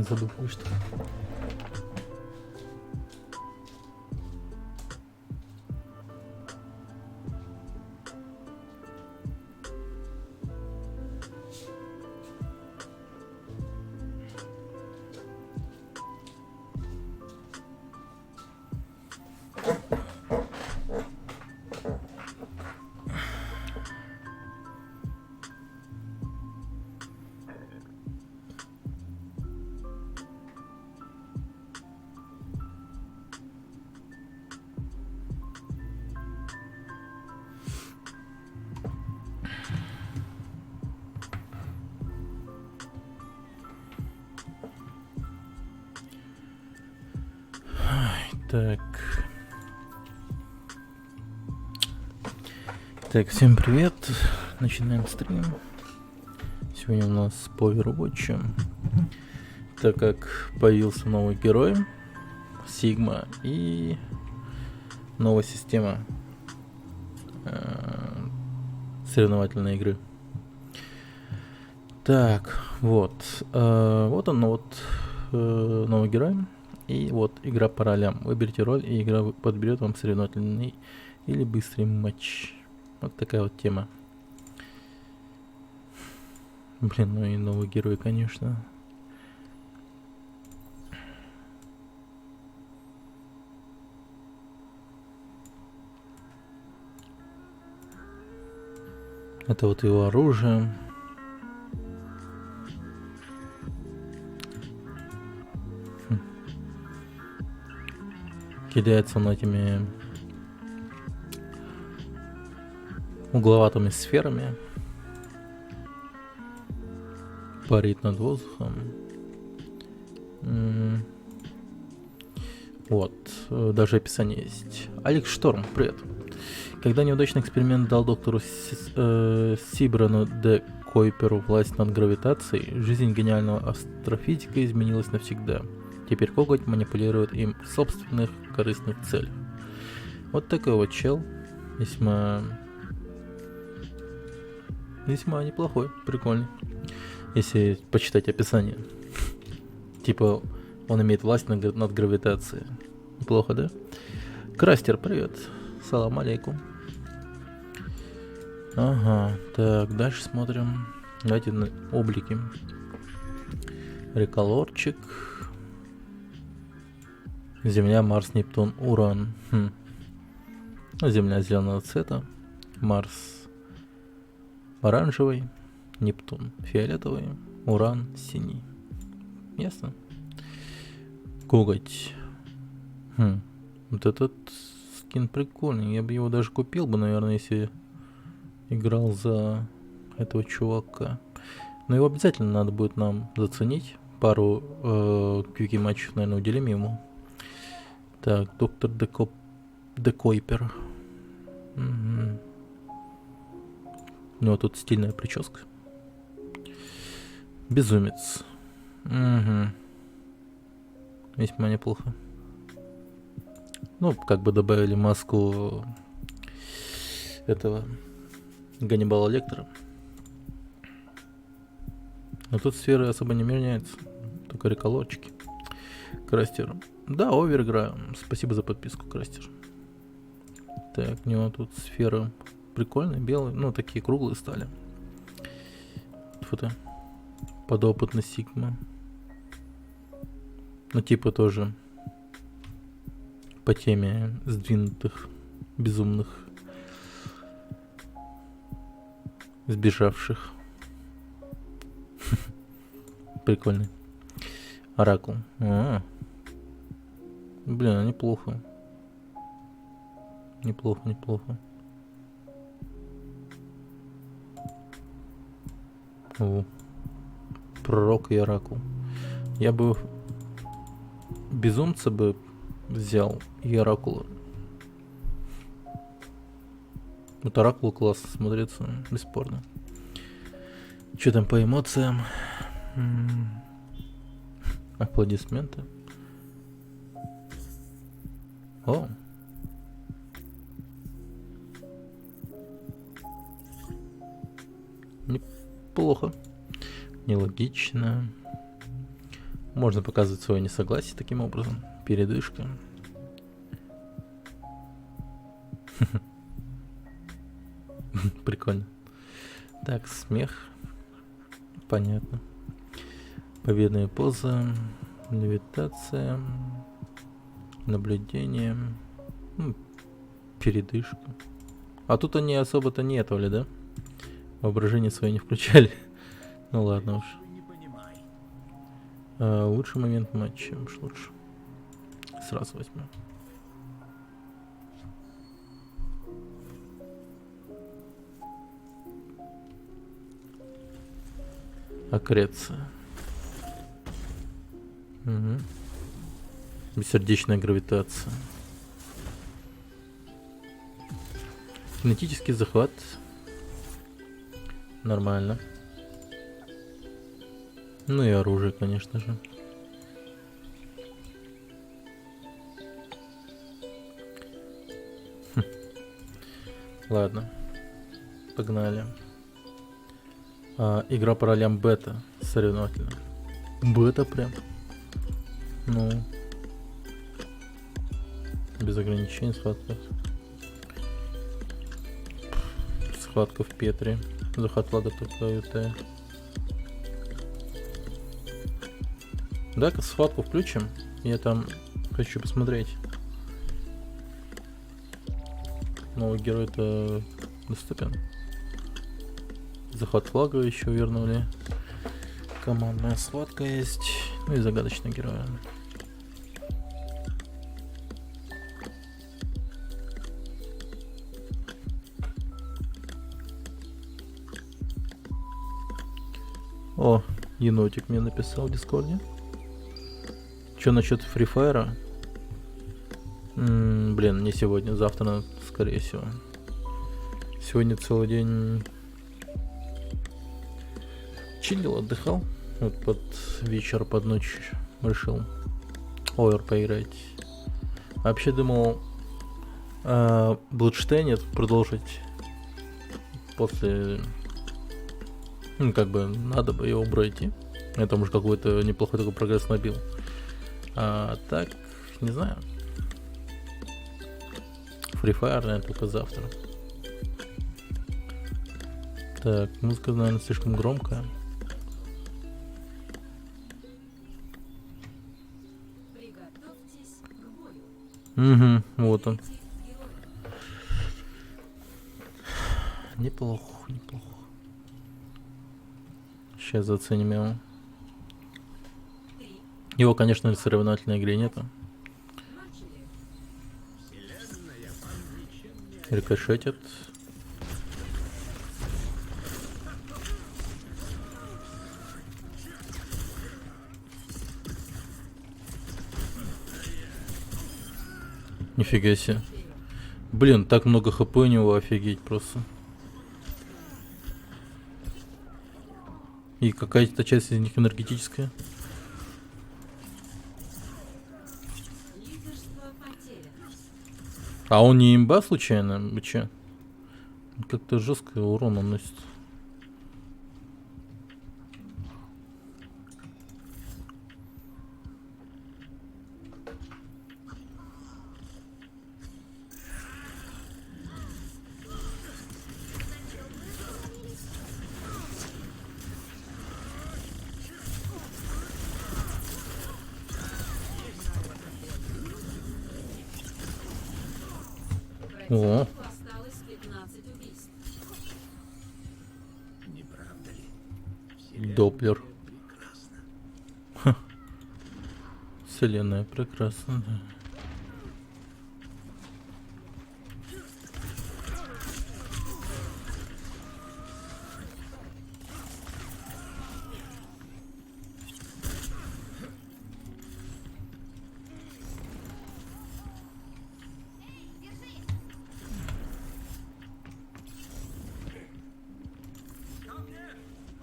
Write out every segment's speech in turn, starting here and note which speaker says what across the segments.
Speaker 1: Забыл почту. Так, всем привет. Начинаем стрим. Сегодня у нас по Overwatch. Так как появился новый герой Sigma и новая система соревновательной игры. Так, вот. Вот он, новый герой. И вот игра по ролям. Выберите роль, и игра подберет вам соревновательный или быстрый матч. Вот такая вот тема. Блин, ну и новый герой, конечно. Это вот его оружие. Кидается он этими угловатыми сферами. Парит над воздухом. Вот, даже описание есть. Алекс Шторм, привет. Когда неудачный эксперимент дал доктору Сибрану де Койперу власть над гравитацией, жизнь гениального астрофизика изменилась навсегда. Теперь коготь манипулирует им в собственных корыстных целях. Вот такой вот чел. Весьма неплохой, прикольный. если почитать описание. Типа, он имеет власть над гравитацией. Неплохо, да? Крастер, привет. Салам алейкум. Ага, так, дальше смотрим. Давайте на облики. Реколорчик. Земля, Марс, Нептун, Уран. Земля зеленого цвета. Марс оранжевый. Нептун фиолетовый. Уран синий. Ясно? Коготь. Вот этот скин прикольный. Я бы его даже купил бы, наверное, если играл за этого чувака. Но его обязательно надо будет нам заценить. Пару квики матчев, наверное, уделим ему. Так, доктор Декойпер. Угу. У него тут стильная прическа. Безумец. Угу. Весьма неплохо. Ну, как бы добавили маску этого Ганнибала Лектора. Но тут сферы особо не меняются. Только реколорчики. Крастер. Да, овер играю. Спасибо за подписку, Крастер. Так, у него тут сферы прикольные, белые. Ну, такие круглые стали. Фото. Подопытный Сигма. Ну, типа тоже по теме сдвинутых, безумных, сбежавших. Прикольный. Оракул. Блин, неплохо. Неплохо. О. Пророк и оракул. Я бы безумца бы взял и оракула. Вот оракул классно смотрится, бесспорно. Что там по эмоциям? Аплодисменты. О. Неплохо. Нелогично. Можно показывать свое несогласие таким образом. Передышка. Прикольно. Так, смех. Понятно. Победная поза. Левитация. Наблюдение. Передышка. А тут они особо-то не этого ли, да? Воображение свое не включали. Ну ладно уж. Лучший момент матча. Уж лучше. Сразу возьмем. Аккреция. Угу. Бессердечная гравитация. Кинетический захват. Нормально. Ну и оружие, конечно же. Ладно. Погнали. Игра по ролям бета соревновательная. Бета прям. Ну. Без ограничений схватка. Схватка в Петре. Захват Влада такая. Да-ка схватку включим. Я там хочу посмотреть. Новый герой-то доступен. Захват флага еще вернули. Командная схватка есть. Ну и загадочный герой. О, енотик мне написал в Дискорде. Что насчет Free Fire? Блин, не сегодня, завтра, скорее всего. Сегодня целый день чилил, отдыхал. Вот под вечер, под ночь решил овер поиграть. Вообще думал Bloodstained продолжить после Ну, как бы, надо бы его пройти. Это уже какой-то неплохой такой прогресс набил. А так, не знаю. Free Fire, наверное, только завтра. Так, музыка, наверное, слишком громкая. Угу, вот он. Неплохо, неплохо. Сейчас заценим его. Его, конечно, в соревновательной игре нету. Рикошетит. Нифига себе. Блин, так много хп у него, офигеть просто. И какая-то часть из них энергетическая. А он не имба случайно? Вы че? Как-то жестко урон наносит. О. Доплер. Ха. Вселенная прекрасна, да.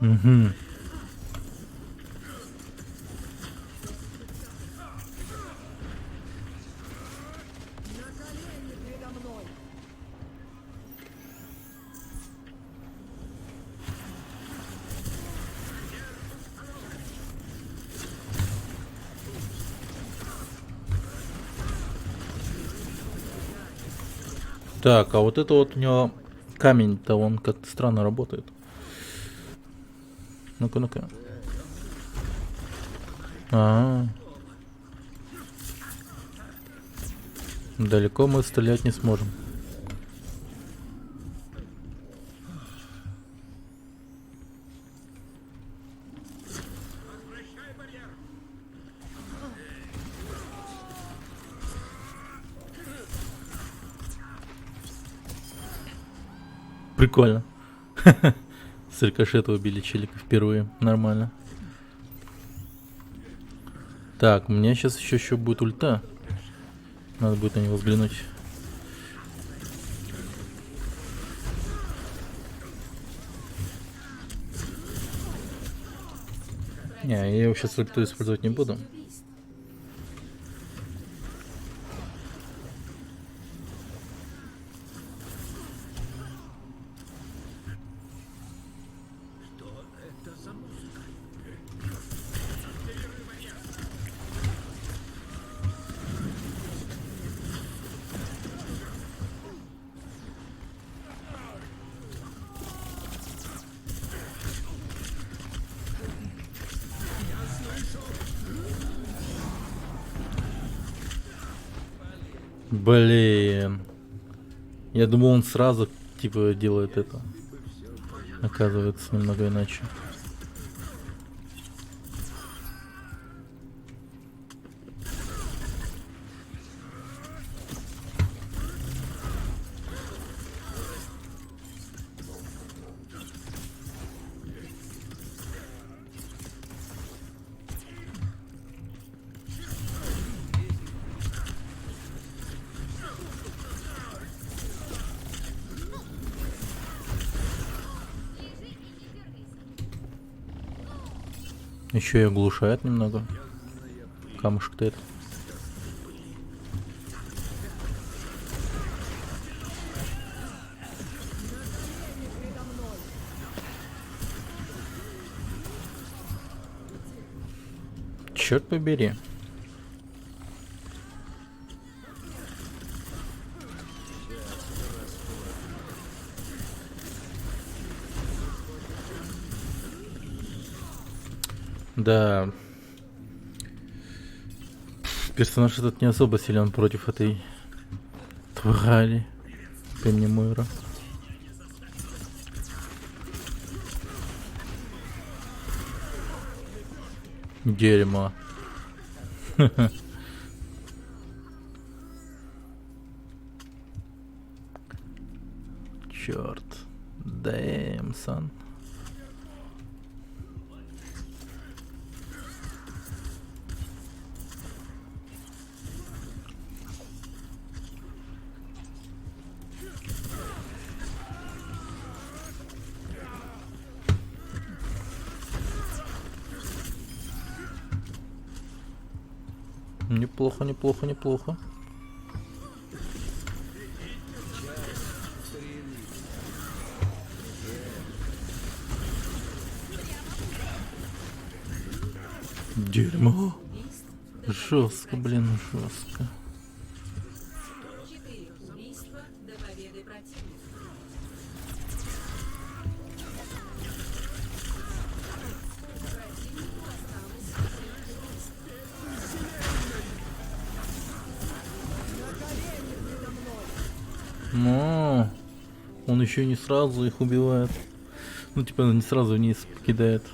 Speaker 1: Угу. Так, а вот это вот у него камень-то, он как-то странно работает. Ну-ка, ну-ка. Далеко мы стрелять не сможем. Прикольно. С рикошета убили челика впервые. Нормально. Так, у меня сейчас еще будет ульта. Надо будет на него взглянуть. Не, я его сейчас ульту использовать не буду. Блин. Я думал, он сразу, типа, делает это. Оказывается, немного иначе. Еще и оглушает немного. Камушек-то это. Черт побери. Да. Персонаж этот не особо силен против этой твари. Пеннимойра. Дерьмо. Черт. Дэм, сан. Неплохо, неплохо, неплохо. Дерьмо. Жестко, блин, жестко.
Speaker 2: 4 убийства до победы противника. Противнику осталось 7 убийств.
Speaker 1: Но он еще не сразу их убивает. Ну, типа, не сразу вниз кидает.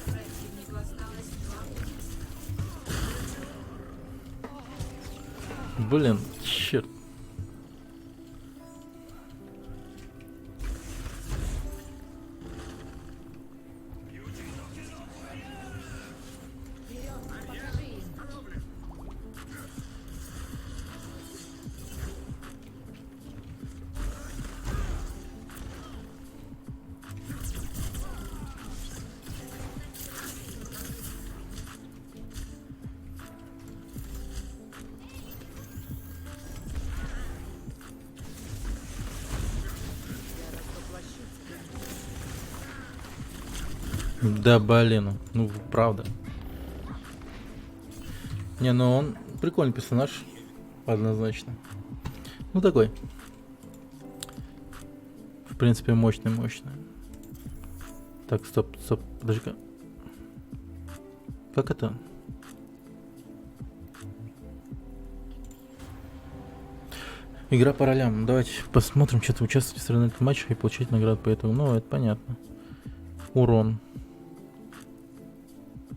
Speaker 2: Противнику осталось 2 убийства.
Speaker 1: Блин, черт. Да, блин, ну правда. Не, ну он прикольный персонаж, однозначно. Ну такой. В принципе, мощный. Так, стоп, подожди-ка. Как это? Игра по ролям. Давайте посмотрим, что-то участвовать в соревновательных матчах и получить награду по этому. Ну, это понятно. Урон.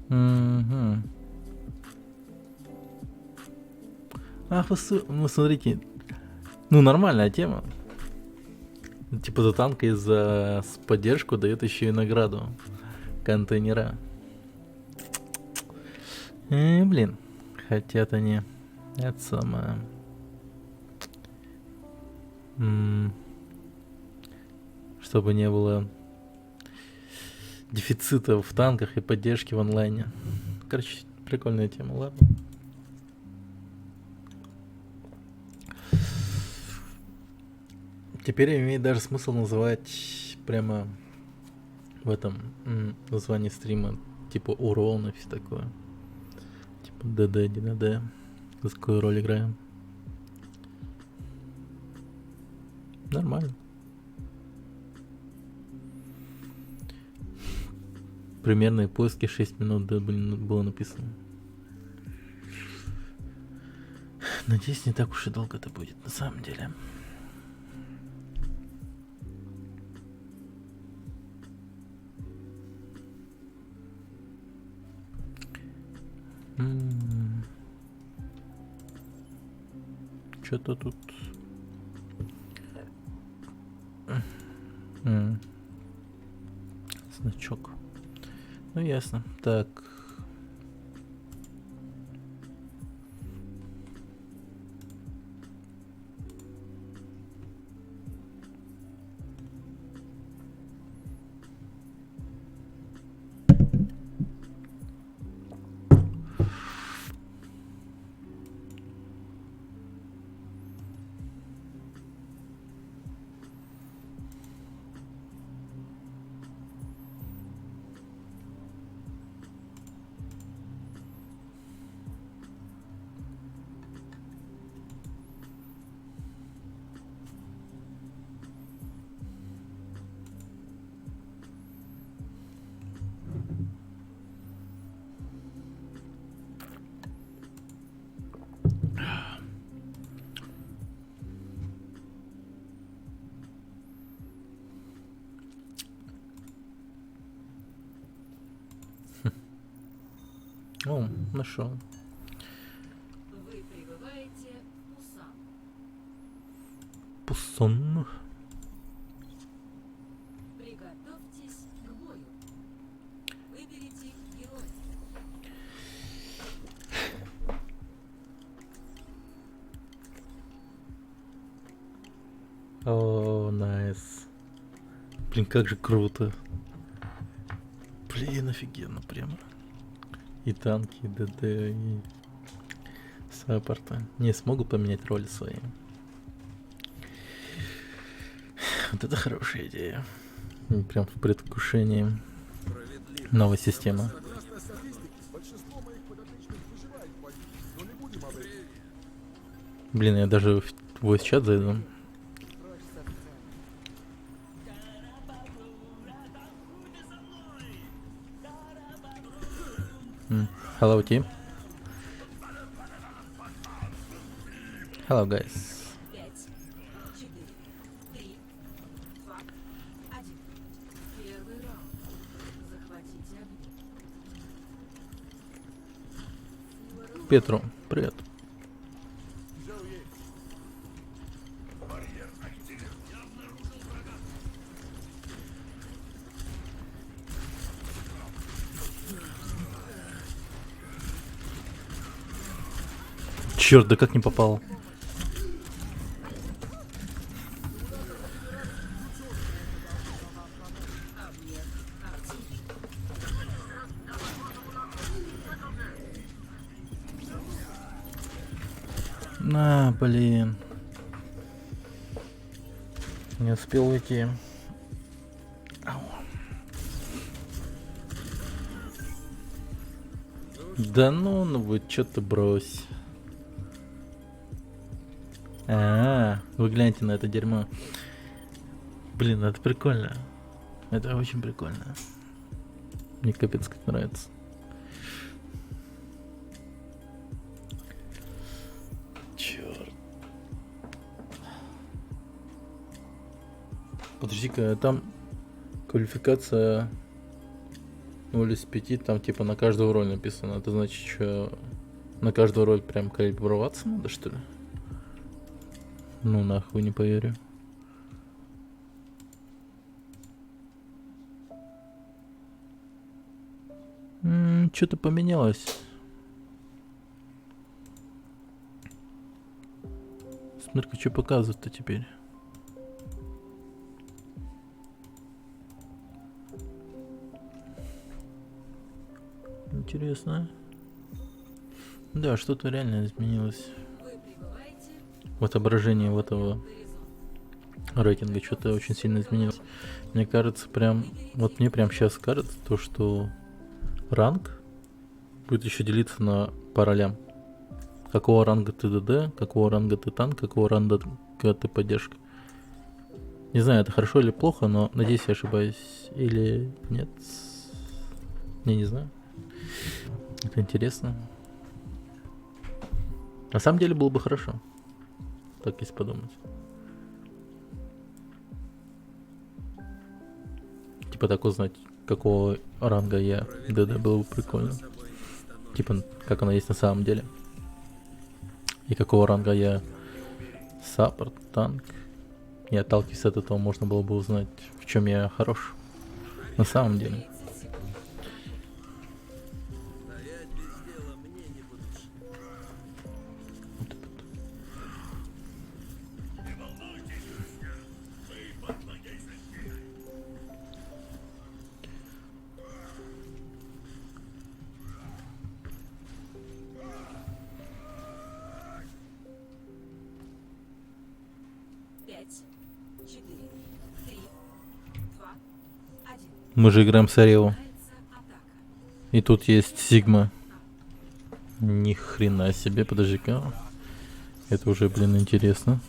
Speaker 1: Угу. Ах, ну смотрите. Ну, нормальная тема. Типа за танка и за поддержку дает еще и награду. Контейнера. Блин. Хотят они. Это самое. Чтобы не было дефицита в танках и поддержки в онлайне. Короче, прикольная тема, ладно. Теперь имеет даже смысл называть прямо в этом названии стрима типа урон и все такое. Типа ДД, ДД. За какую роль играем. Нормально. Примерные поиски 6 минут, да, было написано. Надеюсь, не так уж и долго это будет на самом деле. Что-то тут... Значок. Ну ясно. Так. О, нашел.
Speaker 2: Вы прибываете в Пусан.
Speaker 1: Пуссон.
Speaker 2: Приготовьтесь к бою. Выберите героя.
Speaker 1: О, найс. Блин, как же круто. Блин, офигенно прямо. И танки, и ДД, и саппорта. Не смогут поменять роли свои. Вот это хорошая идея. Прям в предвкушении. Новая система.
Speaker 3: Согласно статистике, большинство моих подопечных выживает в бою, но не будем об этом.
Speaker 1: Блин, я даже в voice чат зайду. Hello, team. Hello, guys.
Speaker 2: 5, 4, 3, 2, 1. Первый раунд. Захватите объект.
Speaker 1: Петру, привет. Черт, да как не попал? На, блин. Не успел уйти. Ау. Да ну вы чё-то брось. Вы гляньте на это дерьмо. Блин, это прикольно. Это очень прикольно. Мне капец как нравится. Черт. Подожди-ка, там квалификация 0 из 5, там типа на каждую роль написано. Это значит, что на каждую роль прям калиброваться надо, что ли? Ну нахуй, не поверю. Что-то поменялось. Смотри-ка, что показывают-то теперь. Интересно. Да, что-то реально изменилось.
Speaker 2: Вы прибываете
Speaker 1: В отображении в этого
Speaker 2: в
Speaker 1: рейтинга что-то очень сильно изменилось. Мне кажется, прям... Вот мне прям сейчас кажется то, что ранг будет еще делиться на по ролям. Какого ранга ты ДД, какого ранга ты танк, какого ранга ты поддержка. Не знаю, это хорошо или плохо, но надеюсь, я ошибаюсь. Или нет. Не знаю. Это интересно. На самом деле было бы хорошо. Так если подумать. Типа так узнать, какого ранга я ДД, было бы прикольно. Типа, как оно есть на самом деле. И какого ранга я саппорт, танк. И отталкиваясь от этого, можно было бы узнать, в чем я хорош. На самом деле. Мы же играем с Арео. И тут есть Сигма. Ни хрена себе, подожди-ка. Это уже, блин, интересно.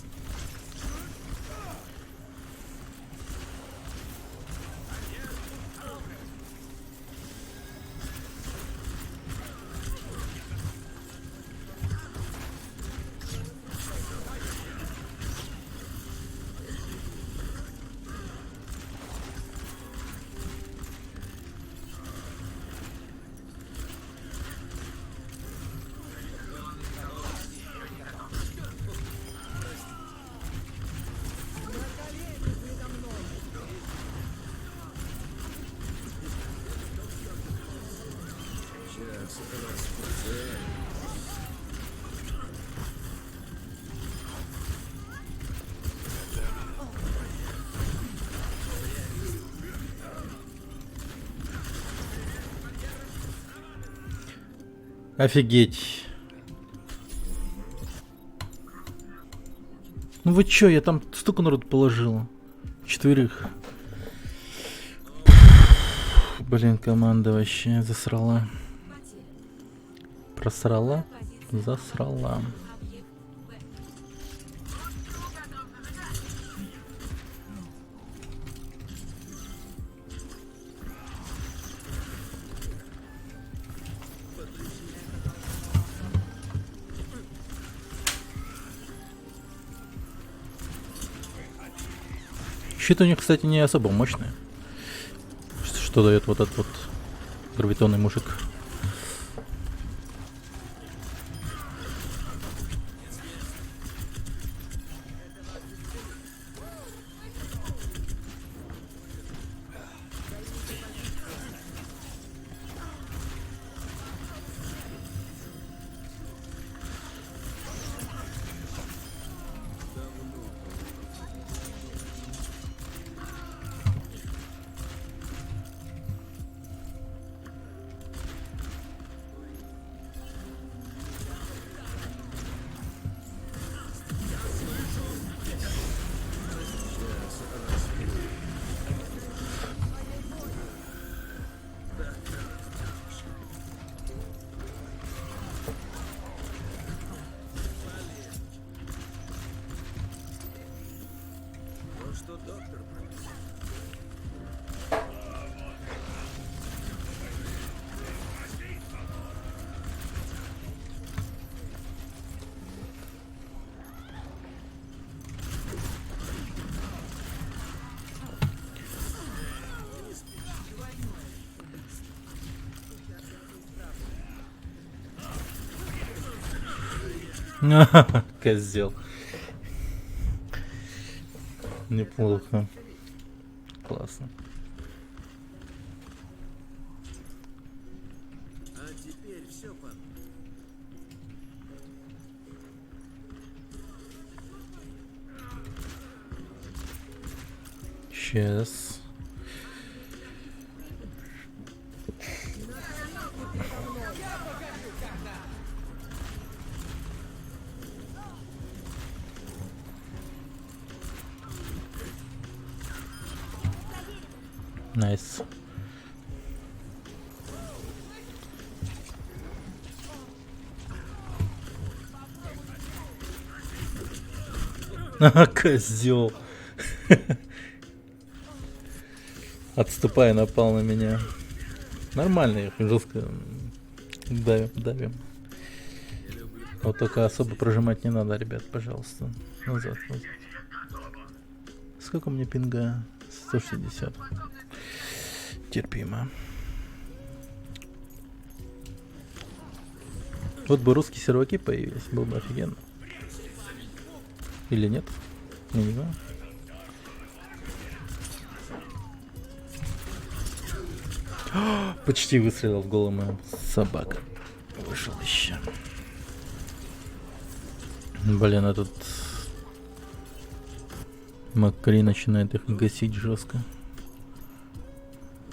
Speaker 1: Офигеть. Ну вы чё, я там столько народу положил. 4. Блин, команда вообще засрала.
Speaker 2: Потеря.
Speaker 1: Просрала?
Speaker 2: Позиция.
Speaker 1: Засрала.
Speaker 2: Объект Б.
Speaker 1: Щит у них, кстати, не особо мощный. Что дает вот этот вот гравитонный мужик. Козел. Неплохо. Классно.
Speaker 4: А теперь все по...
Speaker 1: Сейчас. Найс. Козел. Отступай, напал на меня. Нормально, их жестко давим. Вот только особо прожимать не надо, ребят, пожалуйста. Назад. Сколько мне пинга? 160. Терпимо. Вот бы русские серваки появились, было бы офигенно. Или нет? Я не знаю. Почти выстрелил в голову мою собака. Вышел еще. Блин, этот Маккри начинает их гасить жестко.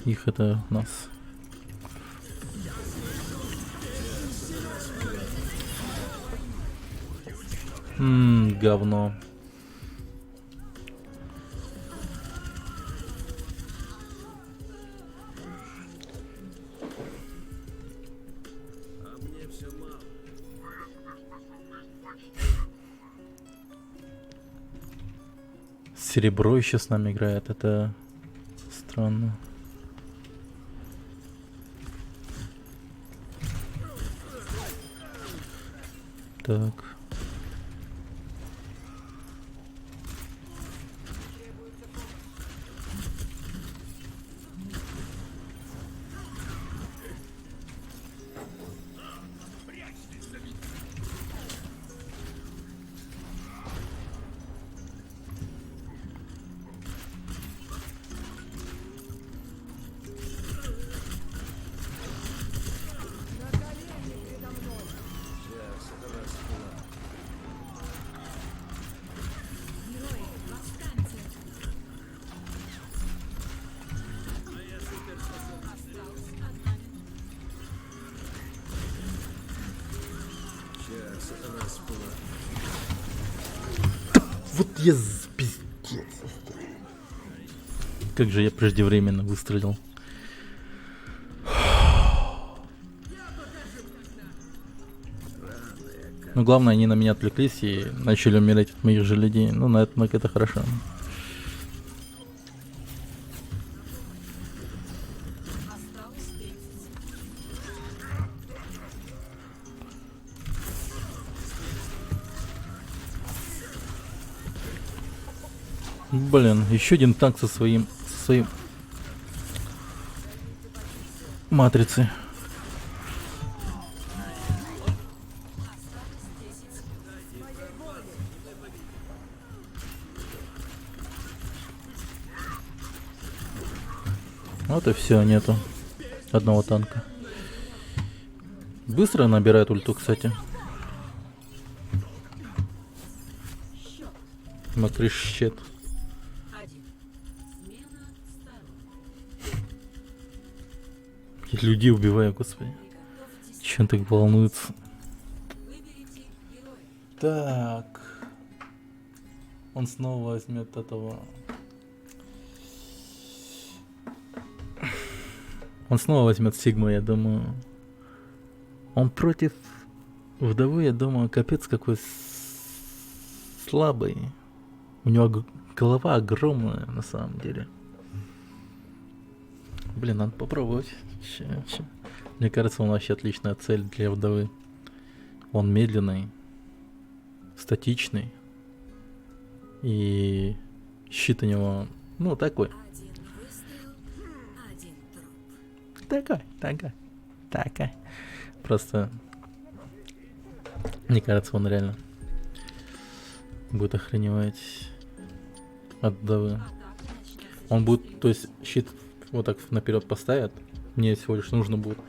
Speaker 1: Их это нас. Говно.
Speaker 4: А мне все мало.
Speaker 1: Серебро еще с нами играет, это странно. Так.
Speaker 4: Сейчас это расклад. расплата.
Speaker 1: Вот я пиздец. Как же я преждевременно выстрелил. Ну, главное, они на меня отвлеклись и начали умереть от моих же людей. Ну, на это хорошо.
Speaker 2: Осталось 30.
Speaker 1: Блин, еще один танк со своим матрицей. Вот и все, нету одного танка. Быстро набирает ульту, кстати. Макрищет.
Speaker 2: 1. Смена сторон.
Speaker 1: Я людей убиваю, господи.
Speaker 2: Приготовьтесь.
Speaker 1: Че он так волнуется?
Speaker 2: Выберите героя.
Speaker 1: Так. Он снова возьмет этого. Он снова возьмет Сигму, я думаю. Он против вдовы, я думаю, капец какой слабый. У него голова огромная на самом деле. Блин, надо попробовать. Ща. Мне кажется, он вообще отличная цель для вдовы. Он медленный, статичный. И щит у него, ну, такой.
Speaker 2: 1 выстрел, 1 труп.
Speaker 1: Такой. Просто, мне кажется, он реально будет охреневать от вдовы.
Speaker 2: Атака начнется
Speaker 1: Он
Speaker 2: через
Speaker 1: будет, то есть щит вот так наперед поставят. Мне всего лишь нужно будет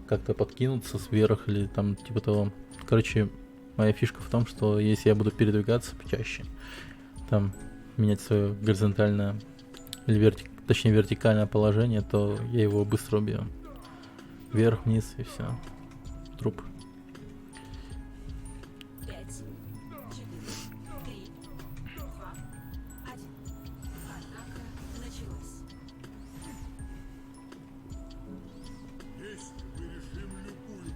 Speaker 1: как-то подкинуться сверх или там типа того. Короче, моя фишка в том, что если я буду передвигаться почаще, там менять свое горизонтальное или точнее вертикальное положение, то я его быстро убью. Вверх, вниз и все. Труп.
Speaker 2: 5, 4, 3, 2, 1. Атака началась.
Speaker 3: Если мы решим любую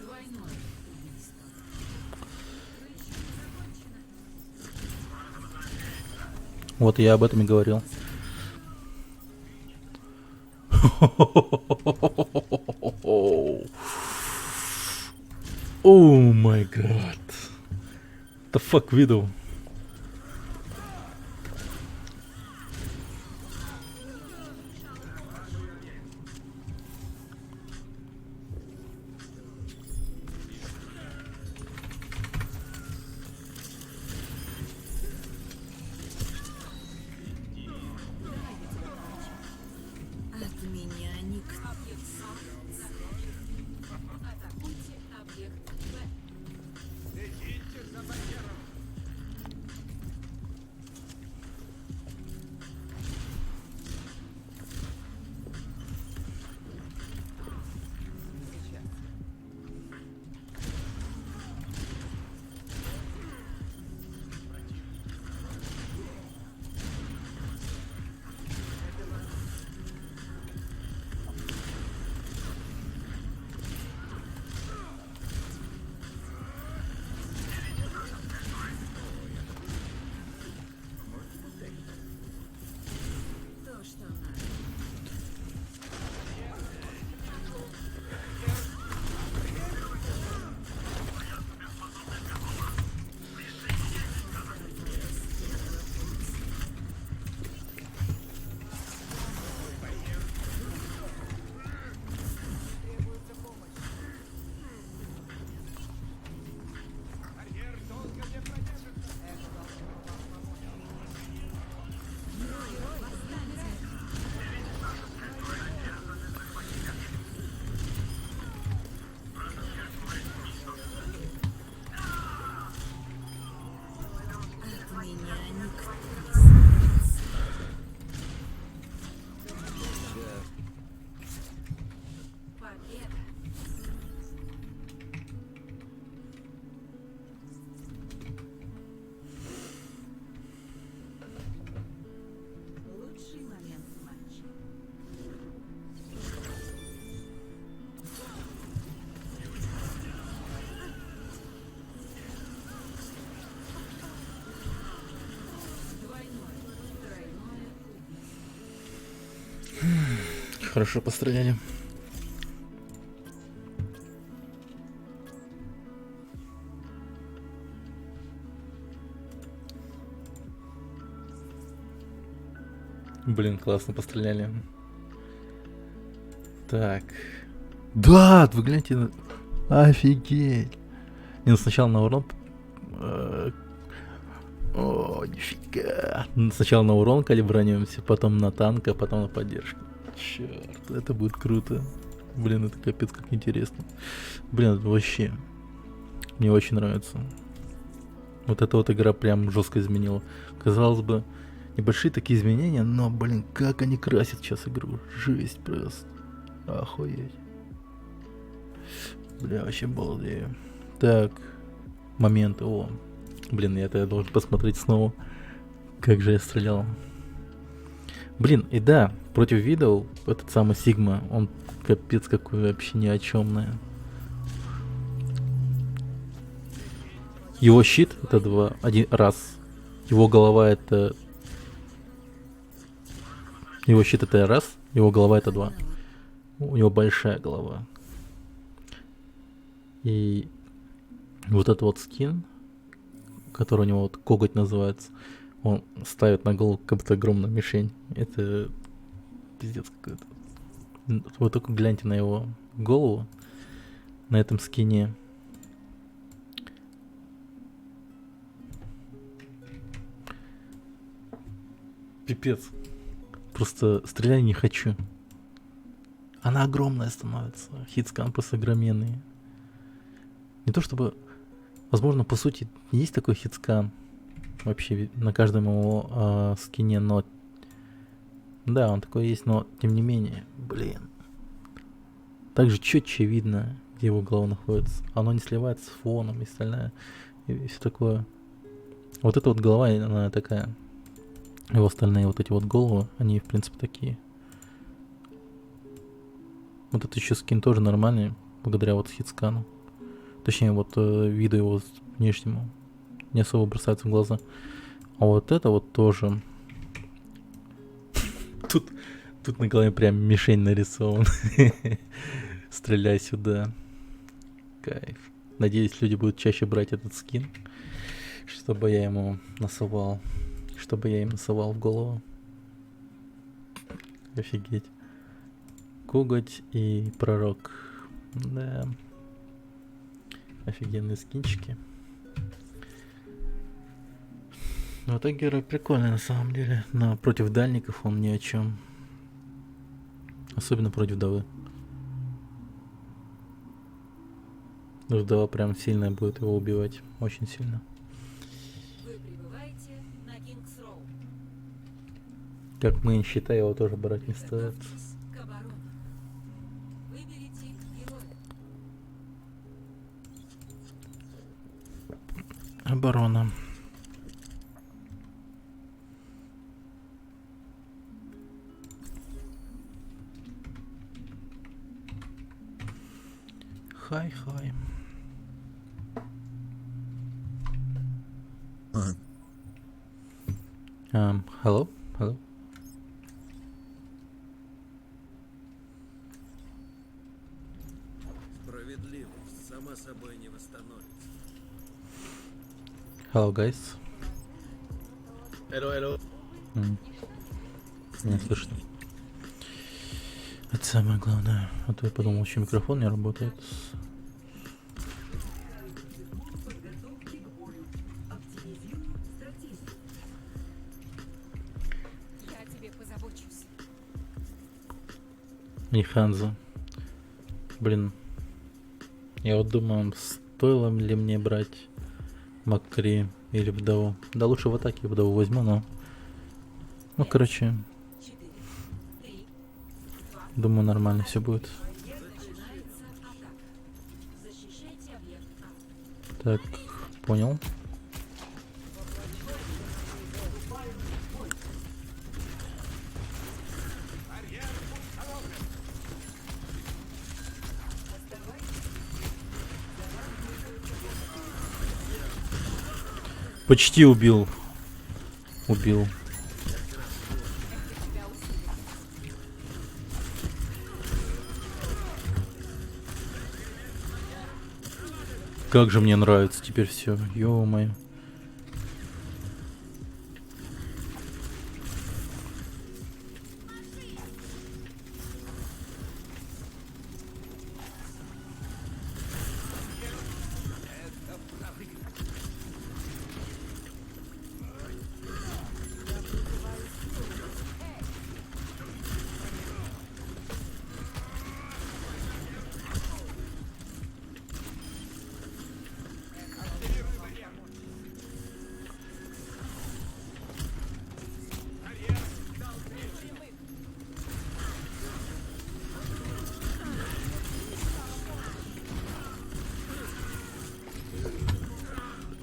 Speaker 2: Двойное убийство. Еще не закончено.
Speaker 1: Вот я об этом и говорил. О май гад. The fuck Widow.
Speaker 2: От меня никто. Атакуйте объект Б.
Speaker 1: хорошо постреляли. Блин, классно постреляли. Так. Да, вы гляньте на... Офигеть. Не, ну сначала на урон... О, нифига. Сначала на урон калибранируемся, потом на танк, а потом на поддержку. Черт, это будет круто. Блин, это капец как интересно. Блин, это вообще... Мне очень нравится. Вот эта вот игра прям жестко изменила. Казалось бы, небольшие такие изменения, но, блин, как они красят сейчас игру. Жесть просто. Охуеть. Бля, вообще балдею. Так, моменты, о. Блин, я должен посмотреть снова, как же я стрелял. Блин, и да, против видео этот самый Сигма, он капец какой вообще ни о чемный. Его щит это один раз. Его голова это... Его щит это раз, его голова это 2. У него большая голова. И вот этот вот скин, который у него вот коготь называется, он ставит на голову как будто огромную мишень. Это пиздец какой-то. Вы только гляньте на его голову на этом скине. Пипец. Просто стрелять не хочу. Она огромная становится. Хитскан просто огроменный. Не то чтобы... Возможно, по сути, есть такой хитскан. Вообще на каждом его скине, но... Да, он такой есть, но тем не менее, блин. Также четче видно, где его голова находится. Оно не сливается с фоном и остальное. И все такое. Вот эта вот голова, она такая. Его остальные вот эти вот головы, они в принципе такие. Вот этот еще скин тоже нормальный, благодаря вот хитскану. Точнее, вот виду его внешнему. Не особо бросается в глаза. А вот это вот тоже. Тут на голове прям мишень нарисован. Стреляй сюда. Кайф. Надеюсь, люди будут чаще брать этот скин, чтобы я ему насовал. Чтобы я им насовал в голову. Офигеть. Коготь и пророк. Да. Офигенные скинчики. Но так герой прикольный на самом деле. Но против дальников он ни о чем. Особенно против вдовы. Вдова прям сильно будет его убивать. Очень сильно.
Speaker 2: Вы прибываете на Кингс-Роу.
Speaker 1: Как мы считаем, его тоже брать не стоит.
Speaker 2: Готовьтесь к обороне. Выберите героя.
Speaker 1: Оборона. Хай-хай. Hello? Hello?
Speaker 4: Справедливость сама собой не восстановится.
Speaker 1: Hello, guys.
Speaker 4: Hello.
Speaker 1: Не слышно. Это самое главное. А то я подумал, еще микрофон не работает.
Speaker 2: Я о тебе позабочусь.
Speaker 1: И Ханза. Блин. Я вот думаю, стоило ли мне брать Маккри или вдову. Да лучше в атаке вдову возьму, но... Ну, короче,
Speaker 2: 4, 3,
Speaker 1: думаю, нормально все будет.
Speaker 2: начинается атака. Защищайте объект А.
Speaker 1: Так, понял. Почти убил. Убил. Как же мне нравится теперь все, ё-моё.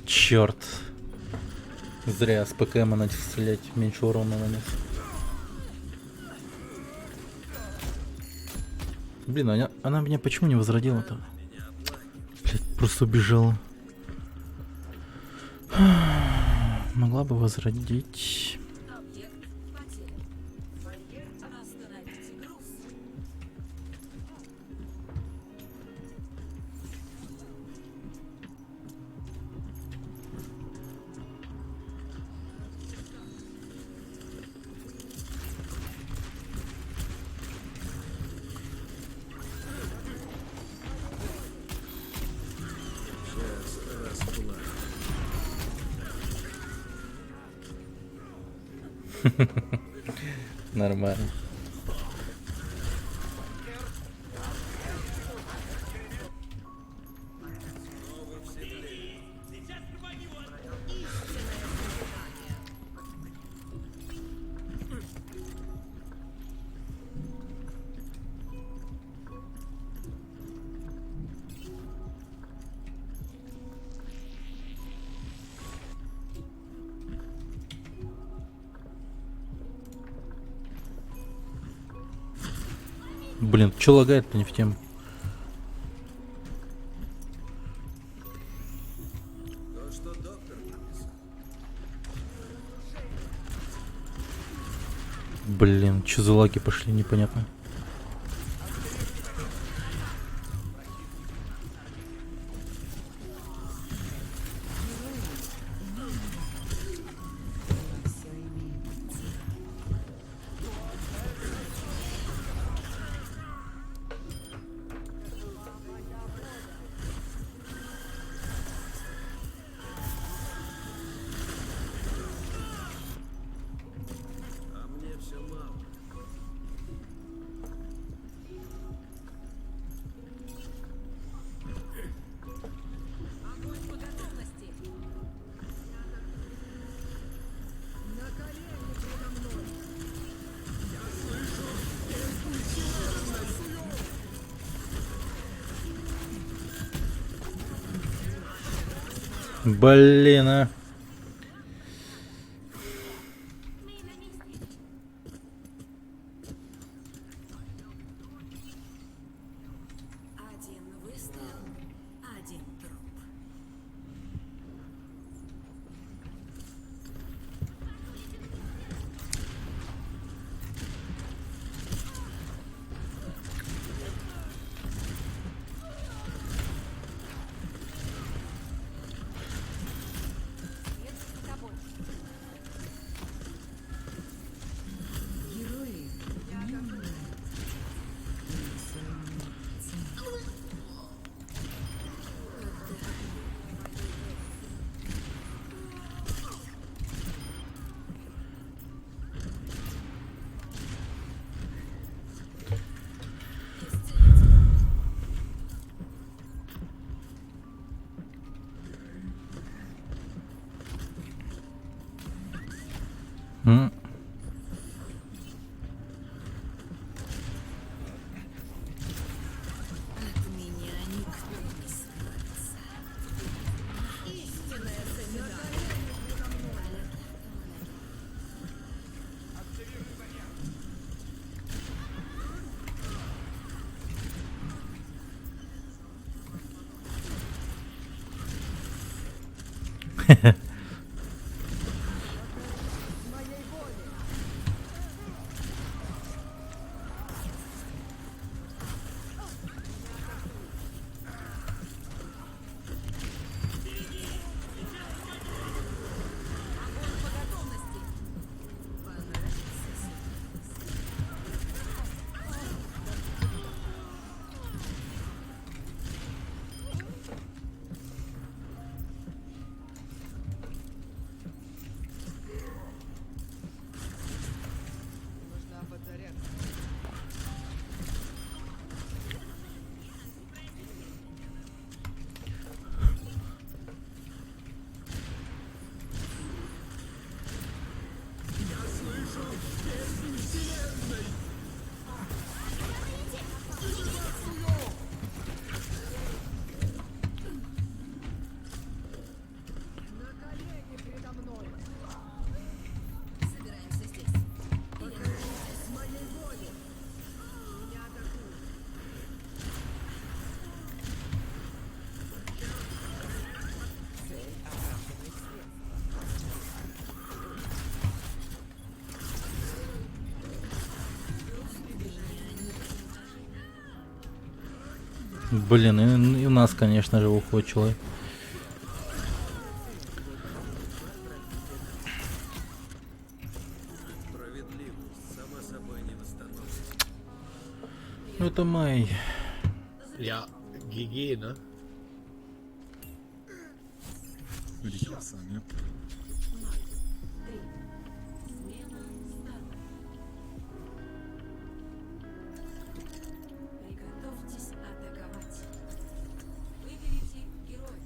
Speaker 1: Черт. Зря с ПКМа начал стрелять, меньше урона нанес. Блин, она меня почему не возродила-то? Блять, просто убежала. Могла бы возродить.
Speaker 2: Объект потерян. Барьер остановите груз.
Speaker 4: Сейчас расплавлю.
Speaker 1: Нормально.
Speaker 4: Снова в седле.
Speaker 1: Блин, чё лагает-то не в тему?
Speaker 4: То, что доктор написал.
Speaker 1: Блин, чё за лаги пошли, непонятно.
Speaker 4: А мне все мало.
Speaker 2: Огонь по готовности.
Speaker 1: Блин, а.
Speaker 2: Один выстрел, один труп. Свет за тобой.
Speaker 1: М.
Speaker 2: От меня никто не скроется. Истинная сомнение.
Speaker 1: Блин, и у нас, конечно же, уходит человек.
Speaker 4: Справедливость сама собой не восстановится.
Speaker 1: Ну это Мэй.
Speaker 5: Ja, GG, ne?
Speaker 3: Würde ich auch sagen, ja.
Speaker 2: Приготовьтесь атаковать. Выберите героя.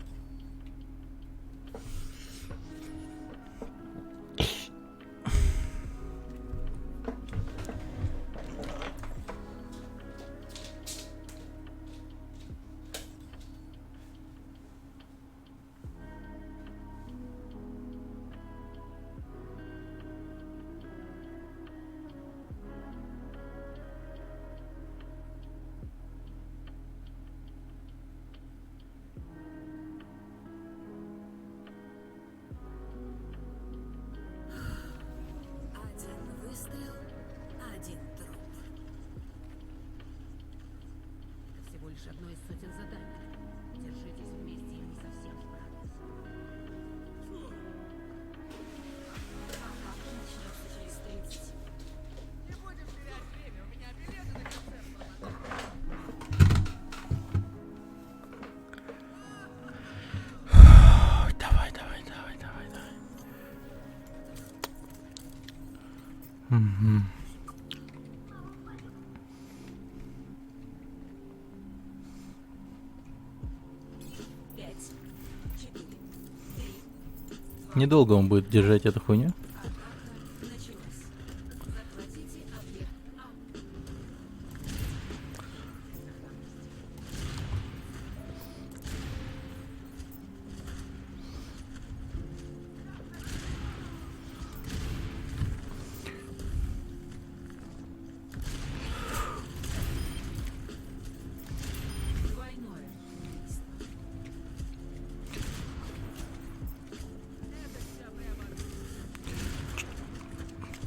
Speaker 2: Один выстрел, один труп.
Speaker 6: Это всего лишь одно из сотен заданий. Держитесь вместе, и мы совсем справимся.
Speaker 2: Начнется через 30.
Speaker 1: Ой, давай, давай, давай, давай, давай. Мгм.
Speaker 2: Пять, 4, 3.
Speaker 1: Недолго он будет держать эту хуйню.
Speaker 2: Атака началась. Захватите объект А. Двойное убийство.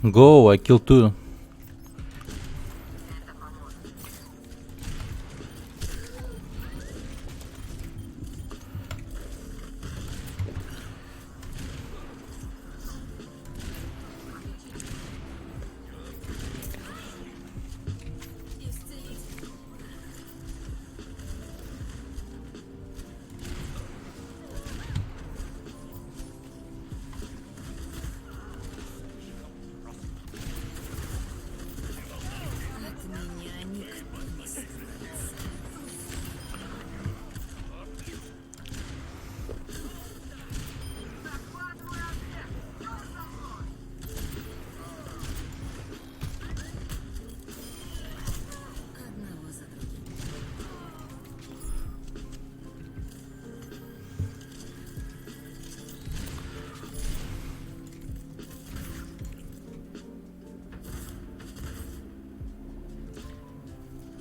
Speaker 1: Go, I kill two.
Speaker 2: Исцелитель. От меня никто не скроется. Одного за другим.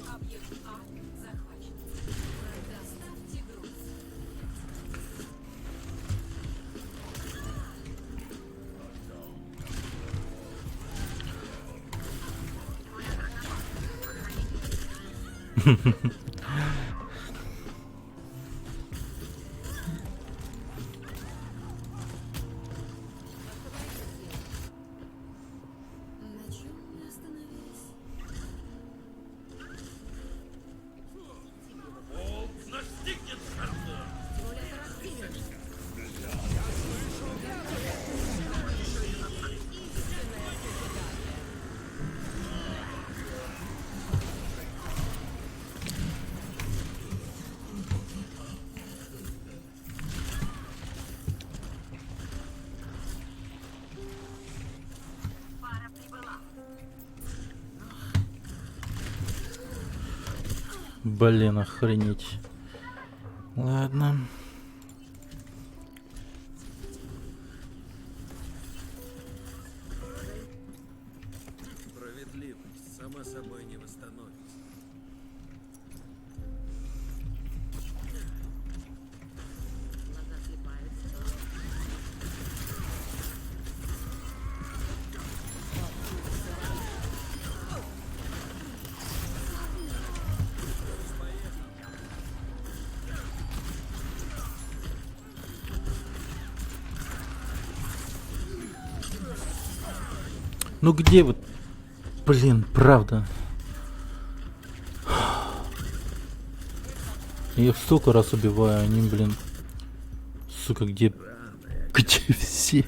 Speaker 2: Объект А захвачен. Доставьте груз. На чем мы остановились?
Speaker 1: Блин, охренеть. Ладно.
Speaker 4: Справедливость сама собой не восстановится.
Speaker 6: Глаза слепаются.
Speaker 1: Ну где вот? Блин, правда. Я их столько раз убиваю, они, блин. Сука, где? Где все?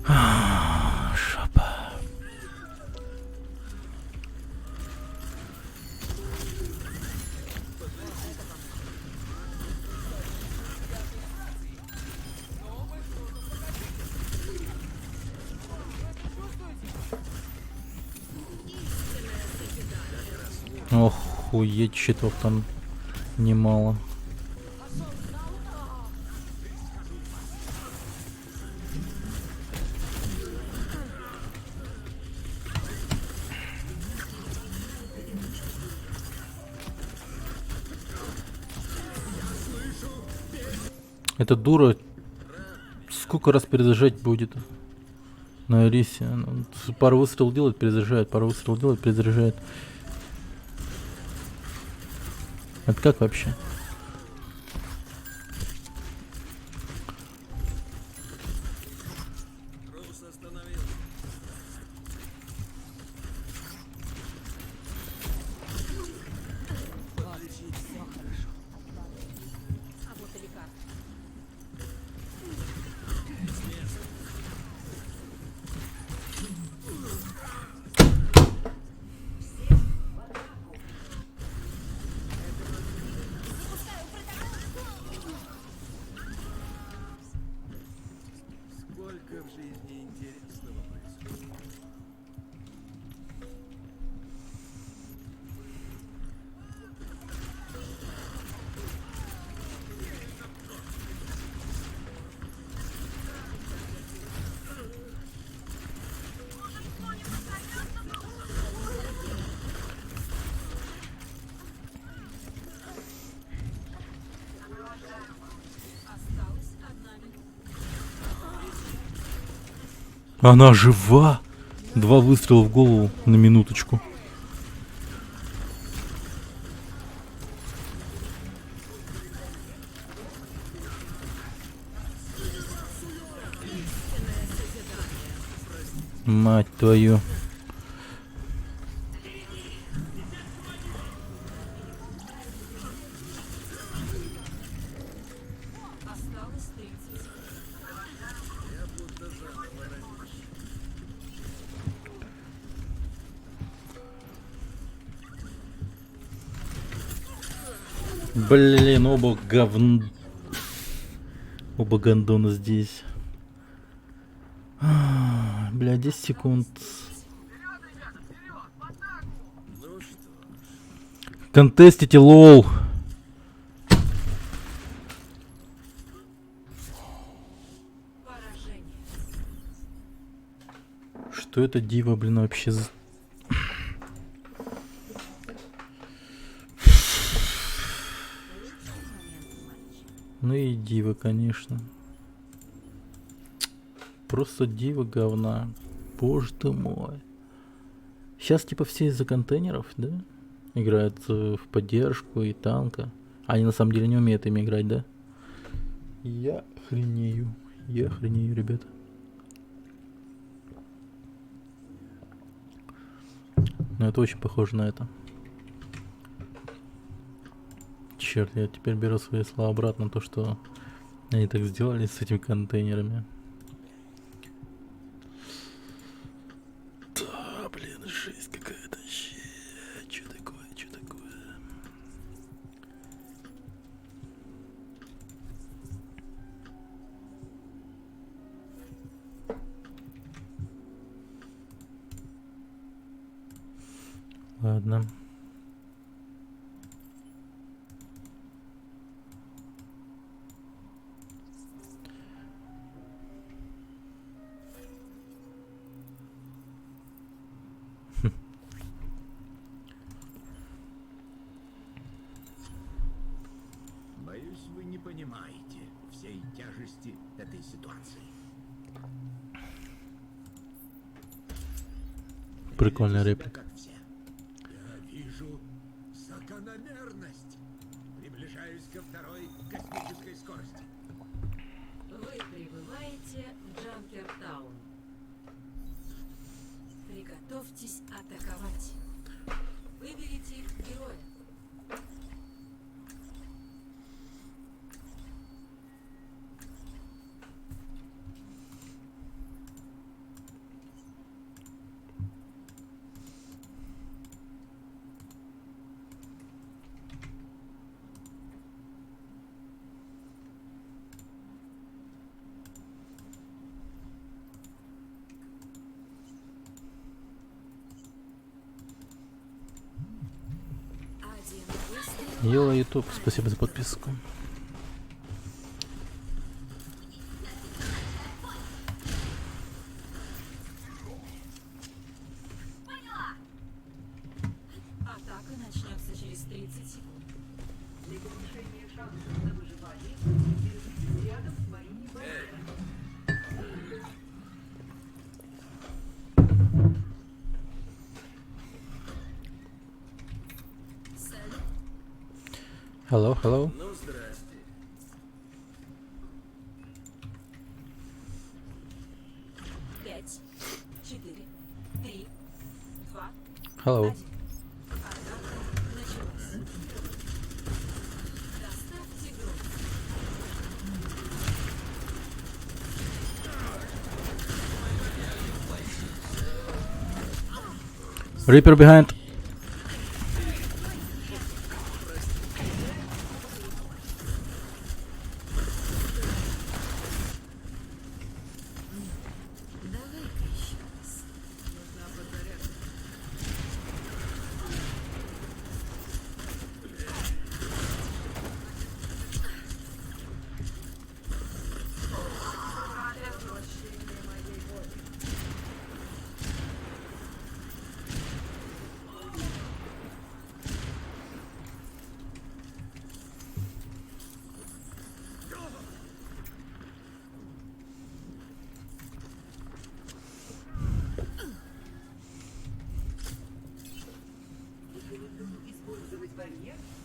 Speaker 1: Шапа. Охуеть, щитов там немало. Эта дура сколько раз перезаряжать будет на Арисе? Она пару выстрелов делает, перезаряжает, пару выстрелов делает, перезаряжает. Это как вообще?
Speaker 4: Трус остановился.
Speaker 6: А вот и лекарство.
Speaker 4: Сколько в жизни интересного происходит.
Speaker 2: Осталась одна минута.
Speaker 1: Она жива! 2 выстрела в голову на минуточку. Мать твою.
Speaker 2: Осталось 30.
Speaker 1: Блин, оба Оба гондона здесь. Бля, 10 секунд.
Speaker 4: Ну что,
Speaker 1: Контестите, лол.
Speaker 2: Поражение.
Speaker 1: Что это дива, блин, вообще за... Ну и дива, конечно. Просто дива говна. Боже ты мой. Сейчас типа все из-за контейнеров, да? Играют в поддержку и танка. Они на самом деле не умеют ими играть, да? Я охренею. Я охренею, ребята. Но это очень похоже на это. Черт, я теперь беру свои слова обратно, то что они так сделали с этими контейнерами. Да, блин, жесть какая-то. Че такое, че такое? Ладно.
Speaker 7: Боюсь, вы не понимаете всей тяжести этой ситуации.
Speaker 1: Прикольная
Speaker 7: Ведите себя,
Speaker 1: реплика.
Speaker 7: как все. Я вижу закономерность. Приближаюсь ко второй космической скорости.
Speaker 2: Вы Приготовьтесь атаковать. Выберите героя. Один выстрел.
Speaker 1: Йола, YouTube, спасибо за подписку.
Speaker 2: Атака начнется через 30 секунд. Салют.
Speaker 1: Hello, hello.
Speaker 4: Ну, здрасте.
Speaker 2: Пять, 4, 3, 2,
Speaker 1: Hello.
Speaker 2: 1. Атака началась. Доставьте груз.
Speaker 1: Reaper behind.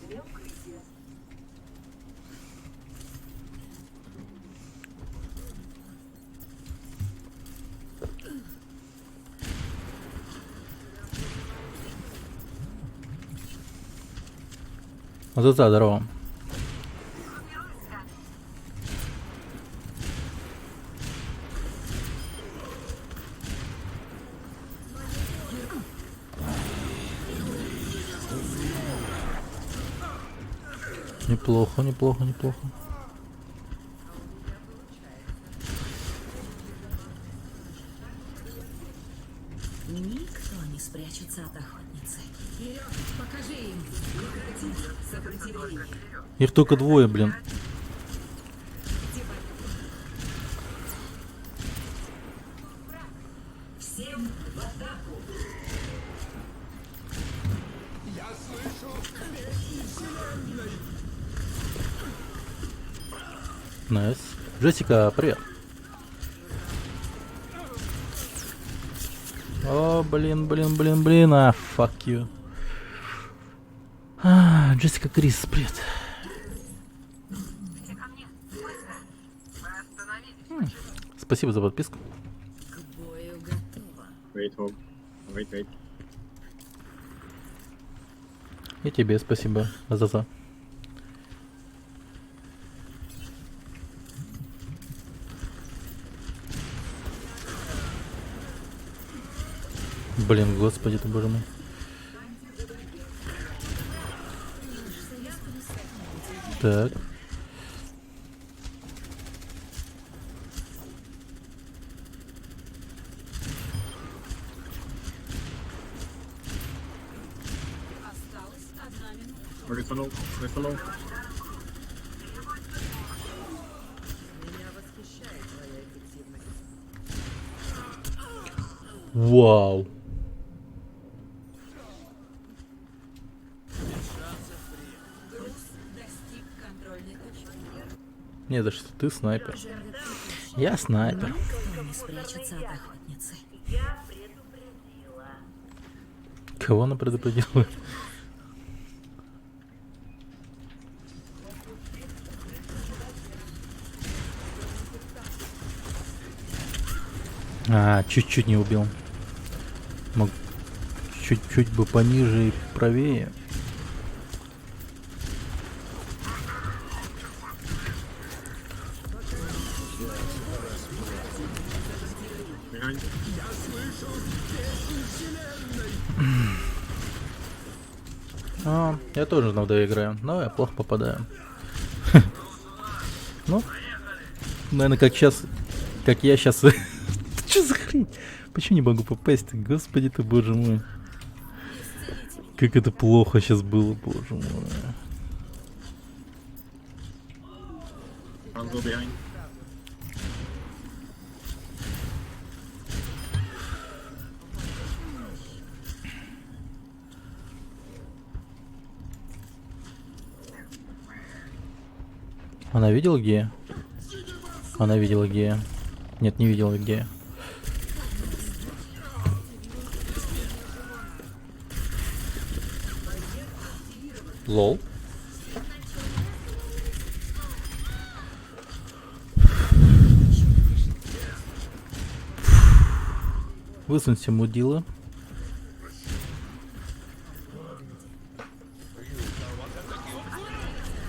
Speaker 2: Давай-ка еще раз.
Speaker 1: Вот это здорово. Неплохо, неплохо, неплохо.
Speaker 6: Никто не спрячется от охотницы. Вперед, покажи им. Прекратить сопротивление.
Speaker 1: Их только двое, блин.
Speaker 6: Всем в атаку.
Speaker 1: Найс. Джессика, привет. О, блин, блин, блин, блин. А, fuck you. Джессика Крис, привет. Спасибо за подписку.
Speaker 6: К бою готово.
Speaker 8: Wait, Hope. Wait.
Speaker 1: И тебе спасибо, Азаза. Блин, господи ты, боже мой. Так.
Speaker 2: Осталась 1 минута.
Speaker 8: Рифанул.
Speaker 1: Вау.
Speaker 2: Груз достиг контрольной точки.
Speaker 1: Не, за что ты снайпер. Я снайпер.
Speaker 6: Никто не спрячется от охотницы.
Speaker 1: Кого она предупредила? Чуть-чуть не убил. чуть-чуть бы пониже и правее.
Speaker 8: Глянь.
Speaker 1: Я тоже иногда играю, но я плохо попадаю. Ну, наверное, как сейчас, как я сейчас. Что за хрень? Почему не могу попасть? Господи ты, боже мой. Как это плохо сейчас было, боже мой.
Speaker 8: I'll go behind.
Speaker 1: Она видела где? Она видела где? Нет, не видела где. Лол. Высунься, мудила.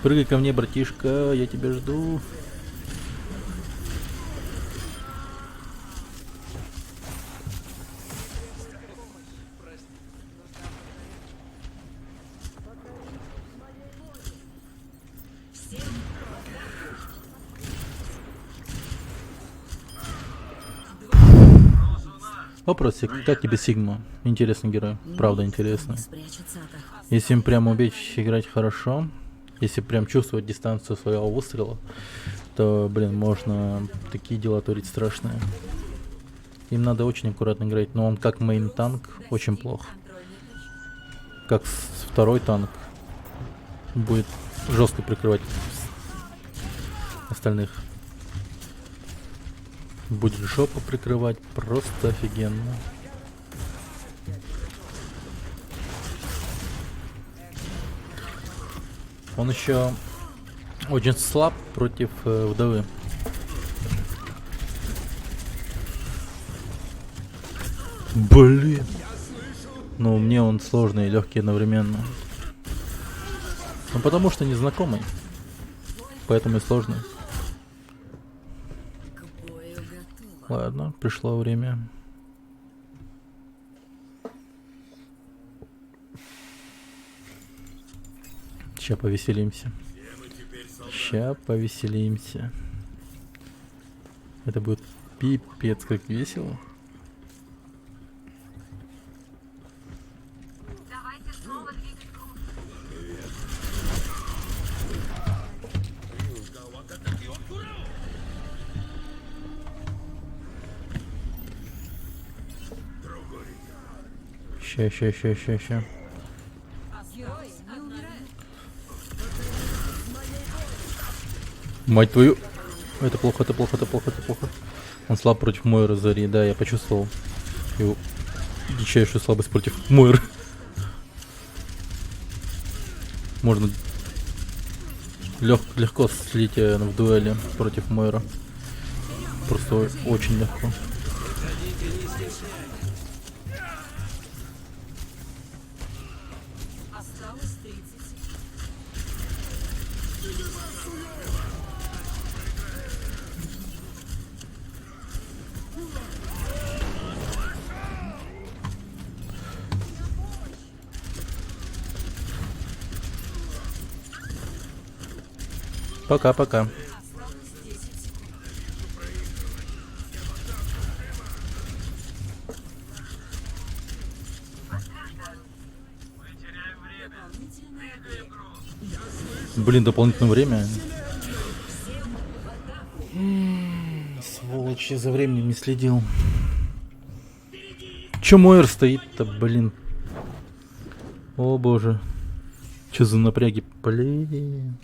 Speaker 1: Прыгай ко мне, братишка, я тебя жду. Вопросик, как тебе Сигма? Интересный герой, правда интересный. Если им прям убить играть хорошо, если прям чувствовать дистанцию своего выстрела, то, блин, можно такие дела творить страшные. Им надо очень аккуратно играть, но он как мейн танк очень плохо. Как второй танк будет жестко прикрывать остальных. Будет жопу прикрывать просто офигенно. Он еще очень слаб против вдовы. Блин. Ну, мне он сложный и легкий одновременно. Ну, потому что незнакомый. Поэтому и сложный. Ладно, пришло время. Ща повеселимся. Ща повеселимся. Это будет пипец как весело. Ща. Мать твою. Это плохо. Он слаб против Мойры Зари. Да, я почувствовал его дичайшую слабость против Мойры. Можно легко слить в дуэли против Мойры. Просто очень легко.
Speaker 2: Осталось 30.
Speaker 1: Пока. Блин, дополнительное время. Сволочь, я за временем не следил. Чё Мойер стоит-то, блин? О боже. Чё за напряги? Блин.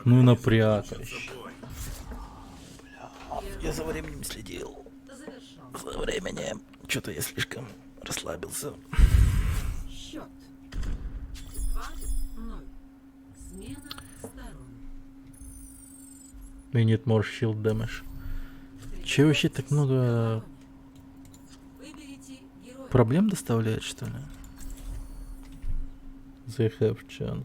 Speaker 1: Ну напряг. Я за временем следил. За временем. Что-то я слишком расслабился.
Speaker 6: Счет. 2-0. Смена сторон.
Speaker 1: We need more shield damage. Че вообще так много
Speaker 2: Выберите героя.
Speaker 1: проблем доставляет, что ли? The have chunk.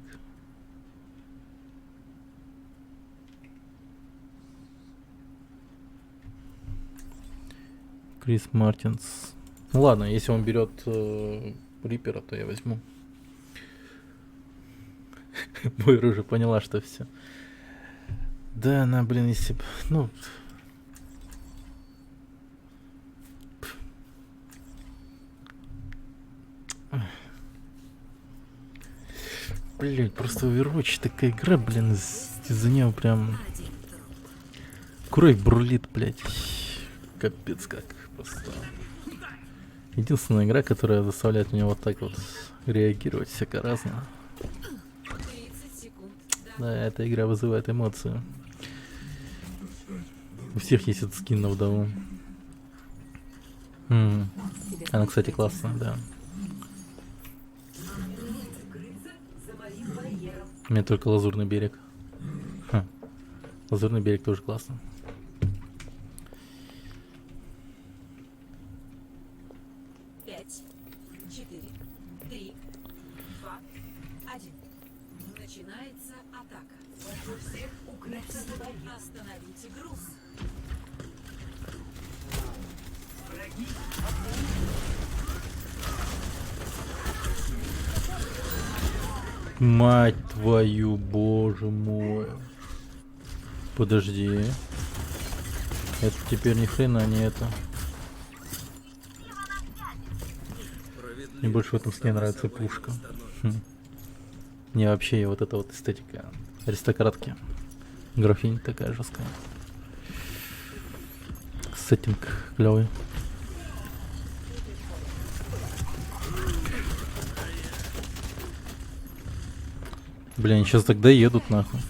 Speaker 1: Крис Мартинс. Ну ладно, если он берет Рипера, то я возьму. Мойра уже поняла, что все. Да, она, блин, если б... Ну... Блять, просто Overwatch такая игра, блин, из-за нее прям... Кровь бурлит, блять. Капец как, просто... Единственная игра, которая заставляет меня вот так вот реагировать всяко разно.
Speaker 2: 30 секунд.
Speaker 1: Да, эта игра вызывает эмоции. У всех есть этот скин на вдову. Она, кстати, классная, да. У меня только Лазурный берег. Лазурный берег тоже классно.
Speaker 2: Пять, 4, 3, 2, 1. Начинается атака. Всех укрыться. Остановите груз.
Speaker 1: Мать твою, боже мой. Подожди. Это теперь ни хрена не это. Мне больше в этом скине нравится пушка. Мне вообще вот эта вот эстетика аристократки. Графиня такая жесткая. Сеттинг клевый. Блин, сейчас тогда едут нахуй.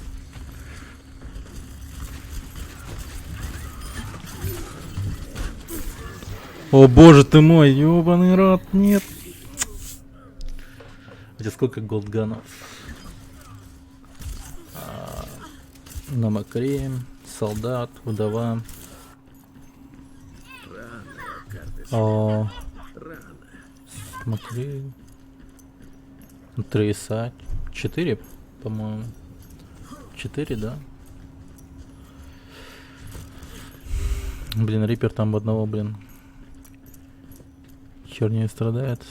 Speaker 1: О боже ты мой, ёбаный рот, нет. Где сколько голдганов? На Макре, солдат, вдова. О, Макре. Трейсать. 4, по-моему. 4, да? Блин, Рипер там одного, блин. Чернее страдает.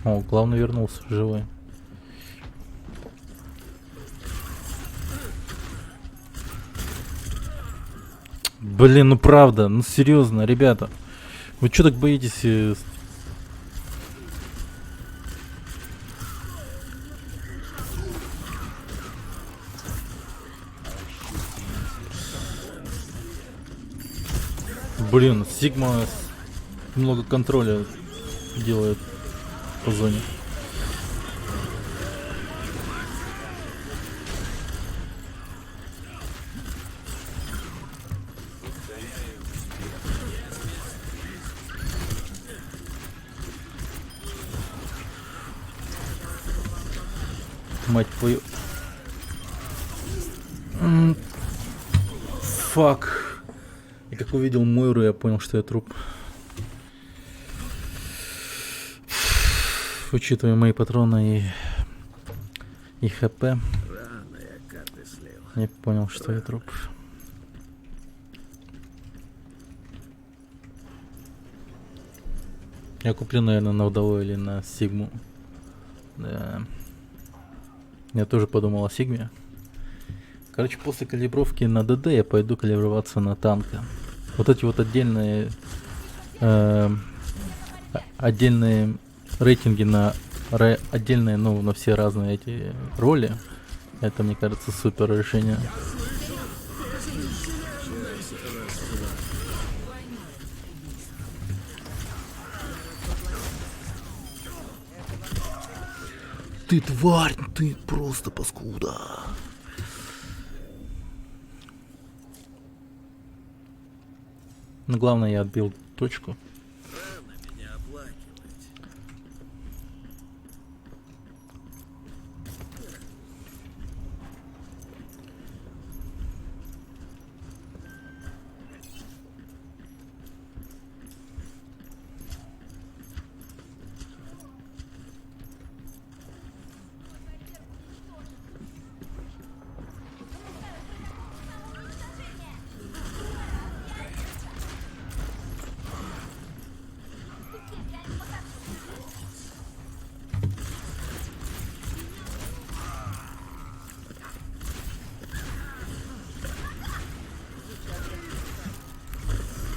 Speaker 1: О, главный вернулся живой. Блин, ну правда, ну серьезно, ребята. Вы что так боитесь? Блин, Сигма много контроля делает по зоне. Мать твою. Фак. И как увидел Мойру, я понял, что я труп. Учитывая мои патроны и ХП, я понял, что я труп. Я куплю, наверное, на вдову или на Сигму. Да. Я тоже подумал о Сигме. Короче, после калибровки на ДД я пойду калиброваться на танка. Вот эти вот отдельные отдельные рейтинги на отдельные, ну, на все разные эти роли. Это, мне кажется, супер решение. Ты тварь, ты просто паскуда. Но главное, я отбил точку.
Speaker 4: Рано меня оплакивать.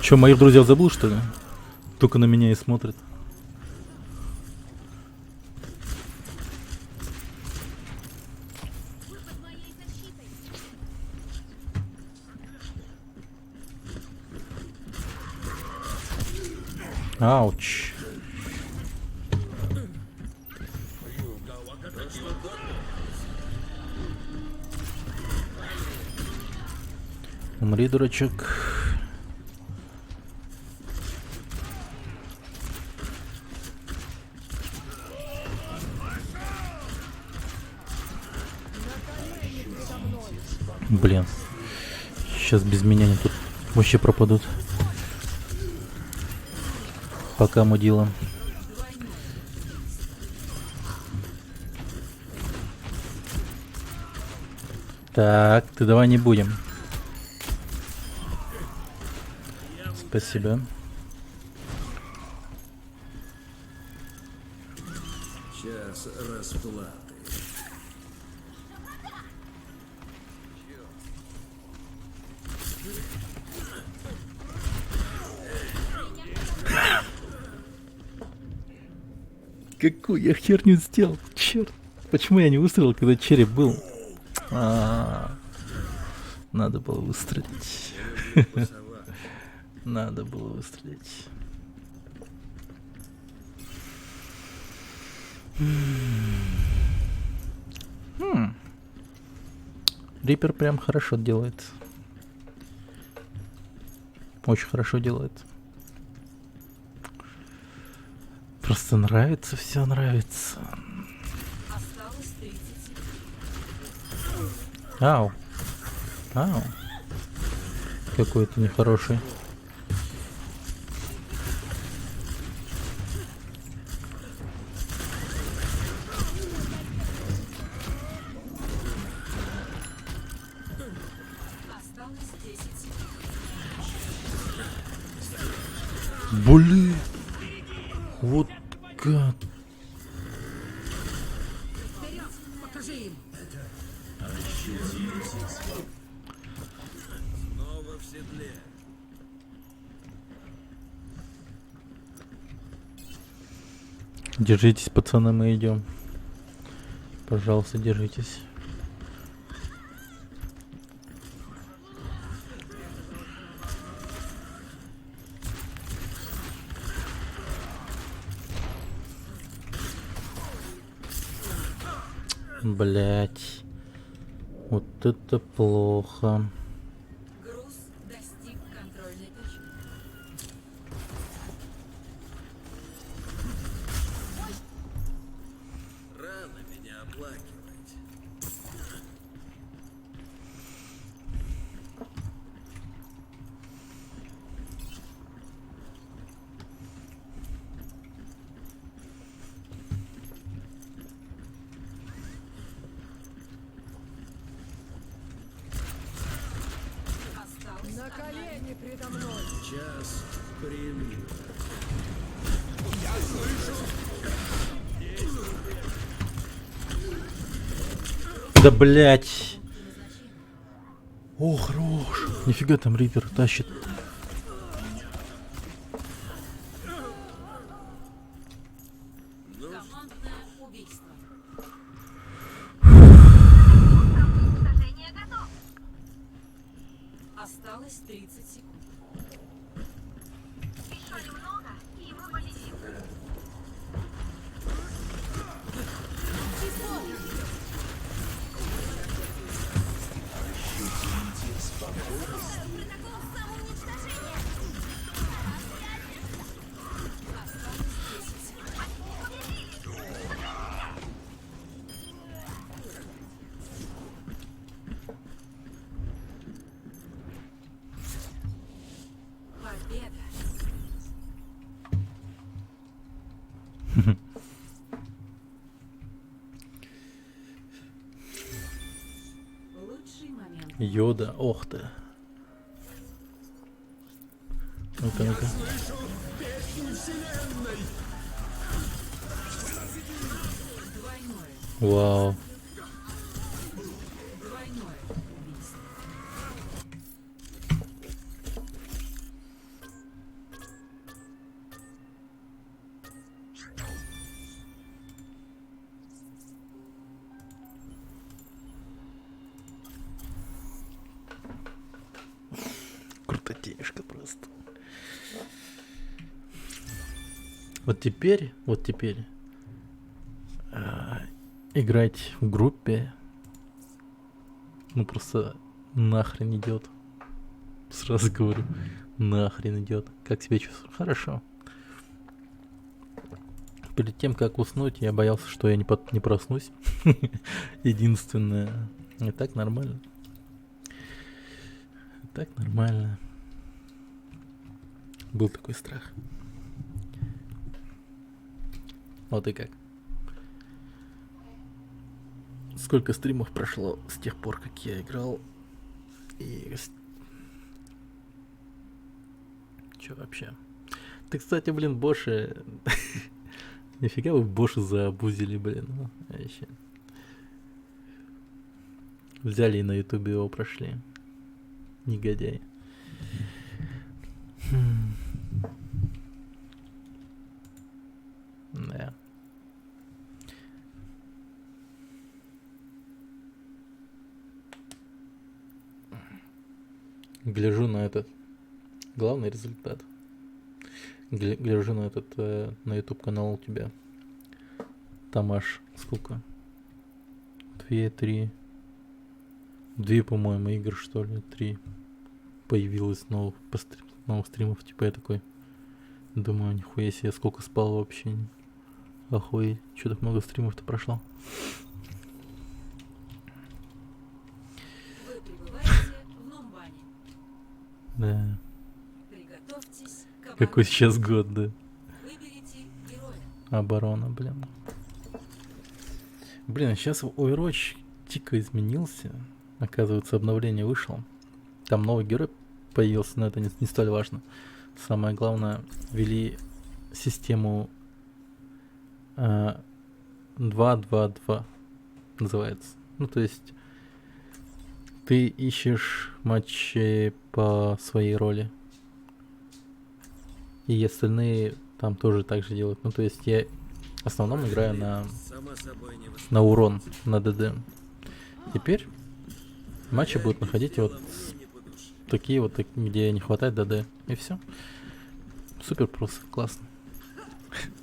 Speaker 1: Че, моих друзей забыл, что ли? Только на меня и смотрят. Ауч. Умри, дурачок. Блин. Сейчас без меня они тут вообще пропадут. Пока мы делаем. Так, ты давай не будем. Спасибо.
Speaker 4: Час расплаты.
Speaker 1: Какую я херню сделал? Черт. Почему я не выстрелил, когда череп был? Надо было выстрелить. Надо было выстрелить. Риппер прям хорошо делает. Очень хорошо делает. Просто нравится, все нравится.
Speaker 2: Осталось 30 секунд.
Speaker 1: Ау. Ау. Какой-то нехороший.
Speaker 2: Осталось 10 секунд.
Speaker 1: Блин. Вот гад.
Speaker 6: Вперед! Покажи им!
Speaker 4: Снова в седле.
Speaker 1: Держитесь, пацаны, мы идем. Пожалуйста, держитесь. Блять. Вот это плохо.
Speaker 2: Груз достиг контрольной точки.
Speaker 4: Рано меня оплакивать.
Speaker 2: Осталось
Speaker 6: На колени предо мной!
Speaker 4: Час прилива.
Speaker 1: Да блять. О, хорош. Нифига там Риппер тащит.
Speaker 2: командное убийство. Осталось 30 секунд. Победа. Лучший момент.
Speaker 1: Йода, ох ты. Ну-ка, ну-ка.
Speaker 2: Двойное.
Speaker 1: Вау.
Speaker 2: Двойное убийство.
Speaker 1: Вот теперь, играть в группе, ну просто нахрен идет. Сразу говорю, нахрен идет. Как себя чувствую? Хорошо. Перед тем, как уснуть, я боялся, что я не проснусь. Единственное. И так нормально. Так нормально. Был такой страх. Вот и как. Сколько стримов прошло с тех пор, как я играл. И... Чё вообще? Ты, кстати, блин, Боши... Нифига вы Боши заобузили, блин. Ну, вообще. Взяли и на ютубе его прошли. Негодяй. Да. Гляжу на этот главный результат. Гляжу на этот на YouTube канал у тебя. Там аж сколько? 2, по-моему, игр, что ли, 3 появилось новых стримов. Типа я такой думаю, нихуя себе, сколько спал вообще. Охуеть, что так много стримов-то прошло.
Speaker 2: Вы прибываете в Нумбане.
Speaker 1: Да.
Speaker 2: Приготовьтесь к
Speaker 1: Какой
Speaker 2: обороне.
Speaker 1: сейчас год, да.
Speaker 2: Выберите героя.
Speaker 1: Оборона, блин. Блин, сейчас Overwatch дико изменился. Оказывается, обновление вышло. Там новый герой появился, но это не столь важно. Самое главное, ввели систему 2-2-2 называется. Ну, то есть ты ищешь матчи по своей роли. И остальные там тоже так же делают. Ну, то есть я в основном играю
Speaker 4: Само собой не
Speaker 1: на урон, на ДД. Теперь матчи будут находить вот
Speaker 4: не по душе.
Speaker 1: такие вот, где не хватает ДД. И все. Супер просто, классно.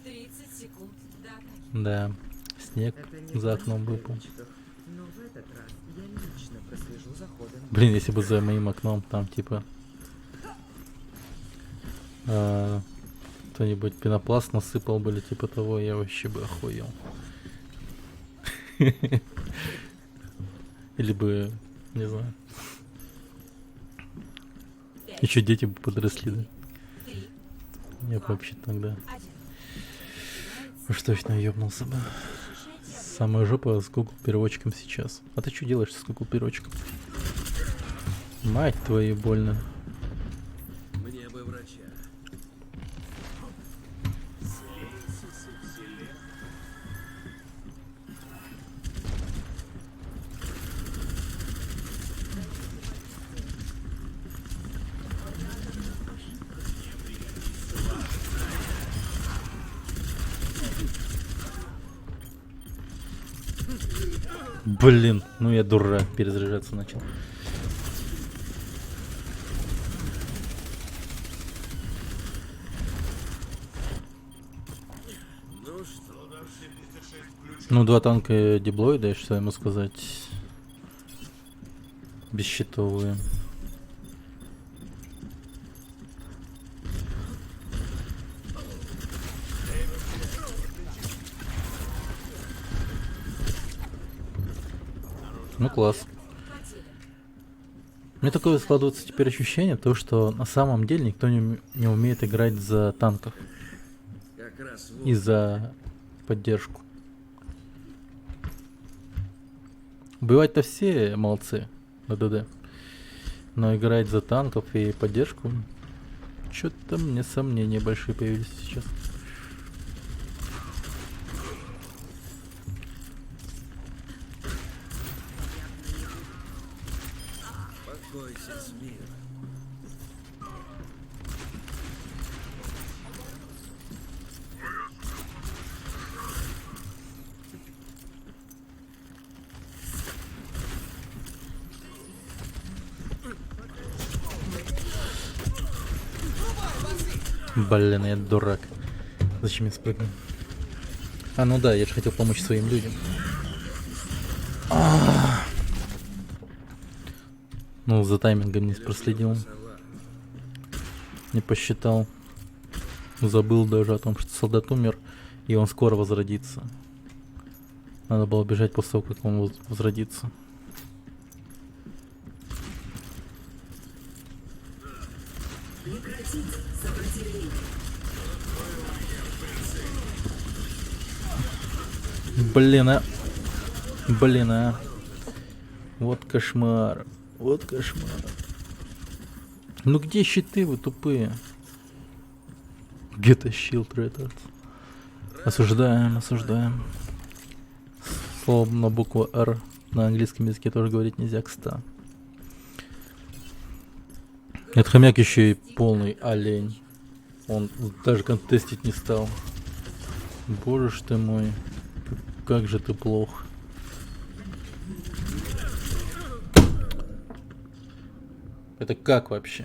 Speaker 2: 30 секунд до атаки.
Speaker 1: Да, снег
Speaker 9: Это не
Speaker 1: за
Speaker 9: в
Speaker 1: окном
Speaker 9: моих
Speaker 1: выпал.
Speaker 9: привычках, но в этот раз я лично прослежу за ходом.
Speaker 1: Блин, если бы за моим окном там типа кто-нибудь пенопласт насыпал бы или типа того, я вообще бы охуел. Или бы, не знаю. Еще дети бы подросли, да?
Speaker 2: 3,
Speaker 1: Я бы вообще тогда
Speaker 2: 1.
Speaker 1: уж точно ёбнулся бы. Самая жопа с Google переводчиком сейчас. А ты что делаешь с Google переводчиком? Мать твою, больно.
Speaker 4: Мне бы врача.
Speaker 1: Блин, ну я дурак, перезаряжаться начал.
Speaker 4: Ну что,
Speaker 1: Ну, 2 танка диблоида, что ему сказать. Бесщитовые. Ну, класс. Мне такое складывается теперь ощущение, то, что на самом деле никто не умеет играть за танков
Speaker 4: как раз
Speaker 1: и за поддержку. Убивать-то все молодцы на ДД, но играть за танков и поддержку, что-то мне сомнения большие появились сейчас.
Speaker 4: покойся с миром.
Speaker 1: Блин, я дурак. Зачем я спрыгнул? А, ну да, я же хотел помочь своим людям. Ну, за таймингом не проследил. Не посчитал. Забыл даже о том, что солдат умер, и он скоро возродится. Надо было бежать после того, как он возродится. Блин, а. Блин, а. Вот кошмар. Вот кошмар. Ну где щиты, вы тупые? Где-то щит этот. Осуждаем, осуждаем. Слово на букву R на английском языке тоже говорить нельзя, кстати. Этот хомяк еще и полный олень. Он даже контестить не стал. Боже ж ты мой. Как же ты плох. Это как вообще?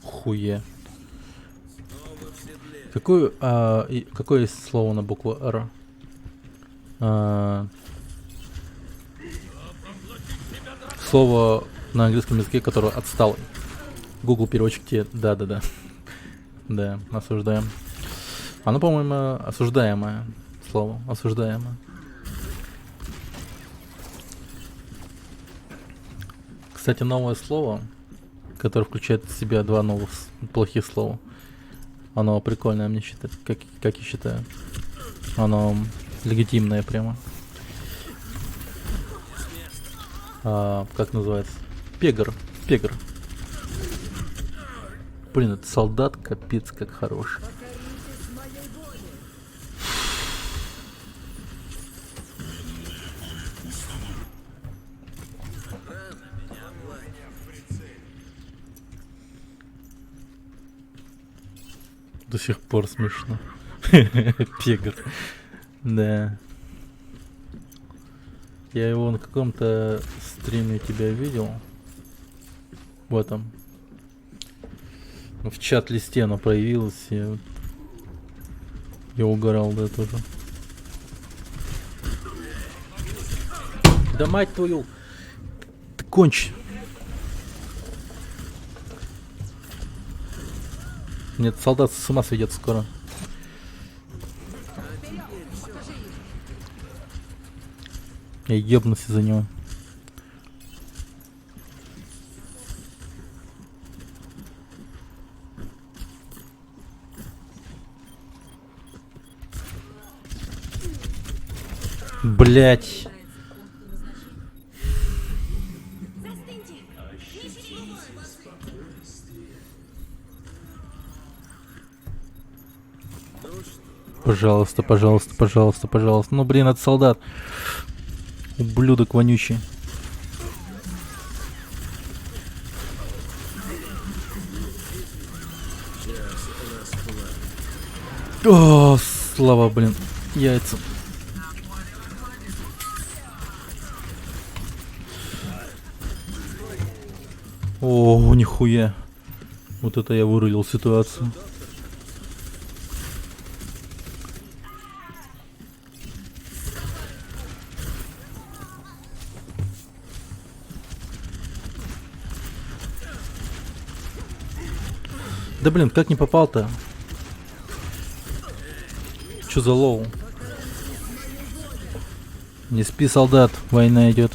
Speaker 1: Хуе. Какое есть слово на букву R? Слово на английском языке, которое отсталый. Google переводчик тебе. Да. Да, осуждаем. Оно, по-моему, осуждаемое слово. Осуждаемое. Кстати, новое слово, которое включает в себя два новых плохих слова. Оно прикольное, мне считает, как я считаю. Оно легитимное прямо. Как называется? Пегар. Блин, этот солдат капец как хорош. До сих пор смешно. Пегар. Да. Я его на каком-то стриме тебя видел. В этом. В чат-листе оно проявилось. Я угорал, да, тоже. Да мать твою! Ты кончи! Мне этот солдат с ума сведет скоро. Я ебнусь из-за него. Блять. Пожалуйста, пожалуйста, пожалуйста, пожалуйста. Ну блин, это солдат. Ублюдок вонючий. О, слава, блин, яйца. О, нихуя. Вот это я вырулил ситуацию. Да блин, как не попал-то? Чё за лоу? Не спи, солдат, война идет.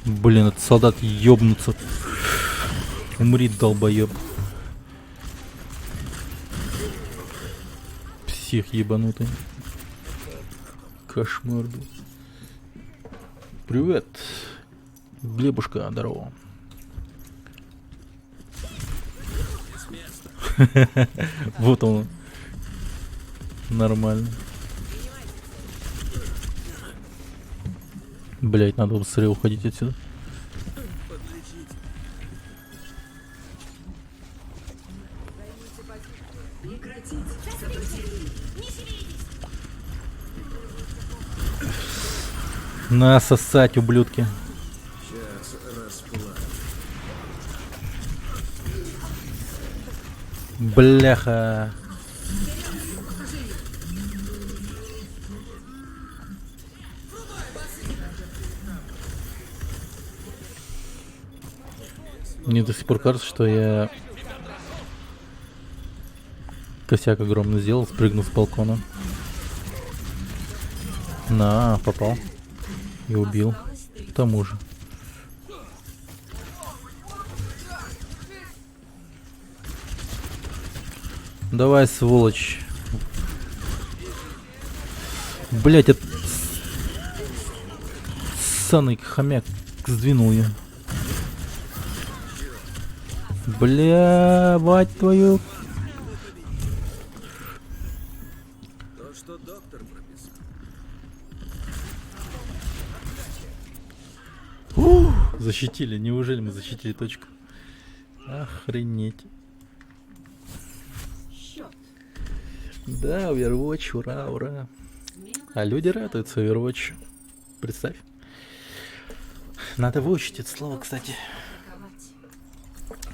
Speaker 1: Блин, этот солдат ёбнуться. Умри, долбоёб. Псих ебанутый. Кошмар, блин. Привет. Глебушка, здорово. Вот он. Нормально. Блять, надо быстрее уходить отсюда. На сосать, ублюдки.
Speaker 4: Сейчас расплавлю.
Speaker 1: Бляха. Мне до сих пор кажется, что я косяк огромный сделал, спрыгнув с балкона. На, попал. И убил. К тому же. Давай, сволочь. Блять, этот ссаный хомяк сдвинул ее. Бля, мать твою.
Speaker 4: То, что доктор прописал.
Speaker 1: Защитили, неужели мы защитили точку? Охренеть. Да, Overwatch, ура, ура. А люди радуются Overwatch. Представь. Надо выучить это слово, кстати.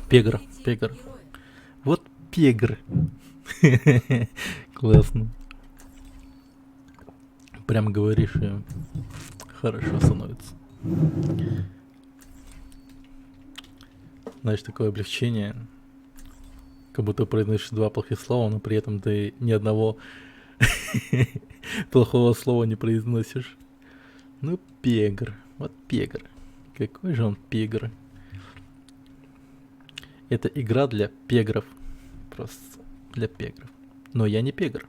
Speaker 1: Пегр, пегр. Вот пегр. Классно. Прям говоришь, и хорошо становится. Знаешь, такое облегчение. Как будто произносишь два плохих слова, но при этом ты ни одного плохого слова не произносишь. Ну, пегр. Вот пегр. Какой же он пегр. Это игра для пегров. Просто для пегров. Но я не пегр.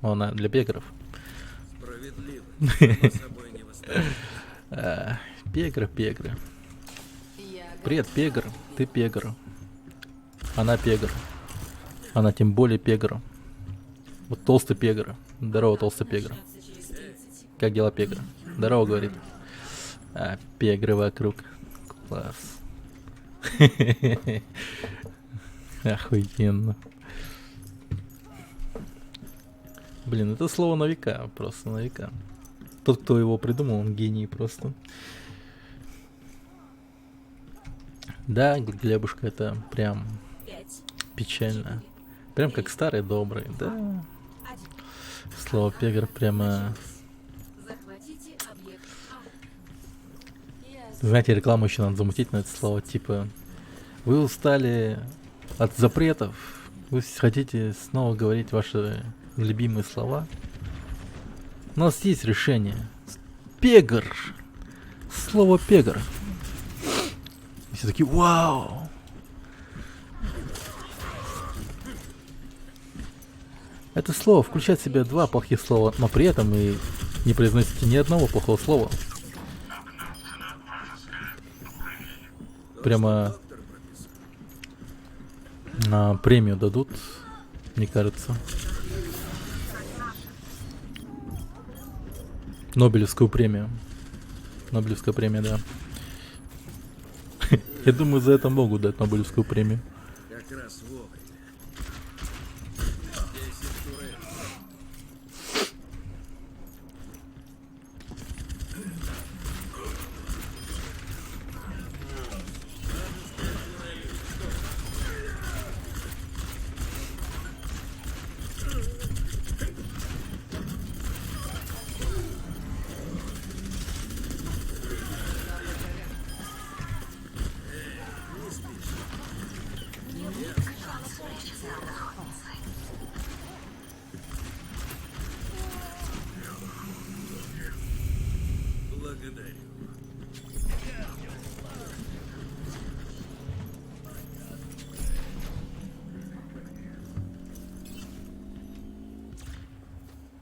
Speaker 1: Она для пегров.
Speaker 4: Справедливо. Собой не восстановить.
Speaker 1: Пегры, пегры. Привет, пегр. Ты пегр. Она пегр. Она тем более пегр. Вот толстый пегр. Здорово, толстый пегр. Как дела, пегр? Здорово, говорит. Пегры вокруг. Класс. Охуенно. Блин, это слово на века. Просто на века. Тот, кто его придумал, он гений просто. Да, Глебушка, это прям печально. Прям как старый добрый, да. Слово пегр прямо... Знаете, рекламу еще надо замутить на это слово, типа... Вы устали от запретов, вы хотите снова говорить ваши любимые слова? У нас есть решение. Пегр! Слово пегр. И все такие, вау! Это слово включает в себя два плохих слова, но при этом и не произносите ни одного плохого слова. Прямо на премию дадут, мне кажется. Нобелевскую премию. Нобелевская премия, да. Я думаю, за это могут дать Нобелевскую премию.
Speaker 4: Как раз вовремя. Благодарю.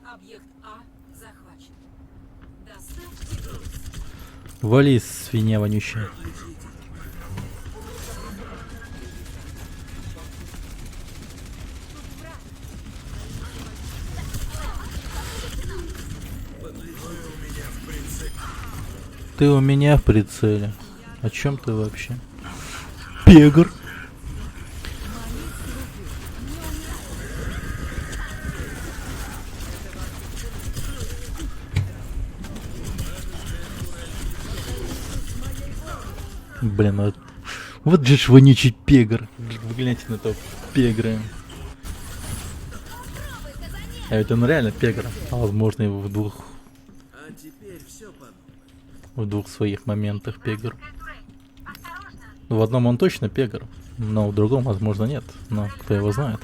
Speaker 2: Объект А захвачен. Доставьте груз.
Speaker 1: Вали, свинья вонючая. Ты у меня в прицеле. О чем ты вообще? Пегр. Блин, вот же ж вонючий пегр. Вы гляньте на этого пегра. А ведь он реально пегр. А возможно его
Speaker 4: А теперь все по новой.
Speaker 1: в двух своих моментах пегр. В одном он точно пегр, но в другом, возможно, нет. Но кто его знает.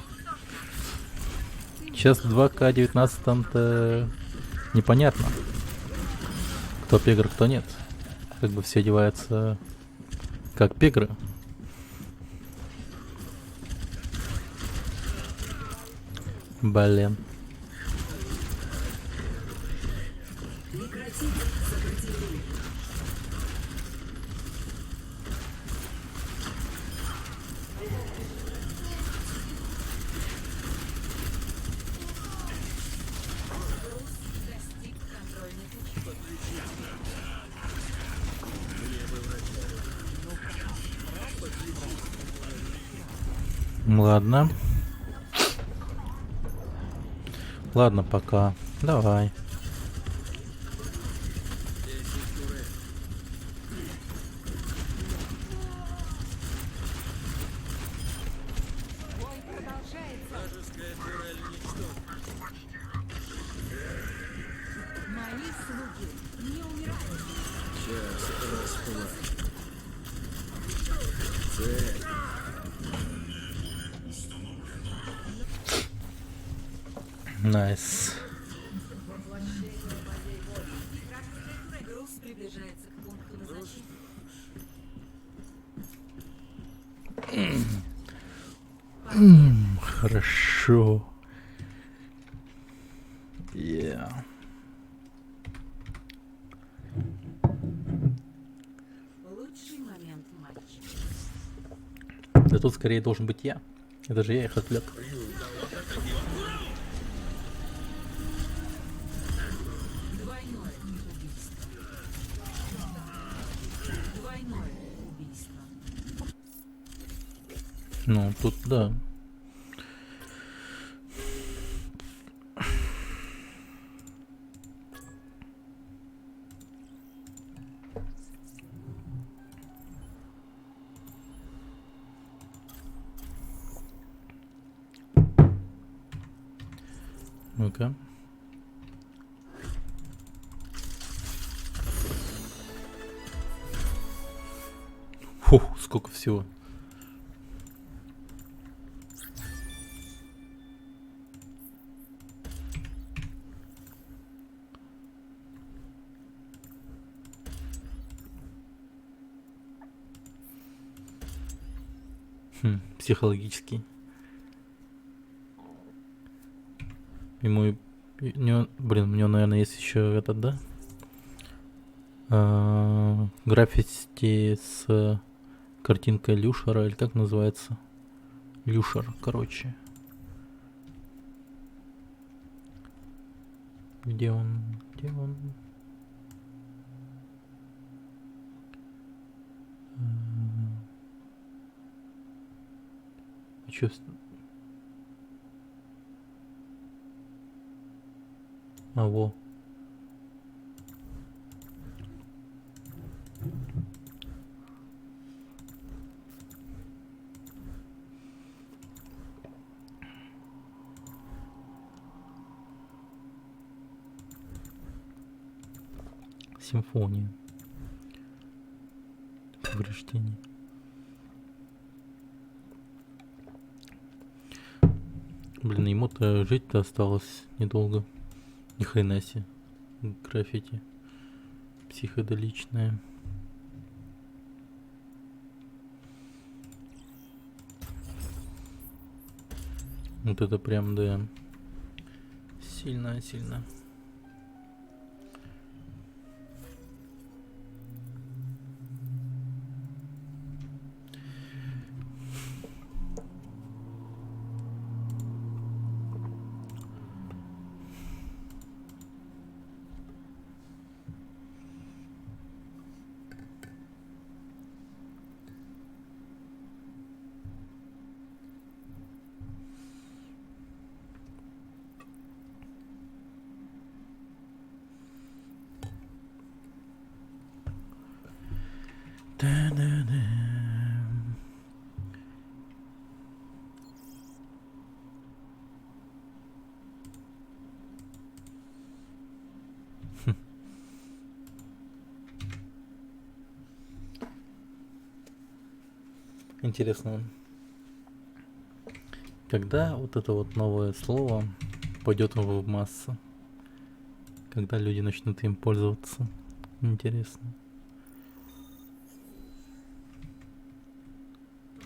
Speaker 1: Сейчас 2К19 там-то непонятно. Кто пегр, кто нет. Как бы все одеваются как пегры. Блин.
Speaker 2: Достиг контрольной точки.
Speaker 1: Ладно. Ладно, пока. Давай.
Speaker 2: Мои слуги не умирают.
Speaker 4: Сейчас расплавим. Цель.
Speaker 1: Найс.
Speaker 2: Груз приближается к пункту назначения.
Speaker 1: Хорошо. Yeah.
Speaker 2: Лучший момент матча.
Speaker 1: Да тут скорее должен быть я. Это же я их отвлек.
Speaker 2: Двойное убийство. Двойное убийство.
Speaker 1: Ну, тут да. Ну-ка. Фух, сколько всего. Психологический. Ему, блин, у него, наверное, есть еще этот, да? Граффити с картинкой Люшера, или как называется? Люшер, короче. Где он? Где он? А чё? А, во. Симфония. Повреждений. Блин, ему-то жить-то осталось недолго. Ни хрена себе. Граффити. Психоделичное. Вот это прям, да. Сильно. Та-да-да. Интересно, когда вот это вот новое слово пойдет в массы? Когда люди начнут им пользоваться? Интересно.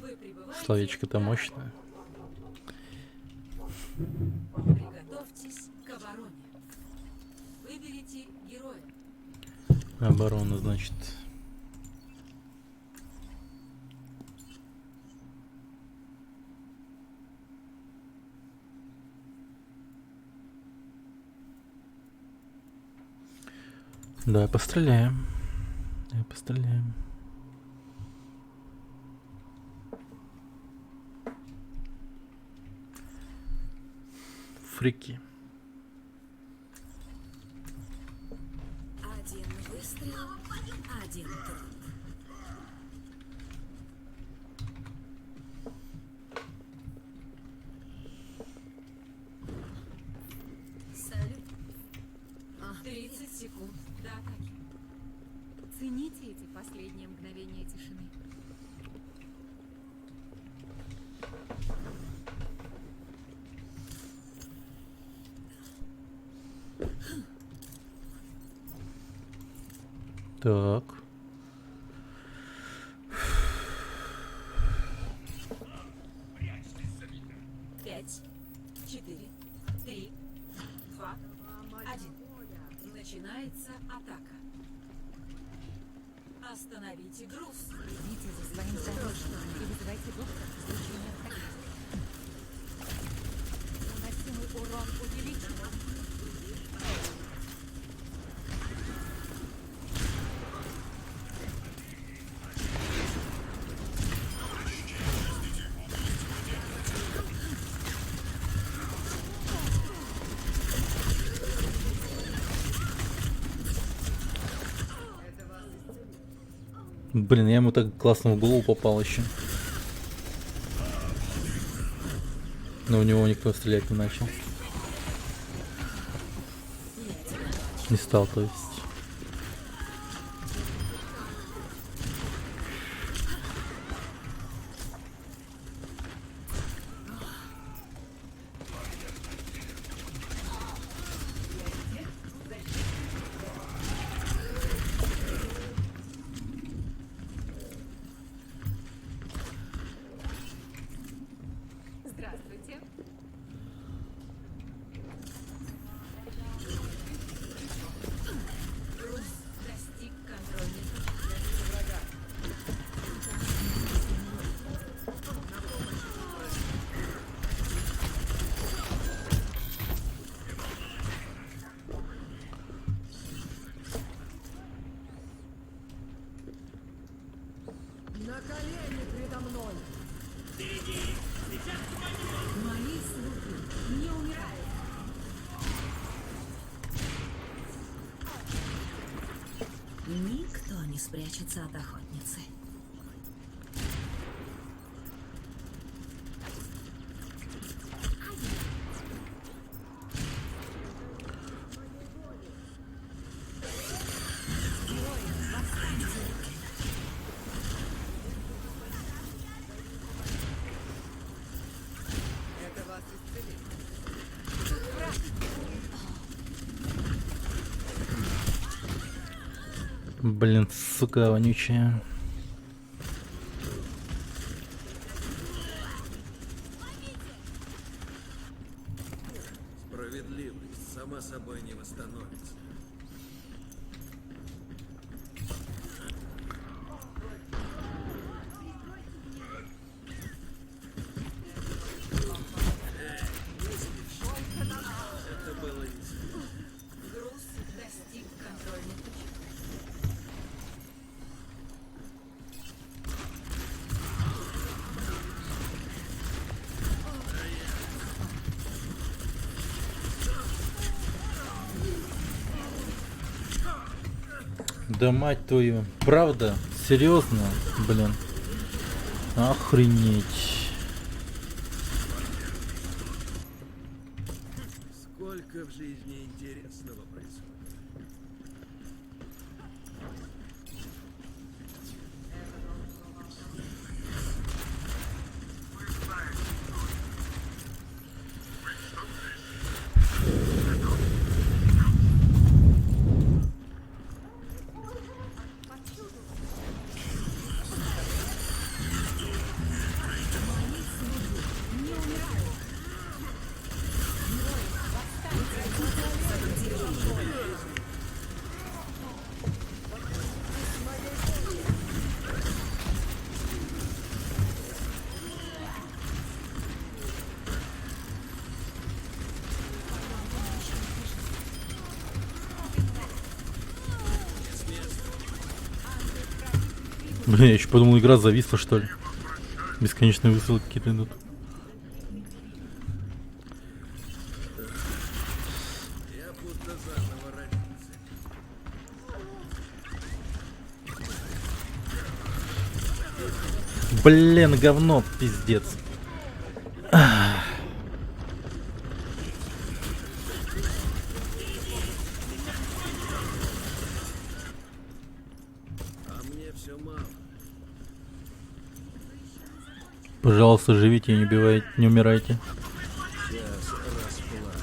Speaker 2: Вы прибываете
Speaker 1: Словечко-то
Speaker 2: в
Speaker 1: мощное.
Speaker 2: Дарвин. Приготовьтесь к обороне. Выберите героя.
Speaker 1: Оборона, значит. Давай постреляем. Давай постреляем. Фрики.
Speaker 2: Один выстрел, один труп. Салют. 30 секунд до атаки.
Speaker 6: Цените эти последние мгновения тишины.
Speaker 1: Так.
Speaker 2: Пять, 4, 3, 2, 1. Начинается атака. Остановите груз.
Speaker 6: Следите за своим здоровьем и вызывайте доктора в случае необходимости. Наносимый урон увеличен.
Speaker 1: Блин, я ему так классно в голову попал еще. Но у него никто стрелять не начал. Не стал, то есть.
Speaker 6: Здравствуйте.
Speaker 2: Груз достиг контрольной точки.
Speaker 9: На колени предо мной!
Speaker 2: Мои слуги не умирают. Никто не спрячется от охотницы.
Speaker 9: Это вас исцелит.
Speaker 1: Блин, сука, вонючая.
Speaker 4: Справедливость сама собой не восстановится. Это было не смешно.
Speaker 2: Груз достиг контрольной точки.
Speaker 1: Да мать твою. Правда? Серьезно? Блин. Охренеть.
Speaker 4: Сколько в жизни интересного происходит.
Speaker 1: Блин, я еще подумал, игра зависла, что ли. Бесконечные высылки какие-то идут.
Speaker 4: Я будто заново родился.
Speaker 1: Блин, говно, пиздец.
Speaker 4: А мне все мало.
Speaker 1: Пожалуйста, живите и не убивайте, не умирайте.
Speaker 4: Сейчас расплата.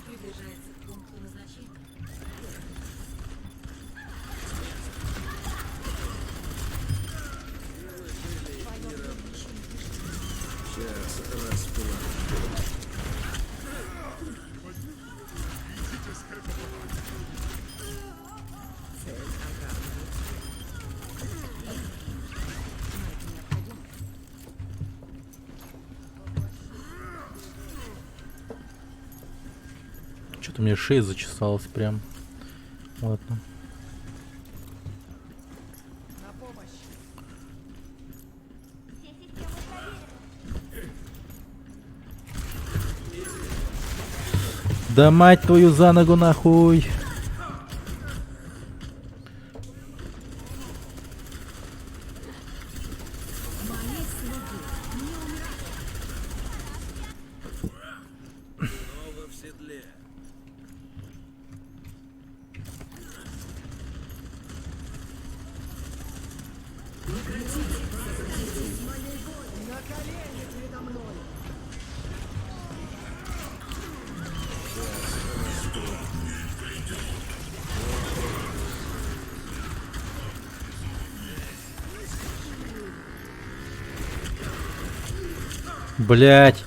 Speaker 2: Приближается к пункту назначения.
Speaker 4: Сейчас расплата.
Speaker 1: Что-то мне шея зачесалась прям. Ладно. Да мать твою за ногу нахуй.
Speaker 4: Снова в седле.
Speaker 1: Блять.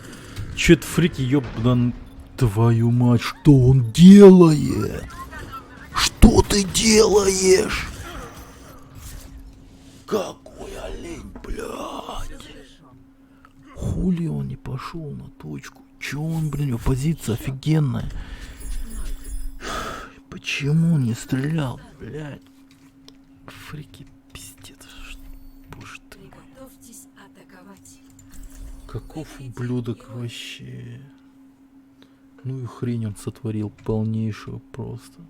Speaker 1: Чё это фрики, ёбан... Твою мать, что он делает? Что ты делаешь? Какой олень, блядь. Хули он не пошел на точку? Чё он, блин, его позиция офигенная. Почему не стрелял, блядь? Фрики, пиздец. Боже ты мой.
Speaker 2: Приготовьтесь атаковать.
Speaker 1: Каков ублюдок вообще. Ну и хрень он сотворил полнейшую просто.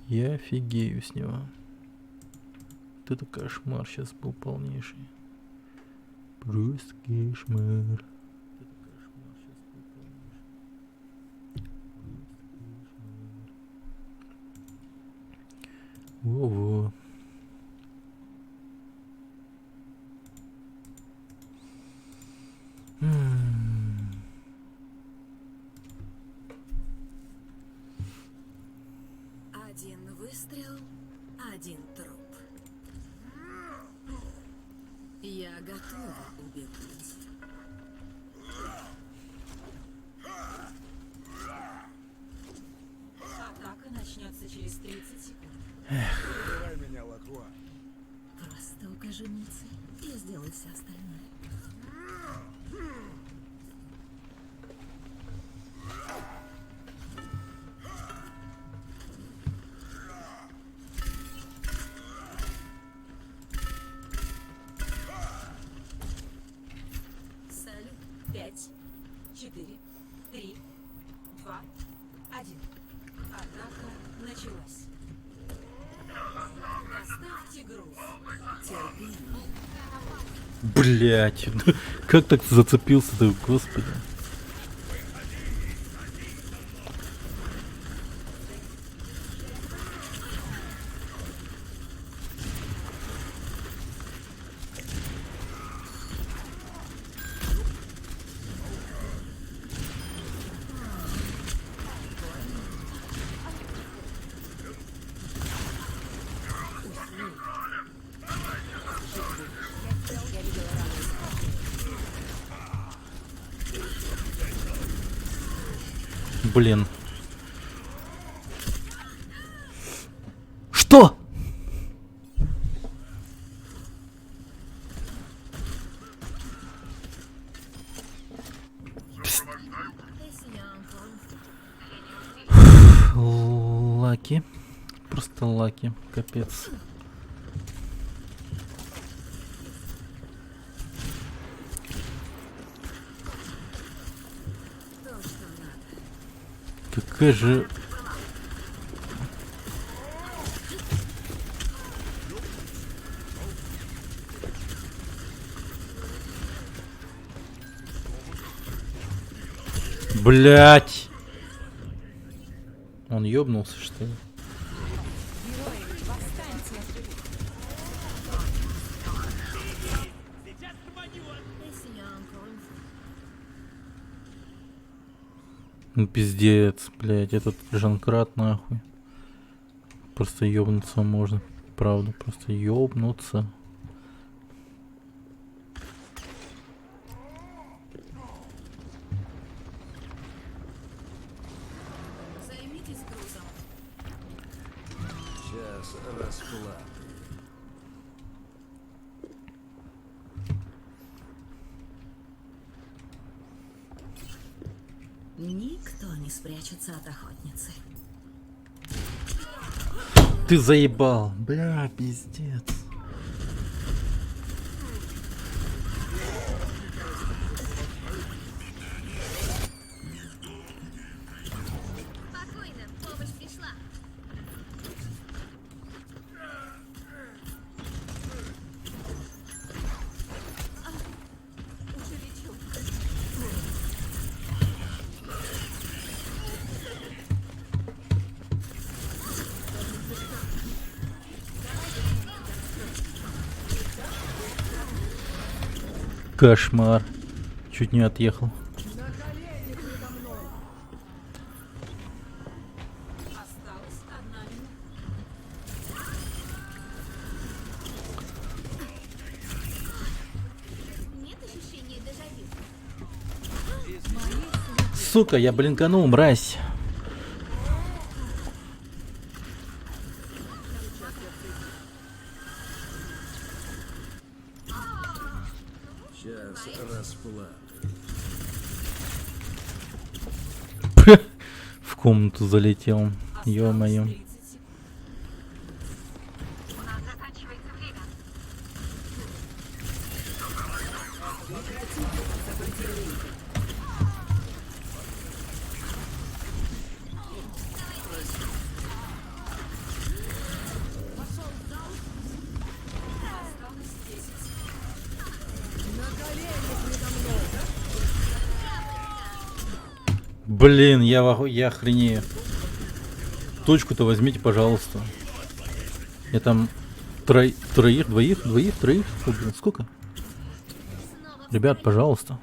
Speaker 1: Я офигею с него. Вот это кошмар сейчас был полнейший. Просто кошмар. Во-во.
Speaker 2: Один выстрел, один труп. Я готова убивать. Атака начнется через 30 секунд.
Speaker 3: Убивай меня, Лакруа.
Speaker 2: Просто укажи мне цель, и сделай все остальное. Салют. 5, 4, 3, 2, 1. Атака началась. Поставьте груз. Терпение.
Speaker 1: Блять, как так зацепился-то, господи. Блин. Что? Лаки. Просто лаки. Капец. Какая же... Блять! Он ёбнулся, что ли? Ну пиздец, блять, этот Жанкрат нахуй. Просто ёбнуться можно. Правда, просто ёбнуться.
Speaker 2: Займитесь грузом.
Speaker 4: Сейчас расплата.
Speaker 2: Никто не спрячется от охотницы.
Speaker 1: Ты заебал. Бля, пиздец.
Speaker 6: Спокойно, помощь пришла.
Speaker 1: Кошмар. Чуть не отъехал.
Speaker 2: Осталась одна минута.
Speaker 6: Нет ощущения дежавю.
Speaker 1: Сука, я блинканул, мразь.
Speaker 4: Сейчас расплата.
Speaker 1: В комнату залетел. Ё-моё.
Speaker 2: 30 секунд. Осталось 10 секунд.
Speaker 1: Блин, я охренею. Точку-то возьмите, пожалуйста. Я там троих, двоих, троих. О, блин, сколько? Ребят, пожалуйста.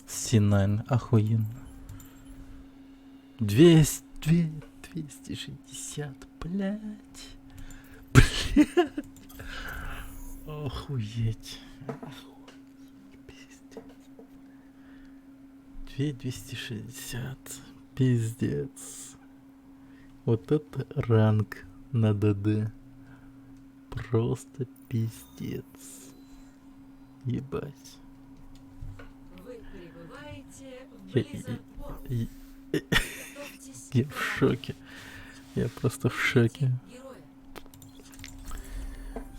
Speaker 1: C9, охуенно. 260, блять. Блять. Охуеть. 2260. Пиздец. Вот это ранг на ДД. Просто пиздец. Ебать.
Speaker 2: Вы прибываете в
Speaker 1: Я-
Speaker 2: Близзардпорт.
Speaker 1: и-
Speaker 2: Готовьтесь
Speaker 1: Я
Speaker 2: к
Speaker 1: в шоке. Я просто в шоке.
Speaker 2: героя.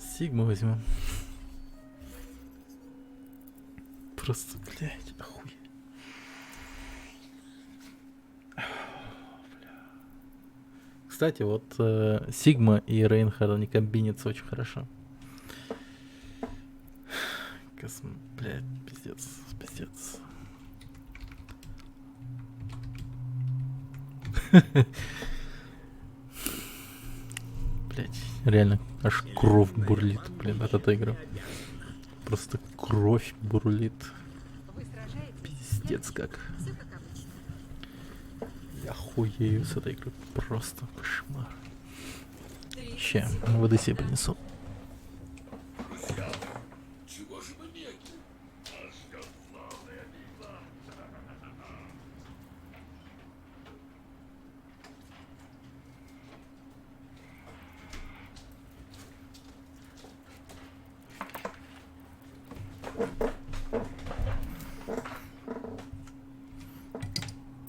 Speaker 1: Сигму возьмем. Просто, блядь, охуеть. Кстати, вот Сигма и Рейнхард, они комбинятся очень хорошо. Блядь, пиздец, пиздец. Блядь, реально, аж кровь бурлит, блин, от этой игры. Просто кровь бурлит.
Speaker 6: Вы сражаетесь?
Speaker 1: Пиздец как.
Speaker 6: Все как обычно.
Speaker 1: Я хуею с этой игры. Просто кошмар.
Speaker 2: 30
Speaker 1: Ща,
Speaker 2: секунд.
Speaker 1: воды себе принесу.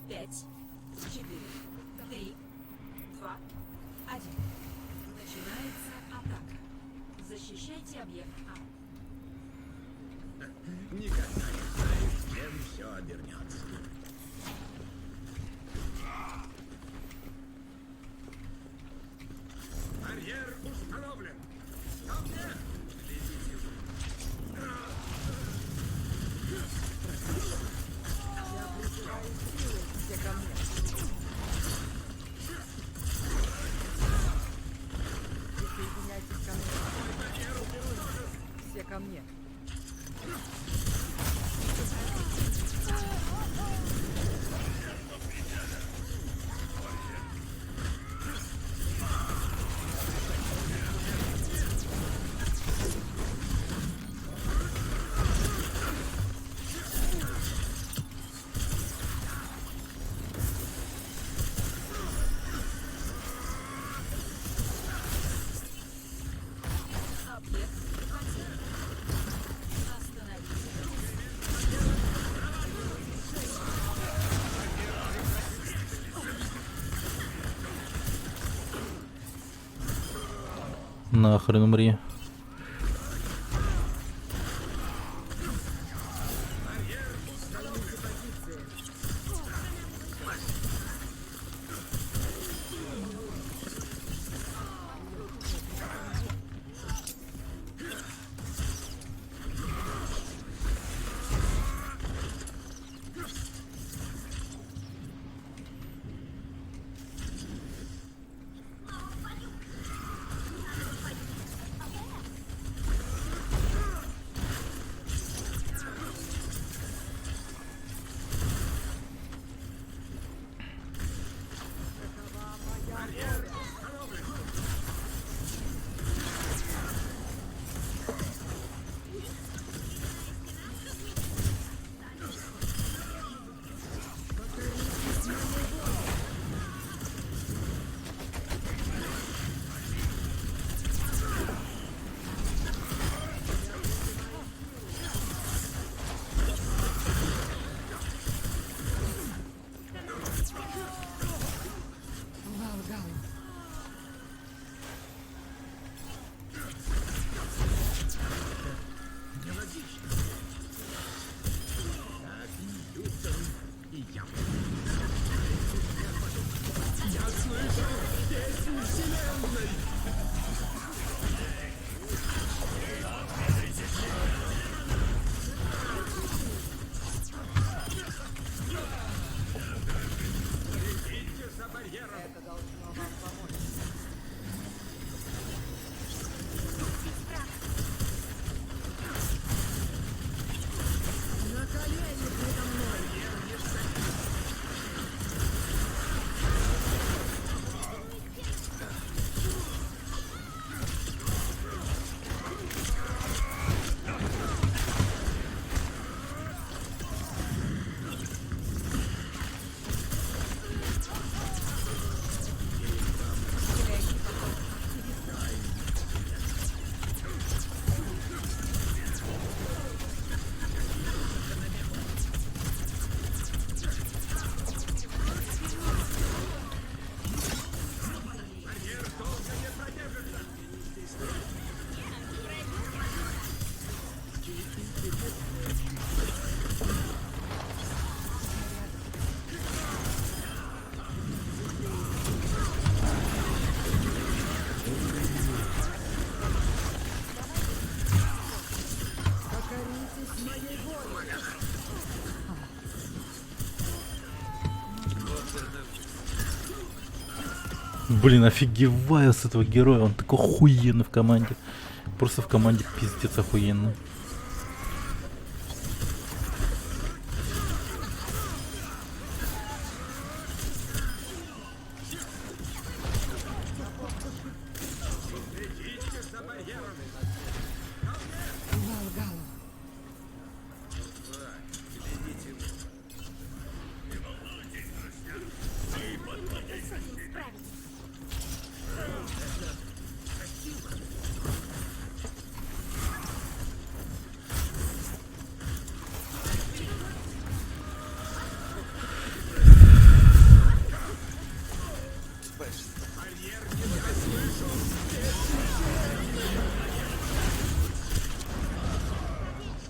Speaker 2: Пять, 4, 3, 2, 1. Начинается атака. Защищайте объект А.
Speaker 7: Никогда не знаешь, чем все обернется. Барьер установлен. Ко мне!
Speaker 9: Присоединяйтесь ко мне. Все ко мне.
Speaker 2: Объект потерян. Остановите.
Speaker 1: Нахрен умри. Блин, офигеваю с этого героя, он такой охуенный в команде. Просто в команде пиздец охуенный.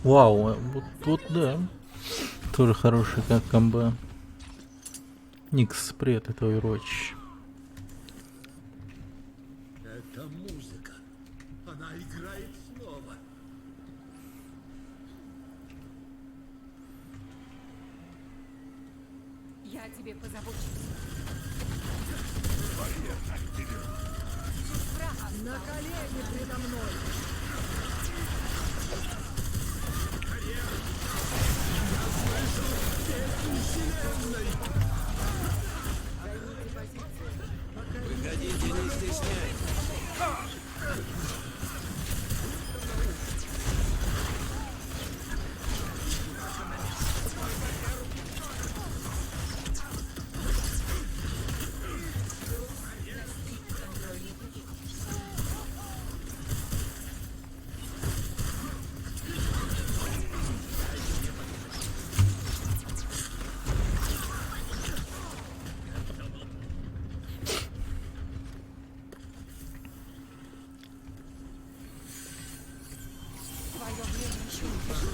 Speaker 1: Вау, вот да. Тоже хороший как комбо. Никс, привет, это Overwatch.
Speaker 4: Это музыка. Она играет снова.
Speaker 6: Я о тебе позабочусь.
Speaker 9: На колени предо мной!
Speaker 4: Выходите, не стесняйтесь.
Speaker 6: Твое время еще не пришло.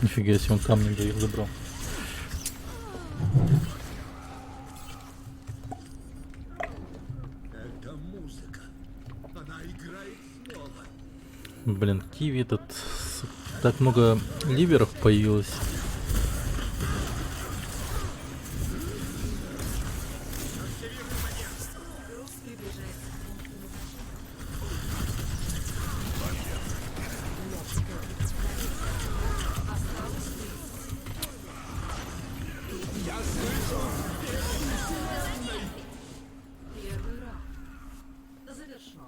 Speaker 1: Нифига себе, он камнем их забрал.
Speaker 4: Это музыка. Она играет снова.
Speaker 1: Блин, Киви этот... Так много ливеров появилось.
Speaker 6: Первый раунд. Завершен.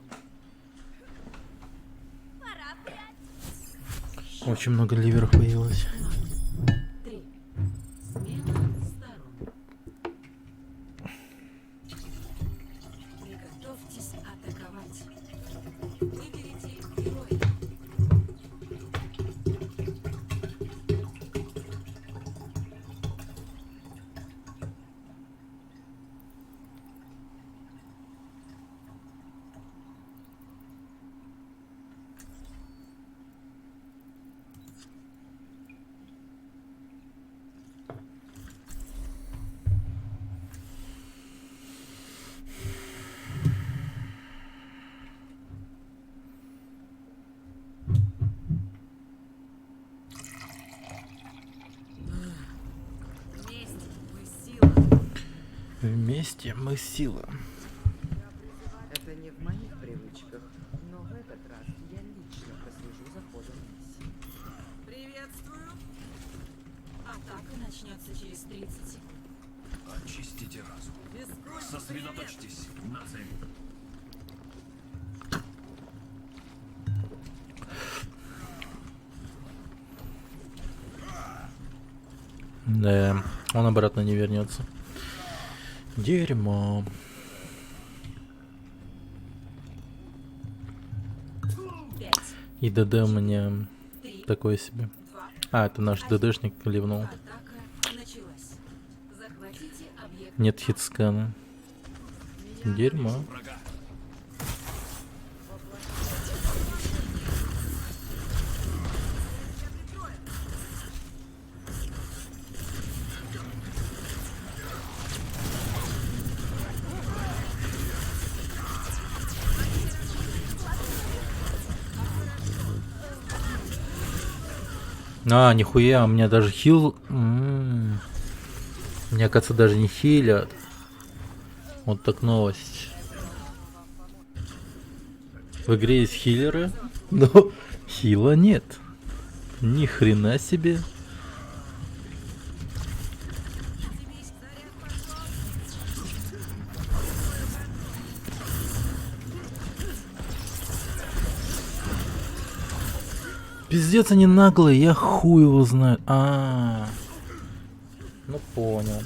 Speaker 1: Очень много ливеров появилось.
Speaker 6: 3. Смена сторон. Приготовьтесь атаковать. Выберите героя. Вместе мы сила.
Speaker 1: Вместе мы сила.
Speaker 9: Это не в моих привычках, но в этот раз я лично прослежу за ходом миссии.
Speaker 2: Приветствую. Атака начнется через 30 секунд.
Speaker 7: Очистите разум.
Speaker 2: Висконь,
Speaker 7: Сосредоточьтесь на цели.
Speaker 1: Да, он обратно не вернется. Дерьмо.
Speaker 2: привет. 5,
Speaker 1: И ДД у меня такое себе. А, это наш ДДшник ливнул.
Speaker 2: Атака началась. Захватите объект.
Speaker 1: Нет хитскана. Дерьмо. А, нихуя, у меня даже хил... Меня, кажется, даже не хилят. Вот так новость. В игре есть хилеры, но хила нет. Ни хрена себе. Пиздец, они наглые, я хуй его знаю. Ну понял.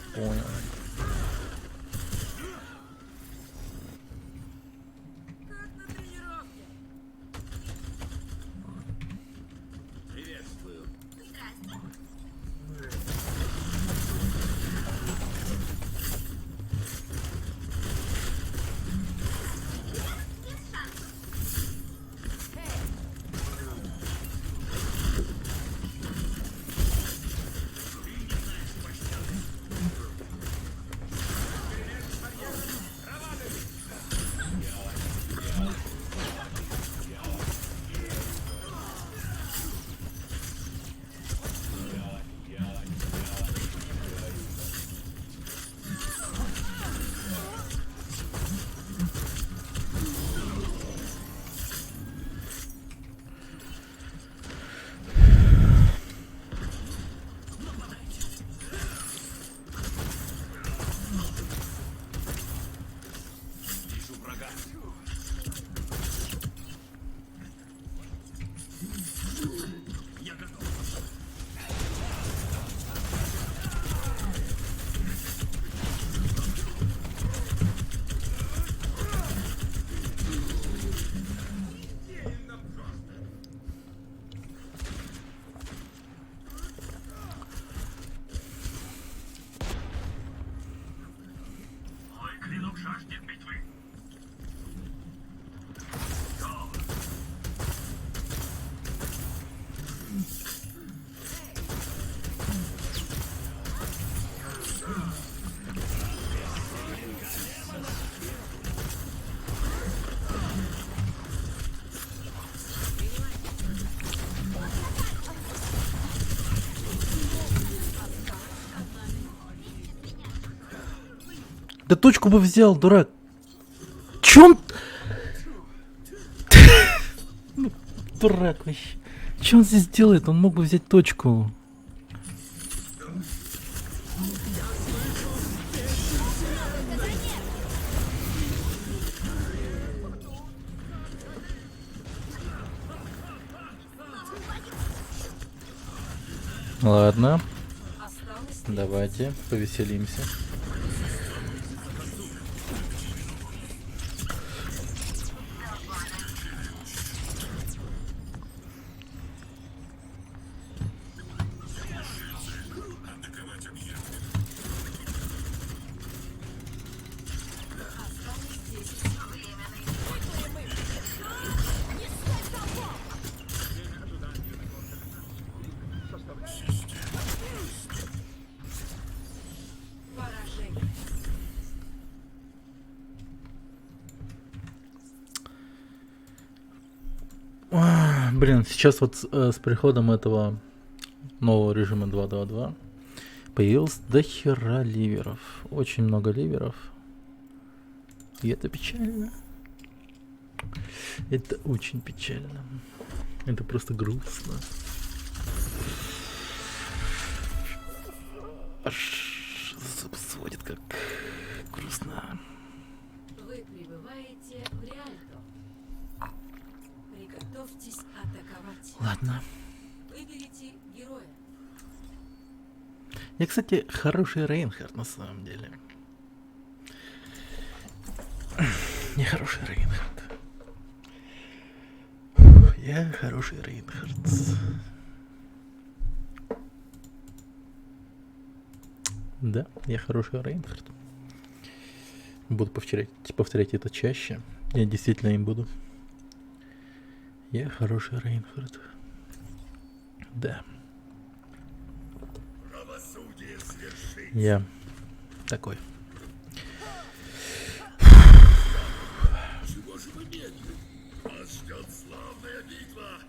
Speaker 1: Да точку бы взял, дурак. Чё он... Ну, дурак вообще. Чё он здесь делает? Он мог бы взять точку. Ладно. Давайте повеселимся. Блин, сейчас вот с приходом этого нового режима 2.2.2 появилось дохера ливеров. Очень много ливеров. И это печально. Это очень печально. Это просто грустно. Аж зуб сводит, как грустно.
Speaker 2: Вы прибываете в Риальто. Приготовьтесь атаковать.
Speaker 1: Ладно.
Speaker 2: Выберите героя.
Speaker 1: Я, кстати, хороший Рейнхард на самом деле. Не хороший Рейнхард. Я хороший Рейнхард. Да, я хороший Рейнхард. Буду повторять это чаще. Я действительно им буду. Я хороший Рейнхард. Да.
Speaker 4: Правосудие свершится.
Speaker 1: Я такой.
Speaker 4: Чего же вы медлите? Вас ждет славная битва.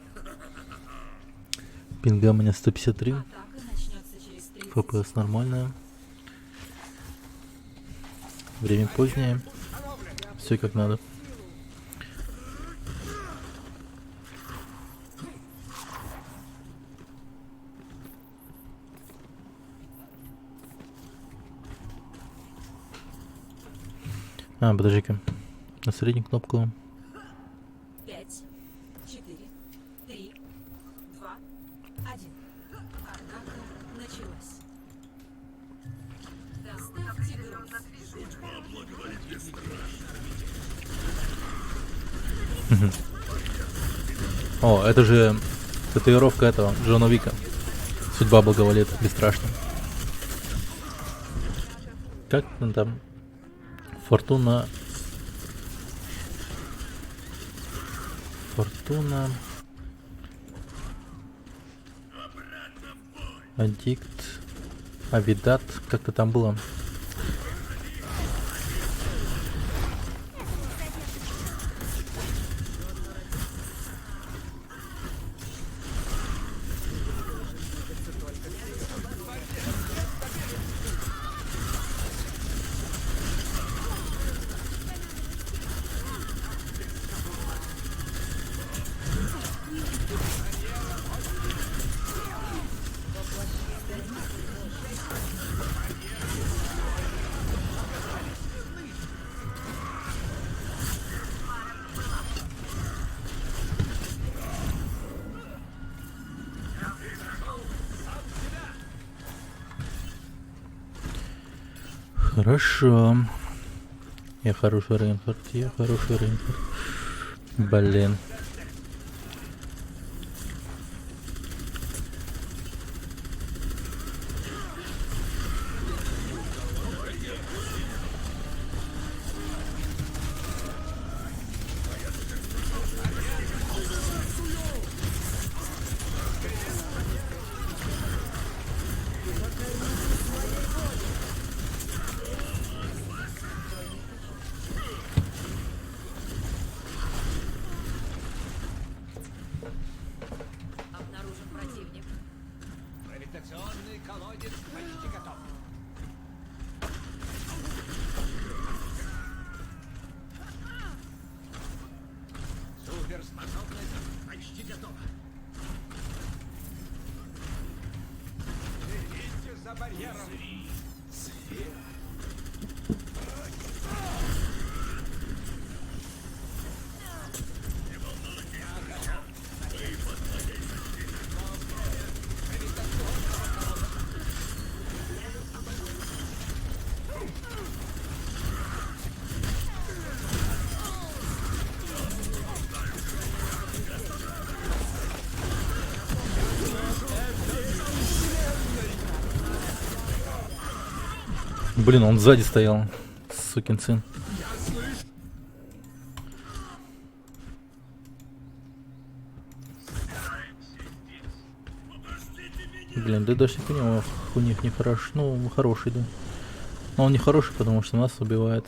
Speaker 1: Пинга у меня 153.
Speaker 2: Атака начнется через 30
Speaker 1: ФПС нормальная. Время позднее. Все как надо. Подожди-ка. На среднюю кнопку.
Speaker 2: 5, 4, 3, 2, 1. Атака началась. Доставьте груз.
Speaker 1: О, это же татуировка этого Джона Уика. Судьба благоволит, бесстрашно. Как он там? Фортуна. Аддикт. Авидат. Как-то там было. Хорошо. Я хороший Рейнхард. Блин.
Speaker 6: Обнаружен противник.
Speaker 7: Гравитационный колодец почти готов. Суперспособность почти готова. Следите за барьером.
Speaker 1: Блин, он сзади стоял. Сукин сын. Блин, да дождик у них не хорош. Ну, хороший, да. Но он не хороший, потому что нас убивает.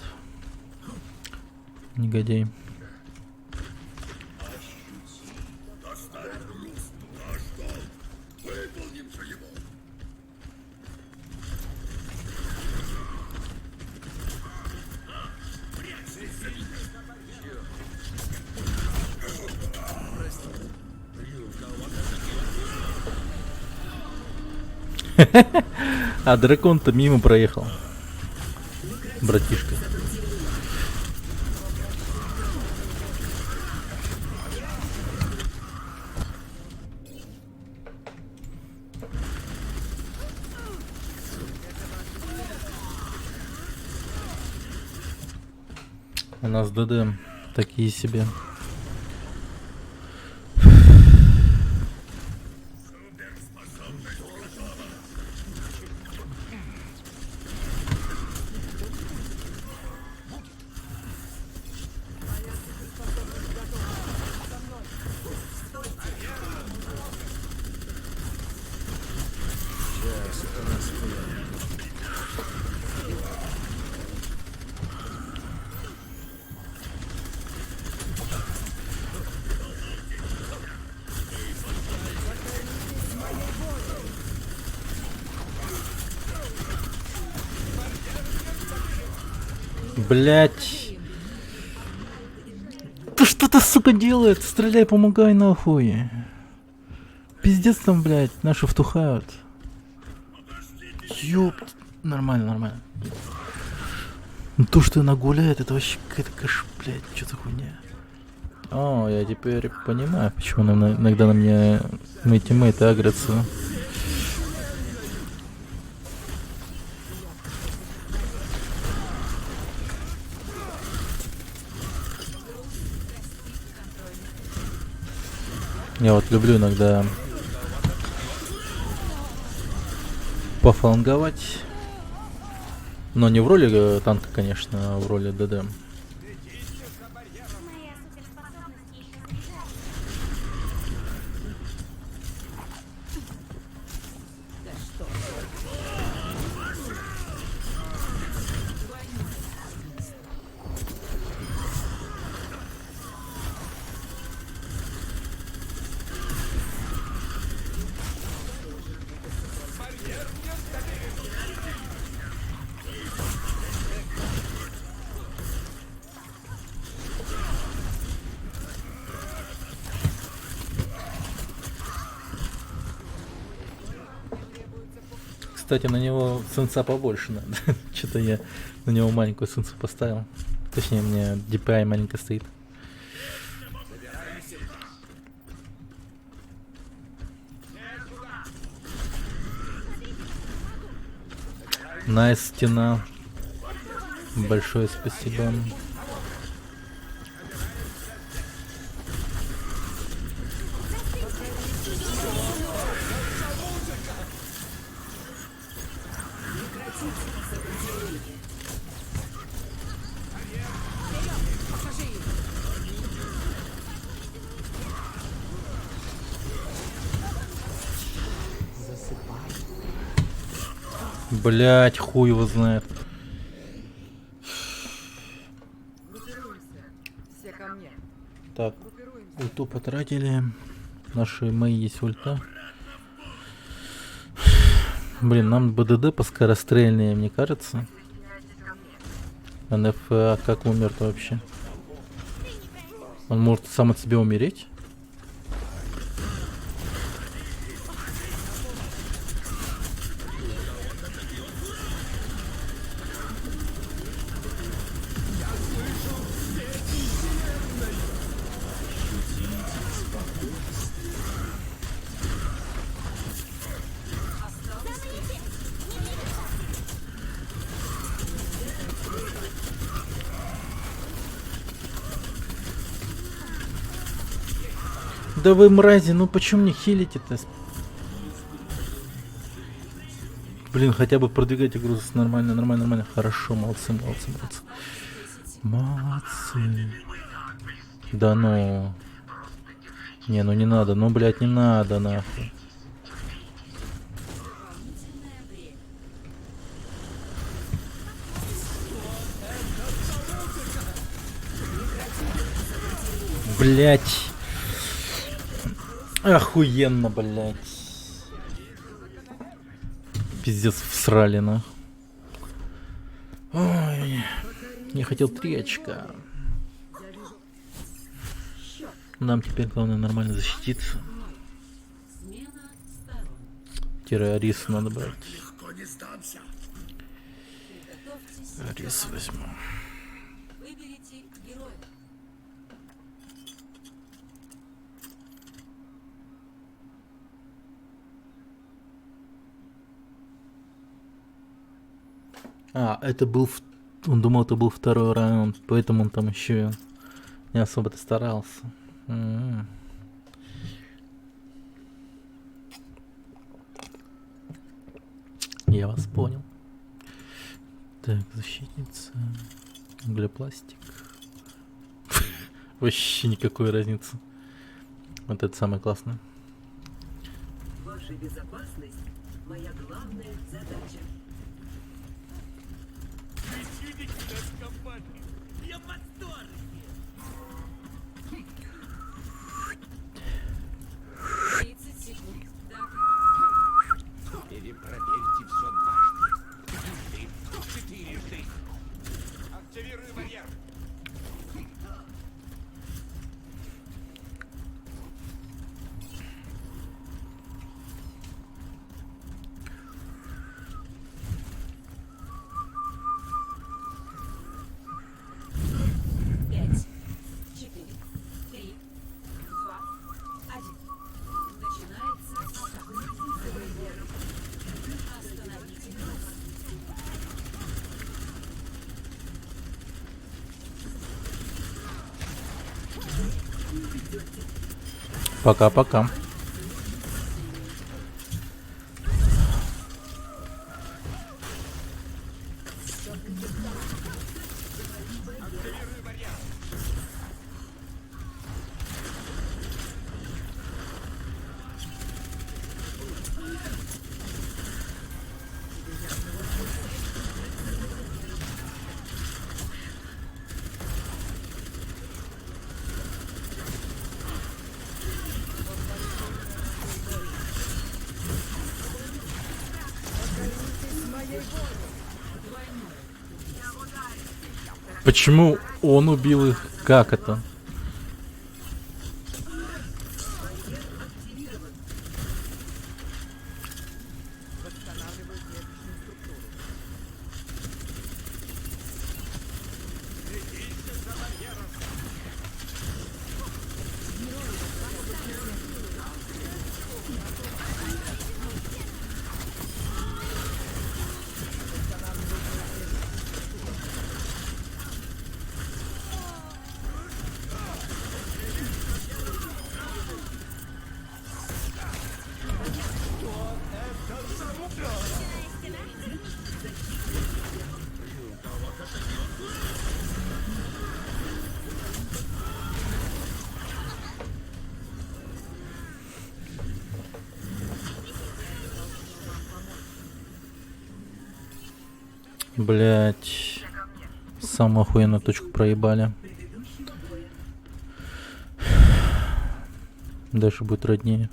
Speaker 1: Негодяй.
Speaker 4: Выполним же его.
Speaker 1: А дракон-то мимо проехал. Братишка. У нас ДД такие себе. Блять. Да что ты, сука, делает? Стреляй, помогай нахуй. Пиздец там, блять, наши втухают. Ёпт. Нормально, нормально. Ну, то, что она гуляет, это вообще какая-то блять, что за хуйня. О, я теперь понимаю, почему иногда на меня мои тиммейты агрятся. Я вот люблю иногда пофланговать. Но не в роли танка, конечно, а в роли ДД. Кстати, на него сенса побольше надо. Что-то я на него маленькую сенсу поставил. Точнее, у меня DPI маленько стоит. Найс, стена. Большое спасибо. Блять, хуй его знает.
Speaker 9: Все ко мне.
Speaker 1: Так, ульту потратили. Наши мои есть ульта. Блин, нам БДД поскорострельнее, мне кажется. НФА как умер-то вообще? Он может сам от себя умереть? Да вы мрази, ну почему не хилите-то? Блин, хотя бы продвигать игру нормально, нормально, нормально. Хорошо, молодцы, молодцы, молодцы. Молодцы. Да ну. Не, ну не надо, ну, блядь, не надо, нахуй. Блять. Охуенно, блять. Пиздец, всрали, нахуй. Ой, не хотел 3 очка. Нам теперь главное нормально защититься. Террорис надо брать. Рис возьму.
Speaker 2: Выберите героя.
Speaker 1: А, это был... Он думал, это был второй раунд, поэтому он там еще не особо-то старался. Я вас понял. Так, защитница. Углепластик. Вообще никакой разницы. Вот это самое классное.
Speaker 10: Ваша безопасность – моя главная задача.
Speaker 4: Я в восторге!
Speaker 2: секунд. Да.
Speaker 7: Перепроверьте все дважды. Четырежды. Активируй барьер.
Speaker 2: Пять, 4, 3, 2, 1. Начинается атака. Остановите нас.
Speaker 1: Пока-пока. Почему он убил их? Как это?
Speaker 9: Восстанавливаю клеточную структуру.
Speaker 1: Блять, самую охуенную точку проебали. Дальше будет роднее.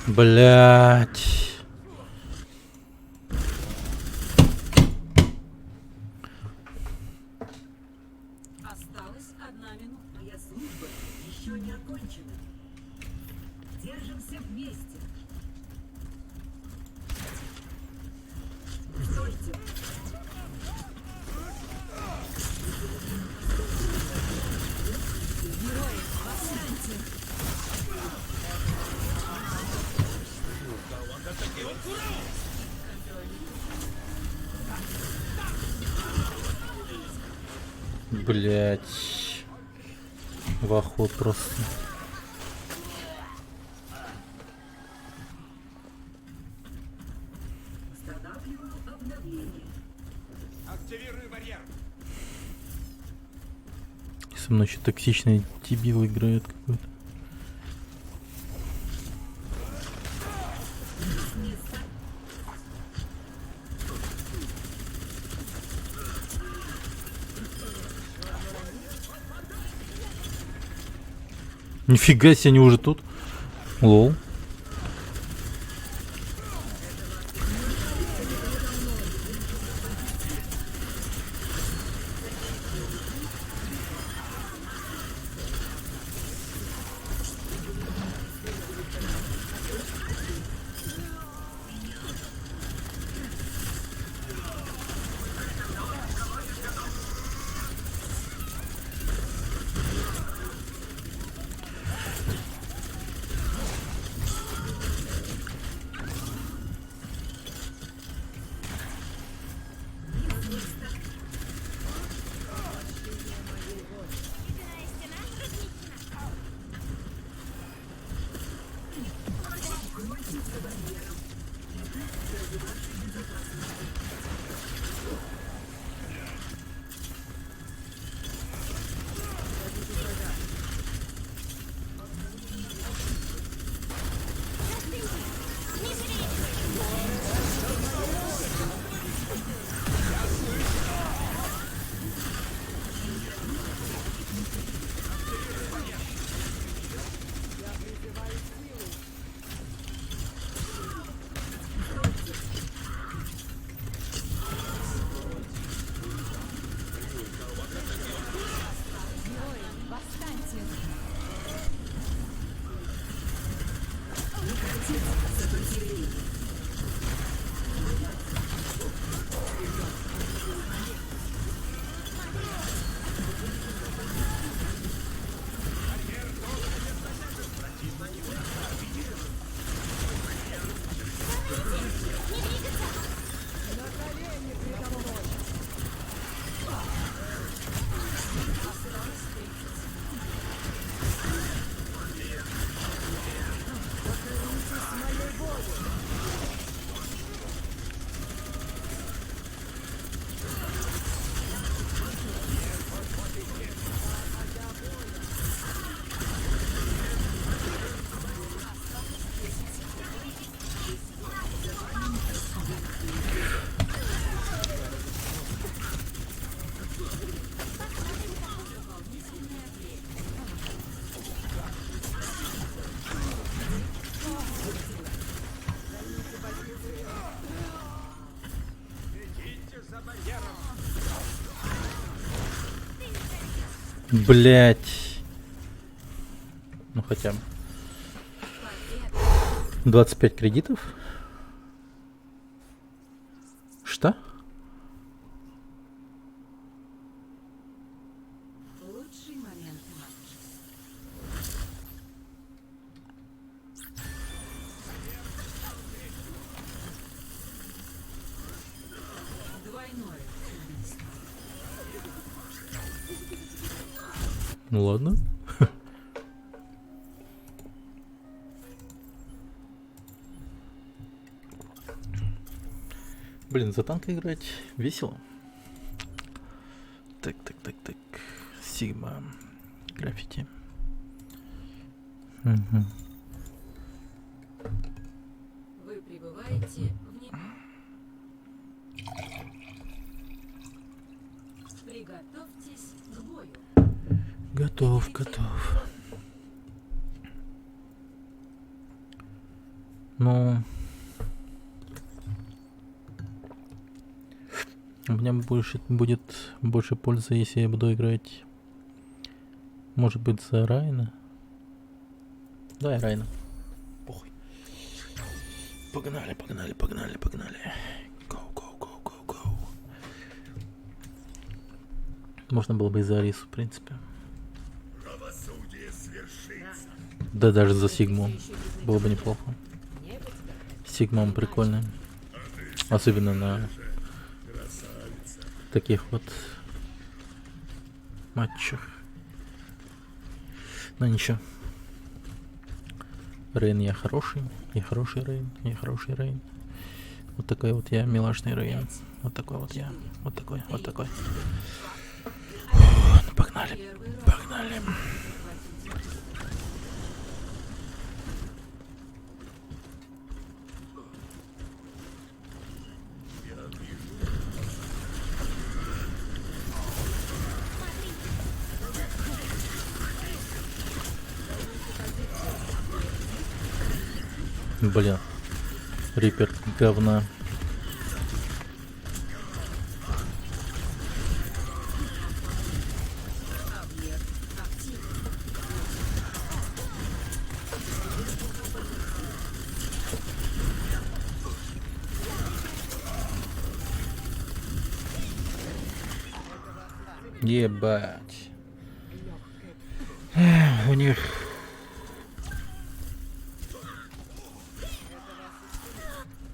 Speaker 1: Блять.
Speaker 2: Осталась 1 минута.
Speaker 10: Моя служба еще не окончена. Держимся вместе. Стойте.
Speaker 1: Блять. В охот просто.
Speaker 10: Устанавливаю обновление.
Speaker 7: Активируй барьер.
Speaker 1: Со мной еще токсичный дебил играет какой-то. Нифига себе, они уже тут. Лол. Блять. Ну хотя бы. 25 кредитов? Что?
Speaker 2: Лучший момент матча. Двойное убийство.
Speaker 1: Ну ладно. Блин, за танка играть весело. Так. Сигма. Граффити. Угу.
Speaker 2: Вы прибываете в Приготовьтесь к бою.
Speaker 1: Готов. Ну... У меня будет больше пользы, если я буду играть, может быть, за Райна. Да, и Райна. Похуй. Погнали. Go. Можно было бы и за Арису, в принципе. Да, даже за Сигму. Было бы неплохо. Сигма прикольная. Особенно на таких вот матчах. Но ничего. Рейн я хороший Рейн. Вот такой вот я милашный Рейн. Вот такой вот я. Вот такой. Фу, погнали. Блин, Риппер говна. Ебать. У них...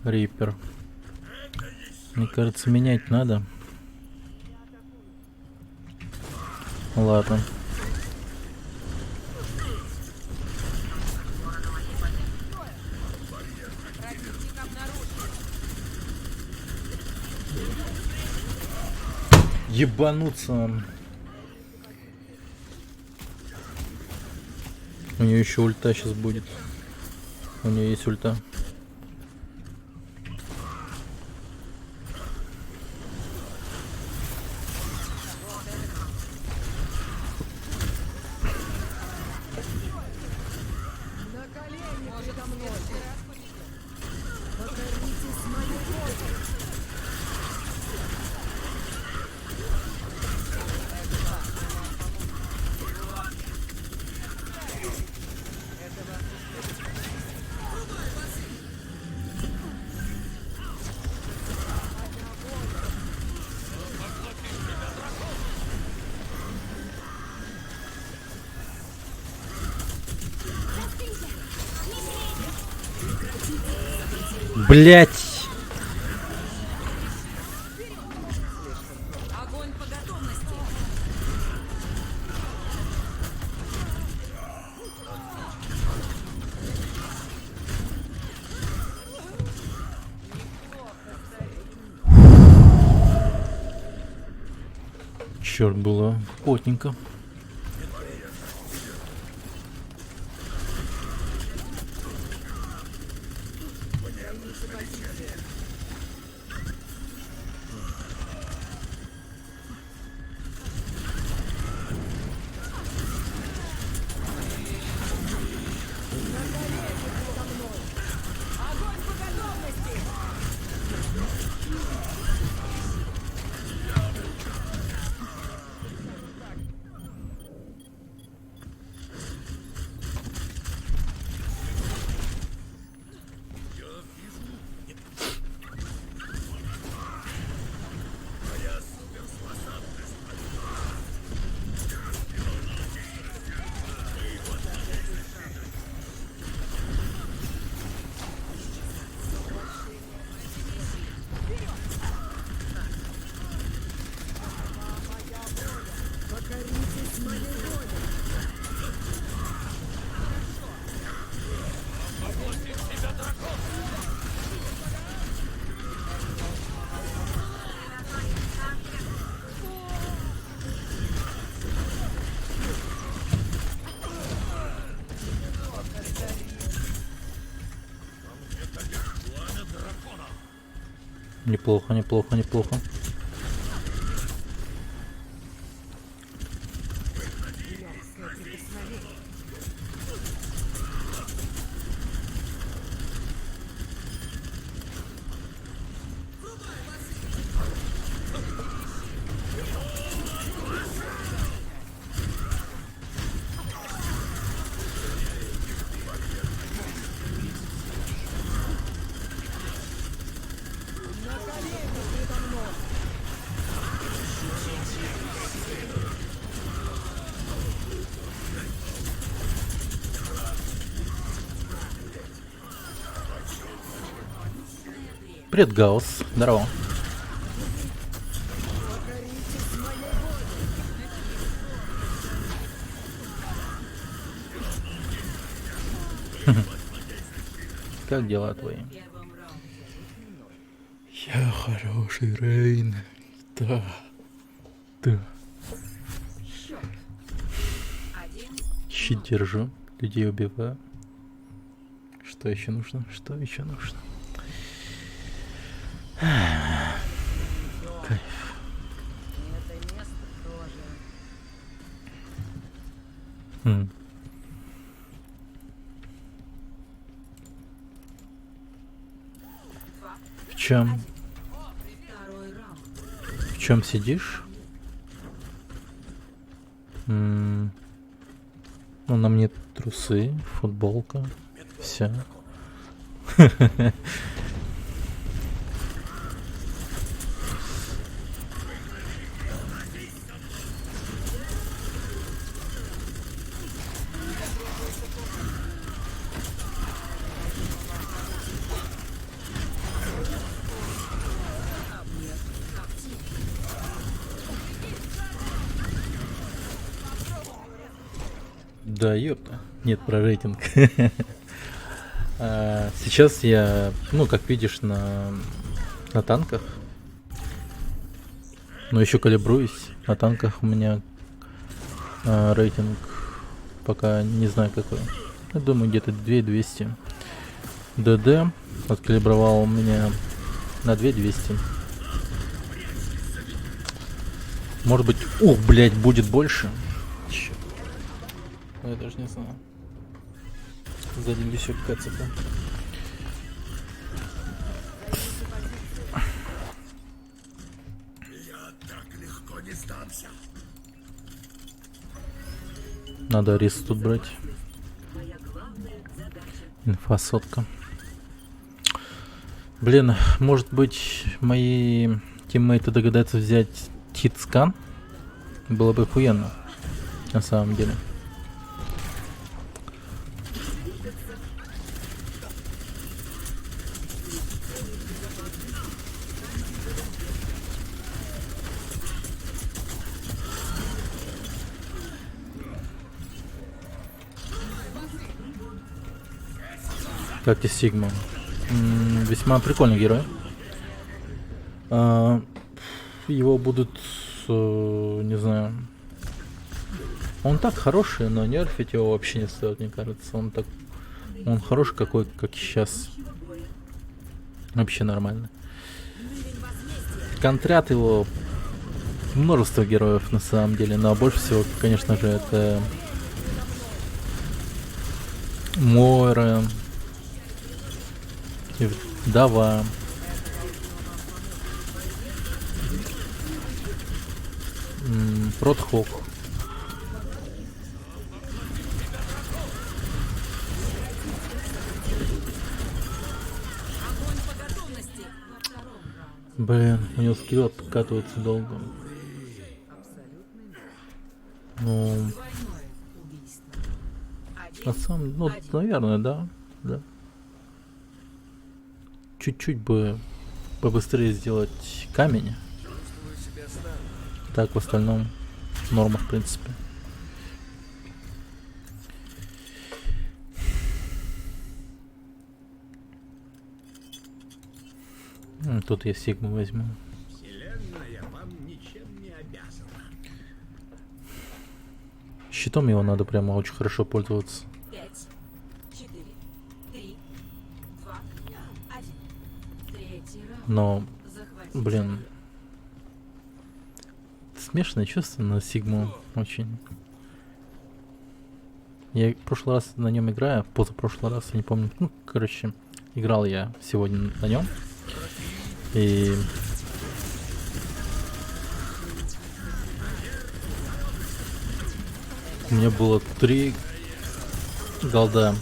Speaker 1: Риппер. Мне кажется, менять надо. Ладно. Ебануться. У нее еще ульта сейчас будет. У нее есть ульта. Блять!
Speaker 2: Огонь по готовности.
Speaker 1: Черт, было плотненько. Неплохо, неплохо, неплохо. Привет, Гаус. Здорово. Как дела твои? Я хороший, Рейн. Да. Да. Щит держу. Людей убиваю. Что еще нужно? Что еще нужно? Кайф. В чем? В чем сидишь? Ну, на мне трусы, футболка, вся. Да, ёпта. Нет, про рейтинг. Сейчас я, ну, как видишь, на танках. Но еще калибруюсь. На танках у меня рейтинг пока не знаю какой. Я думаю, где-то 2200. ДД откалибровал у меня на 2200. Может быть, ух, блять, будет больше. Черт. Я даже не знаю. Сзади несет кацапа.
Speaker 4: Я так легко не сдамся.
Speaker 1: Надо рис тут брать. Инфа сотка. Блин, может быть, мои тиммейты догадаются взять хит-скан? Было бы охуенно. На самом деле. Как тебе Сигма? Весьма прикольный герой. Его будут, не знаю. Он так хороший, но нерфить его вообще не стоит, мне кажется. Он хороший какой, как сейчас. Вообще нормально. Контрят его множество героев на самом деле, но больше всего, конечно же, это Мойра, Дава, Протхок. Блин, у него скилл откатывается долго. Ну, на самом, ну, наверное, да. Чуть-чуть бы побыстрее сделать камень. Так, в остальном норма, в принципе. Тут я Сигму возьму.
Speaker 7: Вселенная вам ничем не обязана.
Speaker 1: Щитом его надо прямо очень хорошо пользоваться.
Speaker 2: 5, 4, 3, 2, 1. Третий раунд.
Speaker 1: Но,
Speaker 2: Захватить
Speaker 1: блин, смешанное чувство на Сигму очень. Я в прошлый раз на нем играю, позапрошлый раз, я не помню. Ну, короче, играл я сегодня на нем. И у меня было 3 голда.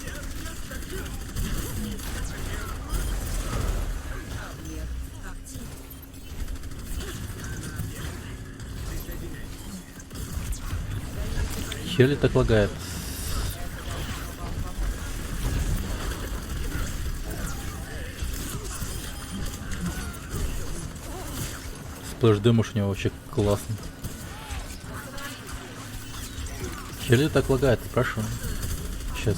Speaker 1: Хели так лагает. Сплэш дэмэдж у него вообще классный. Хели так лагает, прошу. Сейчас.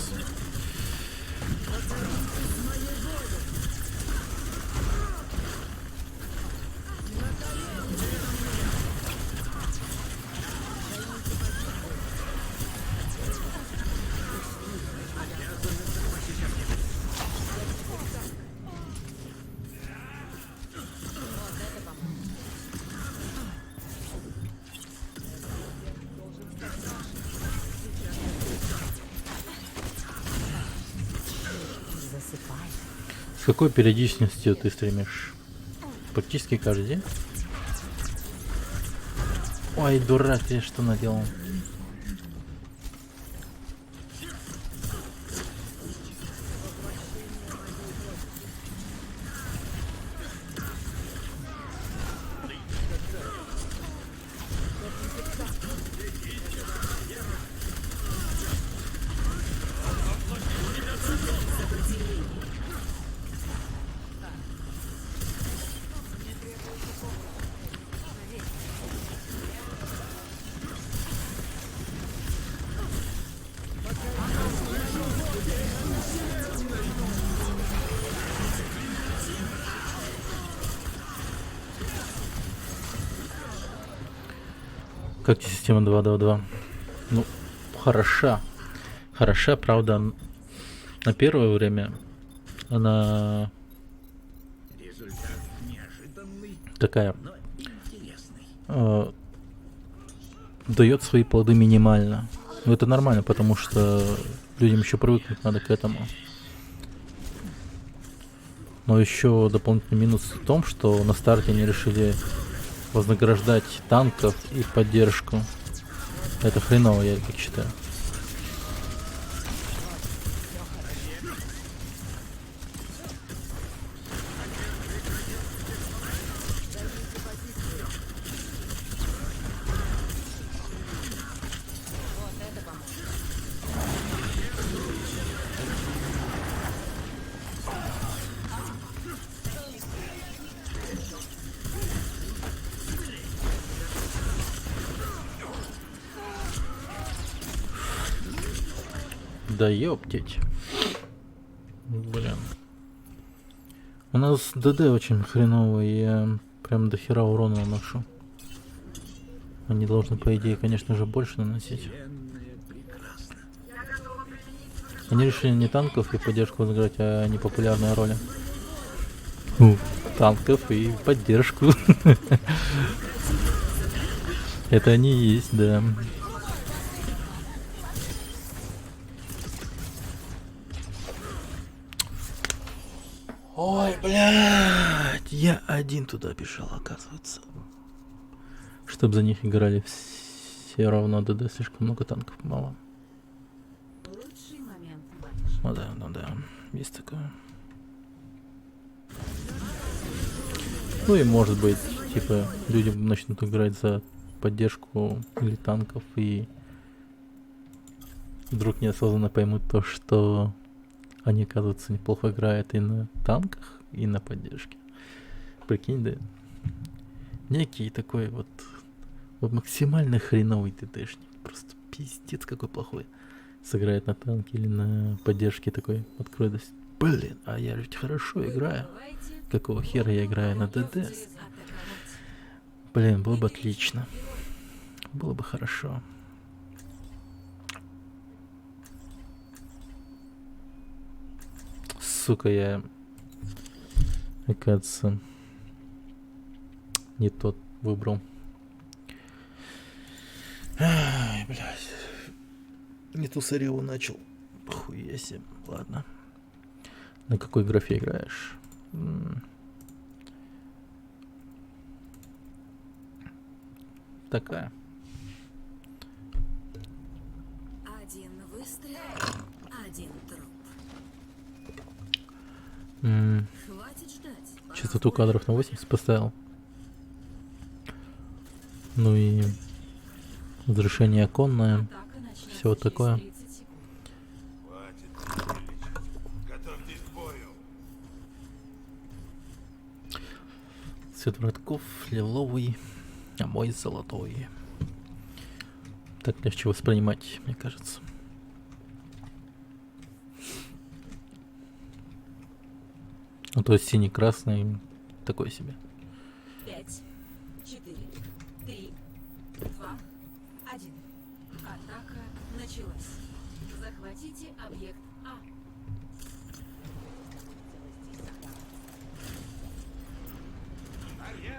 Speaker 1: С какой периодичностью ты стримишь? Практически каждый день? Ой, дурак, я что наделал? Как тебе система 2-2-2? Ну, хороша. Хороша, правда, на первое время она
Speaker 7: Результат неожиданный,
Speaker 1: такая,
Speaker 7: но интересный.
Speaker 1: дает свои плоды минимально. Но это нормально, потому что людям еще привыкнуть надо к этому. Но еще дополнительный минус в том, что на старте они решили вознаграждать танков и поддержку. Это хреново, я так считаю. Да ёптить. Блин. У нас ДД очень хреновый, я прям до хера урона наношу. Они должны, по идее, конечно же, больше наносить.
Speaker 7: Вселенная прекрасна.
Speaker 1: Они решили не танков и поддержку разыграть, а непопулярные роли. Танков и поддержку. Это они и есть, да. Ой, блядь, я один туда бежал, оказывается. Чтоб за них играли все равно ДД, слишком много танков, мало.
Speaker 6: Лучший момент матча.
Speaker 1: Ну да, есть такое. Ну и может быть, типа, люди начнут играть за поддержку или танков и вдруг неосознанно поймут то, что они, оказывается, неплохо играют и на танках, и на поддержке. Прикинь, да? Некий такой вот максимально хреновый ТТшник. Просто пиздец какой плохой. Сыграет на танке или на поддержке, такой откроет. Блин, а я ведь хорошо играю. Какого хера я играю на ДД? Блин, было бы отлично. Было бы хорошо. Сука, я, оказывается, не тот выбрал. Ай, блядь. Не ту сырьеву начал. Хуя себе. Ладно. На какой графе играешь? Такая.
Speaker 2: Один выстрел, один труп. Хватит ждать.
Speaker 1: Частоту кадров на 80 поставил. Ну и разрешение оконное.
Speaker 2: Атака начнется
Speaker 1: Все вот такое.
Speaker 2: через 30 секунд.
Speaker 4: Готовьтесь к бою.
Speaker 1: Цвет вратков лиловый, а мой золотой. Так легче воспринимать, мне кажется. А то синий-красный такой себе.
Speaker 2: 5, 4, 3, 2, 1. Атака началась. Захватите объект А.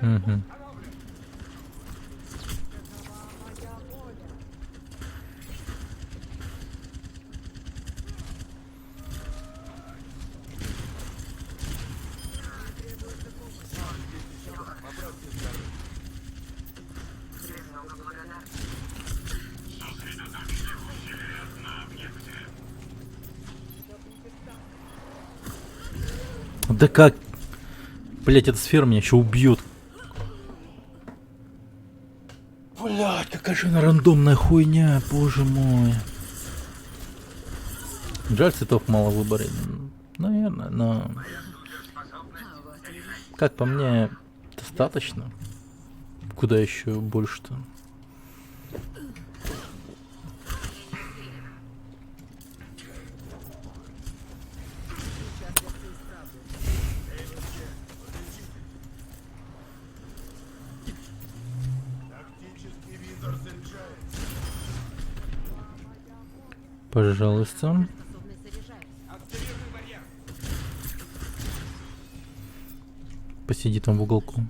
Speaker 1: Угу. Да как? Блять, эта сфера меня еще убьет. Блять, какая же она рандомная хуйня, боже мой. Жаль, цветов мало в выборе. Наверное, но... Как по мне, достаточно. Куда еще больше-то? Пожалуйста.
Speaker 6: Способность заряжается.
Speaker 1: Посиди там в уголку.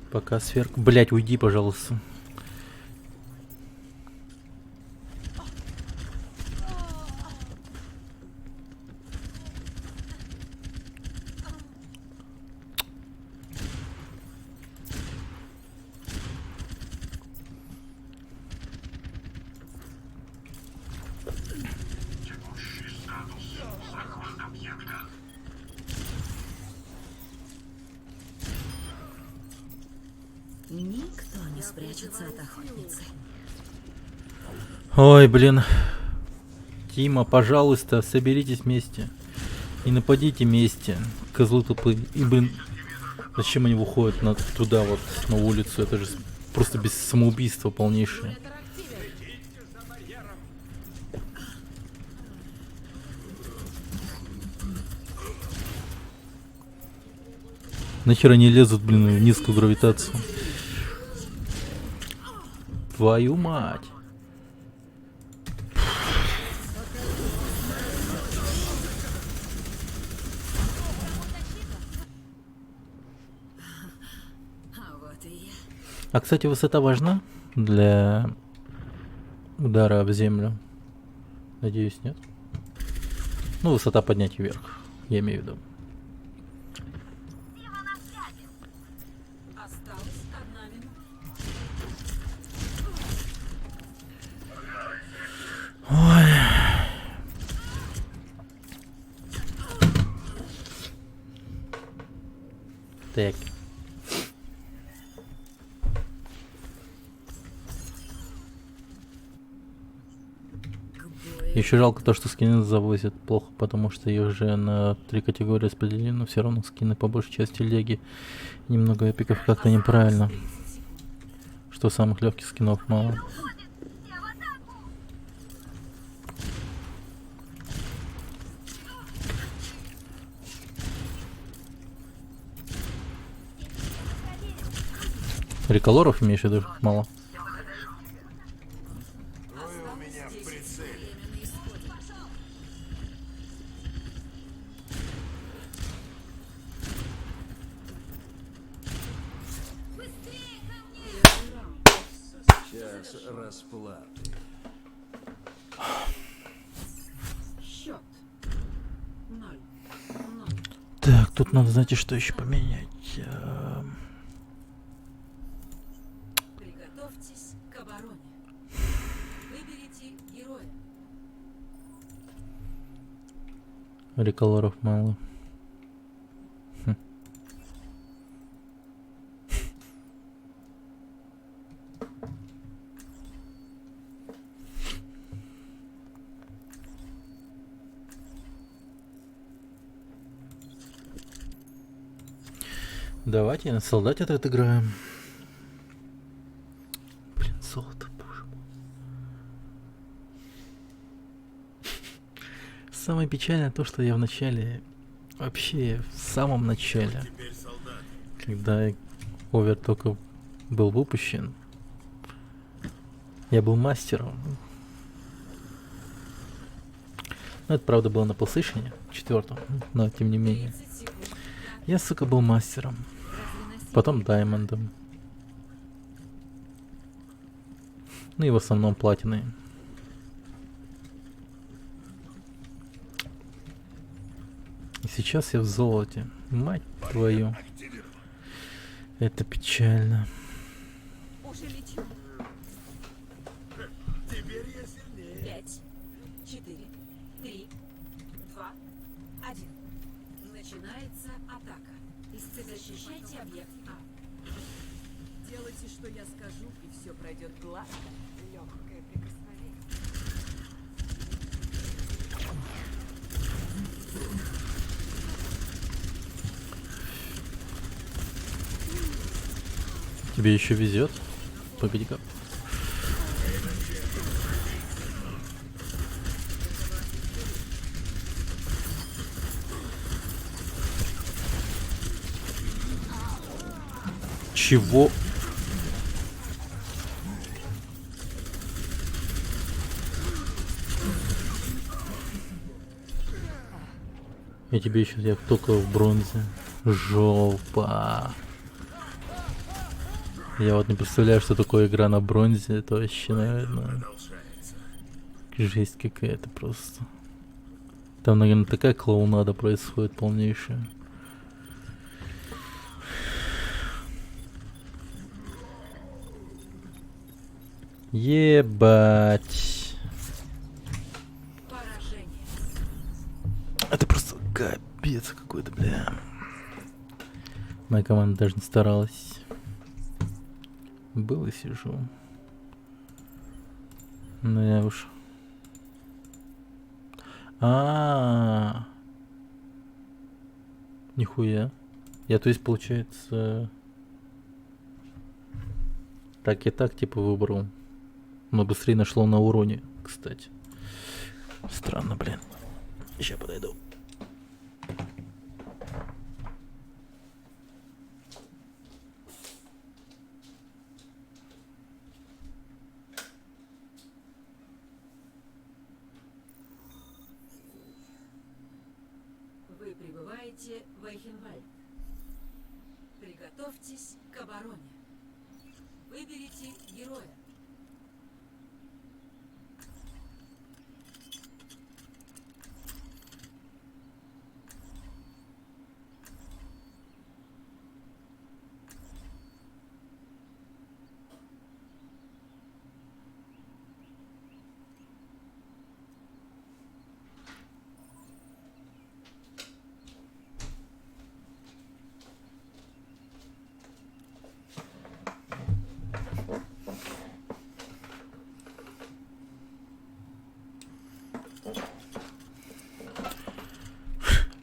Speaker 1: Пока сверху. Блять, уйди, пожалуйста.
Speaker 2: Никто не спрячется от охотницы.
Speaker 1: Ой, блин. Тима, пожалуйста, соберитесь вместе. И нападите вместе. Козлы тупые. И, блин, зачем они выходят туда вот, на улицу? Это же просто без самоубийства полнейшее. Нахер они лезут, блин, в низкую гравитацию? Твою мать.
Speaker 2: А вот и я.
Speaker 1: А, кстати, высота важна для удара об землю? Надеюсь, нет? Ну, высота поднятия вверх, я имею в виду.
Speaker 2: Осталась 1 минута.
Speaker 1: Так. Еще жалко то, что скины завозят плохо, потому что их уже на 3 категории распределили, но все равно скины по большей части леги. Немного эпиков как-то неправильно. Что самых легких скинов мало. Реколоров имеешь в виду мало?
Speaker 3: Час расплаты.
Speaker 2: Счет. 0.
Speaker 1: Так, тут надо, знаете, что еще поменять?
Speaker 2: Приготовьтесь к обороне. Выберите героя.
Speaker 1: Реколоров мало. Давайте на солдате отыграем. Блин, золото, боже мой. Самое печальное то, что я в начале, вообще в самом начале, когда овер только был выпущен, я был мастером. Ну, это правда было на PlayStation 4, но тем не менее.
Speaker 2: 30 секунд.
Speaker 1: Я, сука, был мастером. Потом даймондом. Ну и в основном платиной. И сейчас я в золоте. Мать твою. Это печально.
Speaker 2: Уже лечу. 5, 4, 3, 2, 1. Начинается атака. Защищайте объект А.
Speaker 9: Делайте, что я скажу, и все пройдет гладко. Легкое прикосновение.
Speaker 1: Тебе еще везет? Погоди-ка. Чего? Я тебе еще я только в бронзе. Жопа. Я вот не представляю, что такое игра на бронзе. Это вообще, наверное, жесть какая-то просто. Там, наверное, такая клоунада происходит полнейшая. Ебать.
Speaker 2: Поражение.
Speaker 1: Это просто капец какой-то, бля. Моя команда даже не старалась. Был и сижу. Ну я уж. Нихуя. Я, то есть, получается, так и так типа выбрал. Но быстрее нашло на уроне, кстати. Странно, блин. Сейчас подойду.
Speaker 2: Прибывайте в Эйхенвальд. Приготовьтесь к обороне. Выберите героя.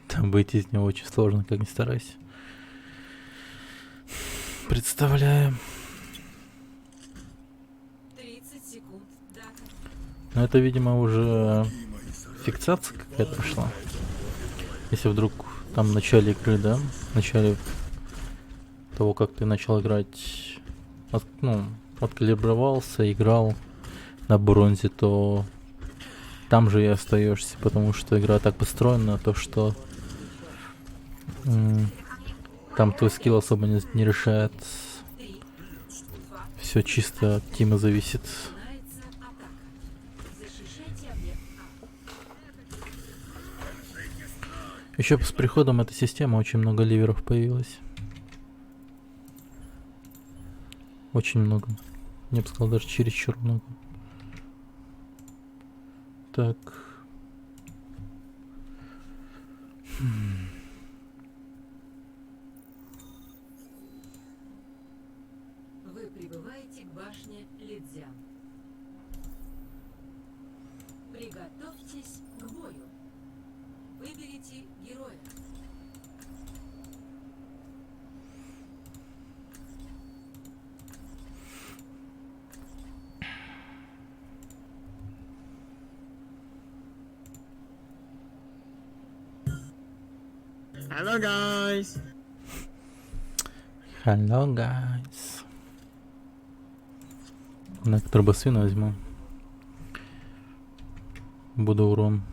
Speaker 1: Там выйти из него очень сложно, как ни старайся. Представляем.
Speaker 2: 30 секунд. Дата.
Speaker 1: Но это, видимо, уже фиксация какая-то пошла. Если вдруг там в начале игры, да, в начале того, как ты начал играть, откалибровался, играл на бронзе, то там же и остаешься, потому что игра так построена, то что там твой скилл особо не решает. Все чисто от тима зависит.
Speaker 2: Начинается атака. Защищайте объект А.
Speaker 1: Еще с приходом этой системы очень много ливеров появилось. Очень много. Я бы сказал, даже чересчур много. Так.
Speaker 2: Вы прибываете к башне Лидзян. Приготовьтесь к бою. Выберите героя.
Speaker 8: Hello, guys.
Speaker 1: Hello, guys. На турбосвина возьму. Буду урон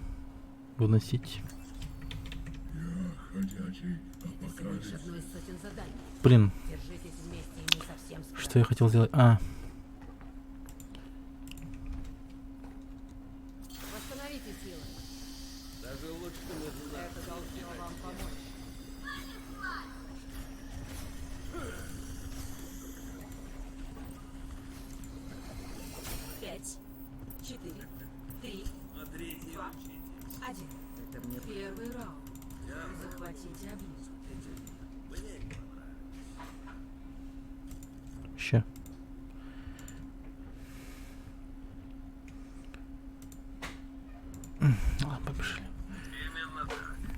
Speaker 1: выносить.
Speaker 6: Это всего лишь одно из сотен заданий.
Speaker 1: Блин,
Speaker 6: Держитесь вместе, и мы совсем справимся.
Speaker 1: что я хотел сделать? А,
Speaker 6: Восстановите силы. Это должно вам помочь.
Speaker 2: Пять, 4, 3, 2, 1.
Speaker 9: Это мне
Speaker 2: Первый раунд. Захватите объект.
Speaker 1: ща. Ладно, побежали.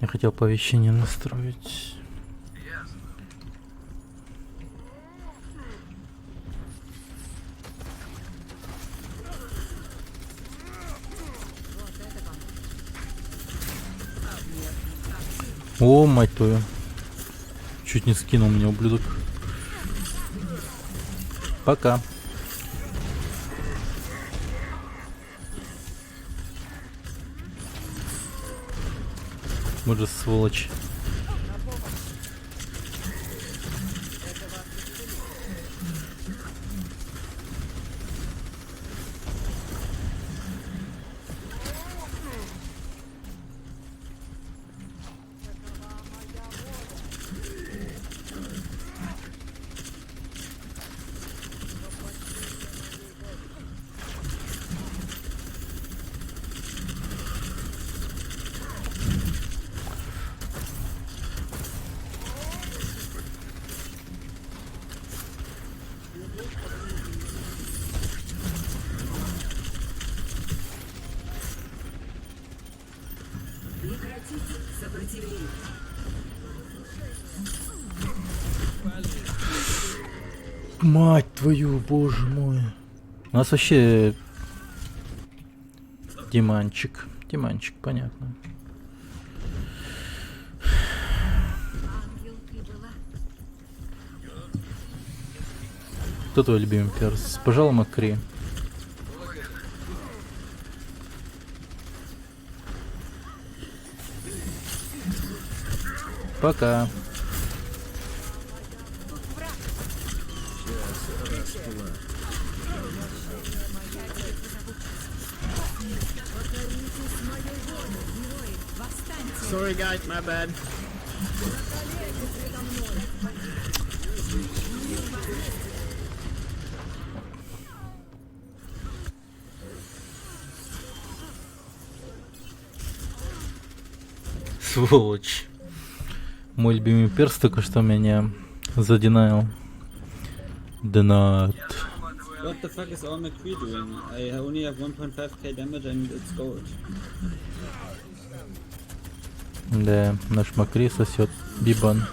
Speaker 1: Я хотел оповещение настроить. О, мать твою. Чуть не скинул меня, ублюдок. Пока. Мы же сволочь.
Speaker 10: Прекратите сопротивление.
Speaker 1: Мать твою, боже мой. У нас вообще Диманчик. Диманчик, понятно.
Speaker 6: Ангел прибыла.
Speaker 1: Кто твой любимый перс? Пожалуй, Макри. Пока.
Speaker 8: Sorry guys, my bad.
Speaker 1: Сволочь. Мой любимый перс только что меня задинаил. Донат.
Speaker 8: What the fuck is all McCree doing? I only have 1.5k damage and it's gold.
Speaker 1: Да, наш Макри сосет бибан.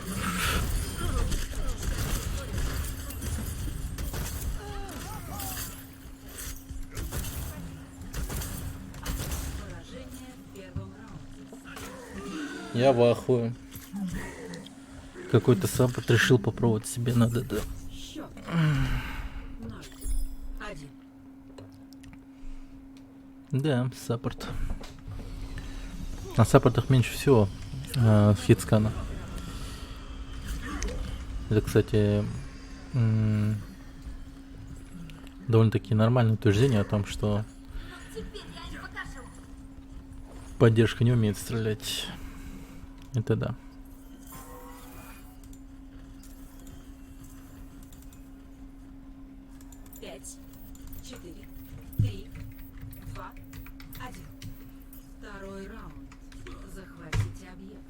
Speaker 2: Поражение в первом раунде.
Speaker 1: Я в ахуе. Какой-то саппорт решил попробовать себе на ДД.
Speaker 2: Счет 0-1.
Speaker 1: Да, саппорт. На саппортах меньше всего хитскана. Это, кстати, довольно-таки нормальное утверждение о том, что поддержка не умеет стрелять. Это да.
Speaker 2: Пять, 4, 3, 2, 1. Второй раунд. Захватите объект.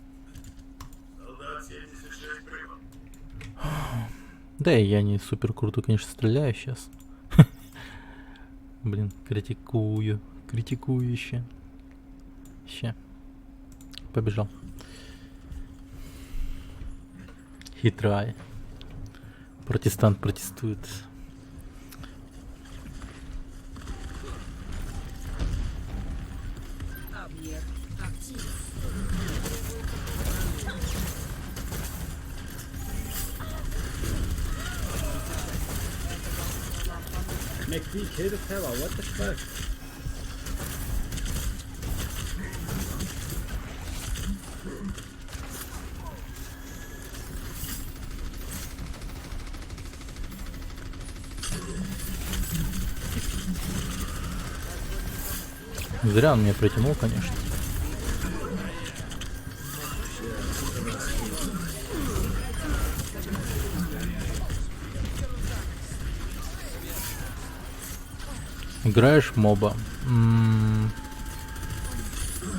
Speaker 1: Да, и я не супер круто, конечно, стреляю сейчас. Блин, критикую еще. Ща. Побежал. Хитрай. Протестант протестует.
Speaker 2: Объект активен.
Speaker 8: McCree kill the tower, what the fuck?
Speaker 1: Зря он меня притянул, конечно. Играешь в моба?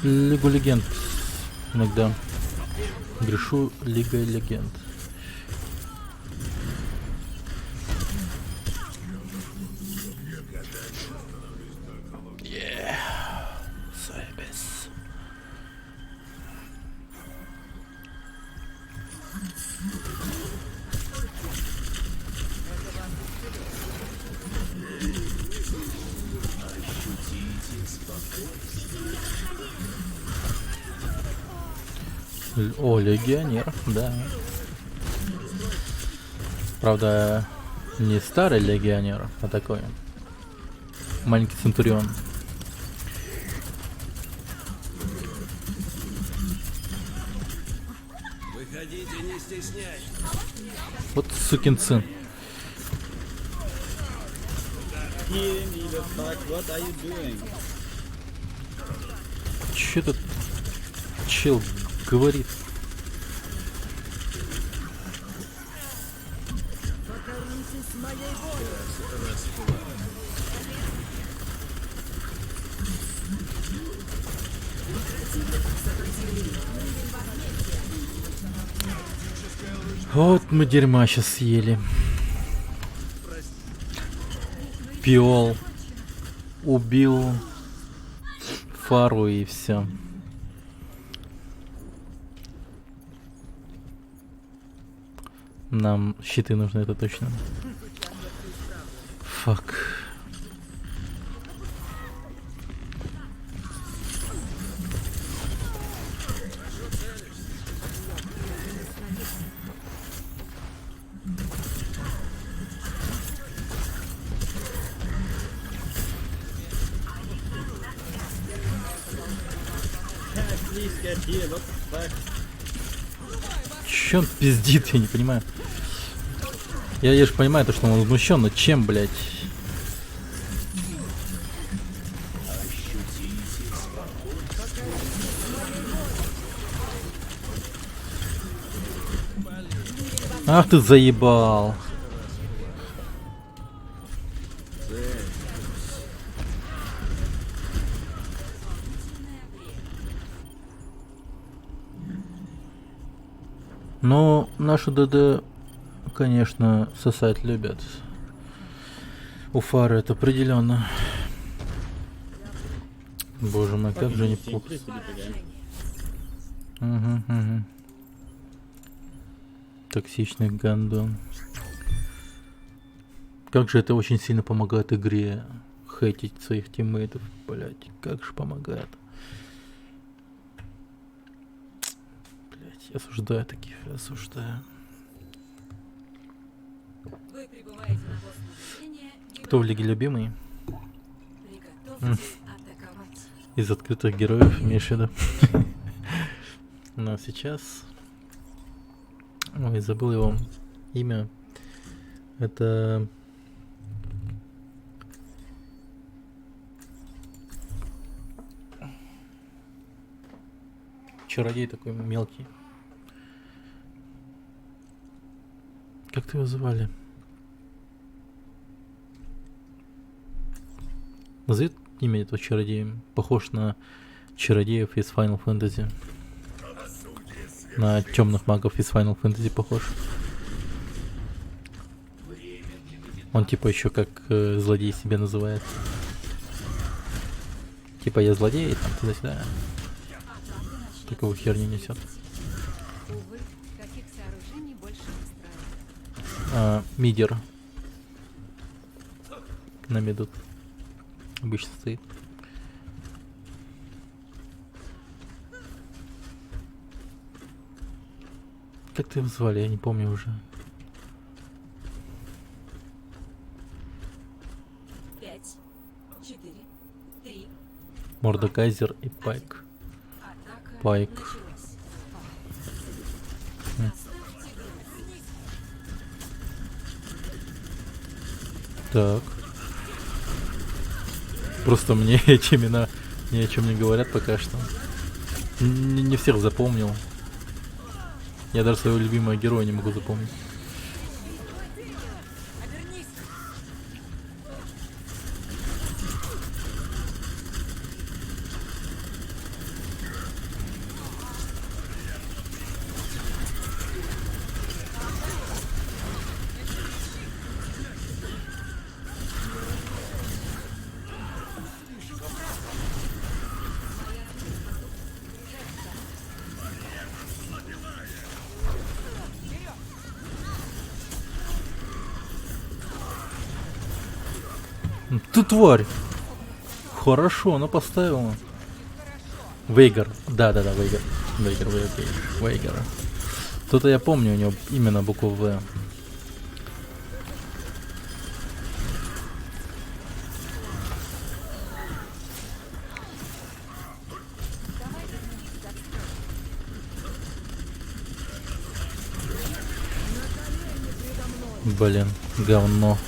Speaker 1: Лигу легенд иногда. Грешу Лигой легенд. Сайбес. О, легионер, да. Правда, не старый легионер, а такой маленький центурион.
Speaker 4: Выходите, не стесняйтесь.
Speaker 1: Вот сукин сын.
Speaker 8: Heal me the fuck, what are you doing?
Speaker 1: Че этот чел говорит? Вот мы дерьма сейчас съели. Пиол убил Фару и все. Нам щиты нужны, это точно. Фак.
Speaker 8: Can I please get healed, what the fuck?
Speaker 1: Чё он пиздит, я не понимаю. Я лишь понимаю, то, что он возмущен, но чем, блядь? Ах ты заебал. Ну, наши ДД, конечно, сосать любят. У Фары это определенно. Боже мой, как же неплохо. Угу. Токсичный гандон. Как же это очень сильно помогает игре хейтить своих тиммейтов, блять, как же помогает. Блять, осуждаю таких, осуждаю.
Speaker 2: Вы прибываете на пост наблюдения.
Speaker 1: Кто в Лиге любимый?
Speaker 2: Приготовьтесь атаковать.
Speaker 1: Из открытых героев, имеешь в виду? Но сейчас... Ой, забыл его имя. Это... Чародей такой мелкий. Как ты его звали? Назови имя этого чародея. Похож на чародеев из Final Fantasy. На темных магов из Final Fantasy похож. Он типа еще как злодей себя называет. Типа я злодей, там туда-сюда. Такого херни несет.
Speaker 6: Увы, таких сооружений больше не строят.
Speaker 1: Мидер. На миду обычно стоит. Как ты его звали? Я не помню уже.
Speaker 2: 5, 4, 3.
Speaker 1: Мордекайзер и Пайк.
Speaker 2: Атака
Speaker 1: Пайк.
Speaker 2: началась.
Speaker 1: Так. Просто мне эти имена ни о чем не говорят пока что. Не всех запомнил. Я даже своего любимого героя не могу запомнить. Ты тварь! Хорошо, она поставила. Вейгар. Да, Вейгар. Вейгар. Кто-то я помню, у него именно буква В. Блин, говно.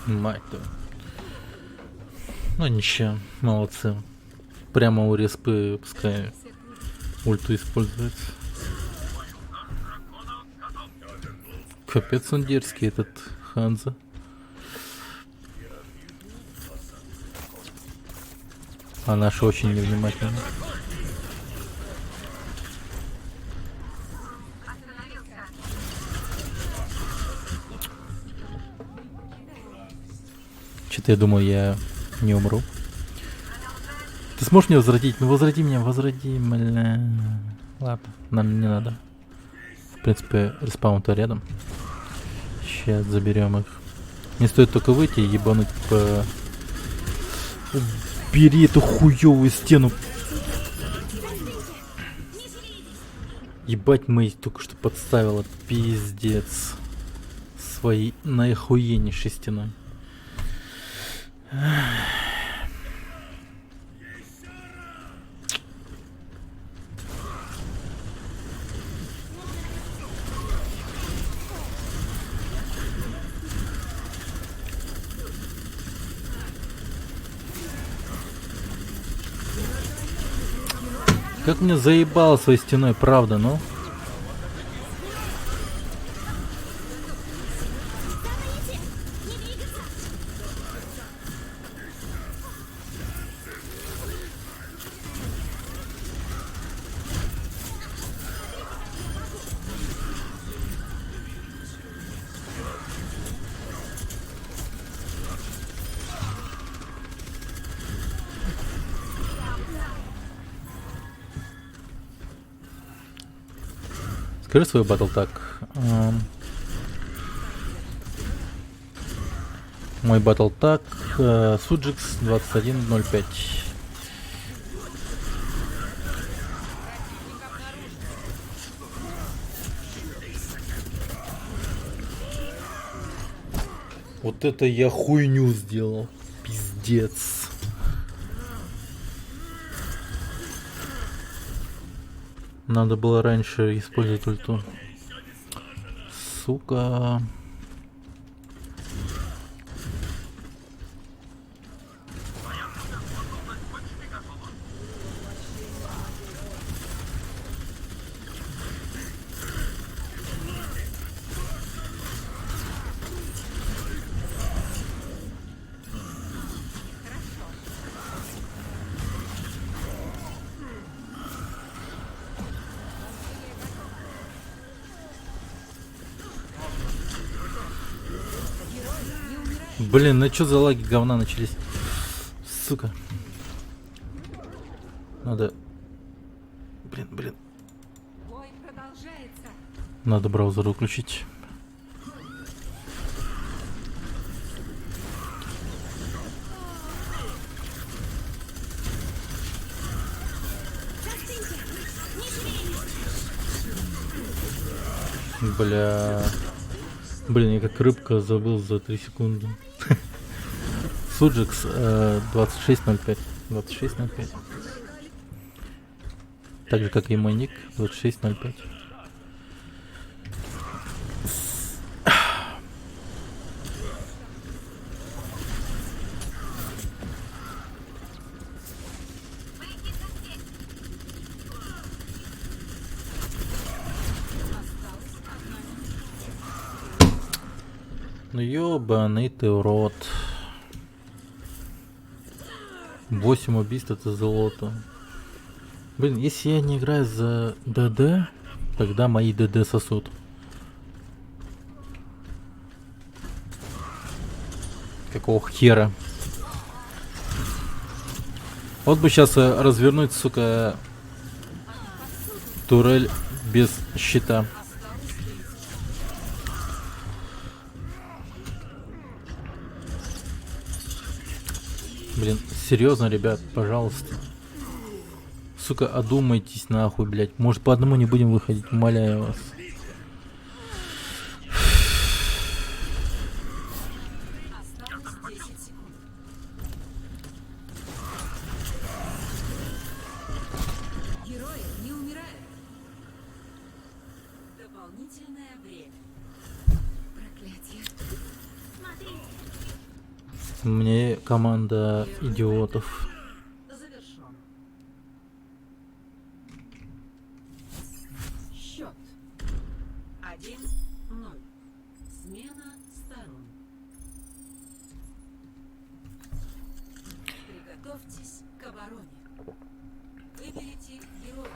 Speaker 1: Мать твою. Ну ничего, молодцы. Прямо у респы пускай ульту используется. Капец он дерзкий, этот Ханза. А наши очень невнимательны. Что-то я думаю, я не умру. Ты сможешь меня возродить? Ну возроди меня, возроди, бля. Ладно, нам не надо. В принципе, респаун-то рядом. Сейчас заберем их. Не стоит только выйти и ебануть по... Убери эту хуёвую стену. Ебать, Мэй только что подставила. Пиздец. своей наихуеннейшей стеной. Как мне заебало своей стеной, правда, ну? Скажи свой батл так. Мой батл так. Суджикс 2105. Вот это я хуйню сделал. Пиздец. Надо было раньше использовать ульту. Сука. Блин, ну чё за лаги говна начались? Сука. Надо... Блин.
Speaker 6: Бой продолжается.
Speaker 1: Надо браузер выключить. Бля... Блин, я как рыбка забыл за 3 секунды. Суджикс 2605. 2605. Так же, как и мой ник, 2605. Ну ёбаный ты урод. 8 убийств это золото. Блин, если я не играю за ДД, тогда мои ДД сосут. Какого хера? Вот бы сейчас развернуть, сука, турель без щита. Блин, серьезно, ребят, пожалуйста. Сука, одумайтесь нахуй, блядь. Может, по одному не будем выходить, умоляю вас.
Speaker 2: Осталось 10 секунд. Герои не умирают. Дополнительное время.
Speaker 6: Проклятие.
Speaker 1: Мне команда идиотов.
Speaker 2: Завершен. Счет 1-0. Смена сторон. Приготовьтесь к обороне. Выберите героя.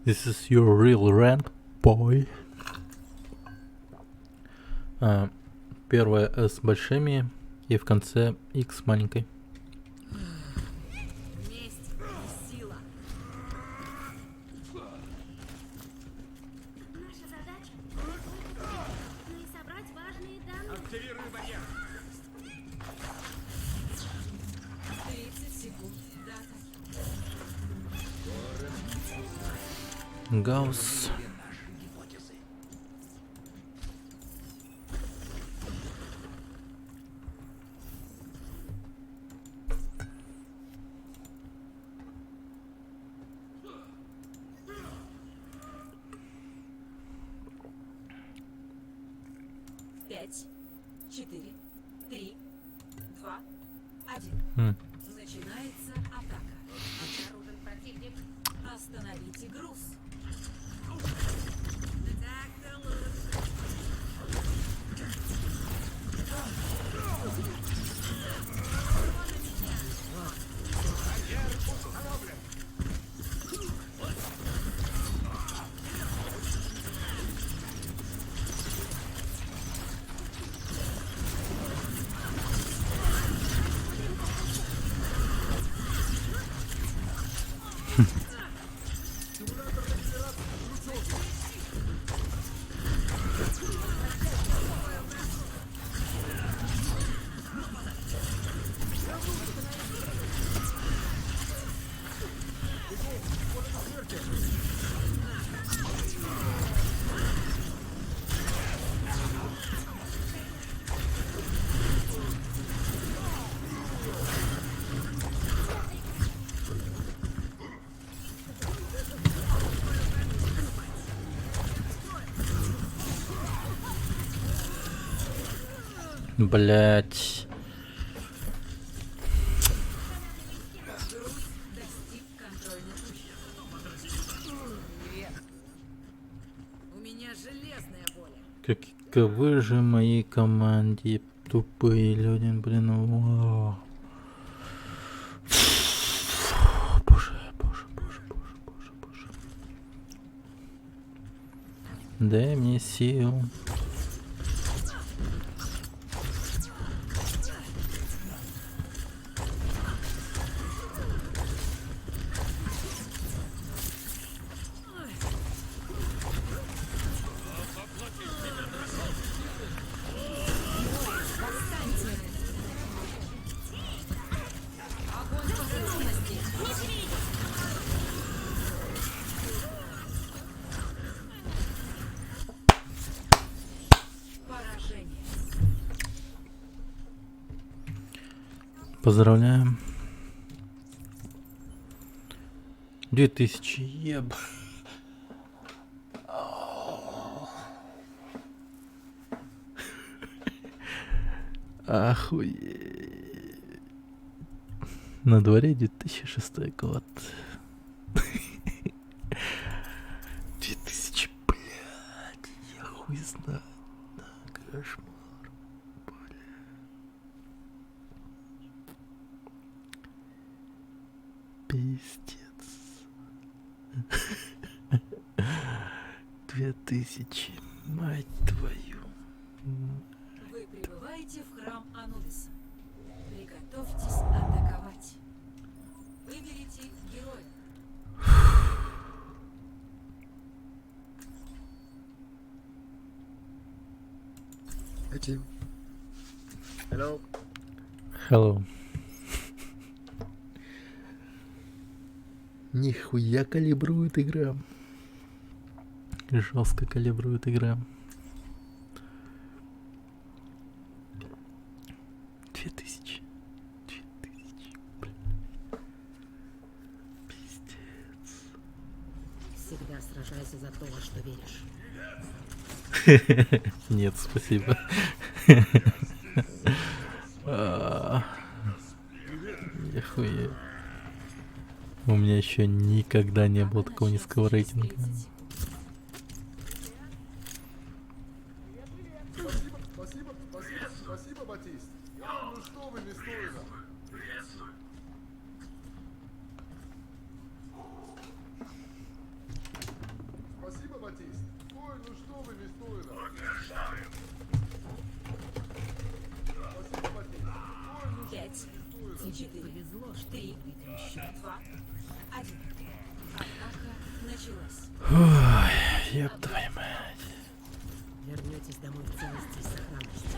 Speaker 1: This is your real rank, boy. Первое S большими и в конце X маленькой.
Speaker 7: Активирую барьер.
Speaker 2: 30 секунд до атаки.
Speaker 1: Гаусс.
Speaker 2: Пять, 4, 3, 2, 1.
Speaker 1: М.
Speaker 2: Начинается атака.
Speaker 6: Обнаружен противник.
Speaker 2: Остановите груз.
Speaker 6: Так-то лучше.
Speaker 1: Блять.
Speaker 2: Достиг контрольной точки.
Speaker 6: У меня железная воля.
Speaker 1: Каковы же мои команде тупые люди, блин. Вау. Боже, боже, боже, боже, боже, боже. Дай мне сил.
Speaker 2: Поражение.
Speaker 1: Поздравляем. 2000 еб. Охуеть. На дворе 2006 год. 2000, блядь, я хуй знаю. Кошмар. Пиздец. 2000, мать твою.
Speaker 2: Вы прибываете в храм Анубиса. Приготовьтесь атаковать. Выберите героя.
Speaker 5: Hello.
Speaker 1: Hello. Нихуя калибрует игра. Жестко калибрует игра. 2000. 2000. Блин. Пиздец.
Speaker 6: Всегда сражайся за то, во что веришь.
Speaker 1: Нет, спасибо. Нихуя. У меня еще никогда не было такого низкого рейтинга.
Speaker 3: Спасибо, Батист. Ну что вы, Мистуина? Спасибо, Батист. Ой, ну что вы, Мистуина? Спасибо, Батист. Ой, ну
Speaker 2: 5, 4,
Speaker 6: Повезло, что
Speaker 2: 3, 2, 1. Атака началась.
Speaker 1: Ой, ёб твою мать.
Speaker 6: вернетесь домой в целости и сохранности.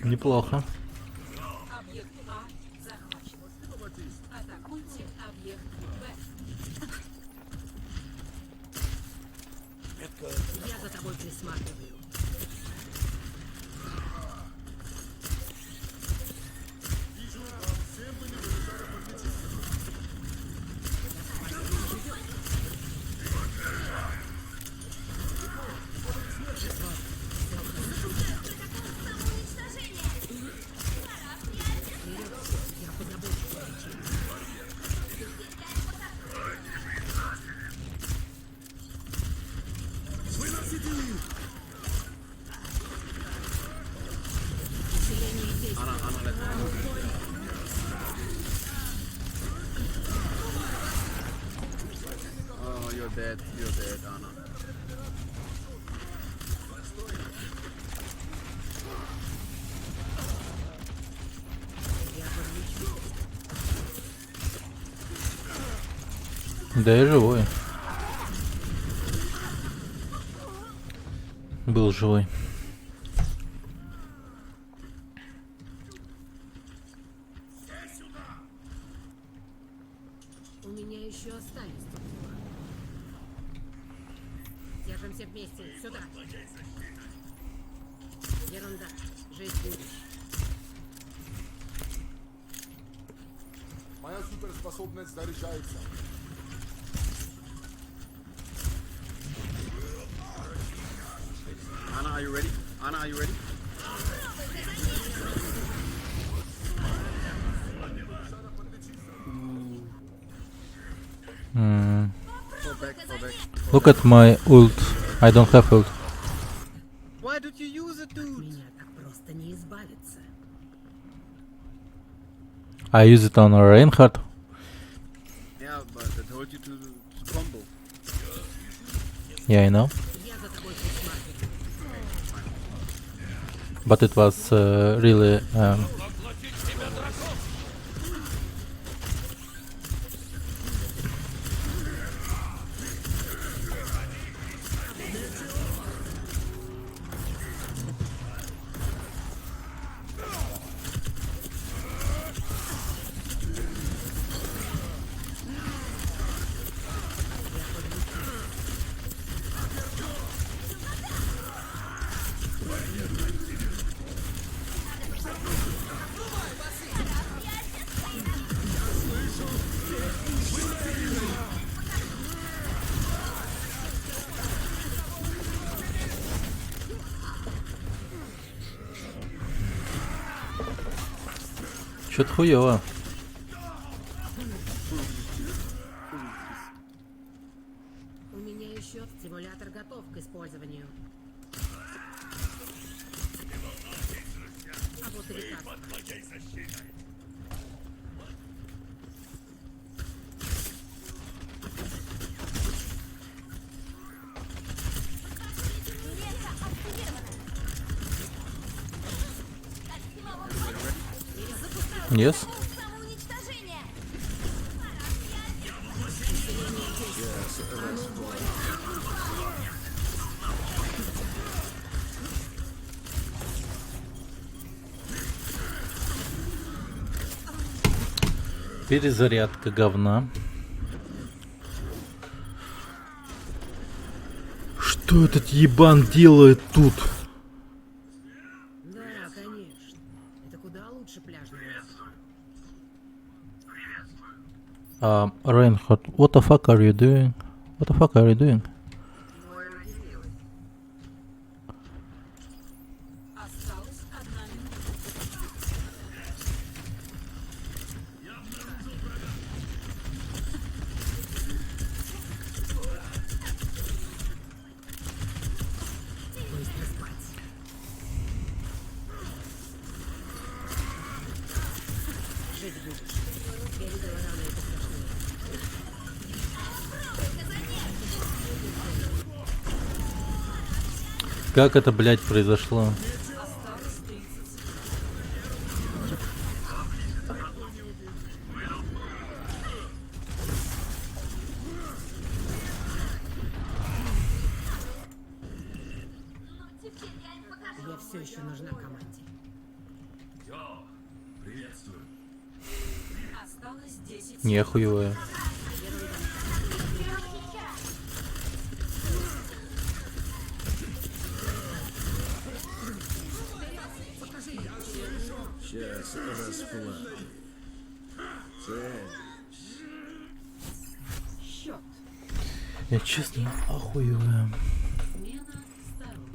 Speaker 1: Неплохо.
Speaker 2: Объект А захвачен. Атакуйте объект Б.
Speaker 6: Я за тобой присматриваю.
Speaker 5: Oh, you're dead, Anna.
Speaker 1: Да, я живой. Был живой.
Speaker 6: У меня еще остались тут дела. Держимся вместе. Сюда. Ерунда. Жить будешь.
Speaker 3: Моя суперспособность заряжается.
Speaker 5: Anna, are you ready? Anna, are you ready? Fall back, fall back.
Speaker 1: Look at my ult. I don't have ult.
Speaker 5: Why did you use it, dude?
Speaker 6: Меня так просто не избавиться.
Speaker 1: I use it on Reinhardt.
Speaker 5: Yeah, but I told you to combo.
Speaker 1: Yeah, I know.
Speaker 6: Я за тобой присматриваю.
Speaker 1: But it was really... Чё-то хуёво.
Speaker 6: У меня еще стимулятор готов к использованию. А вот и лекарство.
Speaker 1: Yes. Перезарядка говна. Что этот ебан делает тут?
Speaker 6: Да, конечно. Это куда лучше пляжного.
Speaker 1: Reinhardt, what the fuck are you doing? What the fuck are you doing?
Speaker 2: Осталась одна минута.
Speaker 6: Быстро спать. Жить будешь. Я не
Speaker 1: Как это, блядь, произошло?
Speaker 2: Осталось 30 секунд.
Speaker 6: Я все еще нужна команде.
Speaker 2: Осталось 10 секунд.
Speaker 1: Нехуевая.
Speaker 5: Сейчас расплавлю. Цель.
Speaker 2: Счет.
Speaker 1: Я честно охуеваю.
Speaker 2: Смена сторон.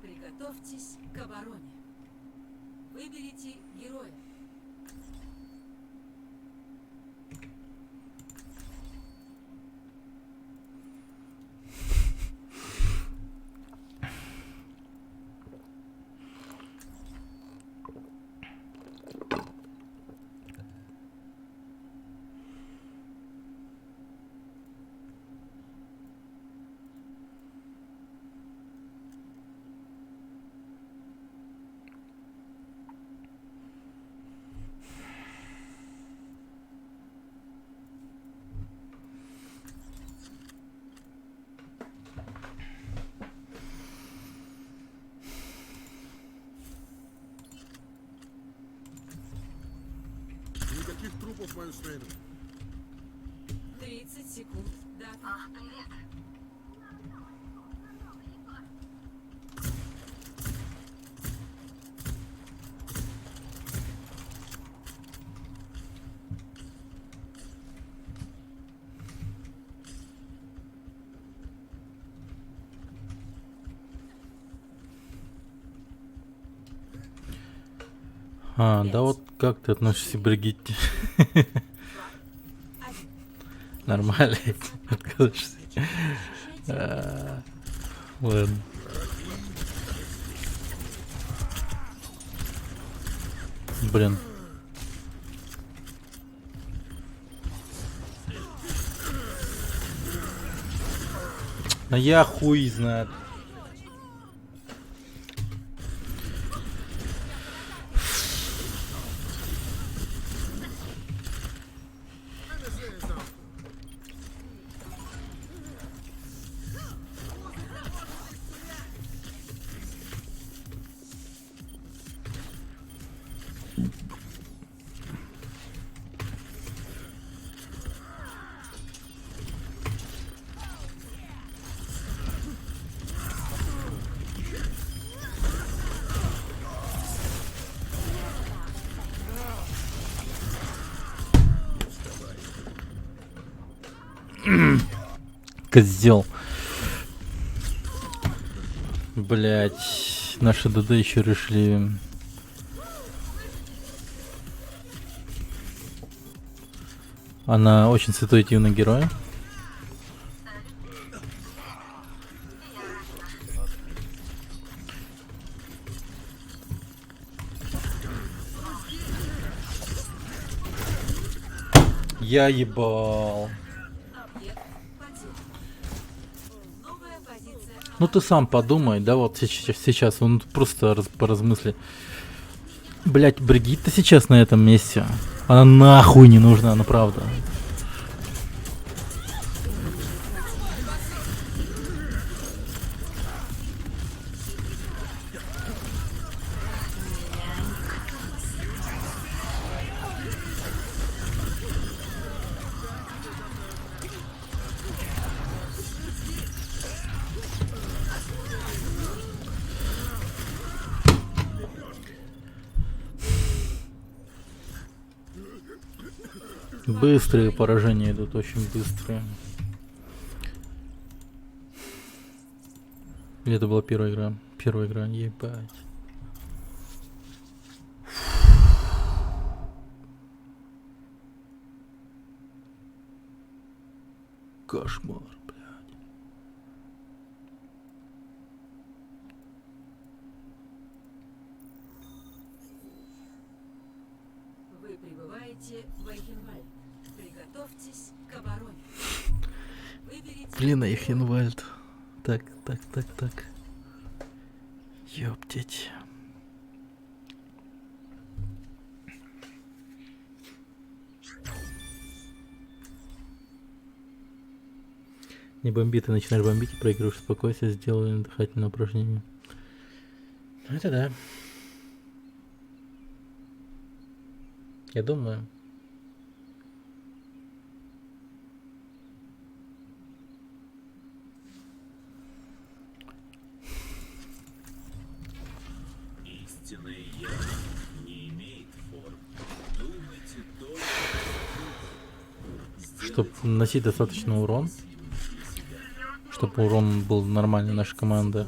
Speaker 2: Приготовьтесь к обороне. Выберите героя.
Speaker 3: Никаких трупов в мою смену.
Speaker 2: 30 секунд до атаки.
Speaker 1: А, да вот как ты относишься к Бригитте? Нормально. Откажешься. Ладно. Блин. А я хуй знает. Козел. Блять, наши ДД еще решили. Она очень ситуативный герой. Я ебал.
Speaker 2: Объект потерян. Новая позиция.
Speaker 1: Ну ты сам подумай, да, вот сейчас он просто поразмысли. Блять, Бригитта сейчас на этом месте. Она нахуй не нужна, ну правда. Быстрые поражения идут, очень быстрые. Или это была первая игра? Первая игра, ебать. Кошмар, блядь.
Speaker 2: Вы прибываете в Эйхенвальд. Приготовьтесь к обороне. Выберите
Speaker 1: Блин, а их инвальд. Так. Ёптить. Не бомби, ты начинаешь бомбить и проигрываешь спокойствие, сделай дыхательное упражнение. Ну это да. Я думаю.
Speaker 4: Истинная я не имеет форм. Думайте только,
Speaker 1: Чтобы наносить достаточно урон. Чтобы урон был нормальный нашей команды.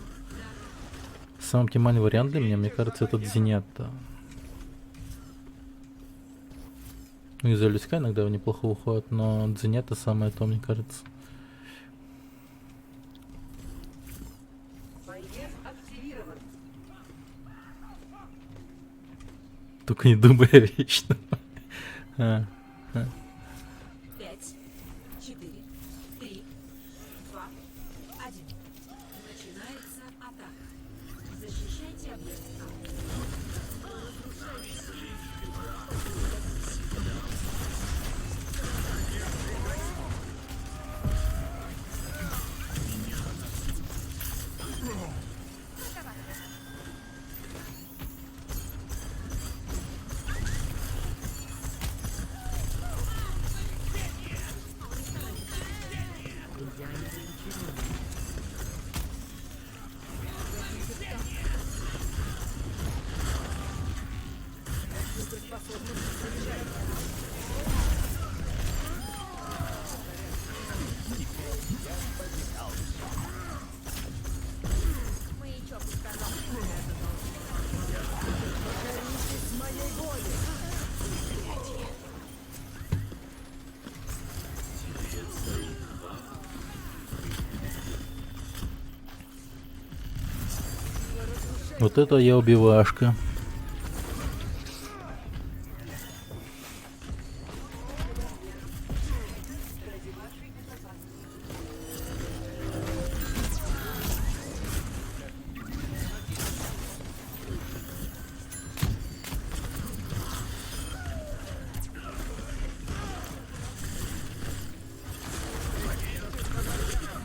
Speaker 1: Самый оптимальный вариант для меня, мне кажется, это Зенята. Ну, из-за Люська иногда неплохо выходит, но Зенята самое то, мне кажется.
Speaker 10: Боец активирован.
Speaker 1: Только не думай вечно.
Speaker 2: 5, 4, 3, 2, 1. Начинается атака. Защищайте объект А.
Speaker 1: Вот это я убивашка.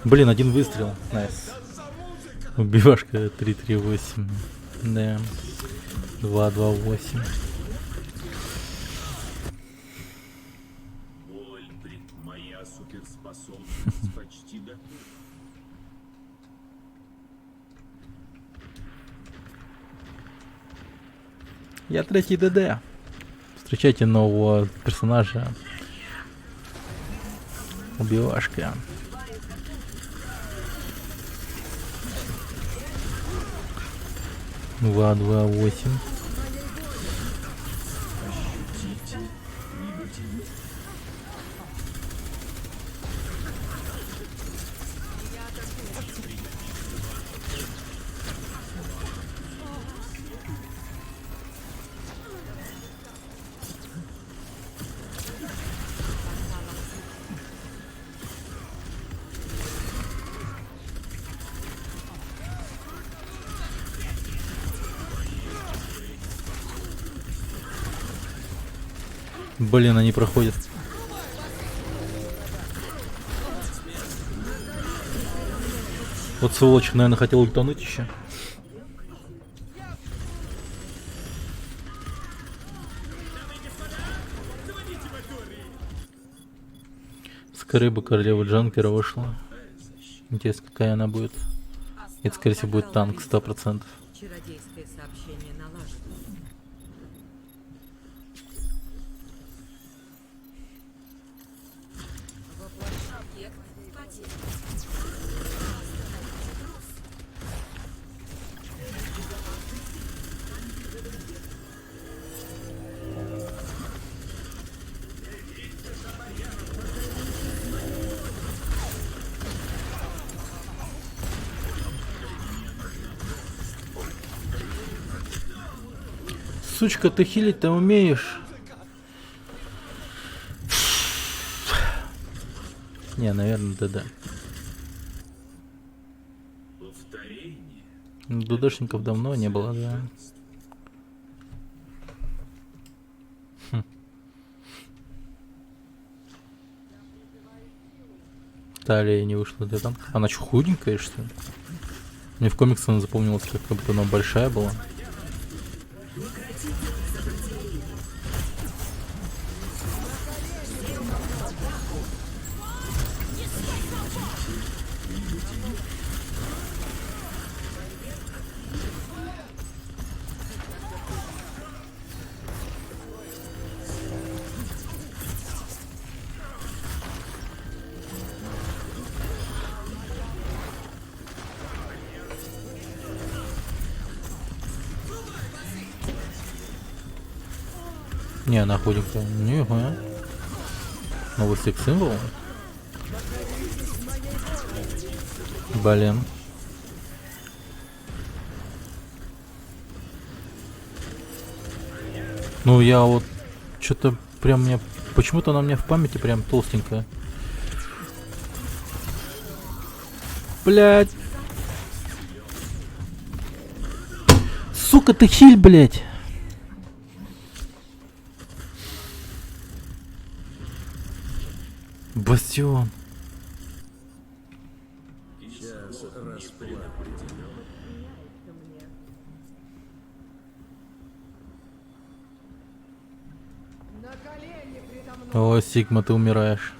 Speaker 1: Блин, один выстрел. Найс. Убивашка 338. Да. 228.
Speaker 4: Ольбрит, моя суперспособность почти готова.
Speaker 1: Я третий ДД. Встречайте нового персонажа. Убивашка. Два, 8. Блин, они проходят. Вот сволочь, наверное, хотел утонуть еще. Скорее бы королева Джанкера вышла. Интересно, какая она будет. Это, скорее всего, будет танк 100%.
Speaker 6: Чародейское сообщение налажено.
Speaker 2: Объект потерян.
Speaker 1: Сучка, ты хилить-то умеешь? Не, наверное, ДД.
Speaker 4: Повторение.
Speaker 1: ДДшников давно не было, да. Талия не вышла для танка. Она что, худенькая, что ли? Мне в комиксах она запомнилась, как будто она большая была. Не, она худенькая. Нихуя. Новый секс-символ. Блин. Ну я вот что-то прям мне... Почему-то она у меня в памяти прям толстенькая. Блять. Сука, ты хиль, блять. Бастион. О, Сигма, ты умираешь.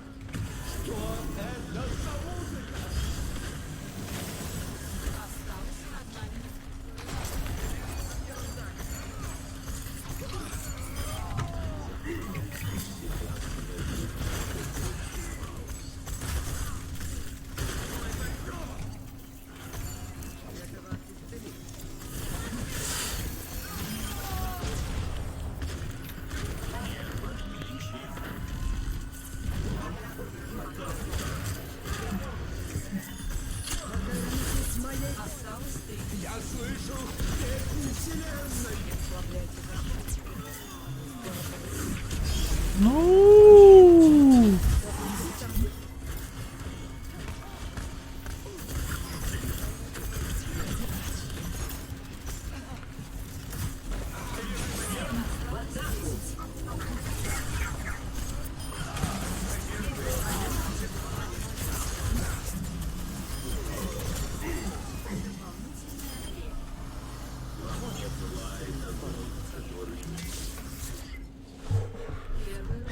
Speaker 1: Ну.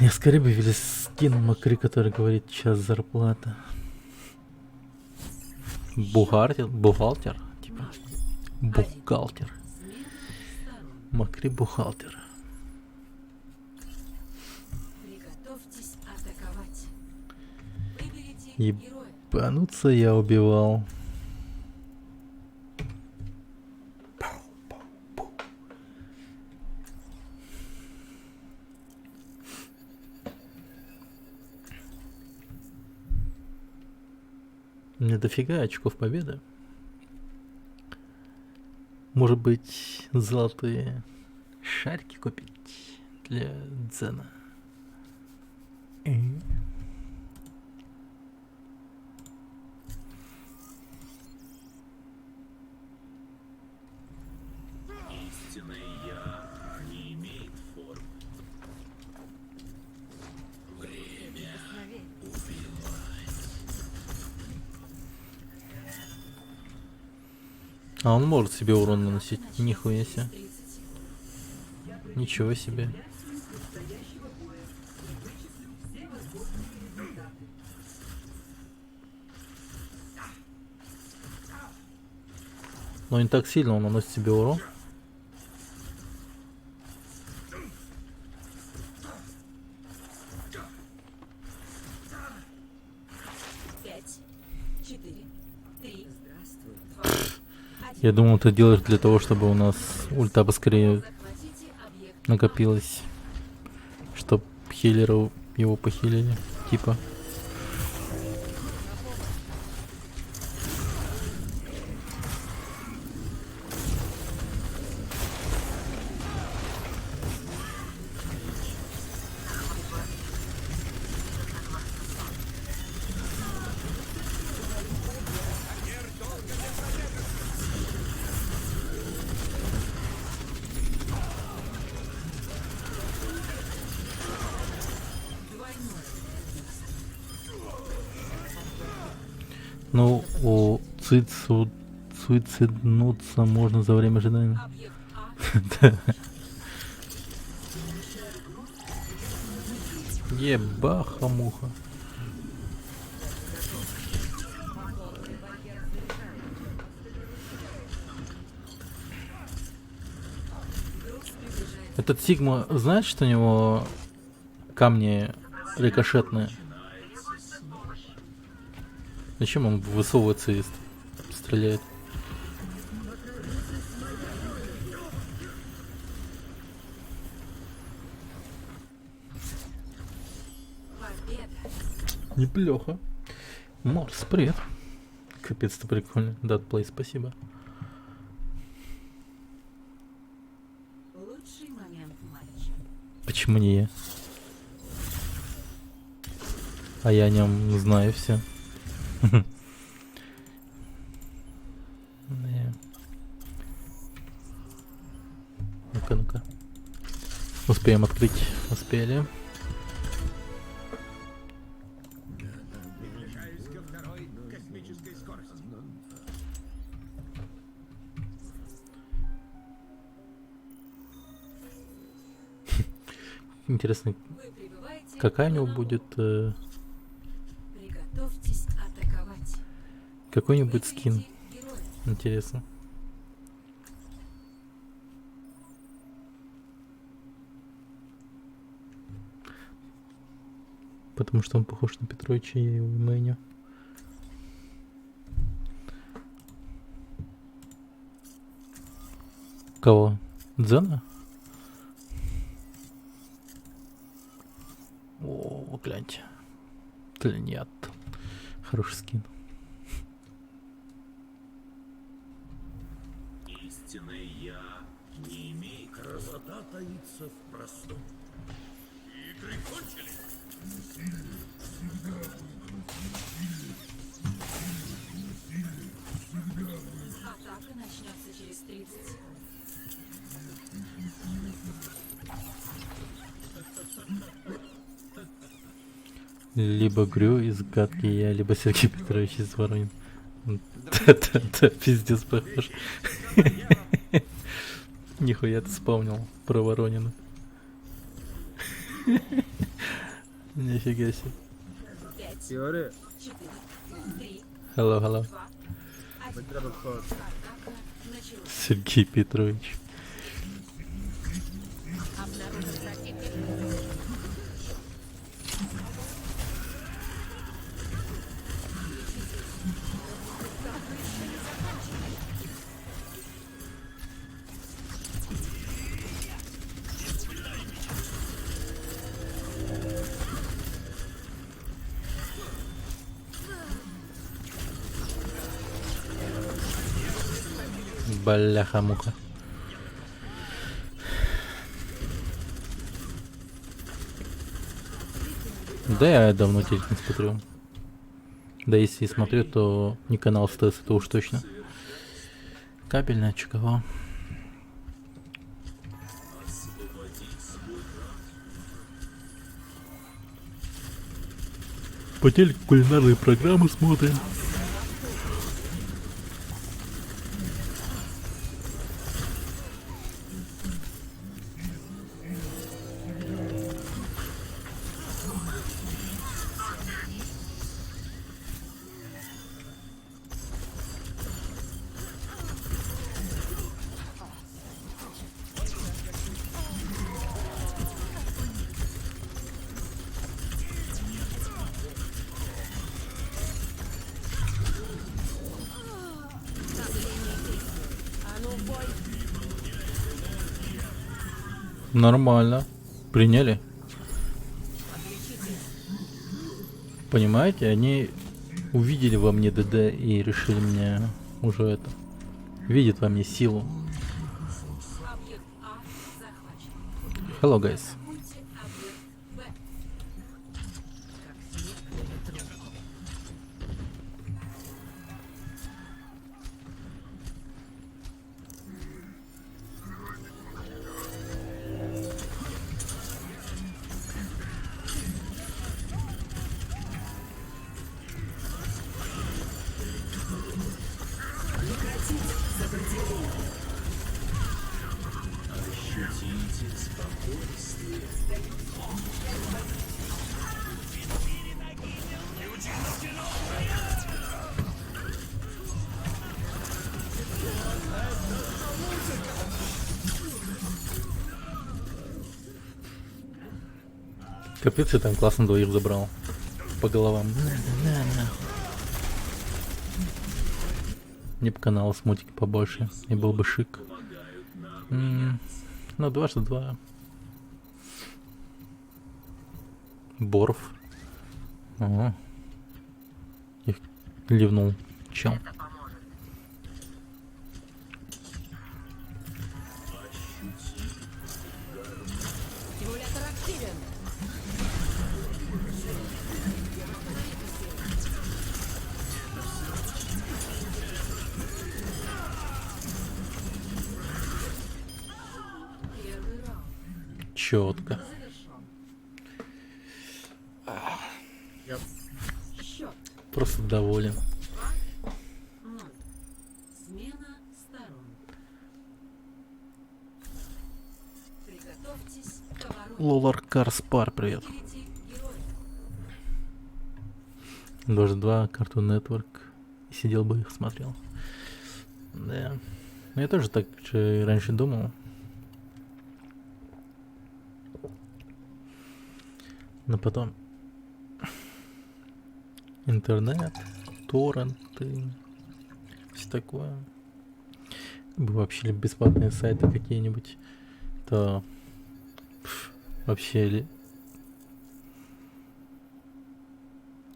Speaker 1: Я скорее бы скинул Макри, который говорит час зарплата. Бухгалтер, типа. Бухгалтер. Макри бухгалтер.
Speaker 2: Приготовьтесь атаковать. Выберите героя.
Speaker 1: Ебануться я убивал. Мне дофига очков победы. Может быть, золотые шарики купить для Дзена.
Speaker 4: Истинное я не имеет формы. Время убивать.
Speaker 1: А он может себе урон наносить. Нихуя себе. Ничего себе. Но не так сильно он наносит себе урон. Я думал, ты делаешь для того, чтобы у нас ульта быстрее накопилась. Чтоб хиллеры его похилили. Типа. Суициднуться можно за время ожидания.
Speaker 2: Объект А
Speaker 1: Да. Ебаха-муха. Этот Сигма, знает, что у него камни рикошетные? Зачем он высовывается и стреляет?
Speaker 2: победа.
Speaker 1: Неплохо. Морс, привет. Капец, ты прикольный. Датплей, спасибо.
Speaker 2: Лучший момент матча.
Speaker 1: Почему не я? А я о нем знаю все. Ну-ка, ну-ка. Успеем открыть. Успели.
Speaker 7: Приближаюсь ко второй космической скорости.
Speaker 1: Интересно,
Speaker 2: Вы прибываете
Speaker 1: какая у него
Speaker 2: на
Speaker 1: будет...
Speaker 2: Приготовьтесь атаковать.
Speaker 1: какой-нибудь скин.
Speaker 2: Выберите героя.
Speaker 1: Интересно. Потому что он похож на Петровича, я его именю. Кого? Дзена? О, гляньте. Нет. Хороший скин.
Speaker 4: Истинный я не имеет. Красота таится в простом. Игры кончились.
Speaker 2: Атака начнется через 30 секунд.
Speaker 1: Либо Грю из Гадки я, либо Сергей Петрович из Воронин. Да, пиздец похож. Нихуя ты вспомнил про Воронина. Нифига себе.
Speaker 2: 5,
Speaker 5: Теория.
Speaker 2: 4, 3,
Speaker 1: Hello, hello.
Speaker 2: 2, 1.
Speaker 5: Треба ход.
Speaker 2: Атака началась.
Speaker 1: Сергей Петрович.
Speaker 6: Обнаружен противник.
Speaker 1: Бляха-муха. Да, я давно телек не смотрю. Да, если и смотрю, то не канал СТС, это уж точно. Кабельное ЧКВ. По телеку кулинарные программы смотрим. Нормально. Приняли. Понимаете, они увидели во мне ДД и решили мне уже это. Видят во мне силу.
Speaker 2: Объект А захвачен.
Speaker 1: Hello, guys.
Speaker 2: Будьте объект Б.
Speaker 6: Как снег на ветру.
Speaker 1: Капец, я там классно двоих забрал. По головам. На. Мне бы канал с мультики побольше. И был бы шик. Ну, 2 Боров. Ага. Их ливнул. Чел.
Speaker 6: Стимулятор активен.
Speaker 1: Четко.
Speaker 2: Счет
Speaker 1: Просто доволен.
Speaker 2: 0. Смена сторон. Приготовьтесь к обороне.
Speaker 1: Лолар Карспар, привет.
Speaker 2: Выберите героя.
Speaker 1: Даже 2, Cartoon Network. Сидел бы их смотрел. Да. Ну, я тоже так же раньше думал. Но потом интернет, торренты, все такое. Бы вообще бесплатные сайты какие-нибудь, то вообще ли.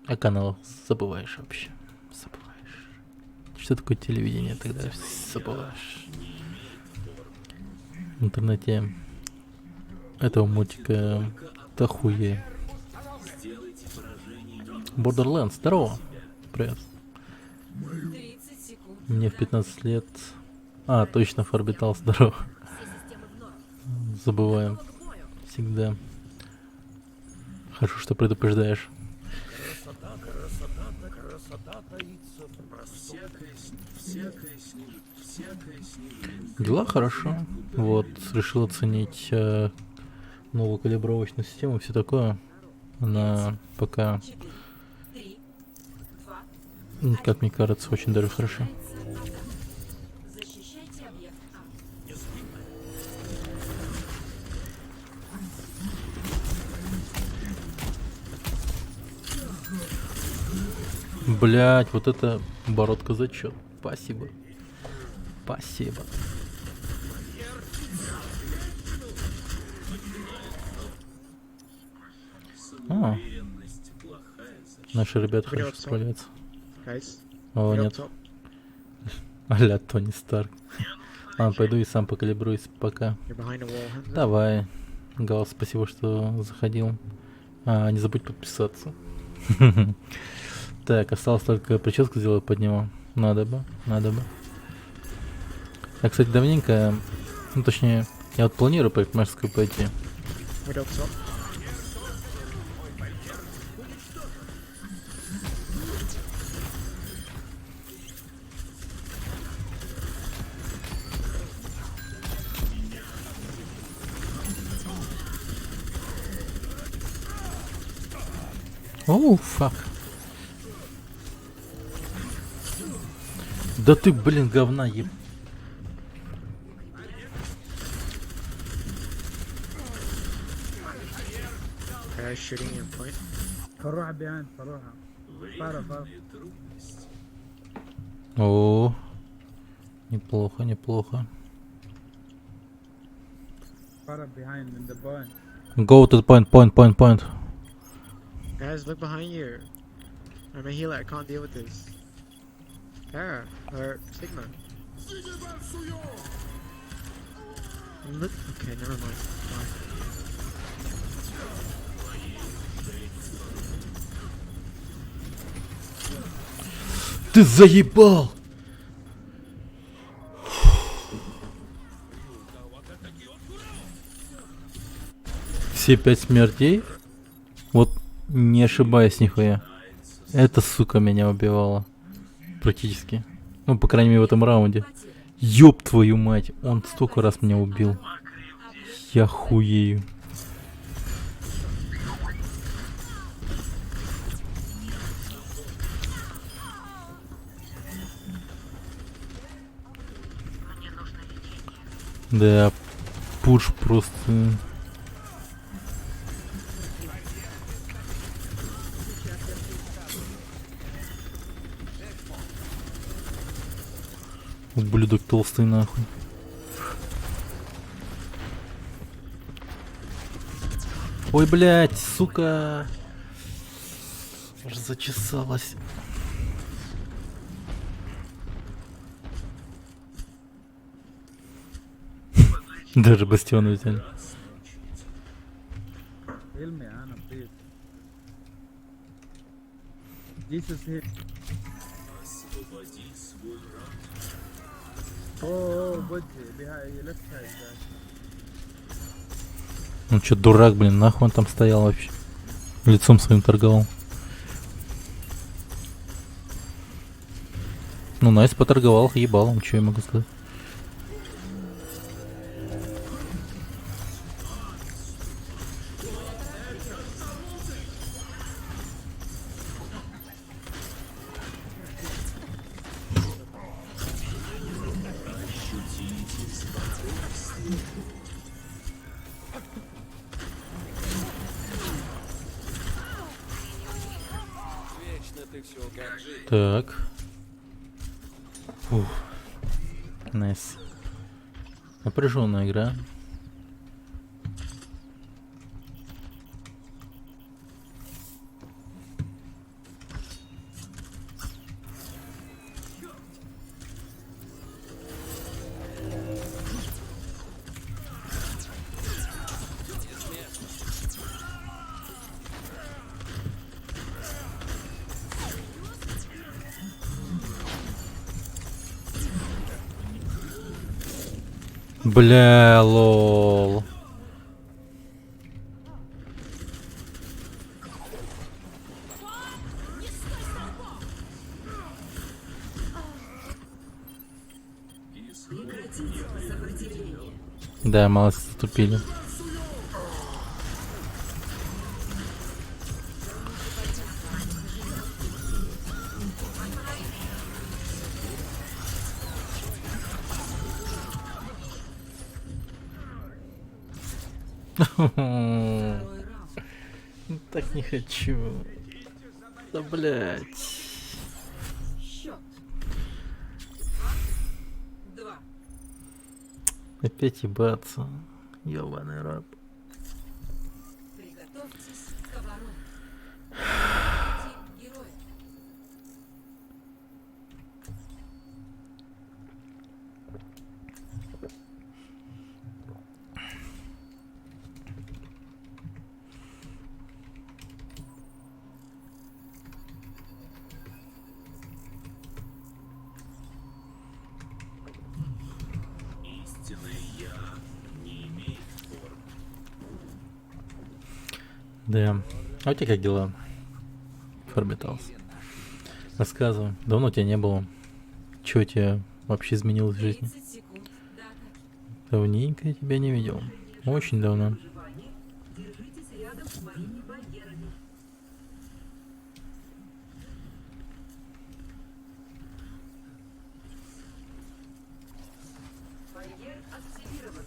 Speaker 1: А канал забываешь вообще. Забываешь. Что такое телевидение тогда? Забываешь. В интернете этого мультика дохуя. Borderlands, здорово. Привет.
Speaker 2: 30 секунд.
Speaker 1: Мне в 15 лет... А, точно, Фарбитал, здорово.
Speaker 6: Все системы в норме.
Speaker 1: Забываем.
Speaker 6: Готовы к бою.
Speaker 1: Всегда. Хорошо, что предупреждаешь.
Speaker 3: Красота таится в простом.
Speaker 1: Дела хорошо. Вот, решил оценить новую калибровочную систему, все такое. Она пока,
Speaker 2: 4, 3, 2,
Speaker 1: как мне кажется, очень даже хорошо.
Speaker 2: защищайте объект А.
Speaker 1: Блять, вот это бородка зачет. Спасибо. Спасибо. А, наши ребята хорошо справляются. О, нет. А-ля Тони Старк. Ладно, пойду и сам покалибруюсь пока. Давай. Гал, спасибо, что заходил. Не забудь подписаться. Так, осталось только прическу сделать под него. Надо бы. Я, кстати, давненько... Ну, точнее, я вот планирую парикмахерскую пойти. Оу, фак. Да ты, блин, говна еб... О, неплохо. Go to the point.
Speaker 11: Guys, look behind you. I'm a healer, I can't deal with this. Kara, or Sigma. Look, okay, never mind. Fine.
Speaker 1: Ты заебал! Все 5 смертей? Вот не ошибаюсь нихуя. Эта сука меня убивала. Практически. Ну, по крайней мере, в этом раунде. Ёб твою мать, он столько раз меня убил. Я хуею. Да, пуш просто... Ублюдок толстый нахуй. Ой, блядь, сука. Аж зачесалась. Даже бастион взяли.
Speaker 5: Kill me, Anna, please. Jesus hit. Oh, good. Behind, left side, guys.
Speaker 1: Ну чё, дурак, блин, нахуй он там стоял вообще. Лицом своим торговал. Ну, Найс поторговал, ебалом, чё я могу сказать. Так. Фух. Найс. Напряженная игра. Бля, лол. Да, мало затупили. Так не хочу. Да блять.
Speaker 2: Счет. 2.
Speaker 1: Опять ебаться. Ёбаный раб.
Speaker 2: Приготовьтесь к обороне. Тип героя.
Speaker 1: Да. А у тебя как дела? Форбиталс. Рассказывай. Давно тебя не было. Чё у тебя вообще изменилось в жизни?
Speaker 2: 30 секунд до атаки.
Speaker 1: Давненько я тебя не видел. Очень давно.
Speaker 10: Держитесь рядом с моими барьерами. Барьер активирован.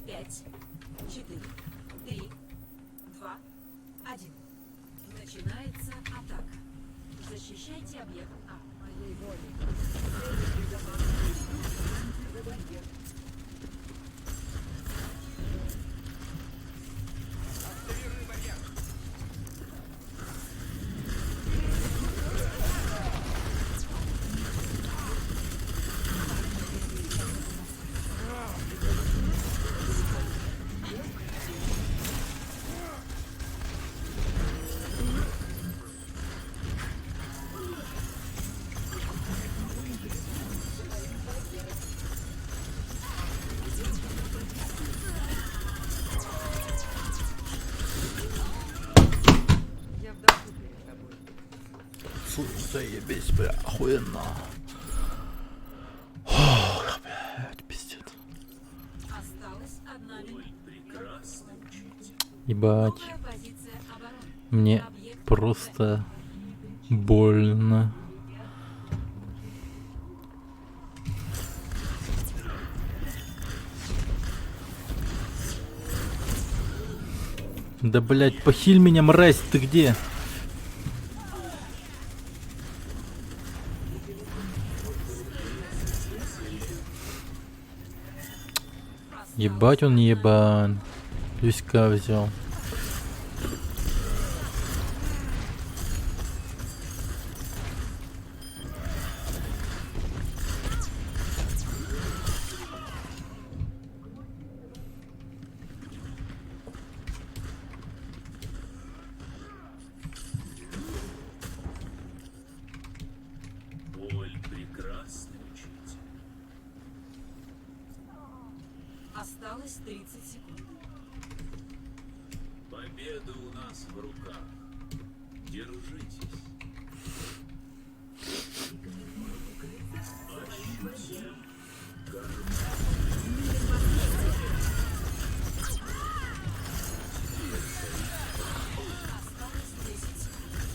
Speaker 2: 5, 4, 3, 2, 1. Начинается атака. Защищайте объект А. Моей волей.
Speaker 9: Я в долгу перед тобой.
Speaker 1: Заебись, бля, охуенно. Ох, блядь, пиздец.
Speaker 2: Осталась 1 минута.
Speaker 1: Ебать.
Speaker 2: Новая позиция обороны.
Speaker 1: Мне
Speaker 2: Объект
Speaker 1: просто больно. Да блять, похиль меня, мразь, ты где? Ебать он не ебан. Люська взял.
Speaker 4: Боль прекрасный учитель.
Speaker 2: Осталось 30 секунд.
Speaker 4: Победа у нас в руках. Держитесь.
Speaker 2: Осталось 10 секунд.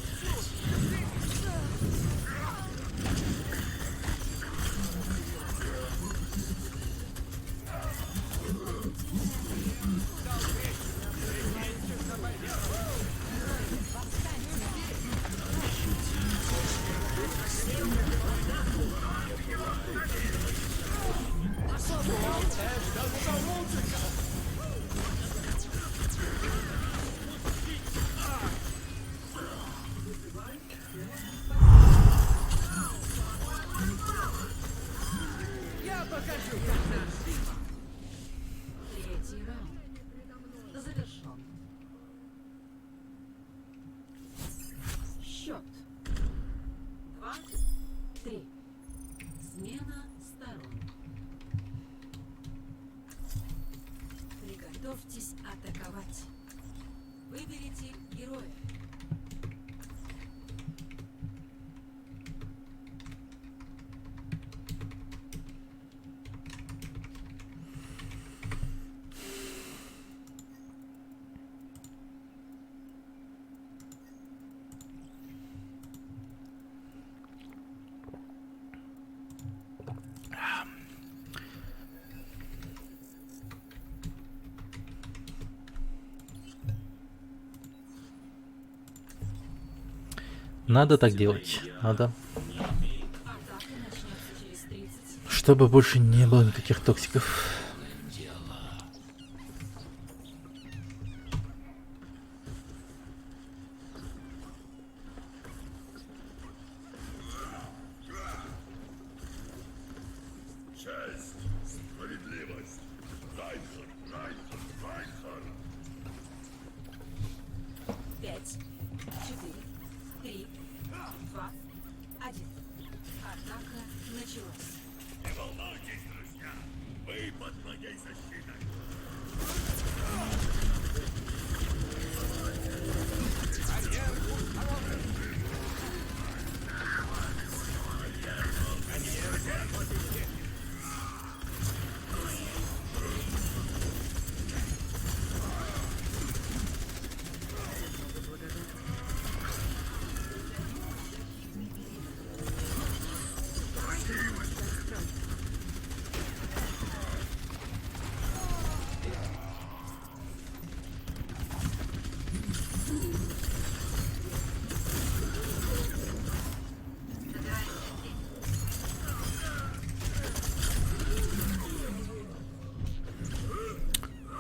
Speaker 2: Третий раунд завершен. Счет 2-3. Смена сторон. Приготовьтесь атаковать. Выберите героя.
Speaker 1: Надо так делать. Надо.
Speaker 2: Атака начнется через 30 секунд.
Speaker 1: Чтобы больше не было никаких токсиков.
Speaker 4: Честь, справедливость. Райнхард, Райнхард, Райнхард.
Speaker 2: 5, 4, 3, 2, 1. Атака началась.
Speaker 4: Не волнуйтесь, друзья. Вы под моей защитой.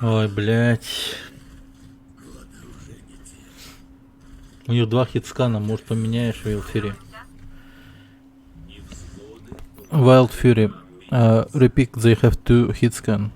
Speaker 1: Ой, блять. У них 2 хитскана, может поменяешь Wild Fury. Wild Fury. Repeat, they have 2 hitscan.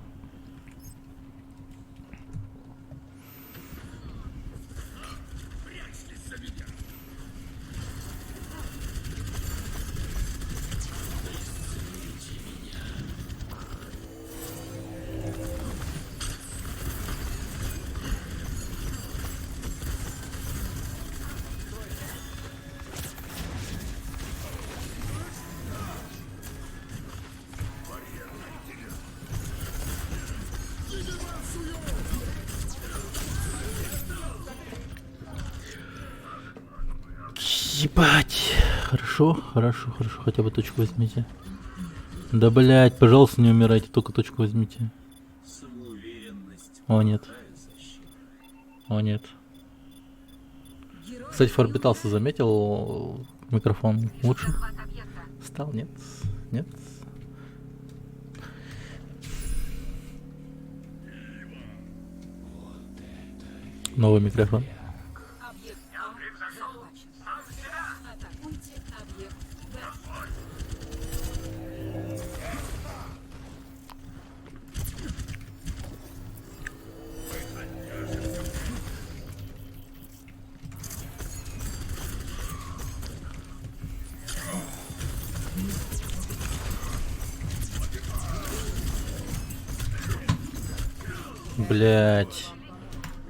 Speaker 1: Ебать. Хорошо, хорошо, хорошо. Хотя бы точку возьмите. Да блять, пожалуйста, не умирайте, только точку возьмите.
Speaker 4: Самоуверенность.
Speaker 1: О, нет.
Speaker 4: Защита.
Speaker 1: О, нет. Кстати, Форбитался заметил микрофон лучше? Стал? Нет? Нет? Новый микрофон.
Speaker 2: Объект А захвачен. Атакуйте объект Б.
Speaker 1: Блять.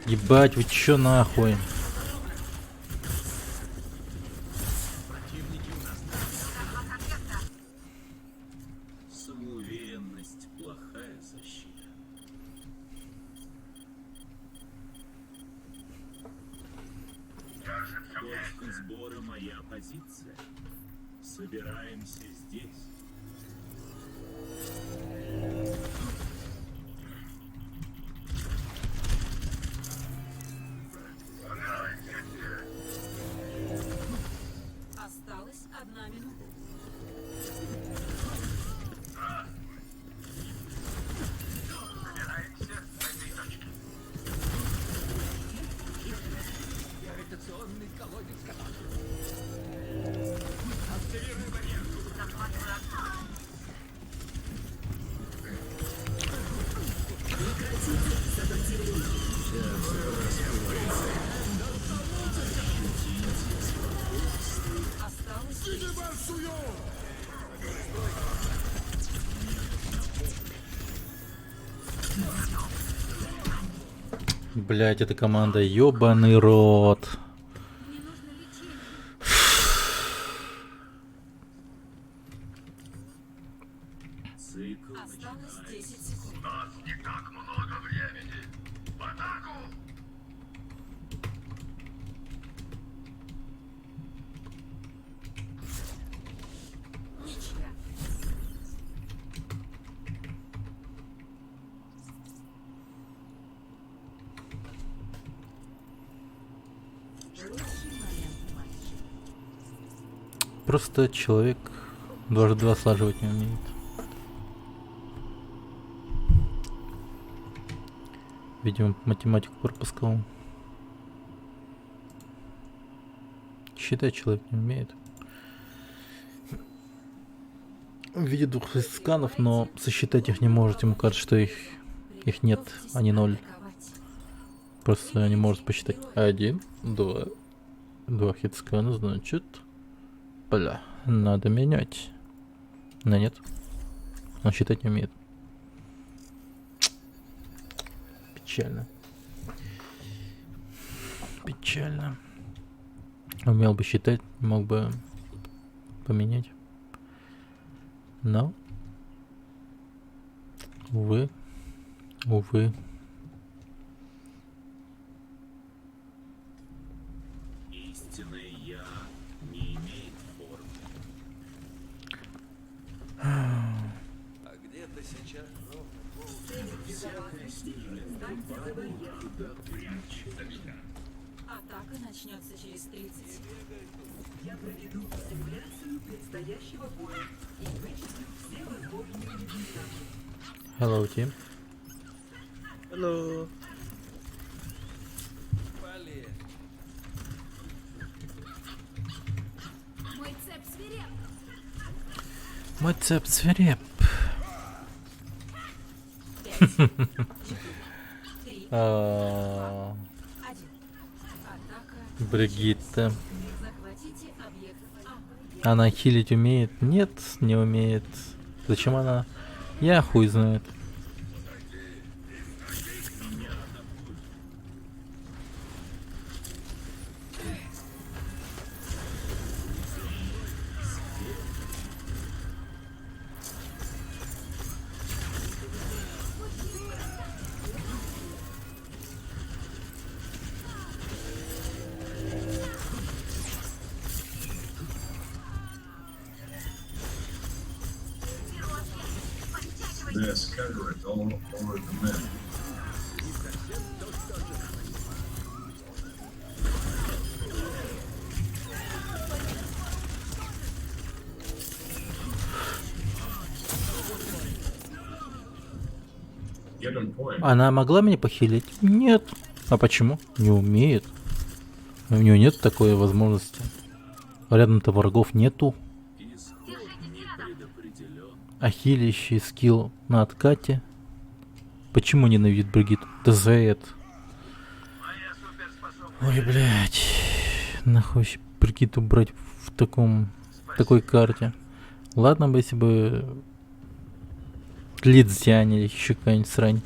Speaker 1: Ебать, вы чё нахуй?
Speaker 4: Самоуверенность — плохая защита. Точка сбора — моя позиция. Собираемся здесь.
Speaker 2: Осталась 1 минута.
Speaker 1: Блять, эта команда ёбаный рот.
Speaker 4: Цикл
Speaker 2: Осталось
Speaker 4: начинается.
Speaker 2: 10 секунд. Ничья. Лучший момент матча.
Speaker 1: Просто человек 2+2 слаживать не умеет. Видимо, математику пропускал. Считать человек не умеет. Видит 2 сканов, но сосчитать их не может. Ему кажется, что их нет, а не 0. Просто не может посчитать. 1, 2. 2 хитскана, значит... Бля, надо менять. Но нет. Он считать не умеет. Печально. Печально. Умел бы считать, мог бы поменять. Но... Увы. Увы.
Speaker 4: Истинное «я» не имеет формы.
Speaker 2: Атака начнется через 30 секунд.
Speaker 10: Я проведу симуляцию предстоящего боя и вычислю все возможные результаты.
Speaker 1: Hello, team.
Speaker 11: Hello.
Speaker 6: Мой цеп свиреп.
Speaker 1: Мой цеп свиреп.
Speaker 2: 5, 4, 3,
Speaker 1: А,
Speaker 2: 1. Атака.
Speaker 1: Бригитта.
Speaker 2: Захватите объект А.
Speaker 1: Она хилить умеет? Нет, не умеет. Зачем она? Я хуй знает.
Speaker 4: They're scattered all over the map.
Speaker 1: Она могла меня похилить? Нет. А почему? Не умеет. У нее нет такой возможности. Рядом-то врагов нету. А хилящий скилл на откате. Почему ненавидит Бригитту? Да за это. Ой, блядь. Нахуй вообще Бригитту брать в такой карте. Ладно бы, если бы Лидзянь или еще какая-нибудь срань.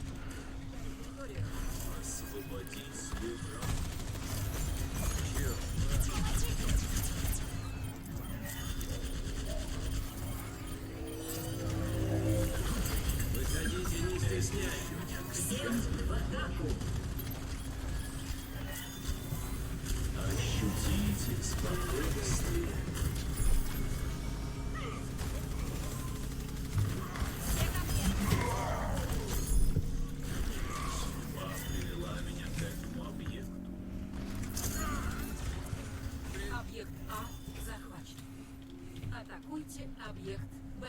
Speaker 2: Объект А захвачен. Атакуйте объект Б.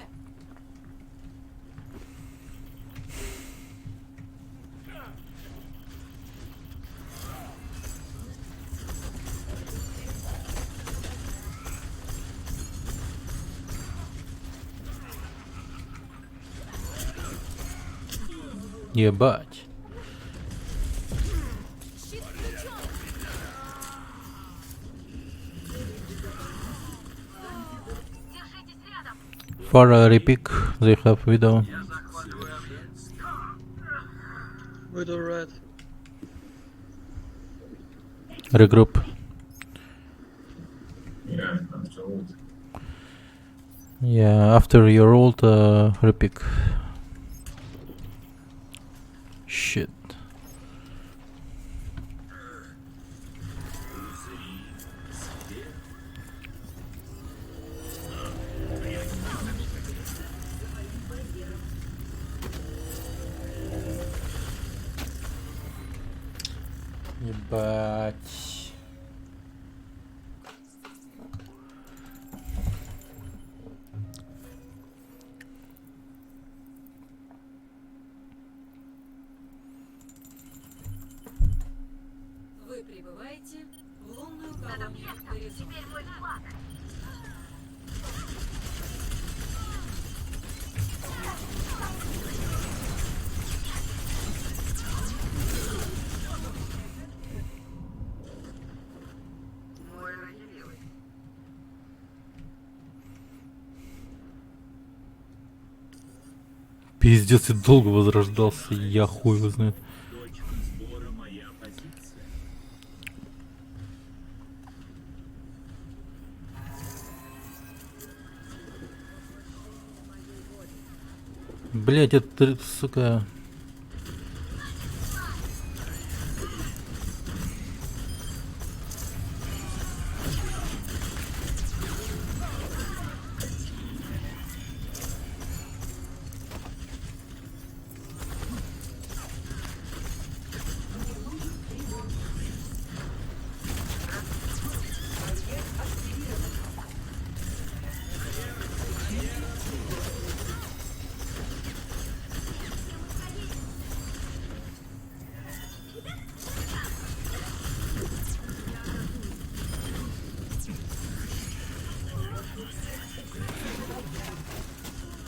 Speaker 1: Ебать. For a repick, they have Widow.
Speaker 11: Widow red.
Speaker 1: Regroup. Yeah, after your ult, repick. Shit. Ебать.
Speaker 2: Вы прибываете в лунную колонию Горизонт.
Speaker 1: Пиздец, и долго возрождался, я хуй его знает. Блять, это, сука...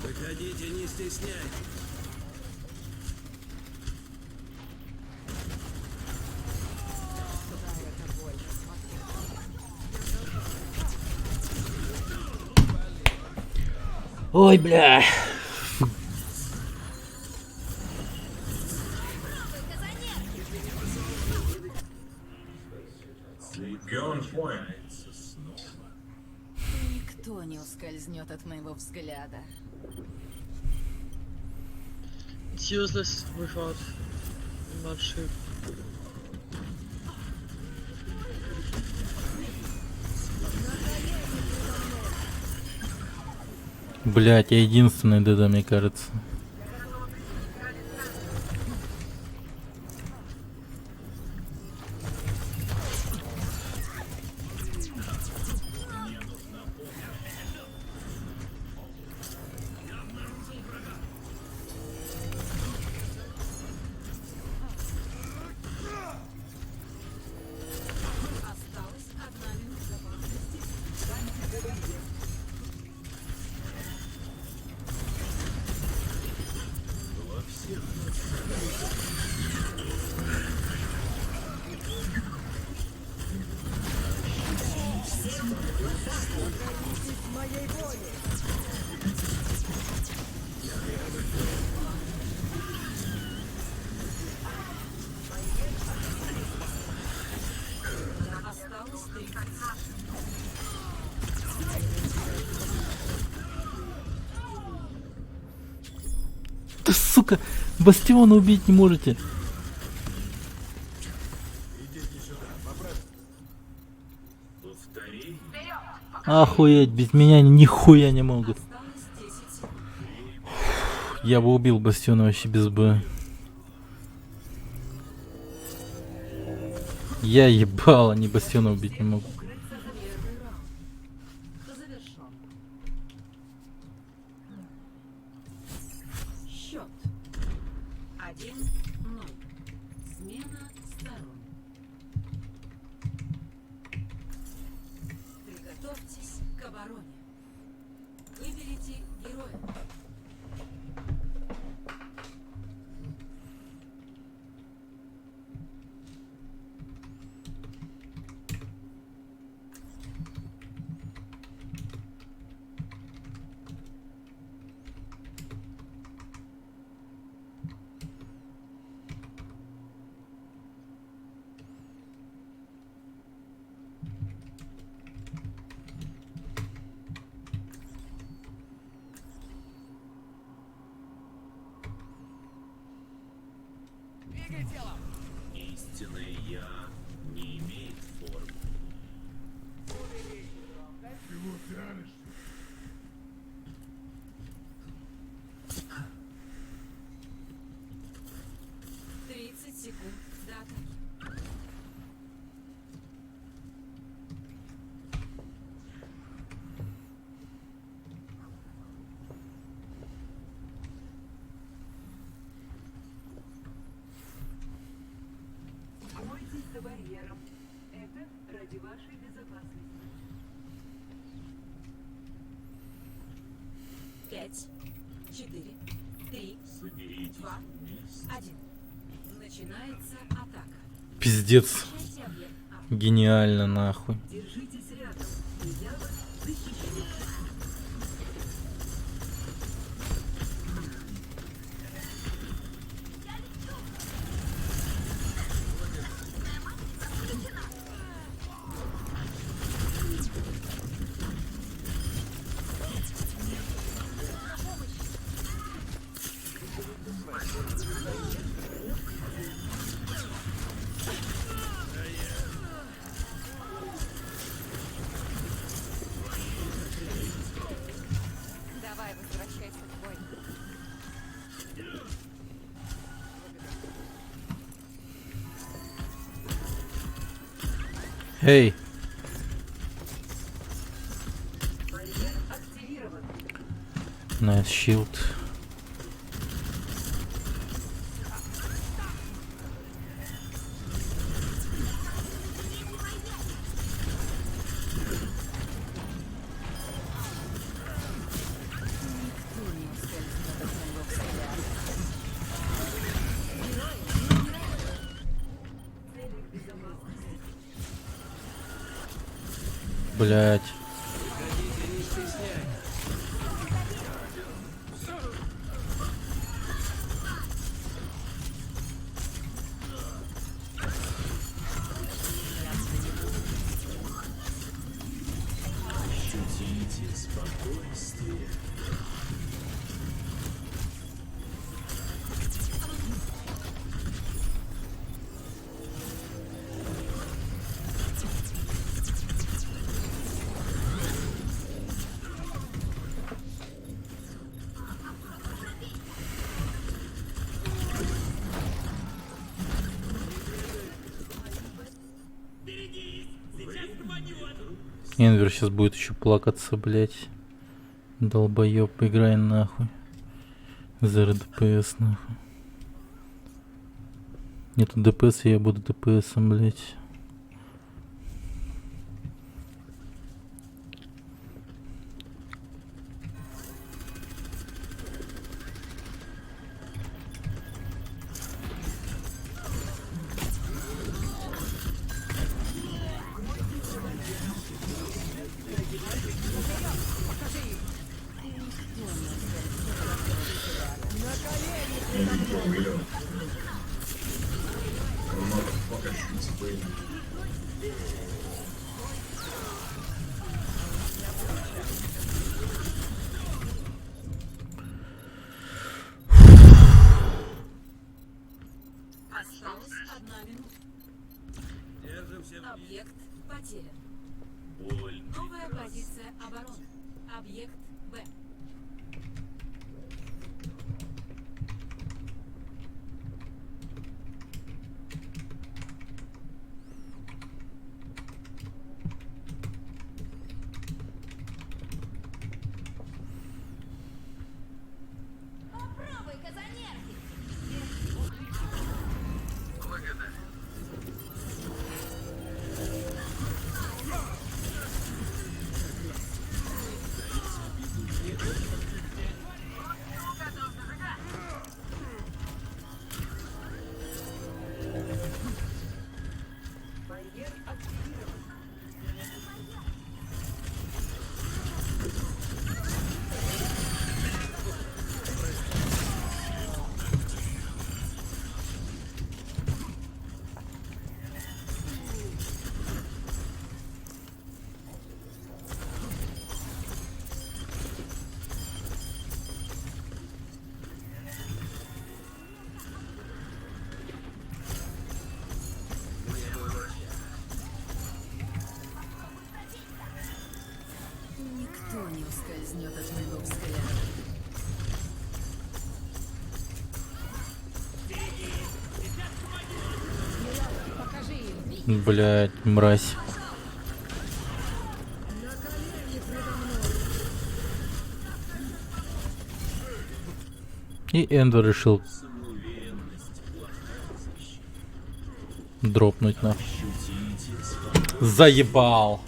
Speaker 4: Выходите, не стесняйтесь.
Speaker 1: Ой, бля.
Speaker 2: Никто не ускользнет от моего взгляда.
Speaker 11: It's useless without much shit.
Speaker 1: Блять, я единственный ДД, мне кажется. вы, сука, Бастиона убить не можете? Охуеть, без меня они нихуя не могут. Я бы убил Бастиона вообще без боя. Я ебал, они Бастиона убить не могут.
Speaker 2: Завершен. Счет 1-0. Смена сторон. Приготовьтесь к обороне. Выберите героя.
Speaker 7: Истинное я не имеет формы.
Speaker 3: Чего тянешься?
Speaker 2: — 30 секунд до атаки.
Speaker 10: Бойтесь за барьером. Это ради вашей безопасности.
Speaker 2: 5, 4, 3,
Speaker 7: Соберитесь
Speaker 2: 2,
Speaker 7: вместе.
Speaker 2: 1. Начинается атака.
Speaker 1: Пиздец.
Speaker 2: Защищайте объект А.
Speaker 1: Гениально, нахуй.
Speaker 10: Держитесь рядом, и я вас защищу.
Speaker 2: Давай, возвращайся в бой.
Speaker 1: Эй,
Speaker 10: Барьер активирован.
Speaker 1: nice shield. Блять. Энвер сейчас будет еще плакаться, блять. Долбоеб, играй нахуй. За ДПС нахуй. Нету ДПС, я буду ДПСом, блять.
Speaker 2: 1 минута.
Speaker 4: Держимся вместе.
Speaker 2: Объект потерян.
Speaker 4: Боль.
Speaker 2: Новая позиция обороны. Объект Б.
Speaker 6: Попробуй-ка занервничать. Никто не ускользнет от моего взгляда. Покажи им.
Speaker 1: Блять, мразь. И Эндер решил дропнуть на. Заебал.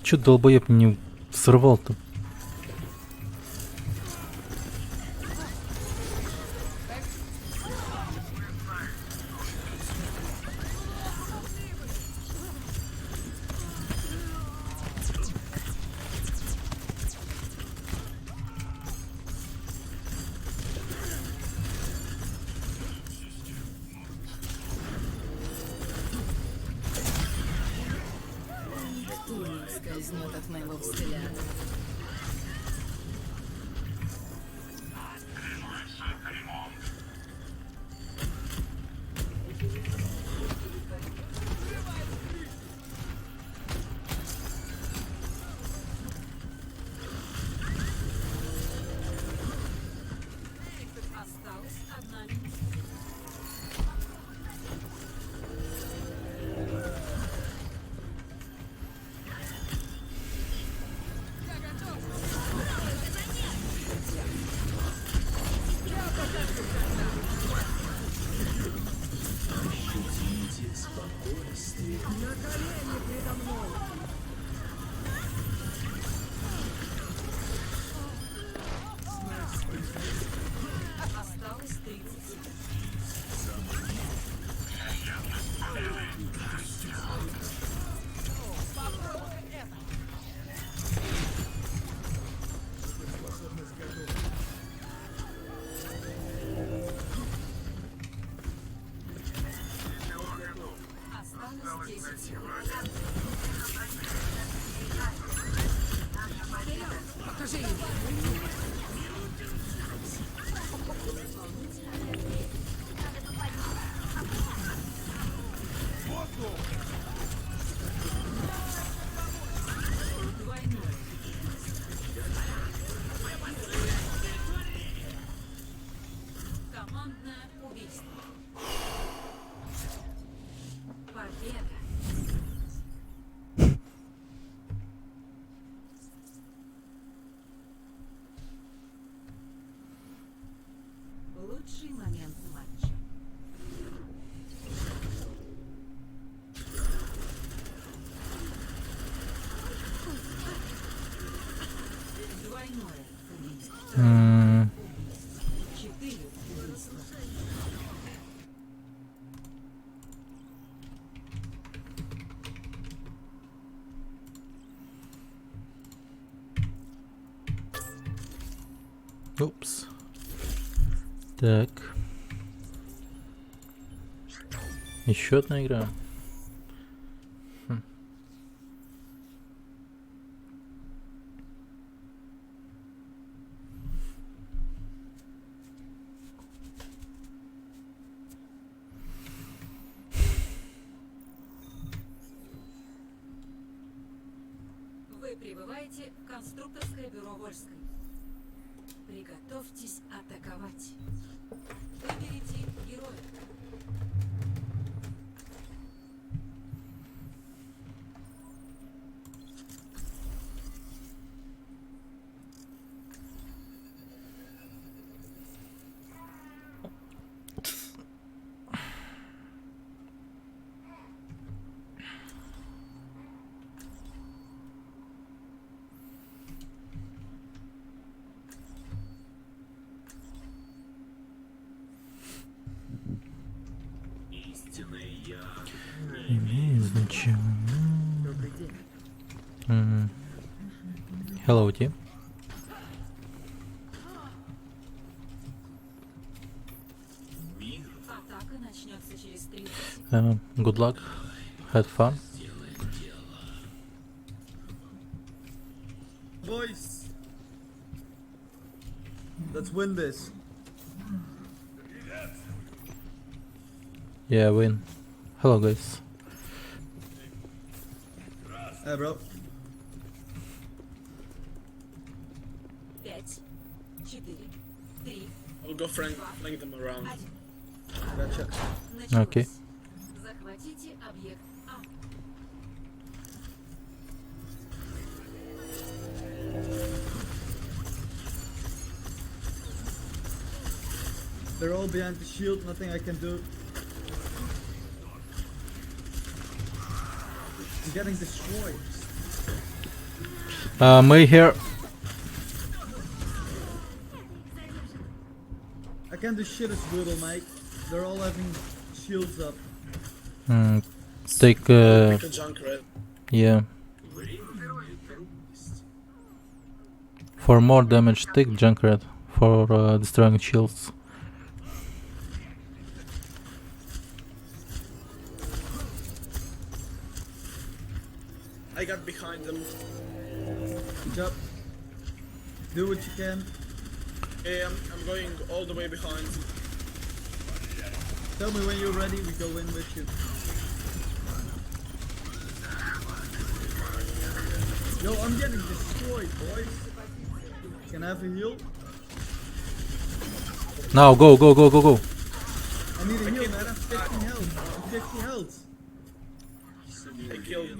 Speaker 1: Чё долбоеб не сорвал-то?
Speaker 2: Никто не ускользнет от моего взгляда. Осталась 1 минута. Осталось 30 секунд. Осталось 10 секунд.
Speaker 6: Покажи им.
Speaker 2: Двойное. Командное убийство. Победа. Лучший момент матча. Двойное убийство. 4 убийства.
Speaker 1: Упс. Так. Еще одна игра.
Speaker 2: Вы прибываете в конструкторское бюро Вольской. Приготовьтесь атаковать. Выберите героя.
Speaker 1: Имеет значение.
Speaker 9: Добрый день.
Speaker 1: Hello, team.
Speaker 2: Атака начнется через 30 секунд.
Speaker 1: Good luck. Have fun.
Speaker 5: Boys, let's win this.
Speaker 1: Yeah, win. Hello, guys.
Speaker 5: Hey, bro.
Speaker 2: 5, 4, 3,
Speaker 5: I'll go flank them around.
Speaker 2: 1.
Speaker 5: Gotcha.
Speaker 2: Началось.
Speaker 1: Окей.
Speaker 2: Захватите объект А.
Speaker 5: They're all behind the shield. Nothing I can do. I'm getting destroyed.
Speaker 1: May here.
Speaker 5: I can't do shit as Whittle, mate. They're all having shields up.
Speaker 1: Take.
Speaker 5: Junkrat.
Speaker 1: Yeah. For more damage, take Junkrat for destroying shields.
Speaker 5: I got behind them. Good job. Do what you can. Yeah, I'm going all the way behind. Tell me when you're ready, we go in with you. Yo, I'm getting destroyed, boys. Can I have a heal?
Speaker 1: Now, go, go, go, go, go.
Speaker 5: I need a heal, man. I'm 15 health. I'm 50 health. I killed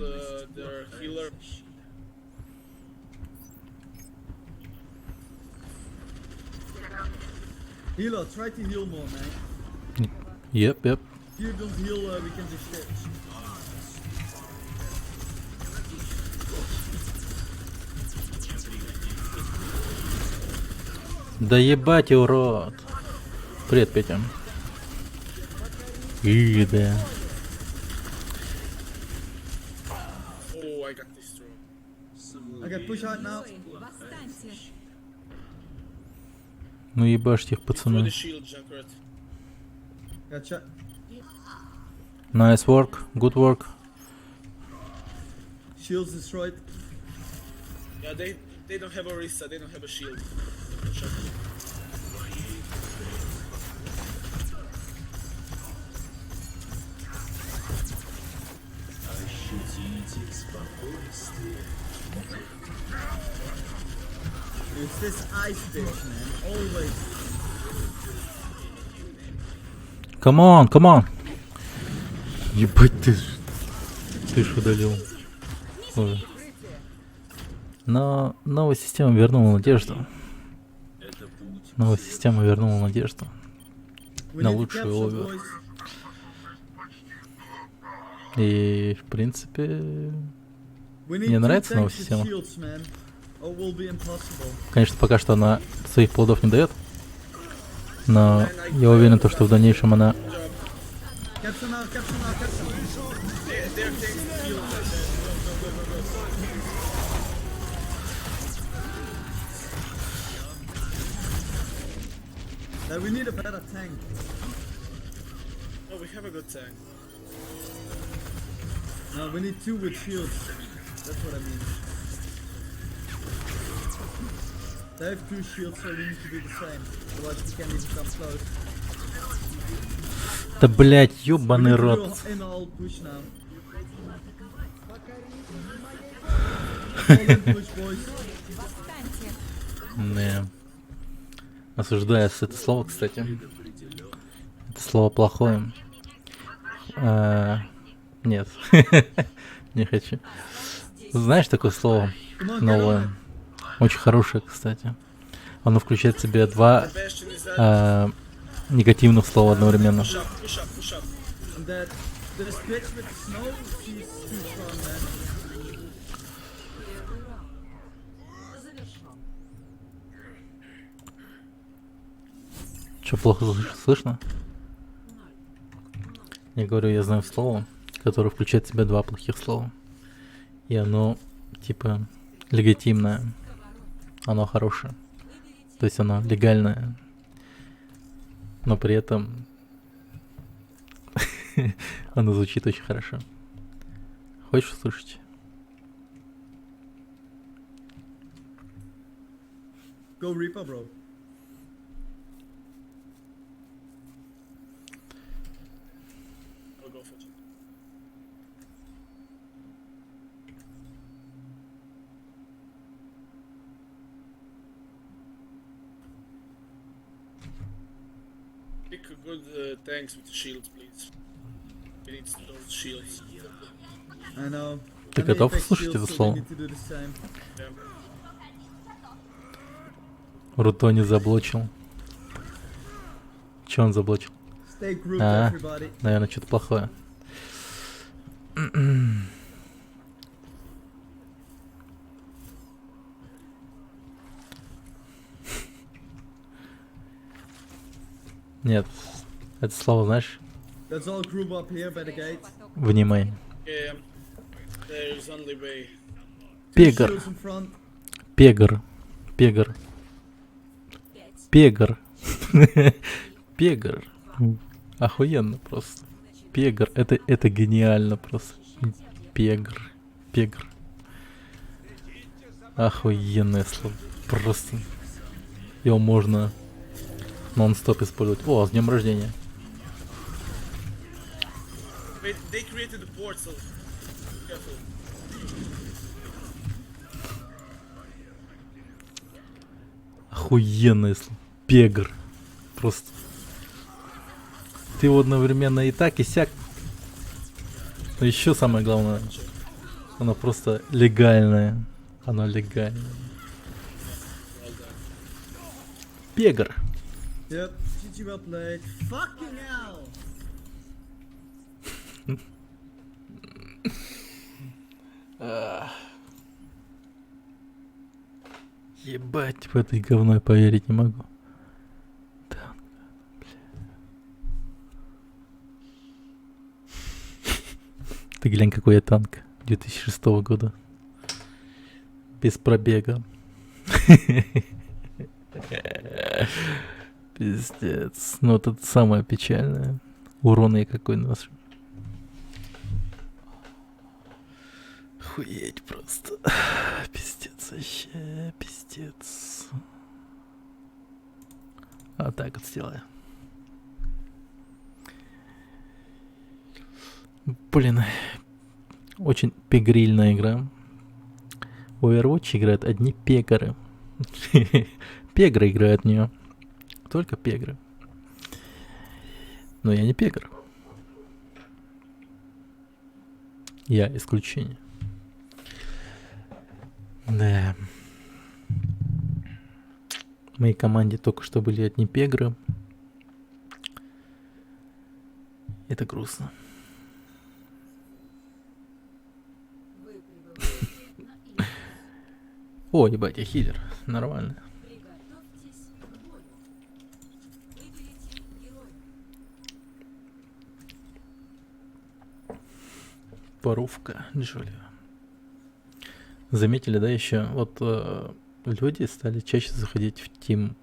Speaker 5: their healer. Healer, try to heal more, man.
Speaker 1: Yep, yep.
Speaker 5: If you don't heal, we can just shit.
Speaker 1: Да ебать, урод. Привет, Петя. Да.
Speaker 5: Oh, I got destroyed. Okay, push out now.
Speaker 6: Восстаньте.
Speaker 1: Ну ебашьте их,
Speaker 5: Throw the
Speaker 1: пацаны.
Speaker 5: shield, Junkrat. Gotcha.
Speaker 1: Nice work, good work.
Speaker 5: Shields destroyed. Yeah, they don't have a Risa, they don't have a shield. It's this ice bitch, man. Always.
Speaker 1: Come on, come on. Ебать ты ж. Ты ж удалил. Ой. Но новая система вернула надежду. Новая система вернула надежду.
Speaker 5: We
Speaker 1: На
Speaker 5: need to
Speaker 1: лучший
Speaker 5: capture,
Speaker 1: овер.
Speaker 5: boys.
Speaker 1: И в принципе.
Speaker 5: We need
Speaker 1: Мне
Speaker 5: two
Speaker 1: нравится новая
Speaker 5: tanks with
Speaker 1: система.
Speaker 5: shields, man. Or will be impossible.
Speaker 1: Конечно, пока что она своих плодов не дает. Но я уверен, то, что в дальнейшем она.
Speaker 5: Capture now, capture now, capture. They're taking shields. Go. We need a better tank. Oh, we have a good tank. No, we need two with shields. That's what I mean. They have two shields, so we need to do the same. Otherwise we can't even come close.
Speaker 1: Да блять,
Speaker 5: We
Speaker 1: ёбаный
Speaker 5: need to
Speaker 1: рот.
Speaker 5: do in all push now. All in push, boys.
Speaker 1: Не. Осуждается это слово, кстати. Это слово плохое. Нет. Не хочу. Знаешь такое слово? Новое. Очень хорошее, кстати. Оно включает в себя два негативных слова одновременно.
Speaker 5: Push up, push up, push up. And that this bitch with the snow, she's too strong, man.
Speaker 1: Что, плохо слышно? Я говорю, я знаю слово, которое включает в себя два плохих слова. И оно, типа, легитимное. Оно хорошее. То есть оно легальное. Но при этом оно звучит очень хорошо. Хочешь услышать?
Speaker 5: Go Reaper, bro. I'll go for it. Pick good tanks with shields, please. We need those shields. I know.
Speaker 1: Ты готов услышать это слово? Рутони заблочил. Че он заблочил? Наверное, что-то плохое. Нет, это слово знаешь? Внимание. Пегар. Пегар. Пегар. Пегар. Пегар. Охуенно просто. Пегар. Это гениально просто. Пегар. Пегар. Охуенное слово. Просто. Его можно нон-стоп использовать. О, с днем рождения.
Speaker 5: They created a portal. Careful.
Speaker 1: Охуенное слово. Пегар. Просто. Ты его одновременно и так, и сяк. Но еще самое главное, оно просто легальное. Оно легальное. Пегар.
Speaker 5: Yep, GG well played. Fucking hell!
Speaker 1: Ебать, в этой говно я поверить не могу. Танк, Ты глянь, какой я танк 2006 года. Без пробега. Пиздец. Ну вот это самое печальное. Урон я какой ношу. Охуеть просто. Пиздец вообще. Пиздец. А так вот сделаю. Блин. Очень пегрильная игра. В Overwatch играют одни пегары. Пегры играют в нее. Только пегры. Но я не пегр. Я исключение. Да. В моей команде только что были одни пегры. Это грустно. О, ебать, я хилер. Нормально. Паровка Джоли. Заметили, да, еще? Вот люди стали чаще заходить в Team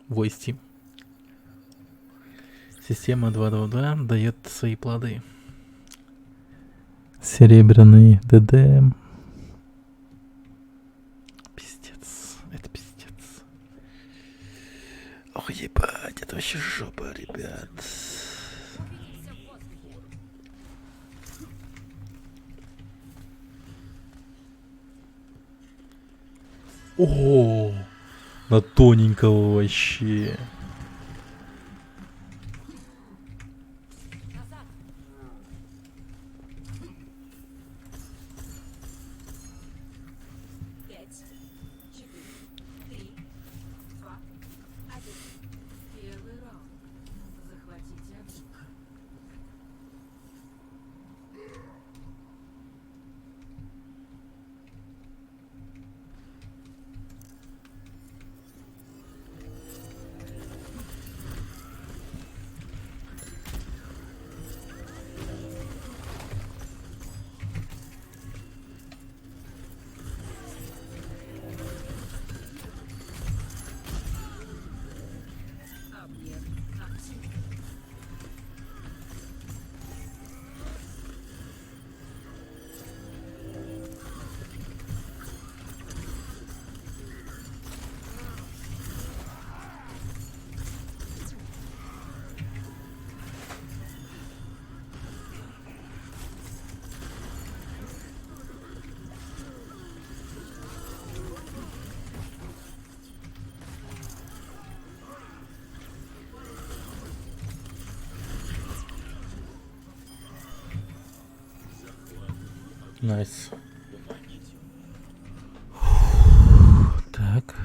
Speaker 1: Войсти. Система 222 дает свои плоды. Серебряный ДД. Пиздец. Это пиздец. Ох, ебать, это вообще жопа, ребят. О, на тоненького вообще.
Speaker 2: Пять, 4, 3, 2, 1. Первый раунд. Захватите объект. Объект активен.
Speaker 1: Найс. Так.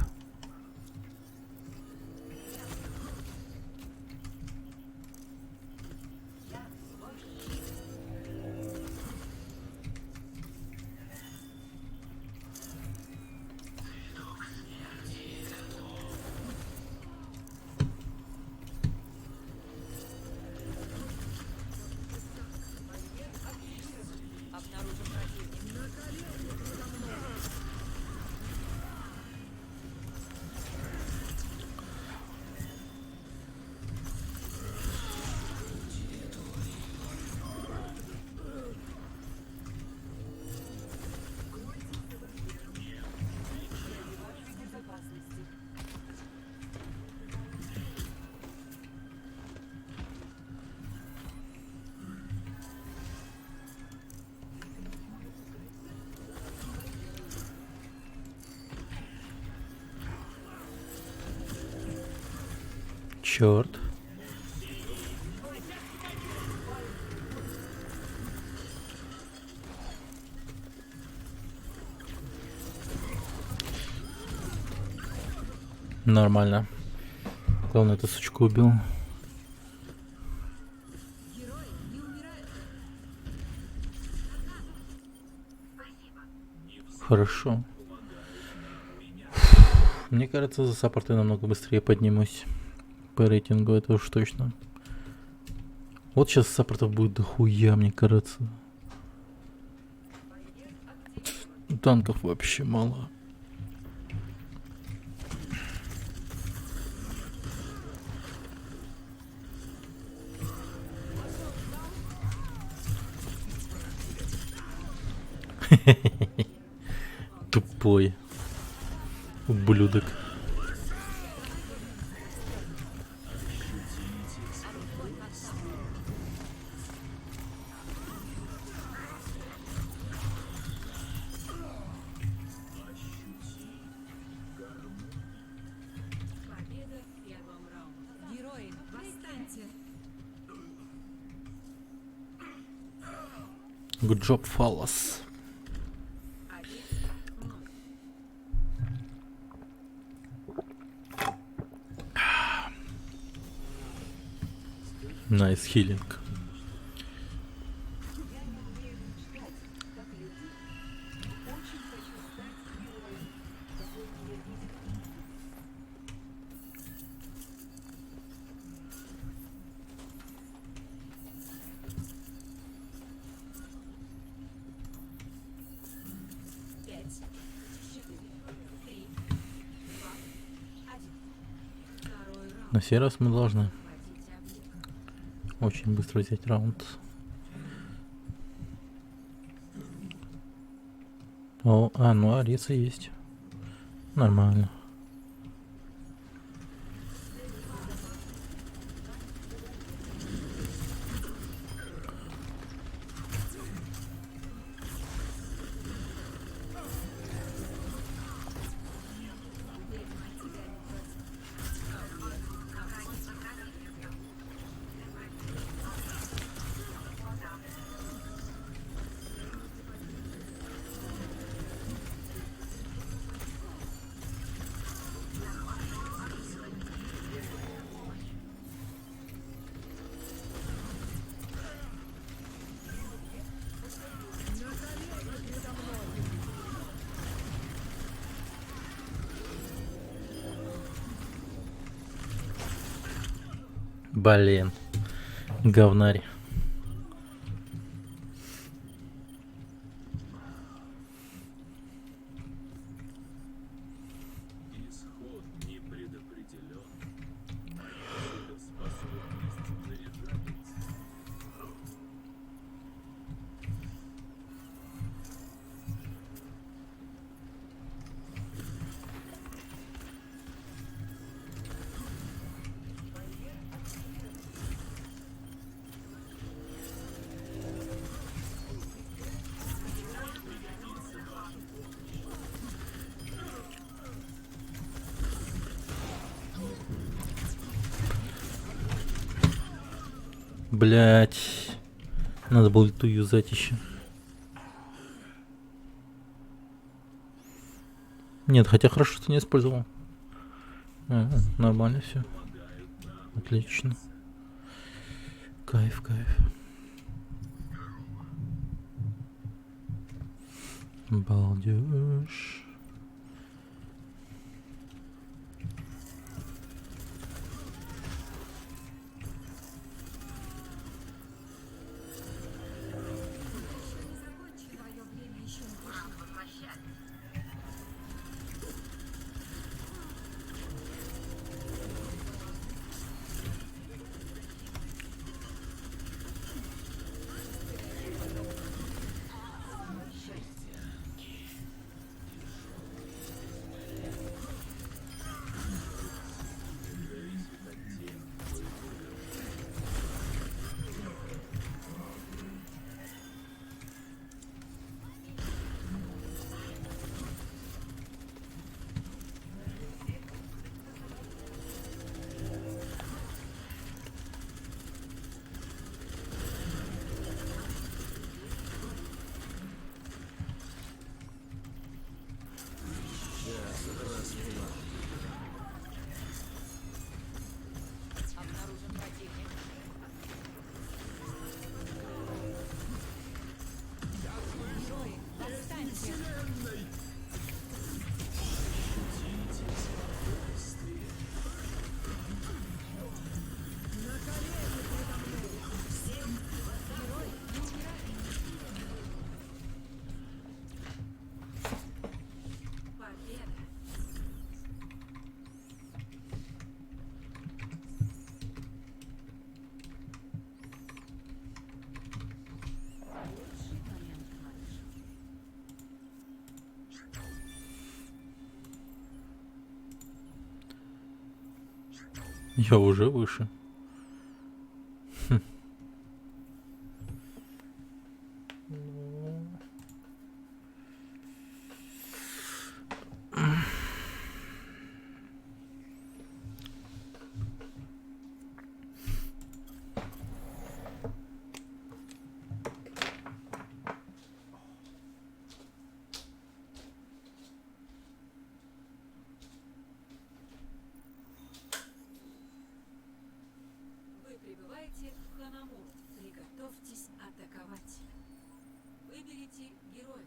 Speaker 1: Черт. Нормально. Главное, эту сучку убил. Хорошо. Мне кажется, за саппорт я намного быстрее поднимусь. По рейтингу, это уж точно. Вот сейчас саппортов будет дохуя, мне кажется. Танков вообще мало. Тупой ублюдок.
Speaker 2: Победа в первом раунде. Герои, восстаньте!
Speaker 1: Good job, Fallas. Nice healing. На сей раз мы должны очень быстро взять раунд. О, ну Ариса есть. Нормально. Блин, говнарь.
Speaker 4: Исход не предопределен. Суперспособность заряжается.
Speaker 1: Блять, надо было ту юзать еще. Нет, хотя хорошо, что не использовал. Нормально все. Отлично. Кайф, кайф. Балдеж. Я уже выше.
Speaker 2: Вы прибываете в Ханамур. Приготовьтесь атаковать. Выберите героя.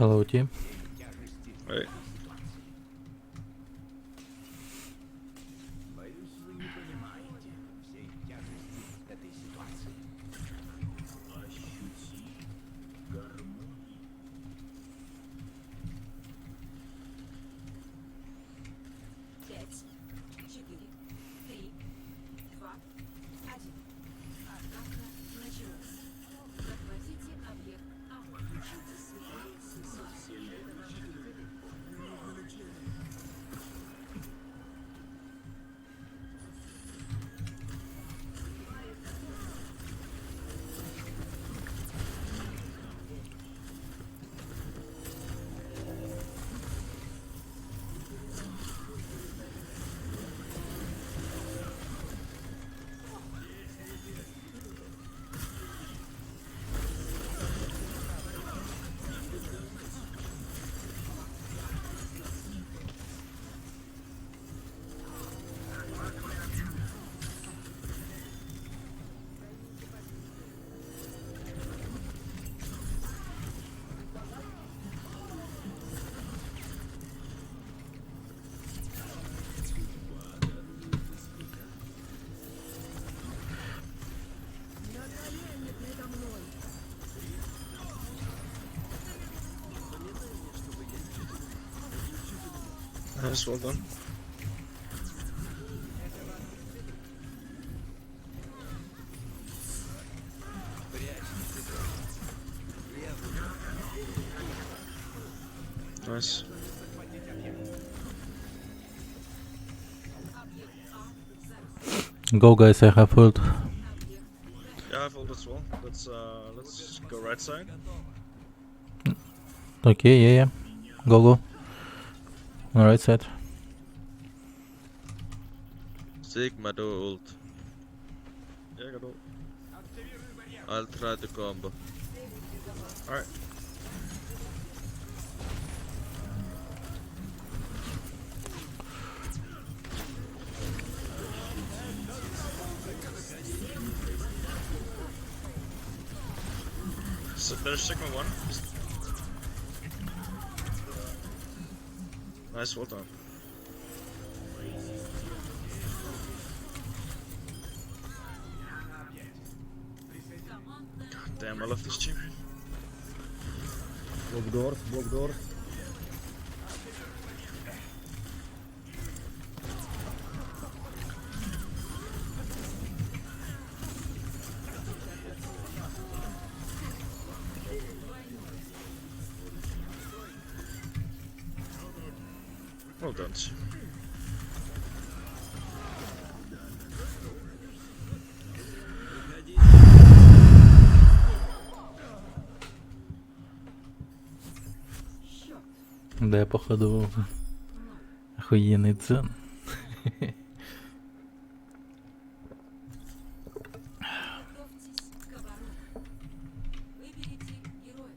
Speaker 1: Hello, team.
Speaker 12: Эй.
Speaker 7: Боюсь, вы не понимаете всей тяжести этой ситуации. Ощути гармонию.
Speaker 2: Пять, 4, 3, 2, 1. Атака началась. Захватите объект А.
Speaker 12: Nice, well done. Nice.
Speaker 1: Go, guys, I have ult.
Speaker 12: Yeah, I have ult as well. Let's go right side.
Speaker 1: Okay, yeah. Go. On right side.
Speaker 12: Sigma do ult. Yeah, I got ult. I'll try the combo. Alright. So there's Sigma 1. Nice, well done. God damn, I love this team.
Speaker 3: Block doors.
Speaker 12: Well done.
Speaker 1: Да, походу, охуенный дзен.
Speaker 2: Готовьтесь к обороне. Выберите героя.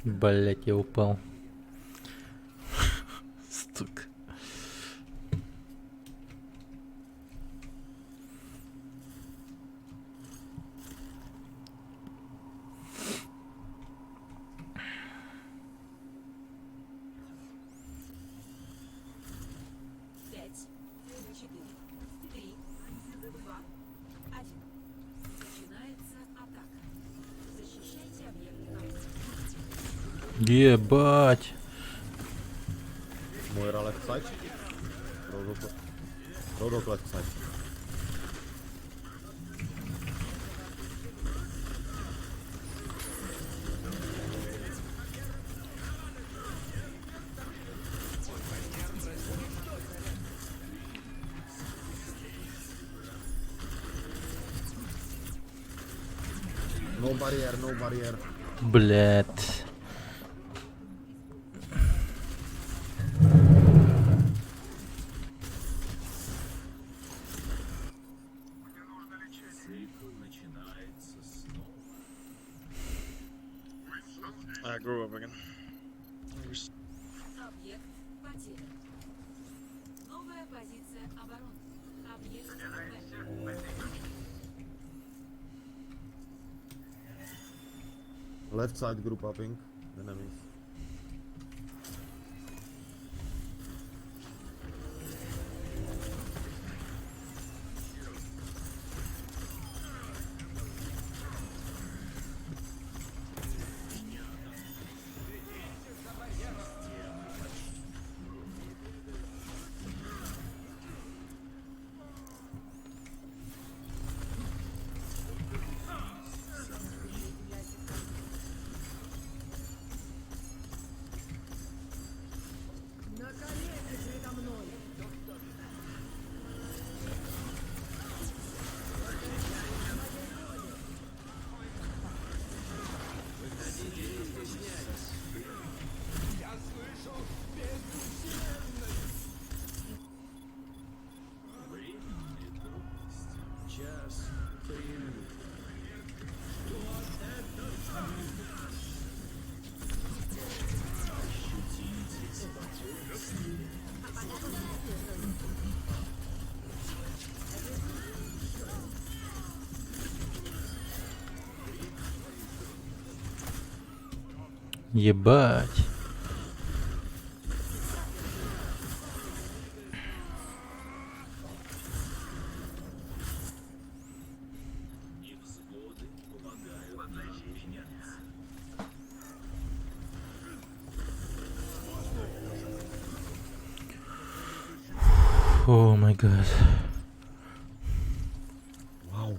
Speaker 1: Блять, я упал. Стук.
Speaker 2: Пять, 4, 3, 2, 1. Начинается атака. Защищайте объект А.
Speaker 1: Ебать.
Speaker 3: Moira left side. Roadhog left side. No barrier, no barrier.
Speaker 1: Блять.
Speaker 12: I grew up again.
Speaker 2: Объект потерян. Новая позиция обороны. Объект потерян.
Speaker 3: Left side group upping. Enemies.
Speaker 1: Ебать. Oh my god.
Speaker 3: Wow.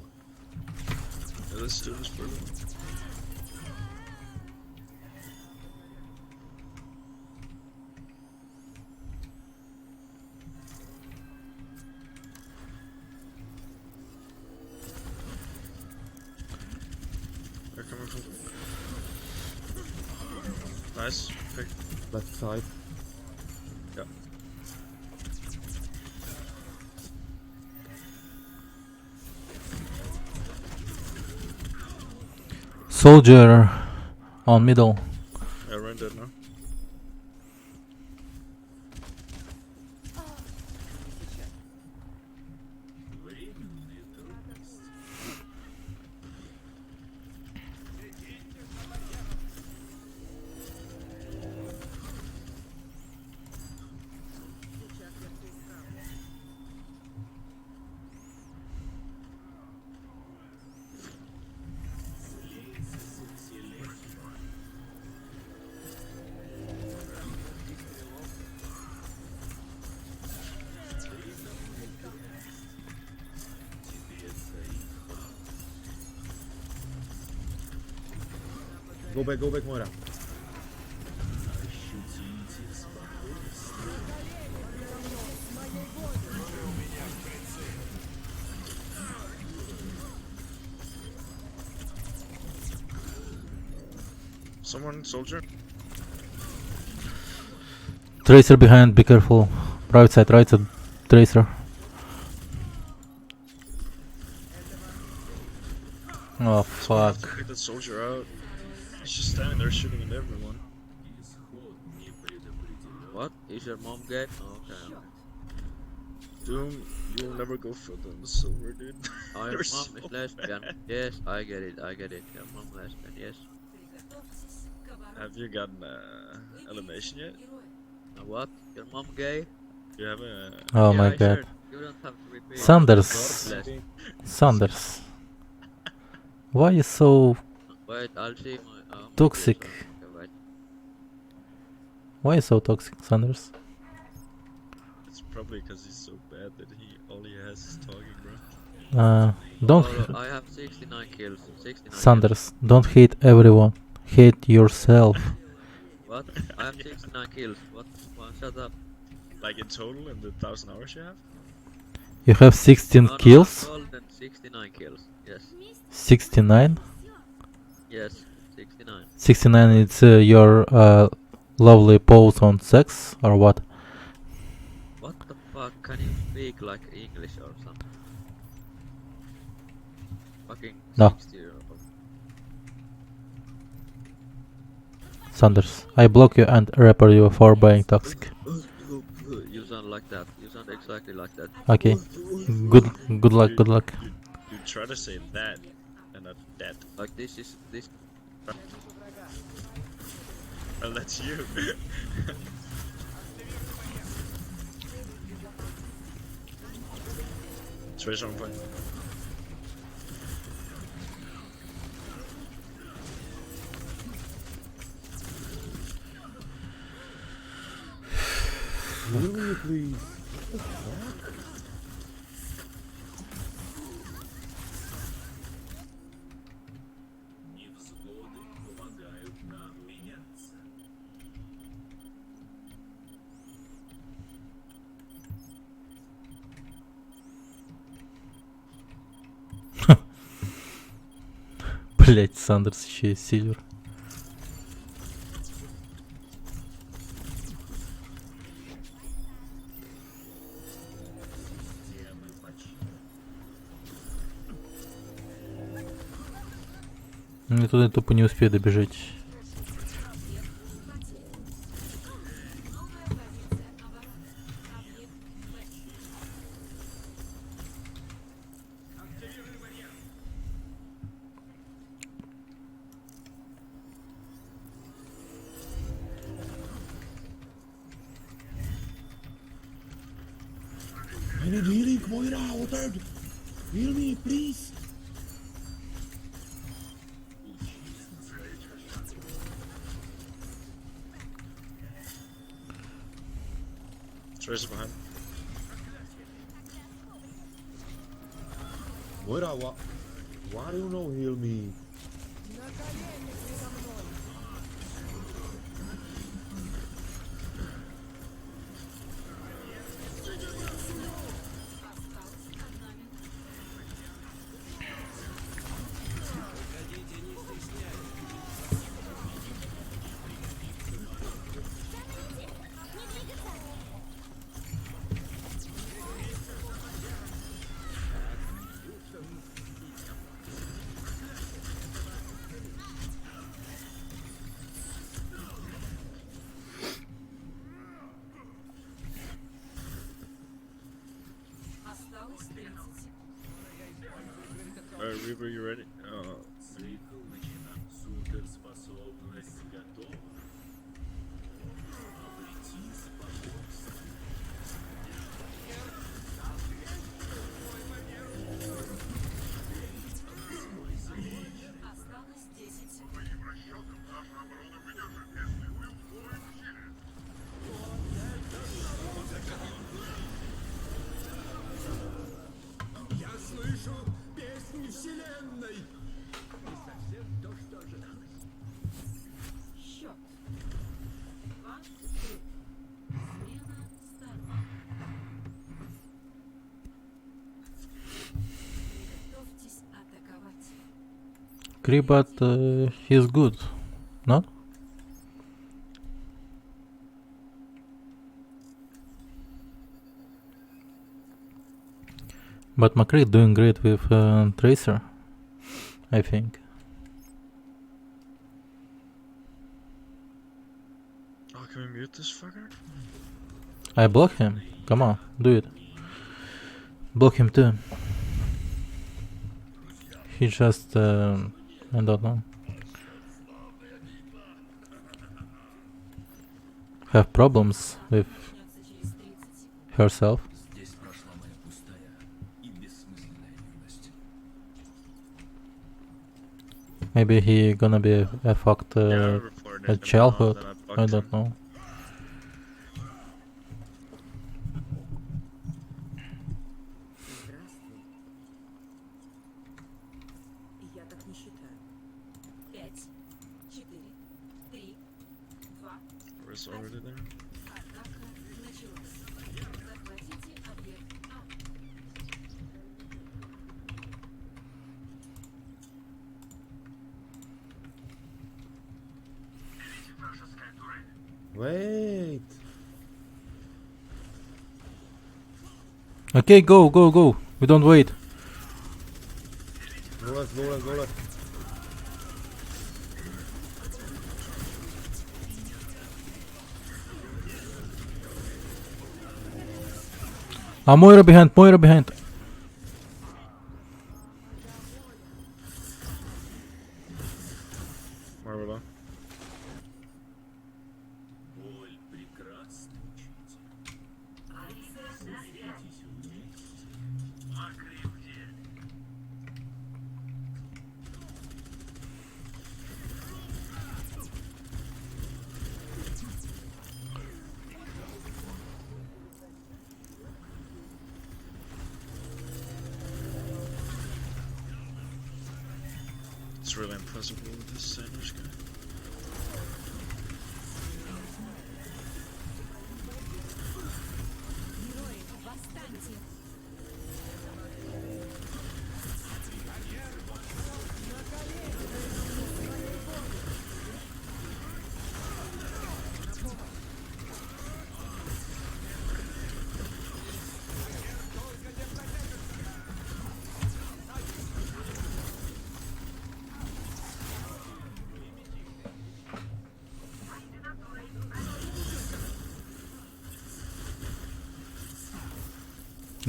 Speaker 12: Yeah, let's do this, brother. They're coming from. Nice. Pick.
Speaker 3: Left side.
Speaker 12: Yep.
Speaker 1: Soldier on middle.
Speaker 12: Yeah, we're in dead now.
Speaker 3: Go back, Moira.
Speaker 12: Someone, soldier.
Speaker 1: Tracer behind, be careful. Right side, Tracer. Oh fuck.
Speaker 12: Get that soldier out. He's just standing there shooting at everyone.
Speaker 13: What? Is your mom gay? Oh, okay.
Speaker 12: Doom, you'll never go for them, silver dude.
Speaker 13: Oh, your
Speaker 12: You're
Speaker 13: mom
Speaker 12: so
Speaker 13: is lesbian.
Speaker 12: bad.
Speaker 13: Yes, I get it. Your mom lesbian, yes.
Speaker 2: Приготовьтесь к обороне.
Speaker 12: Have you gotten elimination yet?
Speaker 13: What? Your mom gay?
Speaker 12: You have a.
Speaker 1: Oh
Speaker 13: Yeah,
Speaker 1: my
Speaker 13: I
Speaker 1: god.
Speaker 13: heard. You don't have to repeat.
Speaker 1: Sanders.
Speaker 13: Lesbian.
Speaker 1: Sanders. Why you so
Speaker 13: Wait, I'll see my.
Speaker 1: toxic?
Speaker 13: Okay, wait.
Speaker 1: Why you so toxic, Sanders?
Speaker 12: it's probably because he's so bad that all he has is talking, bro.
Speaker 1: Don't,
Speaker 13: Oh, I have 69 kills. 69
Speaker 1: Sanders, don't hate everyone. Hate yourself.
Speaker 13: kills. What? I have 69 kills. What? Well, shut up.
Speaker 12: Like in total, in the 1,000 hours you have?
Speaker 1: You have 16
Speaker 13: No,
Speaker 1: kills?
Speaker 13: I have golden 69 kills. Yes.
Speaker 1: 69?
Speaker 13: Yes. 69.
Speaker 1: 69 it's your lovely pose on sex or what?
Speaker 13: What the fuck? Can you speak like English or something? Fucking
Speaker 1: No.
Speaker 13: 60-year-old.
Speaker 1: Sanders, I block you and report you for being toxic.
Speaker 13: You sound like that. You sound exactly like that.
Speaker 1: Okay. Good luck, good luck.
Speaker 12: You try to say that, and not that.
Speaker 13: Like this is this.
Speaker 12: Well, that's you. Tracer on point.
Speaker 3: Really, please.
Speaker 4: Невзгоды помогают нам меняться.
Speaker 1: Блять, Сандерс еще и Сильвер. Мне туда тупо не успею добежать.
Speaker 3: I need healing, Moira. Water. Heal me, please.
Speaker 12: Tracer behind.
Speaker 3: Moira, why do you not heal me?
Speaker 2: Осталось 30.
Speaker 12: Alright, Reaper, you ready?
Speaker 4: Цикл начинает. Суперспособность готова. Обрети спокойствие.
Speaker 2: Осталось 10 секунд.
Speaker 4: Я слышу песни вселенной. Не совсем то, что ожидалось.
Speaker 2: Счет. 2-3. Смена сторон. Приготовьтесь атаковать.
Speaker 1: Kribat, he's good, not? But McCree doing great with Tracer, I think.
Speaker 12: Oh, can we mute this fucker?
Speaker 1: I block him. Come on, do it. Block him too. He just, I don't know. Have problems with herself.
Speaker 4: Здесь прошла моя пустая и бессмысленная юность.
Speaker 1: Maybe he gonna be a fucked
Speaker 12: reported
Speaker 1: at
Speaker 12: him now
Speaker 1: childhood.
Speaker 12: that I
Speaker 1: I
Speaker 12: blocked
Speaker 1: don't
Speaker 12: him.
Speaker 1: know.
Speaker 12: is already there.
Speaker 14: Wait.
Speaker 1: Okay, go, go, go. We don't wait.
Speaker 14: Go left, go left, go left.
Speaker 1: Moira behind, Moira behind.
Speaker 12: Marvel.
Speaker 4: Боль прекрасна, учитель. Сойдитесь вместе. Макри где?
Speaker 12: It's really impossible with this sandwich guy.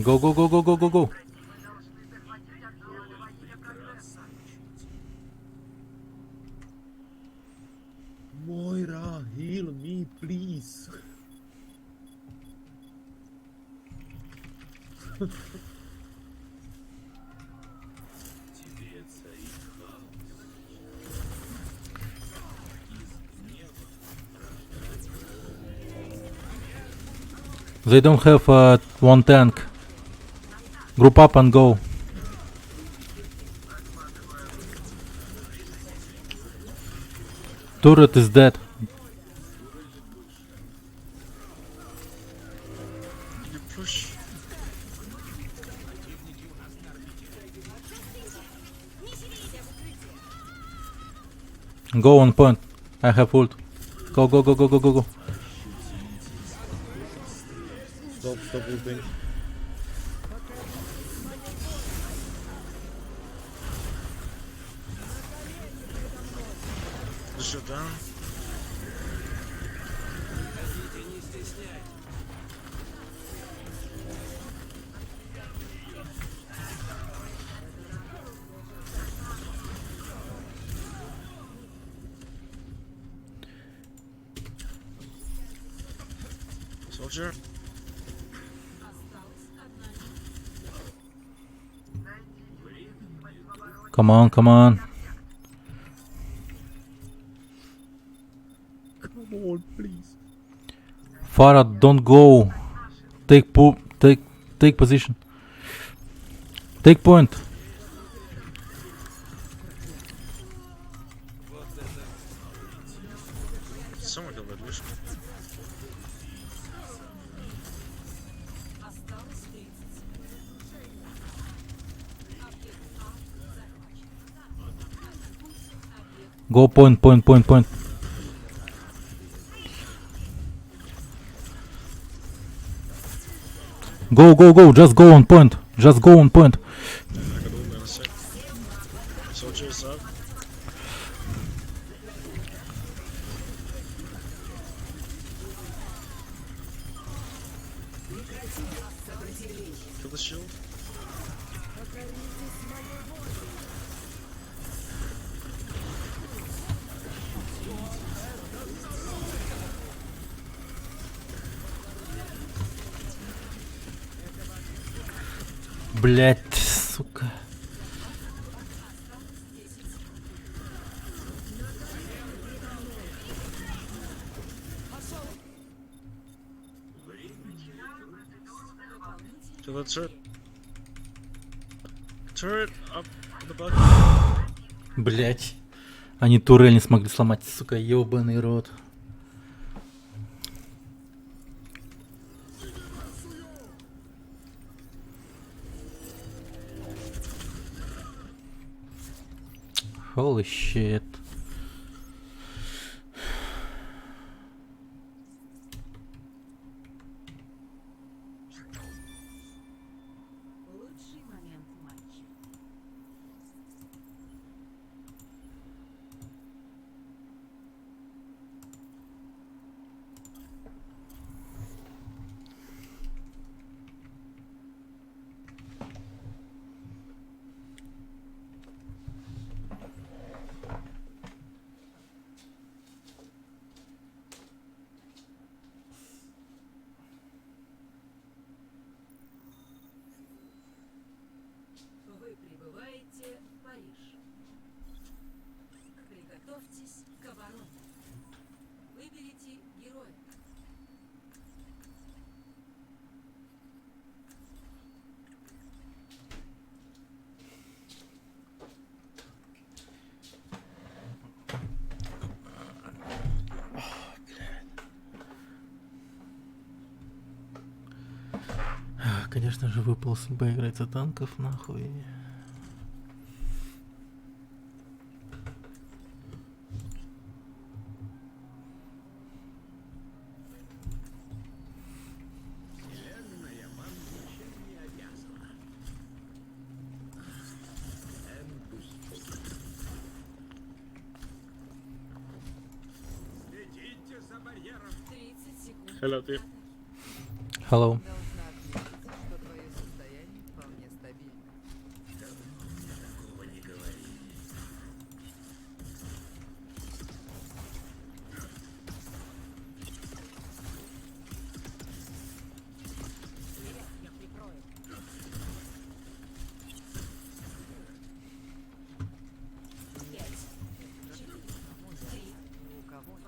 Speaker 1: Go, go, go, go, go, go, go.
Speaker 14: Moira, heal me, please.
Speaker 4: Тебе царит хаос.
Speaker 1: They don't have one tank. Group up and go. Turret is dead.
Speaker 12: You push.
Speaker 1: Go on point. I have ult. Go, go, go, go, go, go, go.
Speaker 14: Stop, stop ulting.
Speaker 12: Push it down. Soldier.
Speaker 1: Come on, come on.
Speaker 14: Come on, please.
Speaker 1: Farah, don't go. Take position. Take point.
Speaker 12: Someone killed that Lucian.
Speaker 1: Go point, point, point, point. Go, go, go. Just go on point. Just go on point.
Speaker 12: I got ult in a sec. Soldier is up. Kill the shield.
Speaker 1: Блять, сука.
Speaker 12: Kill the turret. Turret up in the back.
Speaker 1: Блять. Они турель не смогли сломать, сука, ёбаный рот. Holy shit.
Speaker 6: Лучший момент матча. Вы прибываете в Париж. Приготовьтесь к обороне. Выберите героя.
Speaker 1: Конечно же, выпала судьба играть за танков, нахуй.
Speaker 4: Вселенная вам ничем не обязана. Энтус. Следите за барьером.
Speaker 2: 30 секунд.
Speaker 12: Hello, dear.
Speaker 1: Hello.
Speaker 9: Должна отметить, что твое состояние вполне стабильно.
Speaker 4: Такого не говори.
Speaker 6: Я прикрою.
Speaker 9: Ни у кого.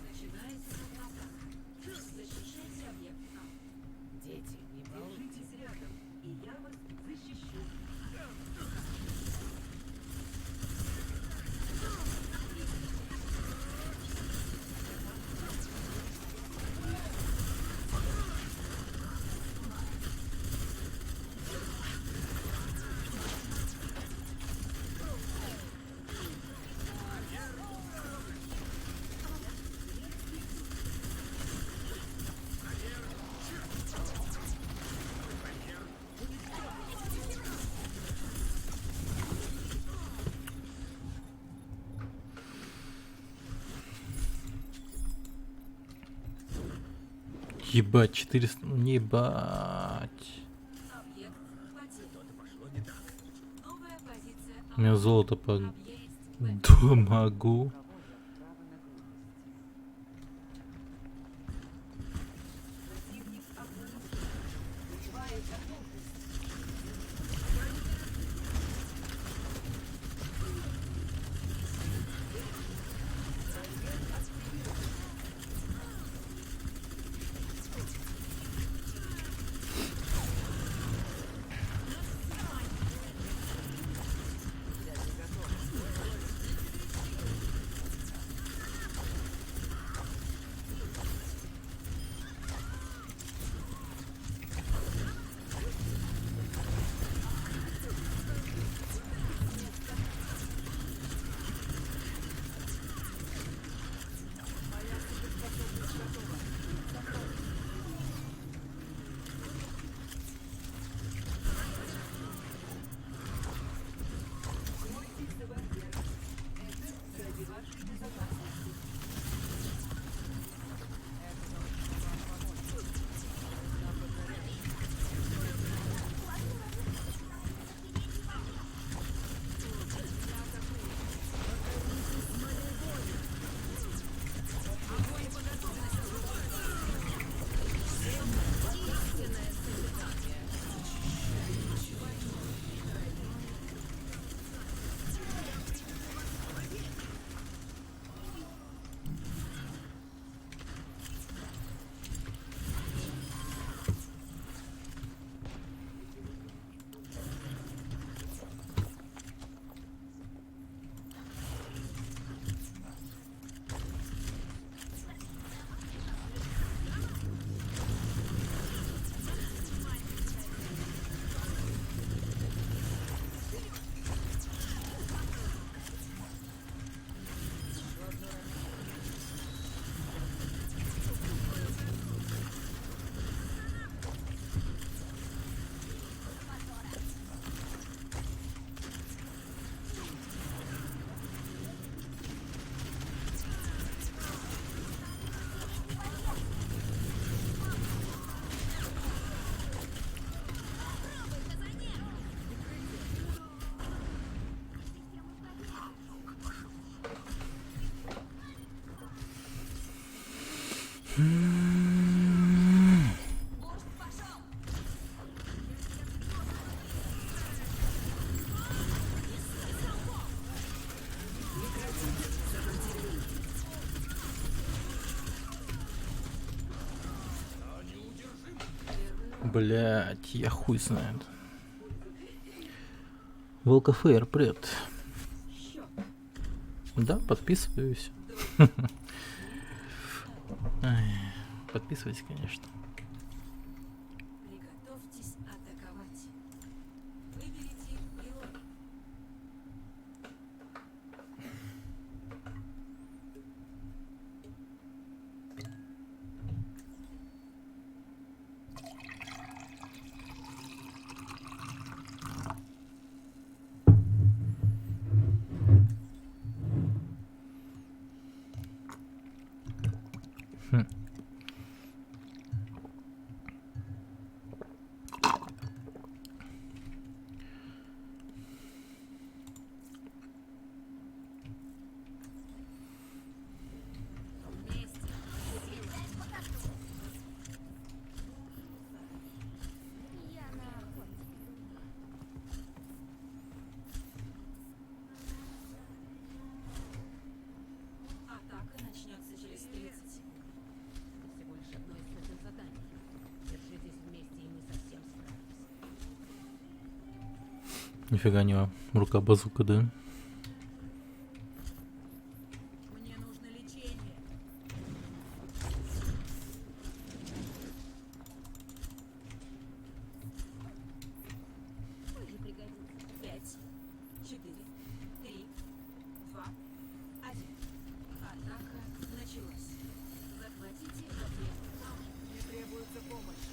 Speaker 2: Начинается атака. Защищайте объект А.
Speaker 6: Дети, не
Speaker 10: Держитесь рядом, и я вас защищу.
Speaker 1: Ебать, 400... Ебать.
Speaker 2: Объект потерян.
Speaker 4: Что-то пошло не так.
Speaker 2: Новая позиция
Speaker 1: У меня золото по
Speaker 2: Объект Б.
Speaker 1: дамагу.
Speaker 10: Противник обнаружен. Ключевая готовность.
Speaker 1: Блять, я хуй знает. Волкофейр, привет. Да, подписываюсь. Ай, подписывайтесь, конечно.
Speaker 2: Приготовьтесь атаковать. Выберите приор. Атака начнется через 30 секунд.
Speaker 6: Это всего лишь одно из сотен заданий. Держитесь вместе, и мы совсем справимся.
Speaker 1: Нифига не рука базука, да?
Speaker 2: Мне нужно лечение. Позже пригодится. 5, 4, 3, 2, 1. Атака началась. Захватите объект. Мне требуется помощь.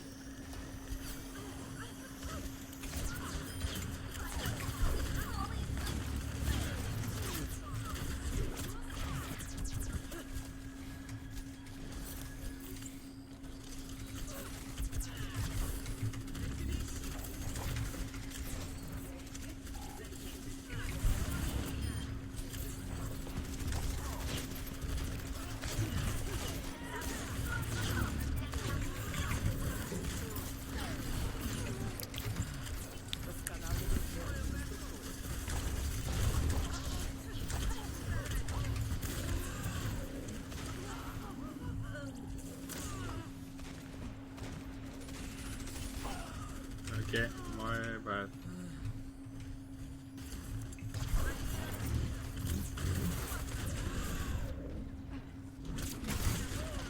Speaker 12: Okay, my bad.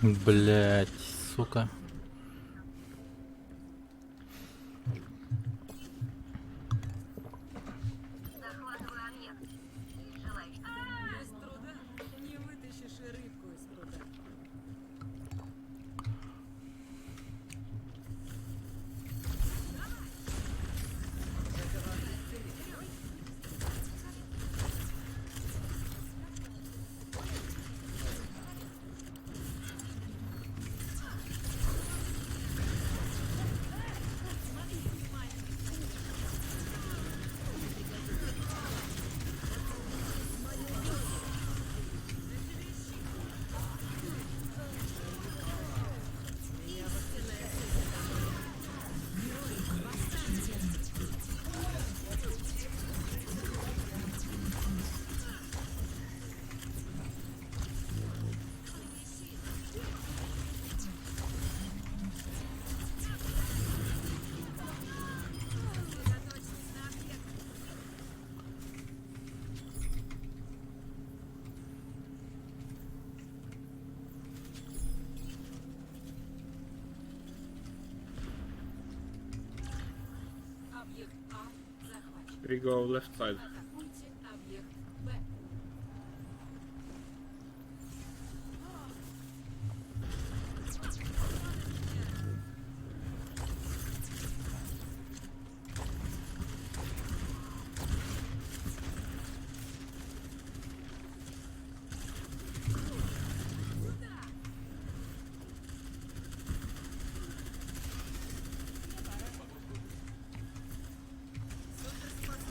Speaker 1: Блять, сука.
Speaker 2: Без труда не вытащишь и рыбку из труда. Объект А захвачен.
Speaker 12: We go left side.
Speaker 2: Атакуйте объект Б.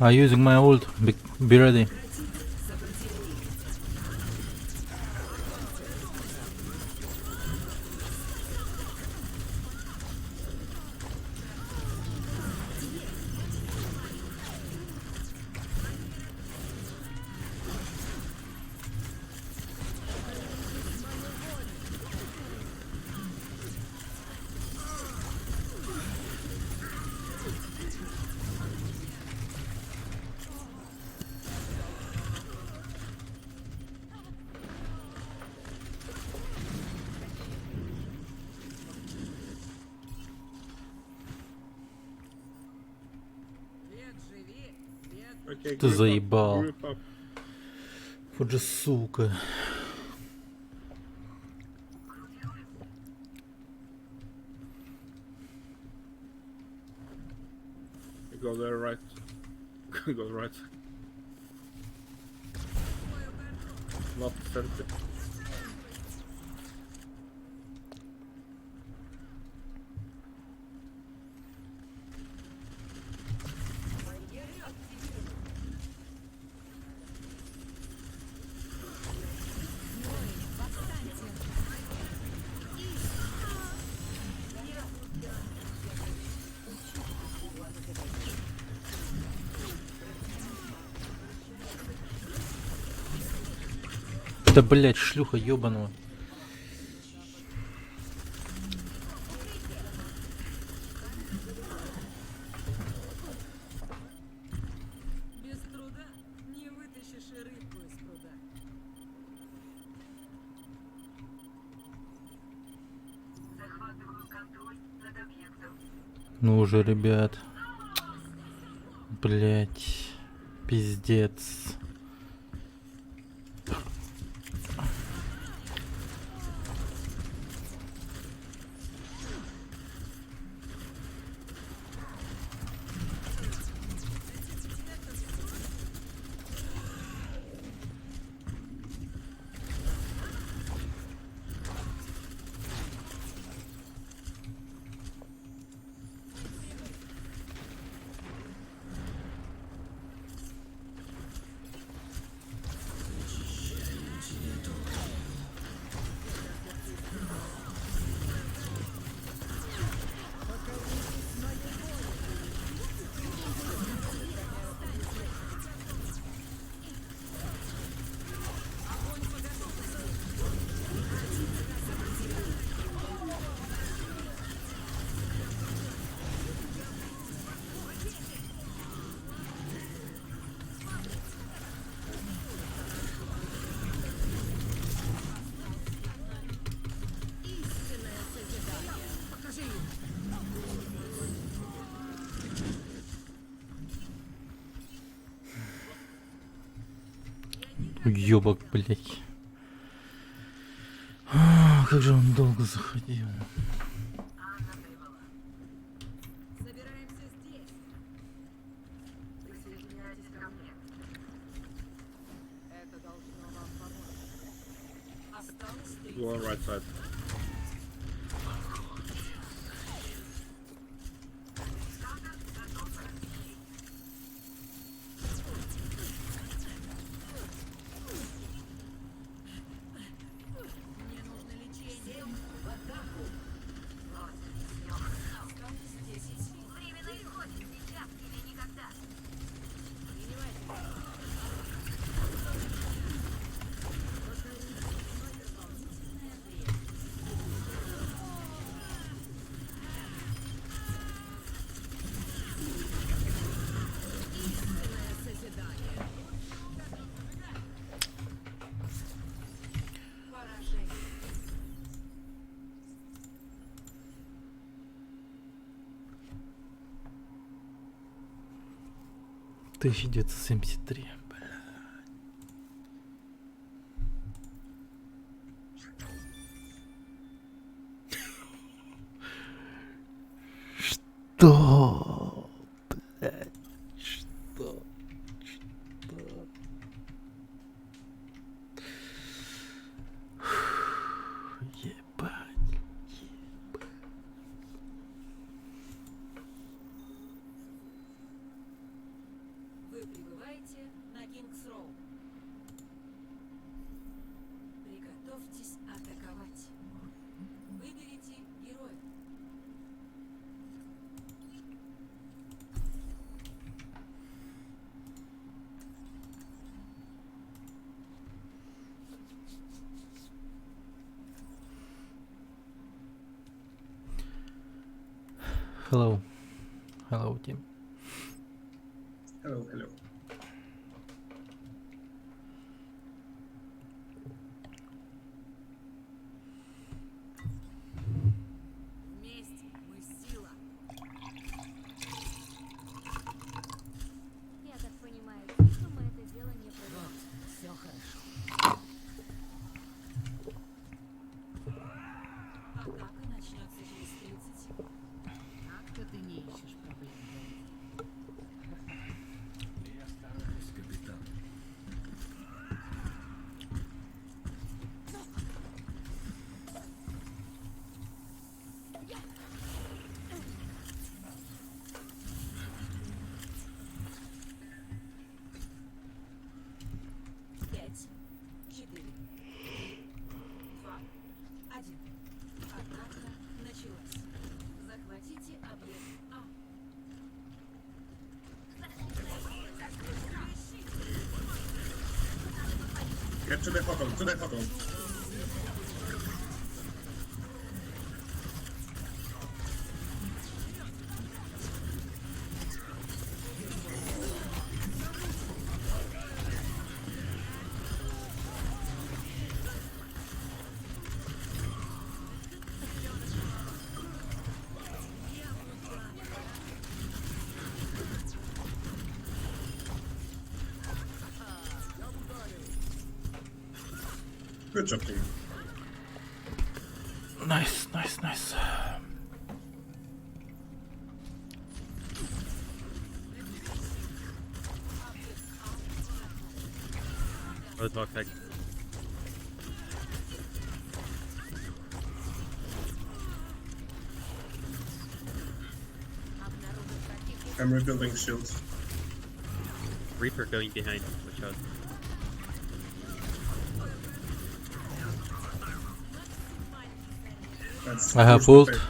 Speaker 1: I'm using my ult. Be ready.
Speaker 8: Okay,
Speaker 1: Ты
Speaker 8: group up,
Speaker 1: заебал.
Speaker 8: group up.
Speaker 1: Вот же сука.
Speaker 8: You go there, right. Go right. Not center.
Speaker 1: Да блять, шлюха ёбаного.
Speaker 2: Без труда не вытащишь и рыбку из пруда.
Speaker 10: Захватываю контроль над объектом.
Speaker 1: Ну уже, ребят. Блять. Пиздец. Ёбок, блять. Как же он долго заходил.
Speaker 2: Собираемся здесь.
Speaker 9: Присоединяйтесь ко мне. Это должно вам помочь.
Speaker 2: Осталось 3.
Speaker 8: Go on right side.
Speaker 2: Мне нужно лечение. В атаку. Осталось 10.
Speaker 10: Время на исходе. Сейчас или никогда.
Speaker 2: Поражение.
Speaker 1: 1973. Что? Блядь, что? Ебать.
Speaker 2: Вы прибываете на Кингс-Роу. Приготовьтесь атаковать. Выберите героя.
Speaker 1: Hello. Hello, team.
Speaker 5: Hello, hello.
Speaker 2: Вместе мы сила.
Speaker 6: Я так понимаю,
Speaker 5: To the hotel, to the hotel. Good job, team.
Speaker 1: Nice, nice, nice.
Speaker 13: Roadhog hack.
Speaker 5: I'm rebuilding shields.
Speaker 13: Reaper going behind. Watch out.
Speaker 5: That's
Speaker 1: I have
Speaker 5: first
Speaker 1: ult.
Speaker 5: repair.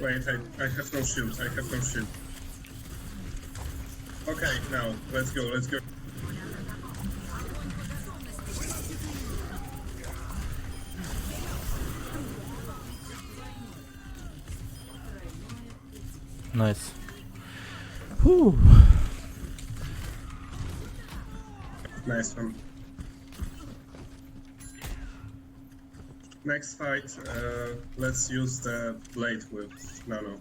Speaker 5: Wait, I have no shield. I have no shield. Okay, now let's go. Let's go.
Speaker 1: Nice. Whew.
Speaker 5: Nice one. Next fight, let's use the blade with Nano.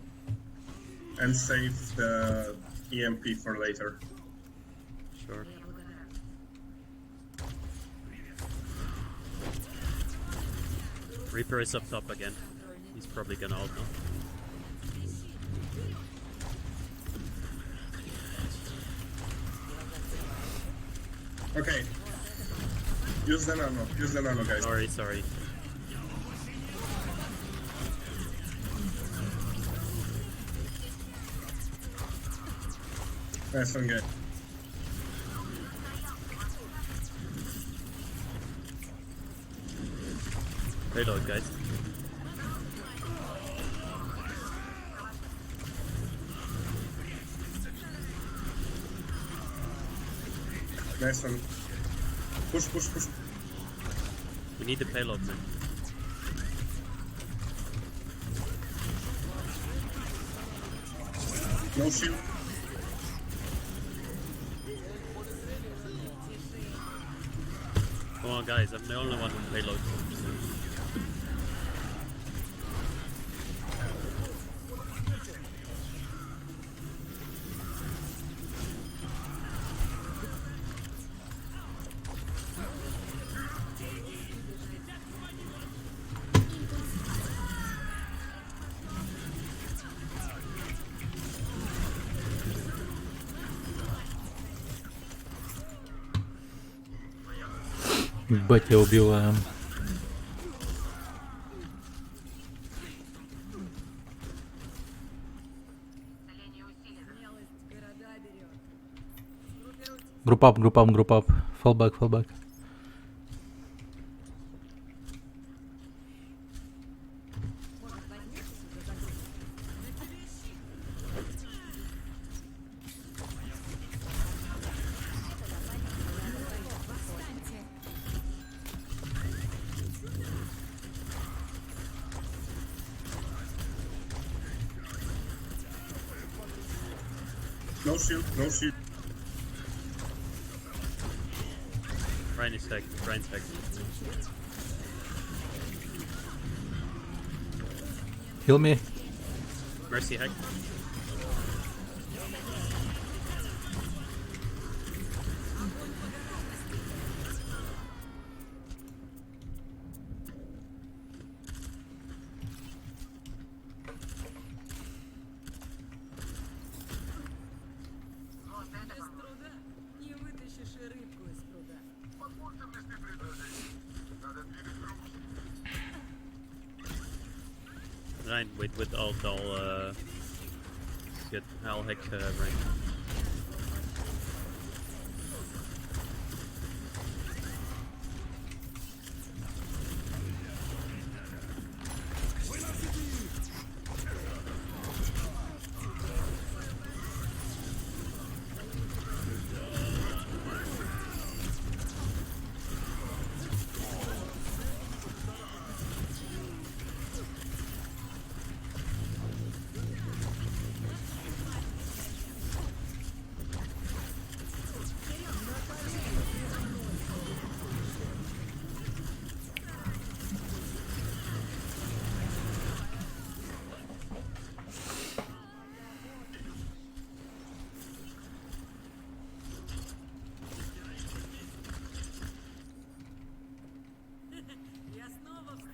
Speaker 5: And save the EMP for later.
Speaker 13: Sure. Reaper is up top again. He's probably gonna ult now.
Speaker 5: Okay. Use the nano, guys.
Speaker 13: Sorry.
Speaker 5: Nice one, guys.
Speaker 13: Reload, guys.
Speaker 5: Nice one. Push.
Speaker 13: We need the payload, man.
Speaker 5: No shield.
Speaker 13: Come on, guys. I'm the only one with payload.
Speaker 1: Батя убиваем. Group up. Fall back.
Speaker 5: No shield.
Speaker 13: Ryan is hacked.
Speaker 1: Heal me.
Speaker 13: Mercy hack.
Speaker 2: Не вытащишь и рыбку из пруда.
Speaker 13: Ryan, wait with ult, I'll hack Ryan.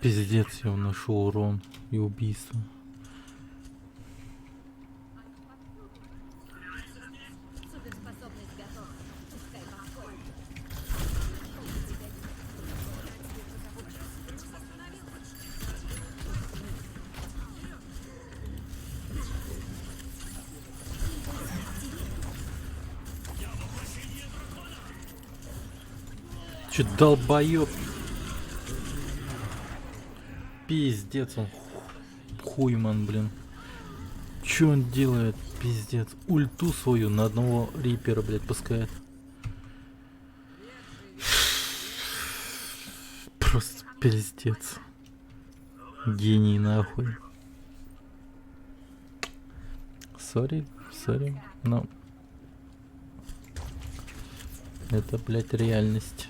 Speaker 1: Пиздец, я вношу урон и убийство.
Speaker 6: Суперспособность готова. Пускай подходит.
Speaker 1: Че, долбоёб? Пиздец, он хуйман, блин. Че он делает, пиздец? Ульту свою на одного рипера, блядь, пускает. Просто пиздец. Гений, нахуй. Сори, но... Это, блядь, реальность.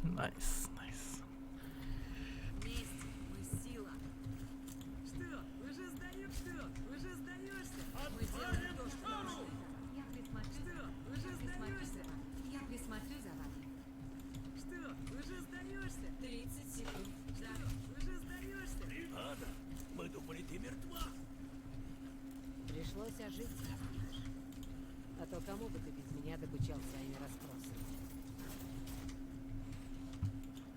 Speaker 1: Найс.
Speaker 2: Вместе мы сила. Что? Уже сдаешь? Что? Уже сдаешься? Мы делаем то, что должны.
Speaker 6: Я присмотрю.
Speaker 2: Что? Уже сдаешься?
Speaker 6: Я присмотрю за вами.
Speaker 2: Что? Уже сдаешься? 30 секунд. Что? Уже сдаешься?
Speaker 4: Ребята, мы думали, ты мертва.
Speaker 6: Пришлось ожить. А то кому бы ты без меня докучал своими расспросами?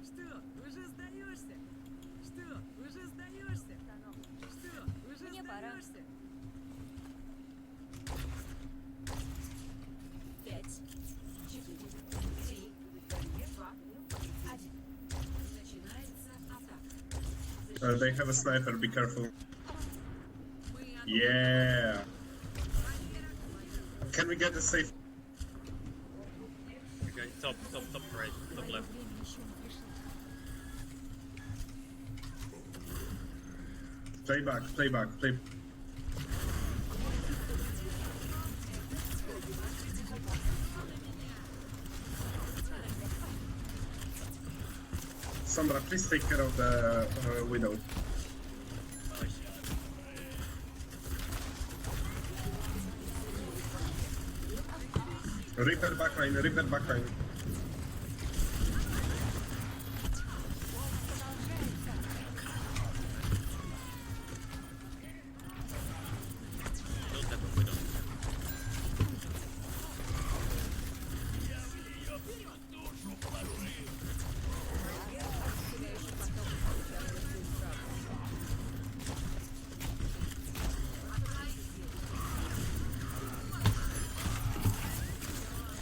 Speaker 2: Что? Уже сдаешься? Что? Уже сдаешься? Что? Уже
Speaker 6: Мне пора.
Speaker 2: сдаешься? 5, 4, 3, 2, 1. Начинается атака.
Speaker 5: They have a sniper, be careful. Yeah. Can we get a safe?
Speaker 12: Okay, top right, top left.
Speaker 5: Play back. Sombra, please take care of the widow. Reaper backline.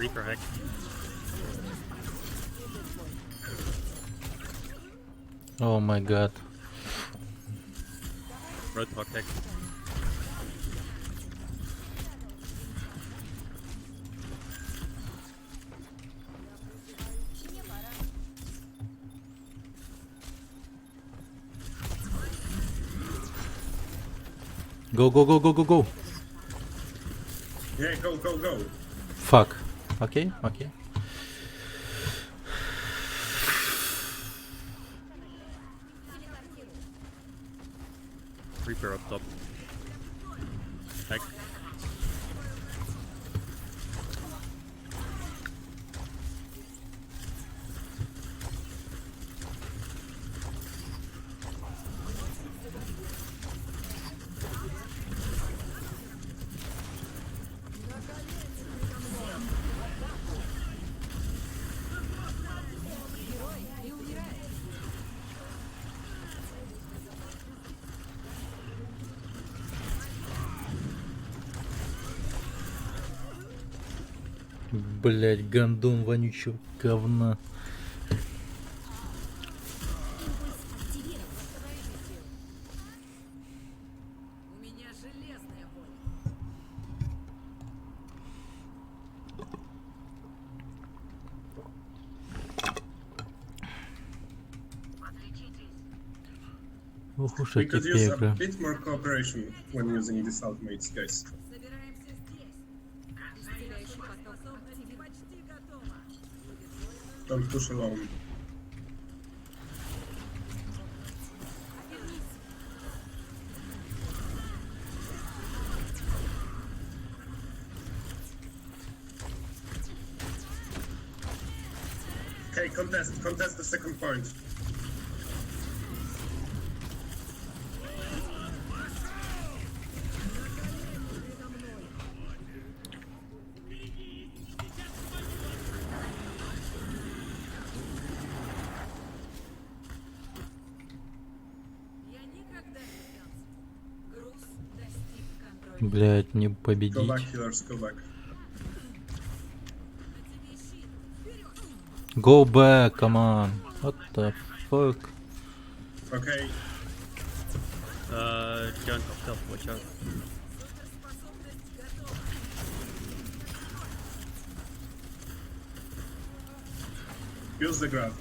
Speaker 12: Reaper hack.
Speaker 1: Oh my god.
Speaker 12: Roadhog hack.
Speaker 1: Go, go, go, go, go, go.
Speaker 5: Yeah, go, go, go.
Speaker 1: Fuck. Okay, okay.
Speaker 12: Reaper up top. Hack.
Speaker 1: Блять, гандон вонючего говна.
Speaker 2: У меня железная воля.
Speaker 1: Ох уж
Speaker 5: We
Speaker 1: эти
Speaker 5: could use a
Speaker 1: пега.
Speaker 5: bit more cooperation when using these ultimates, guys.
Speaker 2: Собираемся здесь. Исцеляющий поток почти готово.
Speaker 5: Don't push alone. Okay, contest the second point.
Speaker 2: Я никогда не сдался. Груз достиг контроля.
Speaker 1: Блять, не
Speaker 5: Go
Speaker 1: победить.
Speaker 5: back, healers, go back.
Speaker 1: Go back, come on. What the fuck?
Speaker 5: Okay,
Speaker 12: Junk up top, watch out.
Speaker 5: use the grab.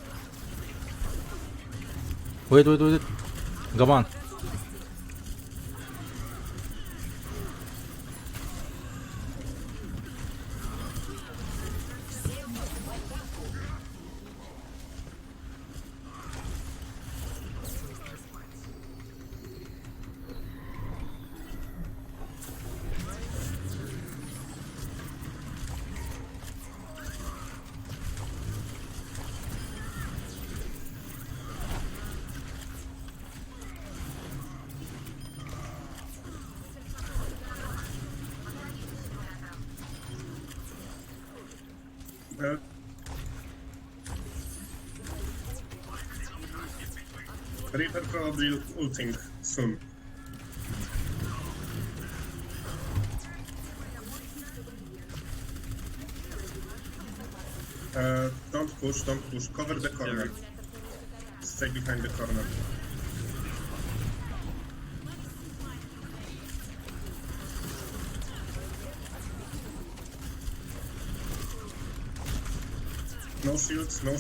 Speaker 1: Wait, wait, wait. Габан.
Speaker 5: Reaper probably ulting soon. Don't push, don't push. Cover the corner. Stay behind the corner. No shields, no.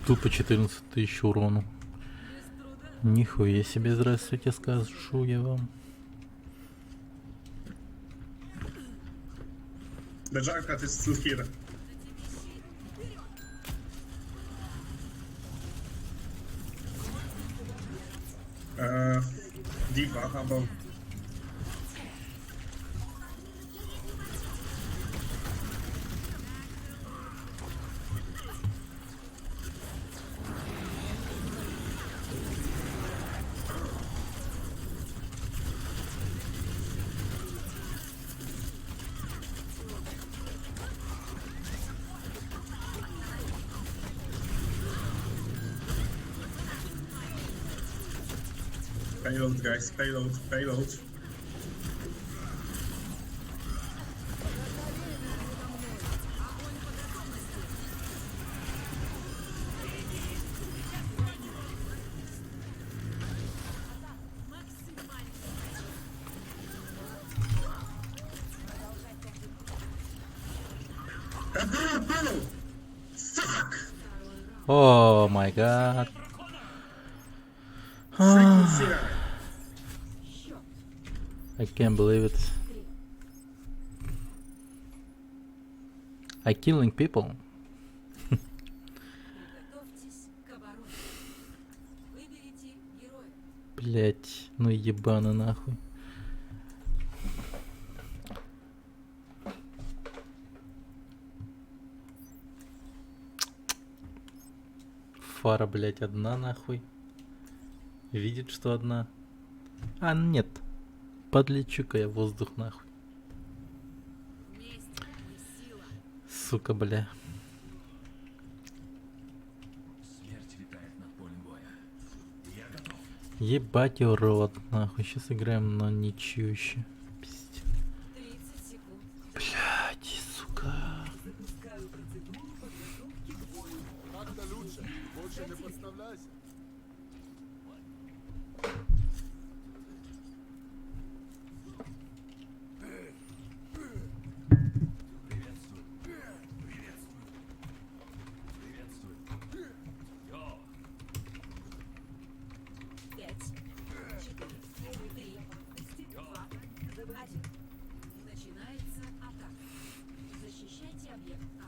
Speaker 1: Тупо 14 тысяч урону. Нихуя себе, здравствуйте, скажу я вам.
Speaker 5: The Junkrat is still here. Diva above. Payload, guys. Payload, payload.
Speaker 1: О май гад. I can't believe it. I killing people.
Speaker 2: Готовьтесь к обороне. Выберите героя.
Speaker 1: Блять, ну ебано нахуй. Фара, блять, одна нахуй. Видит, что одна. А, нет. Подлечу-ка я в воздух нахуй.
Speaker 2: Вместе мы сила.
Speaker 1: Сука, бля.
Speaker 7: Смерть витает над полем боя. Я готов.
Speaker 1: Ебать его рот, нахуй. Сейчас играем на ничью еще.
Speaker 2: 30 секунд.
Speaker 1: Блять, сука.
Speaker 10: Запускаю процедуру подготовки к бою.
Speaker 3: Так-то лучше. Больше не подставляйся.
Speaker 2: Пять, 4, 3, 2, 1. Начинается атака. Защищайте объект А.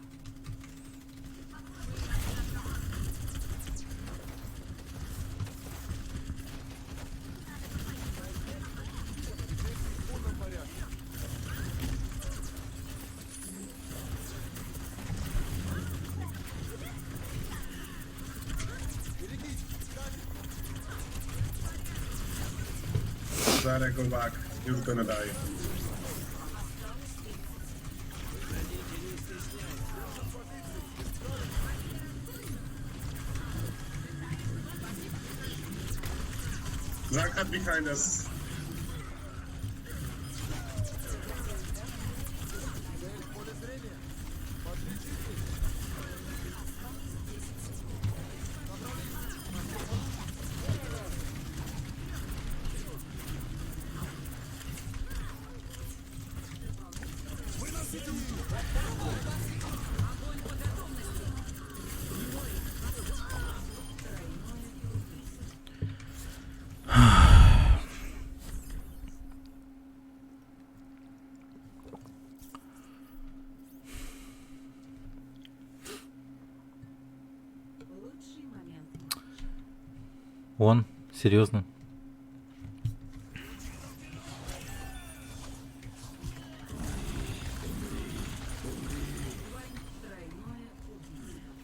Speaker 5: Zara, go back. You're gonna die. Zark behind us.
Speaker 2: Лучший момент.
Speaker 1: Он, серьезно.
Speaker 2: Тройное убийство.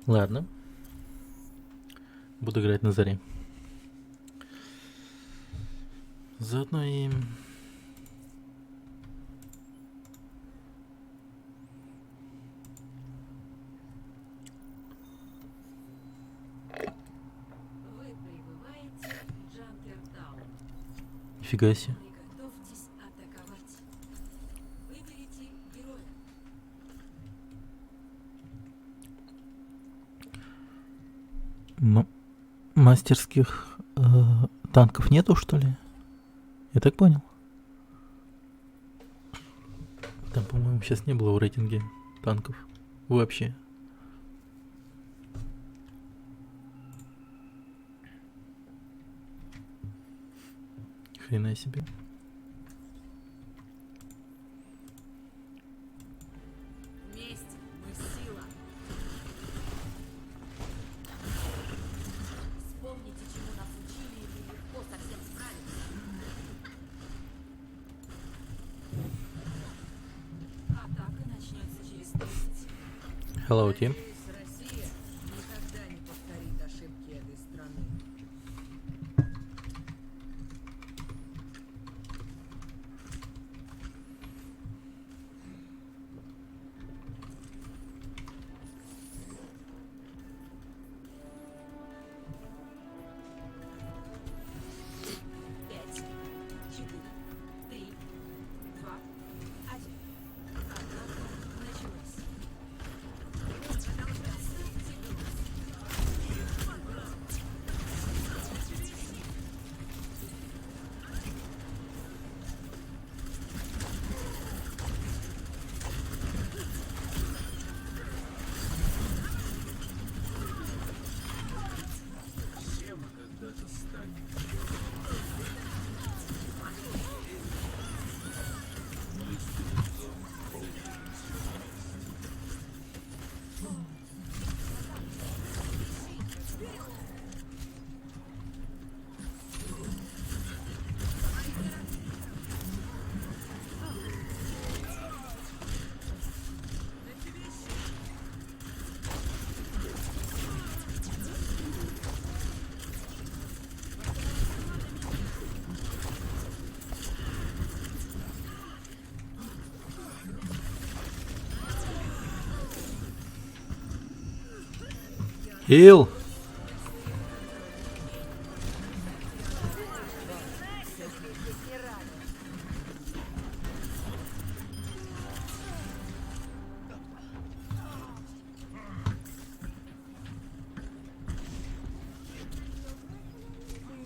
Speaker 1: Ладно. Буду играть на заре. Заодно и...
Speaker 2: Вы прибываете в Джанкертаун.
Speaker 1: Нифига себе.
Speaker 2: Приготовьтесь атаковать. Выберите героя.
Speaker 1: Мастерских танков нету, что ли? Я так понял. Там, по-моему, сейчас не было в рейтинге танков. Вообще. Хрена себе.
Speaker 2: Вместе мы сила. Вспомните, чему нас учили, и вы легко совсем справитесь. Атака начнется через 30.
Speaker 1: Hello, team.
Speaker 2: Россия никогда
Speaker 1: Хил!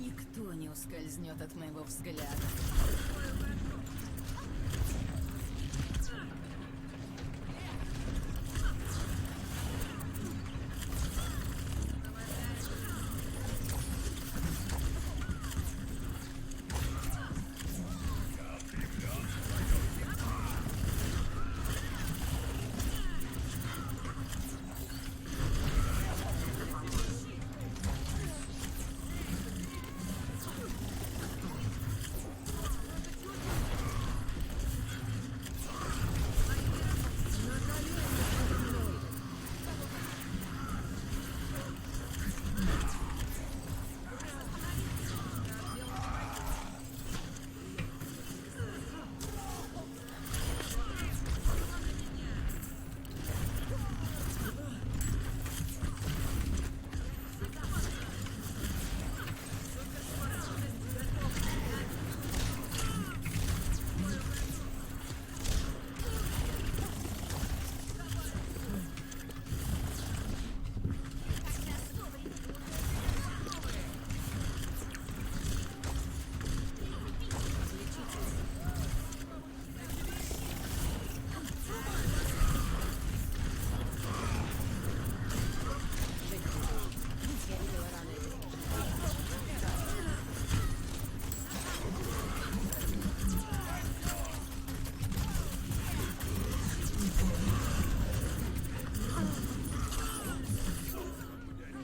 Speaker 6: Никто не ускользнет от моего взгляда.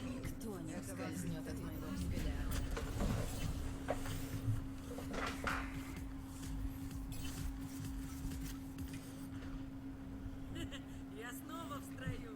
Speaker 6: Никто не ускользнет от моего взгляда.
Speaker 2: Я снова в строю.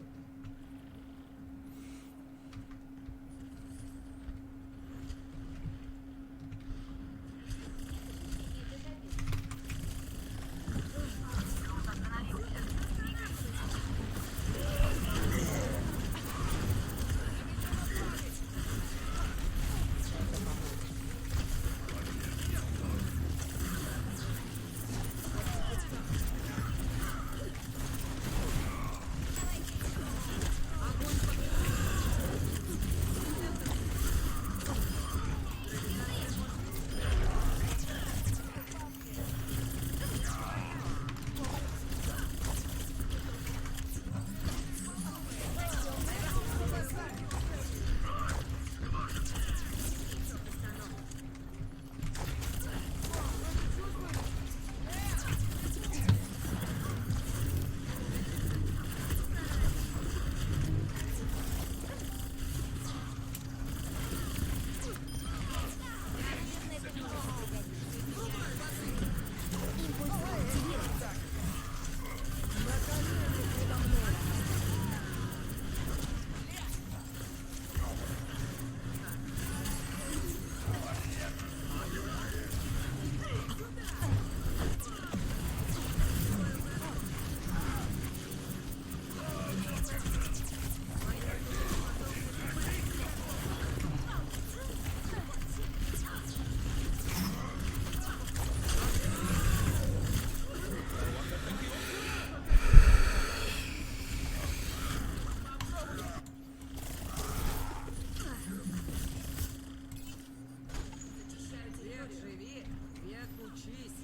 Speaker 2: Век живи, век учись.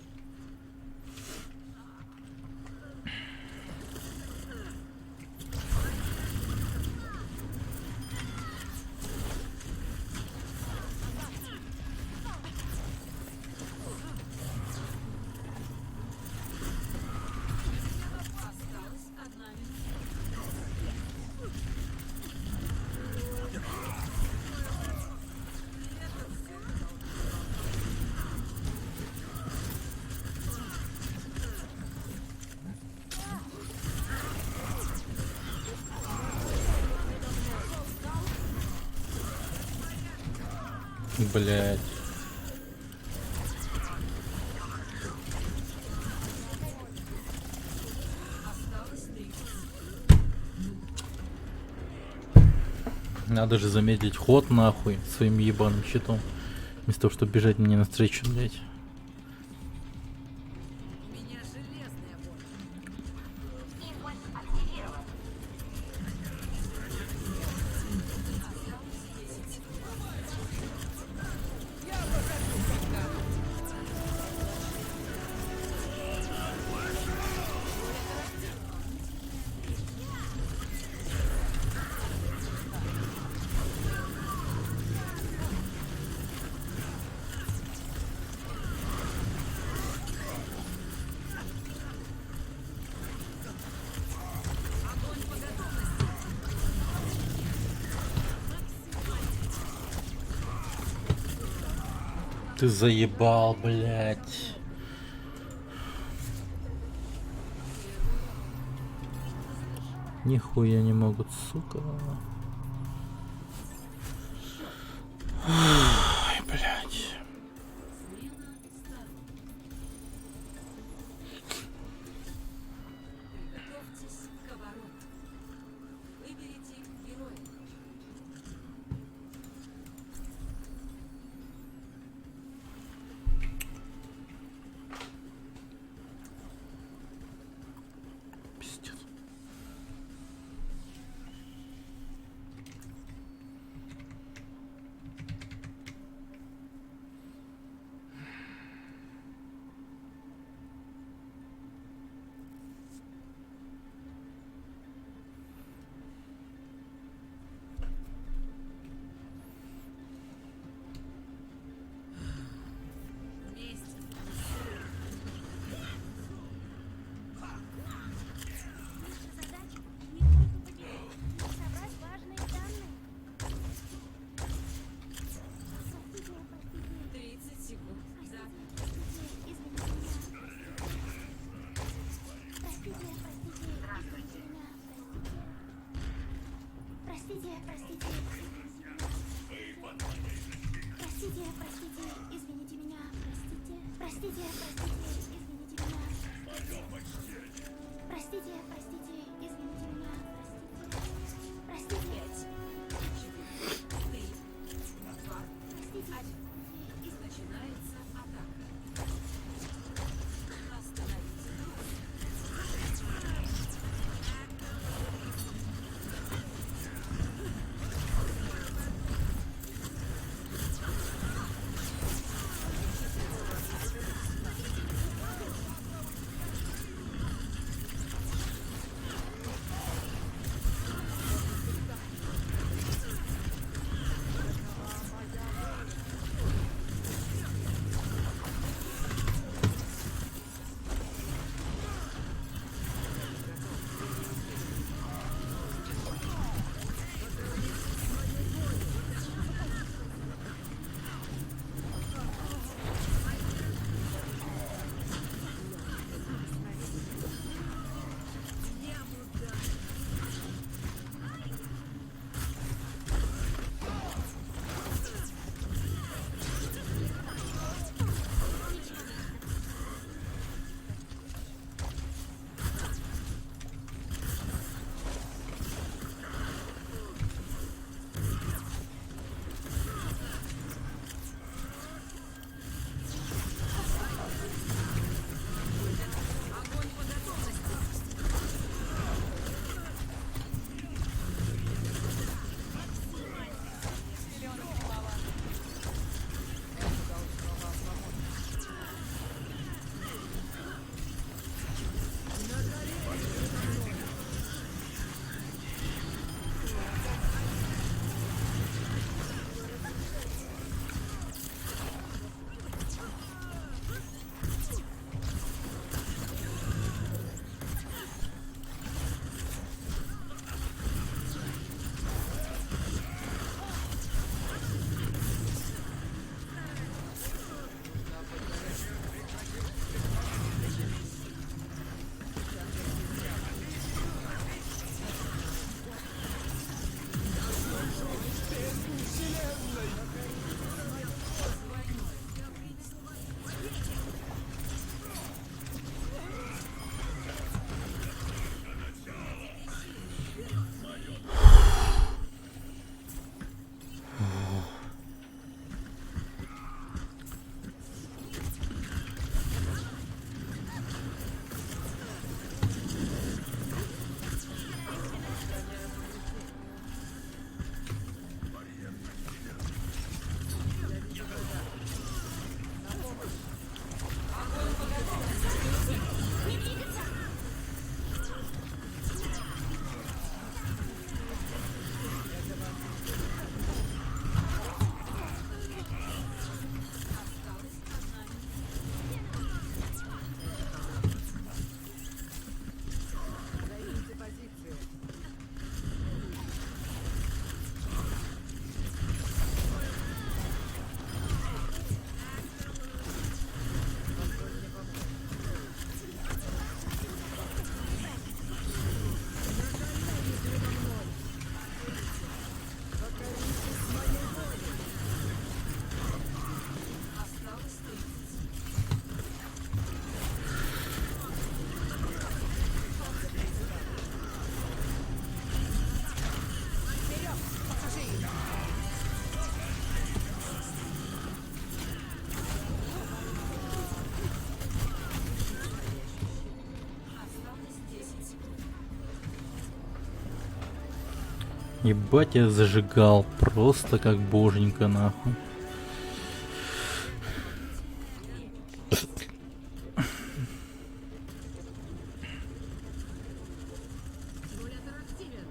Speaker 2: Осталась одна минута.
Speaker 1: Блять. Надо же замедлить ход нахуй своим ебаным щитом. Вместо того, чтобы бежать мне навстречу, блять.
Speaker 2: У меня железная воля.
Speaker 1: Ты заебал, блять. Нихуя не могут, сука. Ой, блять.
Speaker 2: Приготовьтесь к обороне. Выберите героя.
Speaker 1: Пиздец.
Speaker 2: Вместе.
Speaker 15: Задача не только победить, но и собрать важные данные.
Speaker 2: 30 секунд. За.
Speaker 15: Извините меня. Простите, извините меня. Простите, извините меня. Простите, извините меня. Простите, извините меня. Простите.
Speaker 2: 3, 2, 1. Начинается атака. Остановите.
Speaker 1: Ебать, я зажигал. Просто как боженька, нахуй.
Speaker 6: Симулятор активен.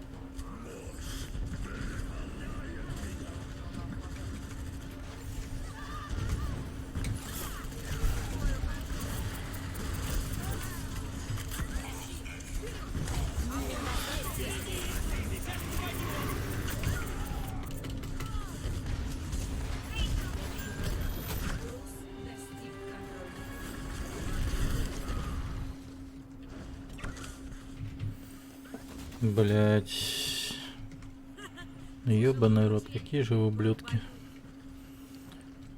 Speaker 1: Блять. Ёбаный рот, какие же вы ублюдки.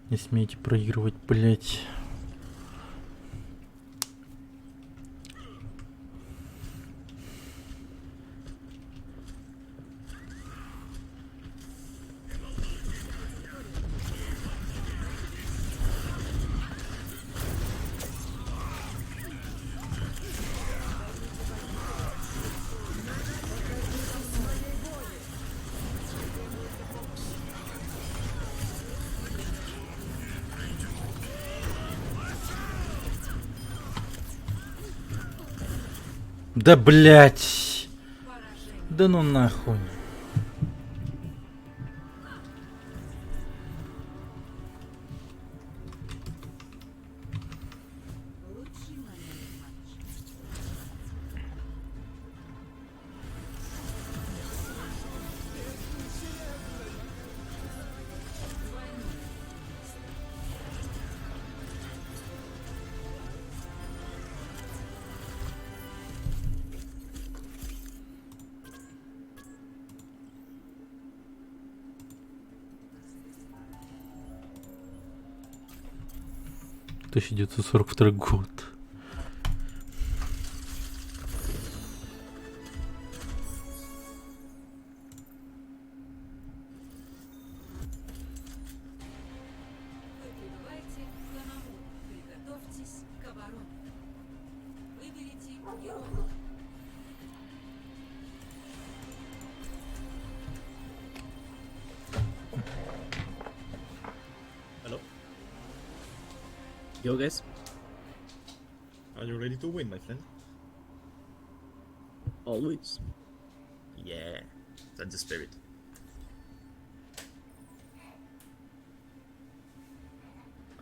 Speaker 1: Не смейте проигрывать, блять. Да блять. Да ну нахуй.
Speaker 6: Лучший момент матча.
Speaker 1: — 1942 год.
Speaker 10: Вы прибываете в Ханаму. Приготовьтесь к обороне. Выберите героя.
Speaker 12: Hello?
Speaker 14: Yo, guys.
Speaker 12: Are you ready to win, my friend?
Speaker 14: Always.
Speaker 12: Yeah, that's the spirit.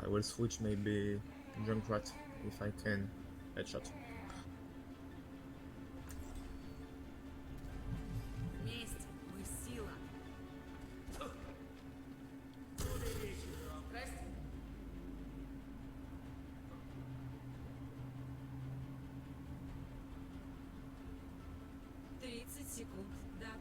Speaker 14: I will switch maybe Junkrat if I can. Headshot.
Speaker 2: Вместе мы сила. Здрасте. 30 секунд до атаки.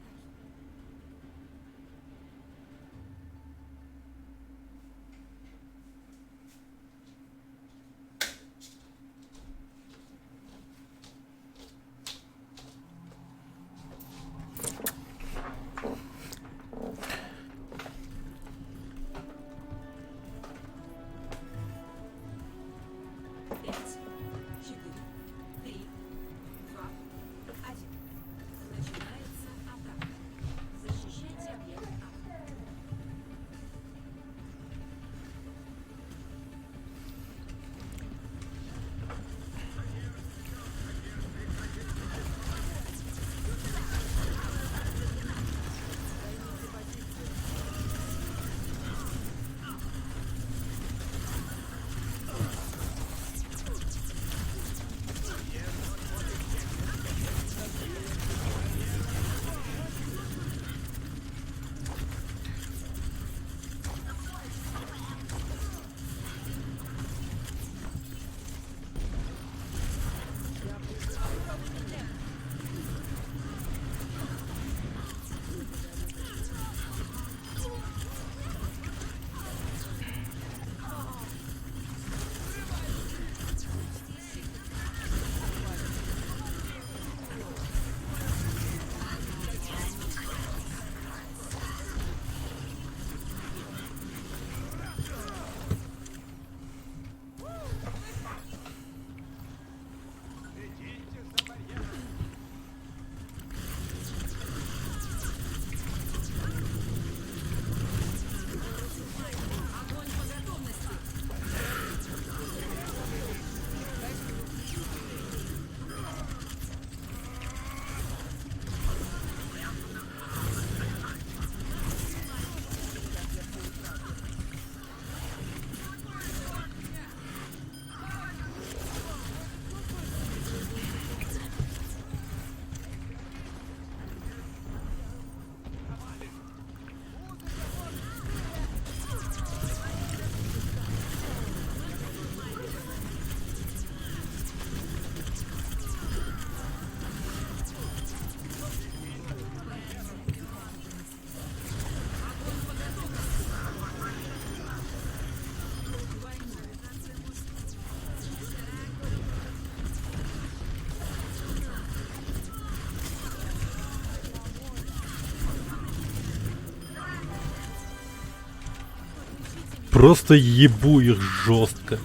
Speaker 1: просто ебу их жестко.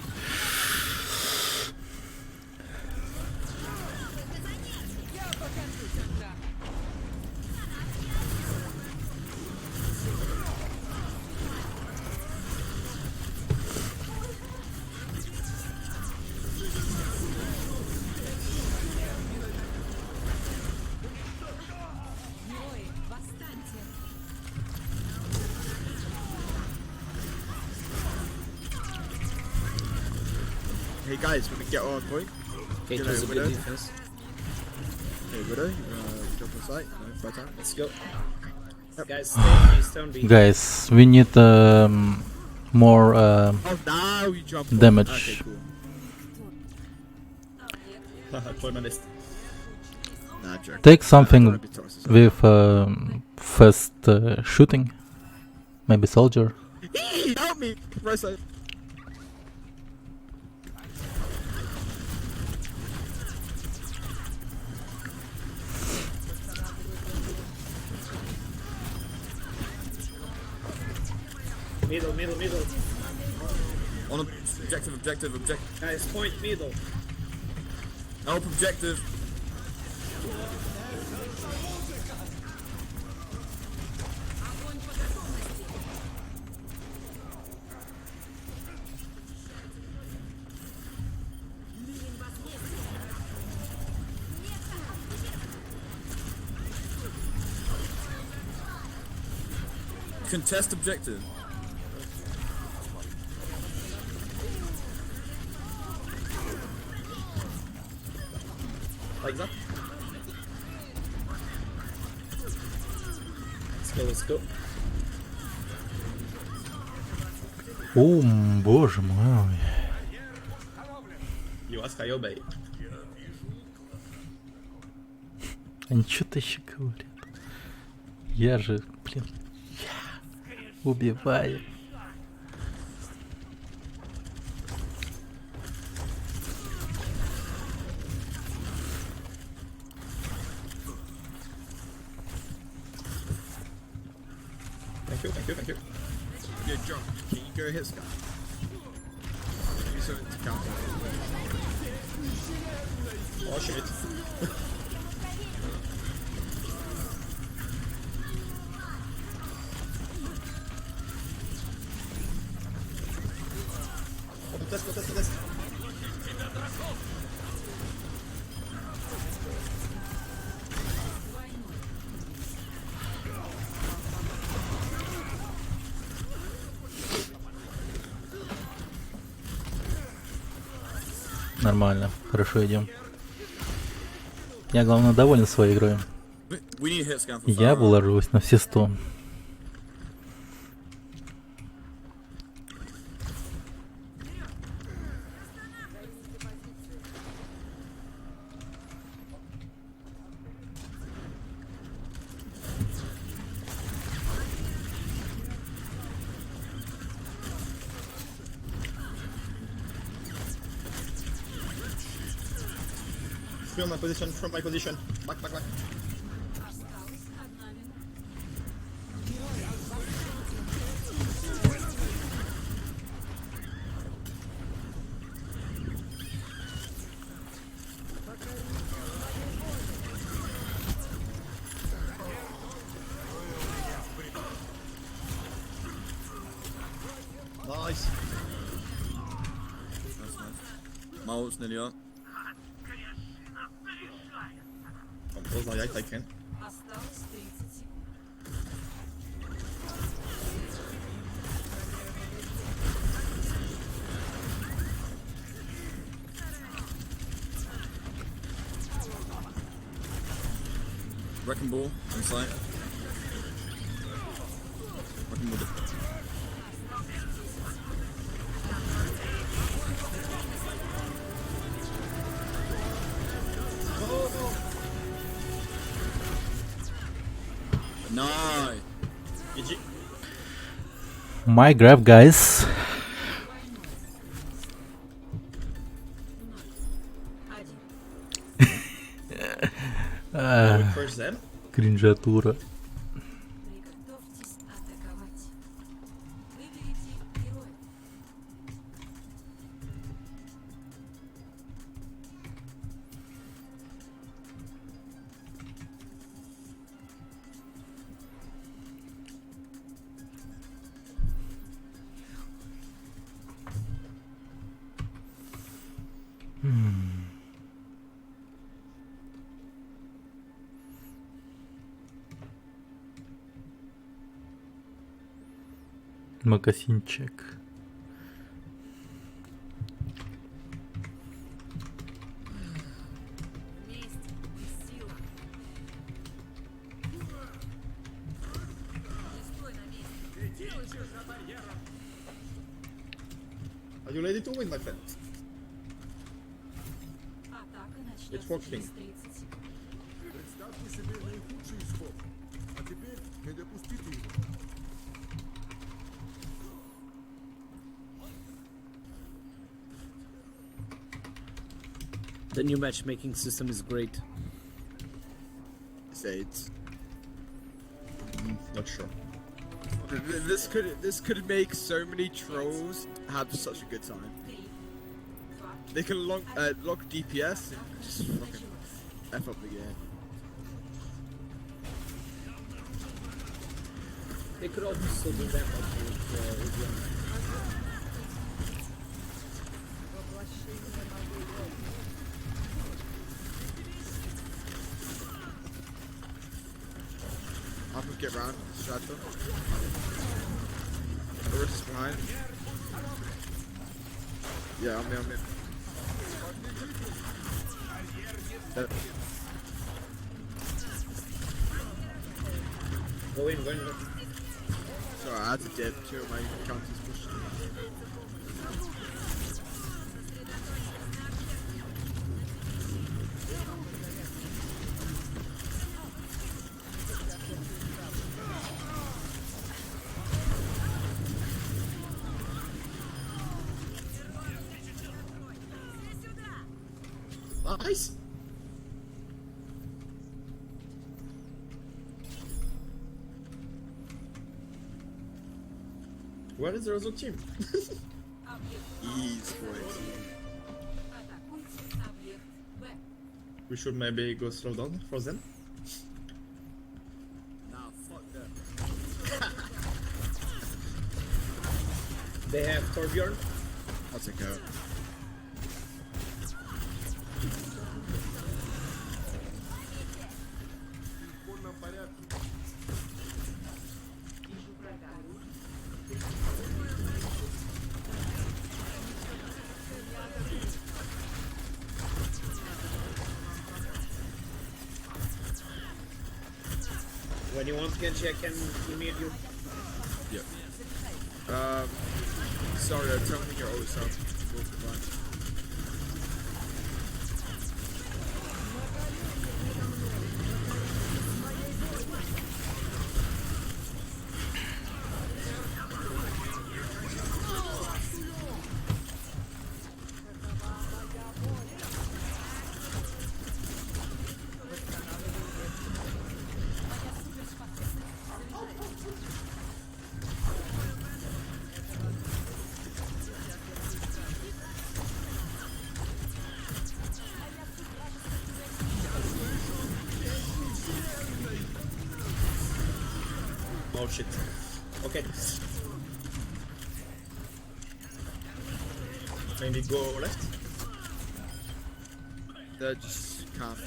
Speaker 14: Hey guys, when we get on point.
Speaker 8: Okay,
Speaker 14: you
Speaker 8: it was
Speaker 14: know,
Speaker 8: a
Speaker 14: Widow.
Speaker 8: good defense.
Speaker 14: Hey Widow, jump on site. No, better.
Speaker 8: Let's go.
Speaker 14: Yep.
Speaker 8: Guys, stone B, stone B.
Speaker 1: Guys, we need more
Speaker 14: Oh, now you jump on.
Speaker 1: damage.
Speaker 14: Okay, cool. Journalist. Nah, joke.
Speaker 1: Take
Speaker 14: Nah,
Speaker 1: something
Speaker 14: don't be toxic.
Speaker 1: with fast shooting. Maybe soldier.
Speaker 14: Help me! Right side.
Speaker 5: Middle, middle, middle.
Speaker 14: On objective, objective, objective.
Speaker 5: Guys, point middle.
Speaker 14: Help objective. Contest objective.
Speaker 5: Like that.
Speaker 8: Let's go, let's go.
Speaker 1: О, боже мой.
Speaker 14: You ask, I obey.
Speaker 1: Они что-то еще говорят. Я же, блин, я убиваю.
Speaker 14: Thank you, thank you, thank you. Yeah, John, can you go hit Sky? Do something to counter. Oh shit. Contest.
Speaker 1: Нормально, хорошо идем. Я, главное, доволен своей игрой.
Speaker 14: We need a hit scan for
Speaker 1: Я
Speaker 14: Farah.
Speaker 1: вложусь на все 100.
Speaker 14: From my position. Back. Nice. My ult's nearly up. Close my eyes, I can.
Speaker 2: Осталось 30 секунд.
Speaker 14: Wrecking ball in sight. Wrecking ball. Nice. GG.
Speaker 1: My grab, guys.
Speaker 14: First them.
Speaker 1: Кринжатура.
Speaker 2: Приготовьтесь атаковать. Выберите героя.
Speaker 1: Магазинчик.
Speaker 2: Месть и сила. Не стой на месте. Делай же за барьером.
Speaker 14: Are you ready to win, my friend?
Speaker 2: Атака
Speaker 14: It's
Speaker 2: начнется
Speaker 14: working.
Speaker 2: через 30 секунд.
Speaker 3: Представьте себе наихудший исход. А теперь не допустите его.
Speaker 16: The new matchmaking system is great.
Speaker 14: Say it. Not sure. This could make so many trolls have such a good time. They can lock DPS and just fucking F up the game.
Speaker 16: They could also do that with
Speaker 14: I can get round, distract them. Urus is behind. Yeah, I'm in.
Speaker 16: Go in.
Speaker 14: Sorry, I had to dip. Two of my counters pushed. Nice. Where is the result team? Easy for it.
Speaker 2: Атакуйте объект Б.
Speaker 14: We should maybe go slow down for them.
Speaker 16: Nah, fuck that. They have Torbjorn.
Speaker 14: I'll take out.
Speaker 16: When you want Genji, I can immediate you.
Speaker 14: Yep. Sorry, I'm telling you always out.
Speaker 16: Oh shit. Okay.
Speaker 14: Maybe go left. They just can't.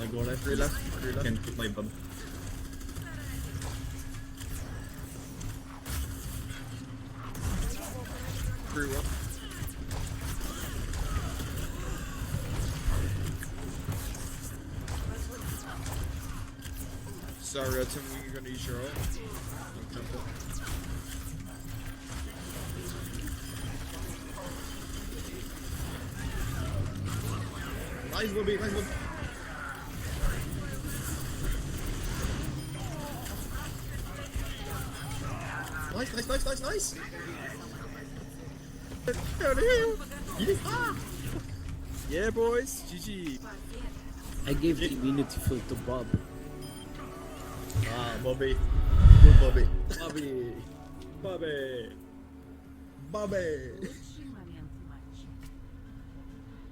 Speaker 14: I go left, 3 left, 3 left.
Speaker 12: Can't put my bum.
Speaker 14: Three, 1. Sorry, I think you're gonna use your ult. Temple.
Speaker 16: Nice Bobby, nice Bobby. Nice.
Speaker 14: Yeah, boys. GG.
Speaker 16: I gave the immunity field to Bob.
Speaker 14: Ah, Bobby. Good Bobby. Bobby.
Speaker 6: Лучший момент матча.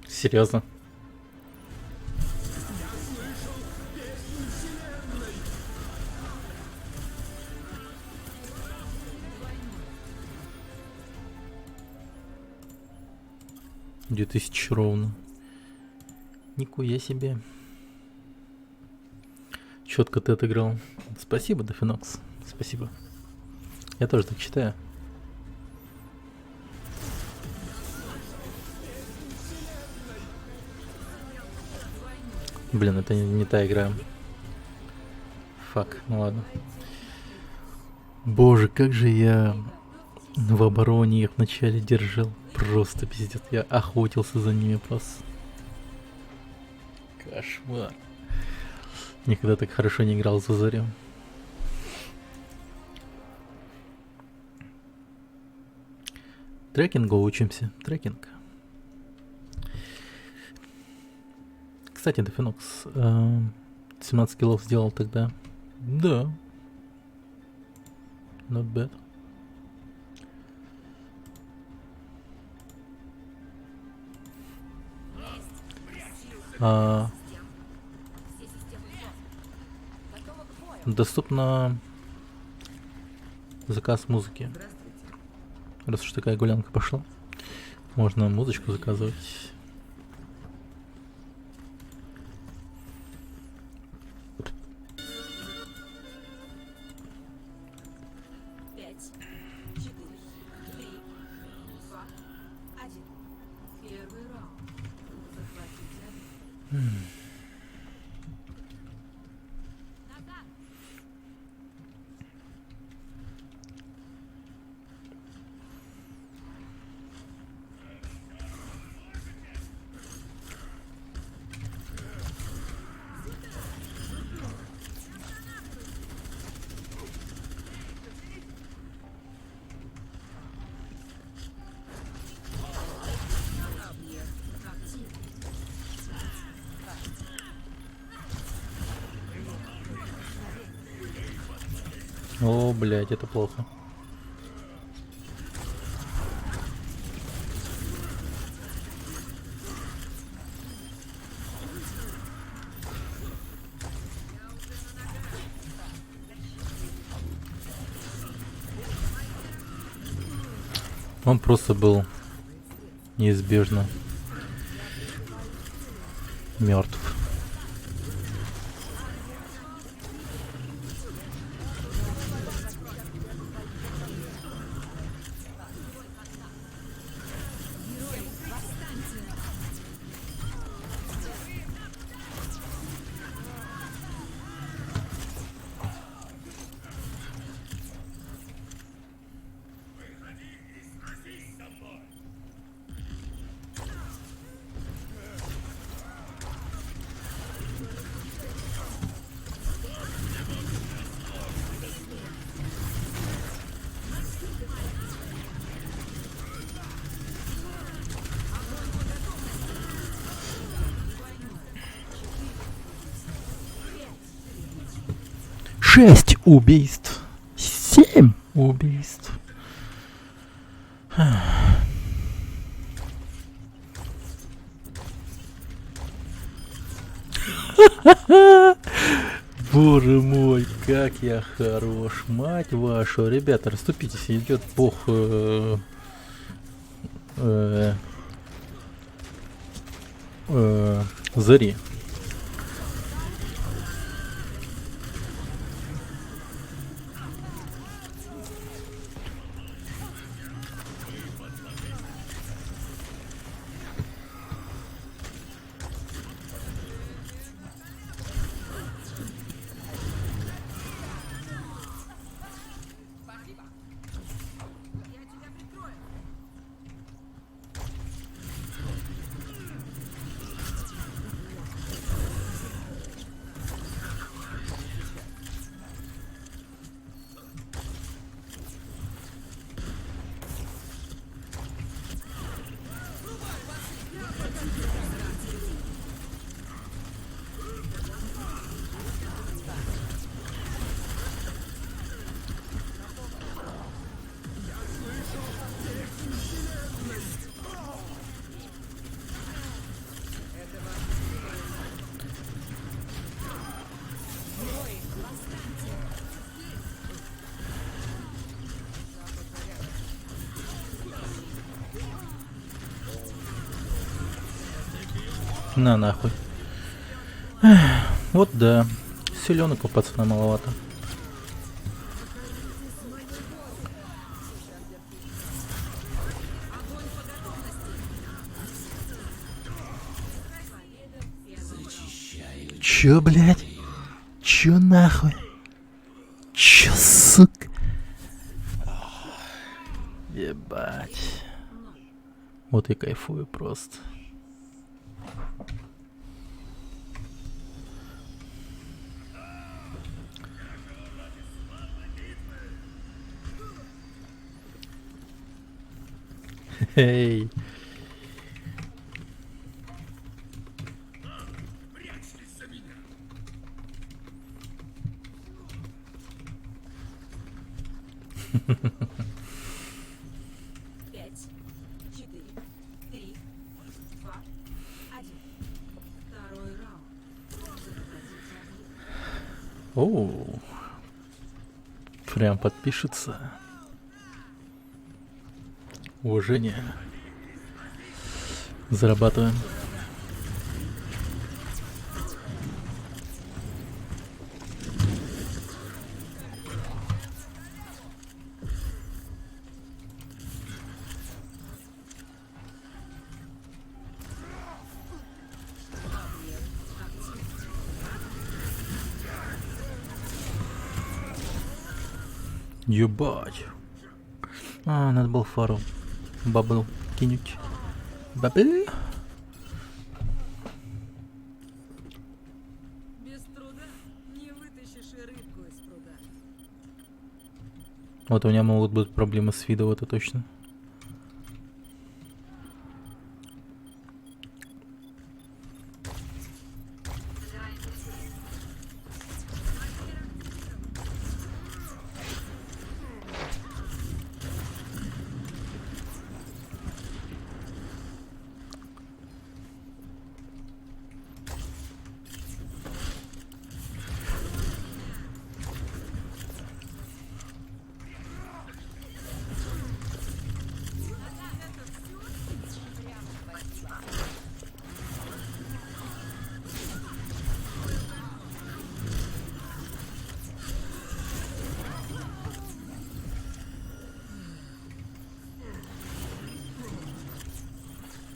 Speaker 1: Серьезно? 2000 ровно. Никуя себе. Четко ты отыграл. Спасибо, Дофинокс. Спасибо. Я тоже так считаю. Блин, это не та игра. Фак, ну ладно. Боже, как же я в обороне их вначале держал. Просто пиздец. Я охотился за ними просто. Кошмар. Никогда так хорошо не играл за Зарю. Трекингу учимся. Трекинг. Кстати, Дофинокс 17 киллов сделал тогда. Да. Not bad. Доступно заказ музыки. Раз уж такая гулянка пошла, можно музычку заказывать. О, блядь, это плохо. Он просто был неизбежно мертв. Шесть убийств. 7 убийств. Боже мой, как я хорош, мать вашу. Ребята, расступитесь, идет бог Зари. На нахуй. Эх, вот да. Селенок у пацана маловато. Чё, блядь? Чё нахуй? Чё, сука? Ебать. Вот и кайфую просто. Эй.
Speaker 2: Пять, 4, 3, 2, 1. Второй раунд.
Speaker 1: Оу. Прям подпишется. Уважение. Зарабатываем. Ебать. А, надо было фару. Бабл кинуть. Бабл.
Speaker 2: Без труда не вытащишь и рыбку из пруда.
Speaker 1: Вот у меня могут быть проблемы с видом, это точно.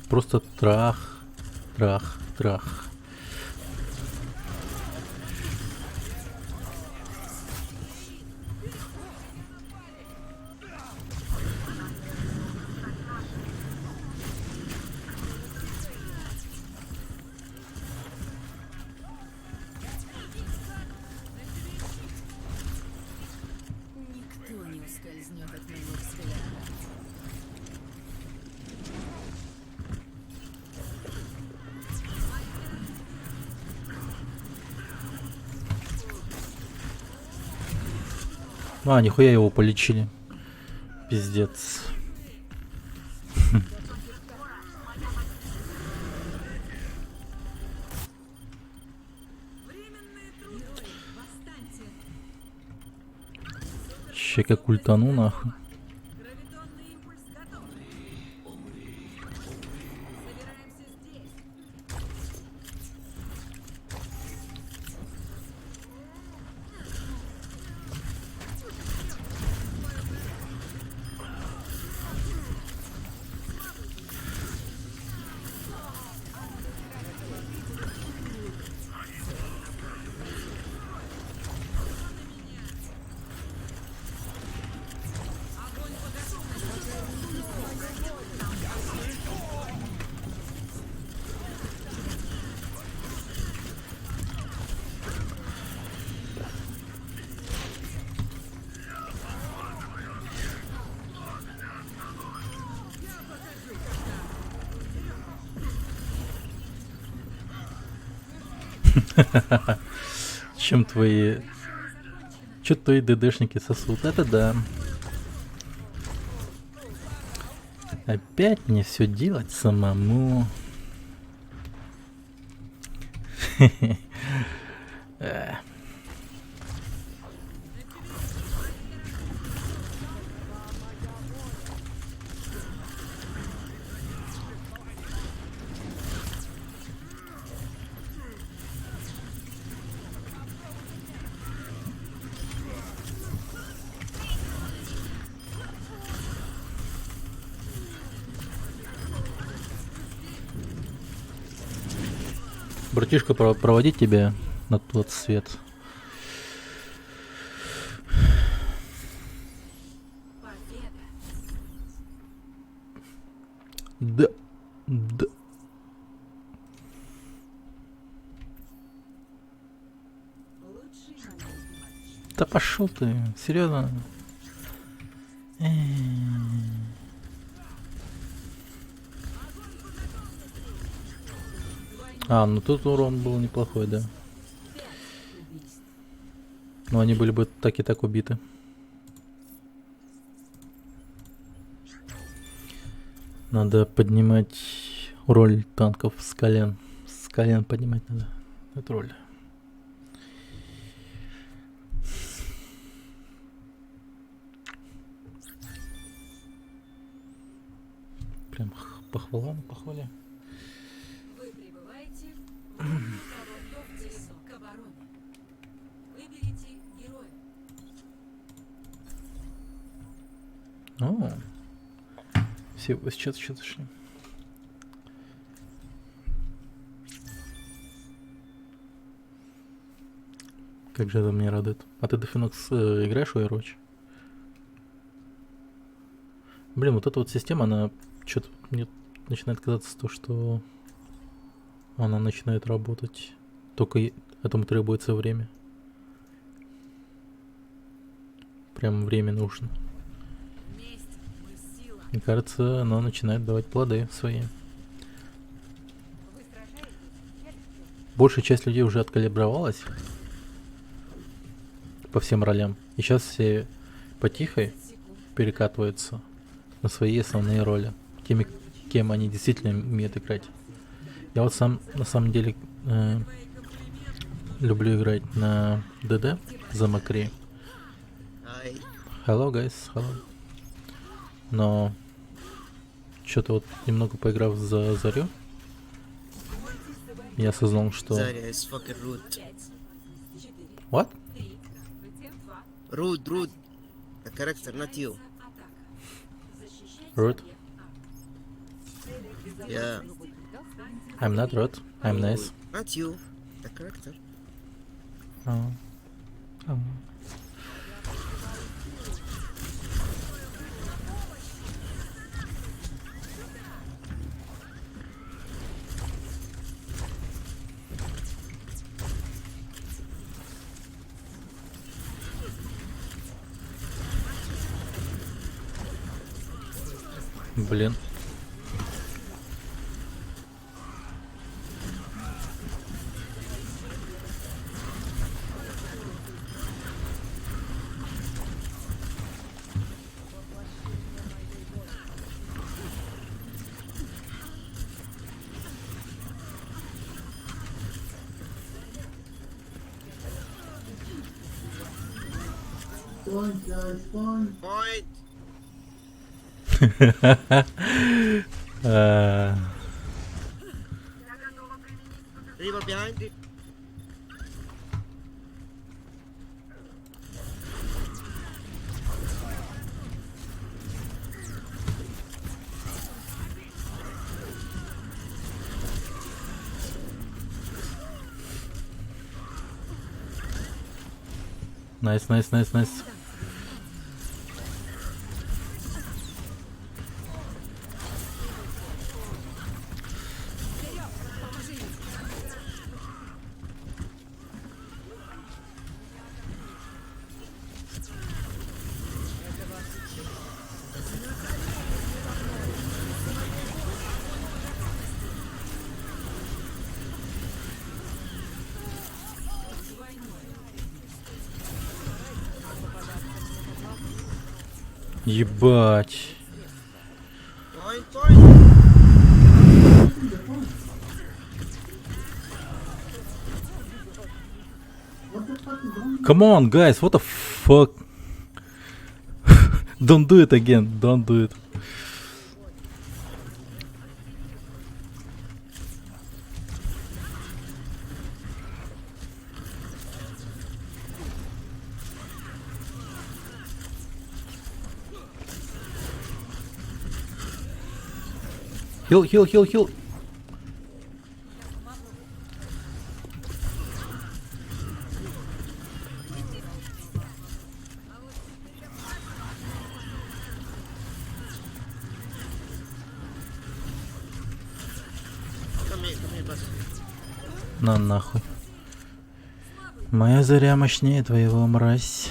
Speaker 1: Просто трах, трах, трах.
Speaker 2: Никто не ускользнет от моего взгляда.
Speaker 1: А, нихуя его полечили. Пиздец. Ща как ультану нахуй.
Speaker 2: Гравитонный импульс готов. Собираемся здесь.
Speaker 1: Чем твои... Чё твои ДДшники сосут? Это да. Опять мне все делать самому. Братишка, проводить тебя на тот свет. Да. Да. Да пошел ты, серьезно. А, ну тут урон был неплохой, да. Но они были бы так и так убиты. Надо поднимать роль танков с колен. С колен поднимать надо эту роль. Прям похвала на похвале.
Speaker 2: Вы прибываете в готовьтесь к обороне. Выберите героя.
Speaker 1: О, все сейчас шли. Как же это меня радует. А ты, Дофинокс, играешь в Overwatch? Блин, вот эта вот система, она что-то мне начинает казаться то, что она начинает работать. Только этому требуется время. Прям время нужно. Мне кажется, она начинает давать плоды свои. Большая часть людей уже откалибровалась по всем ролям. И сейчас все потихо перекатываются на свои основные роли. Теми, кем они действительно умеют играть. Я вот сам, на самом деле, люблю играть на ДД за Макри. Hello, guys, hello. Но что-то вот немного поиграв за Зарю, я осознал, что...
Speaker 17: Заря is fucking rude.
Speaker 1: What?
Speaker 17: Rude. The character, not you.
Speaker 1: Rude?
Speaker 17: Yeah.
Speaker 1: I'm not rude. I'm nice.
Speaker 17: Not you. The character.
Speaker 1: Oh. Oh. Блин.
Speaker 17: Point. River behind it.
Speaker 1: Nice. Ебать. Come on, guys, what the fuck? Don't do it again, don't do it. Heal. На нахуй. Моя заря мощнее твоего, мразь.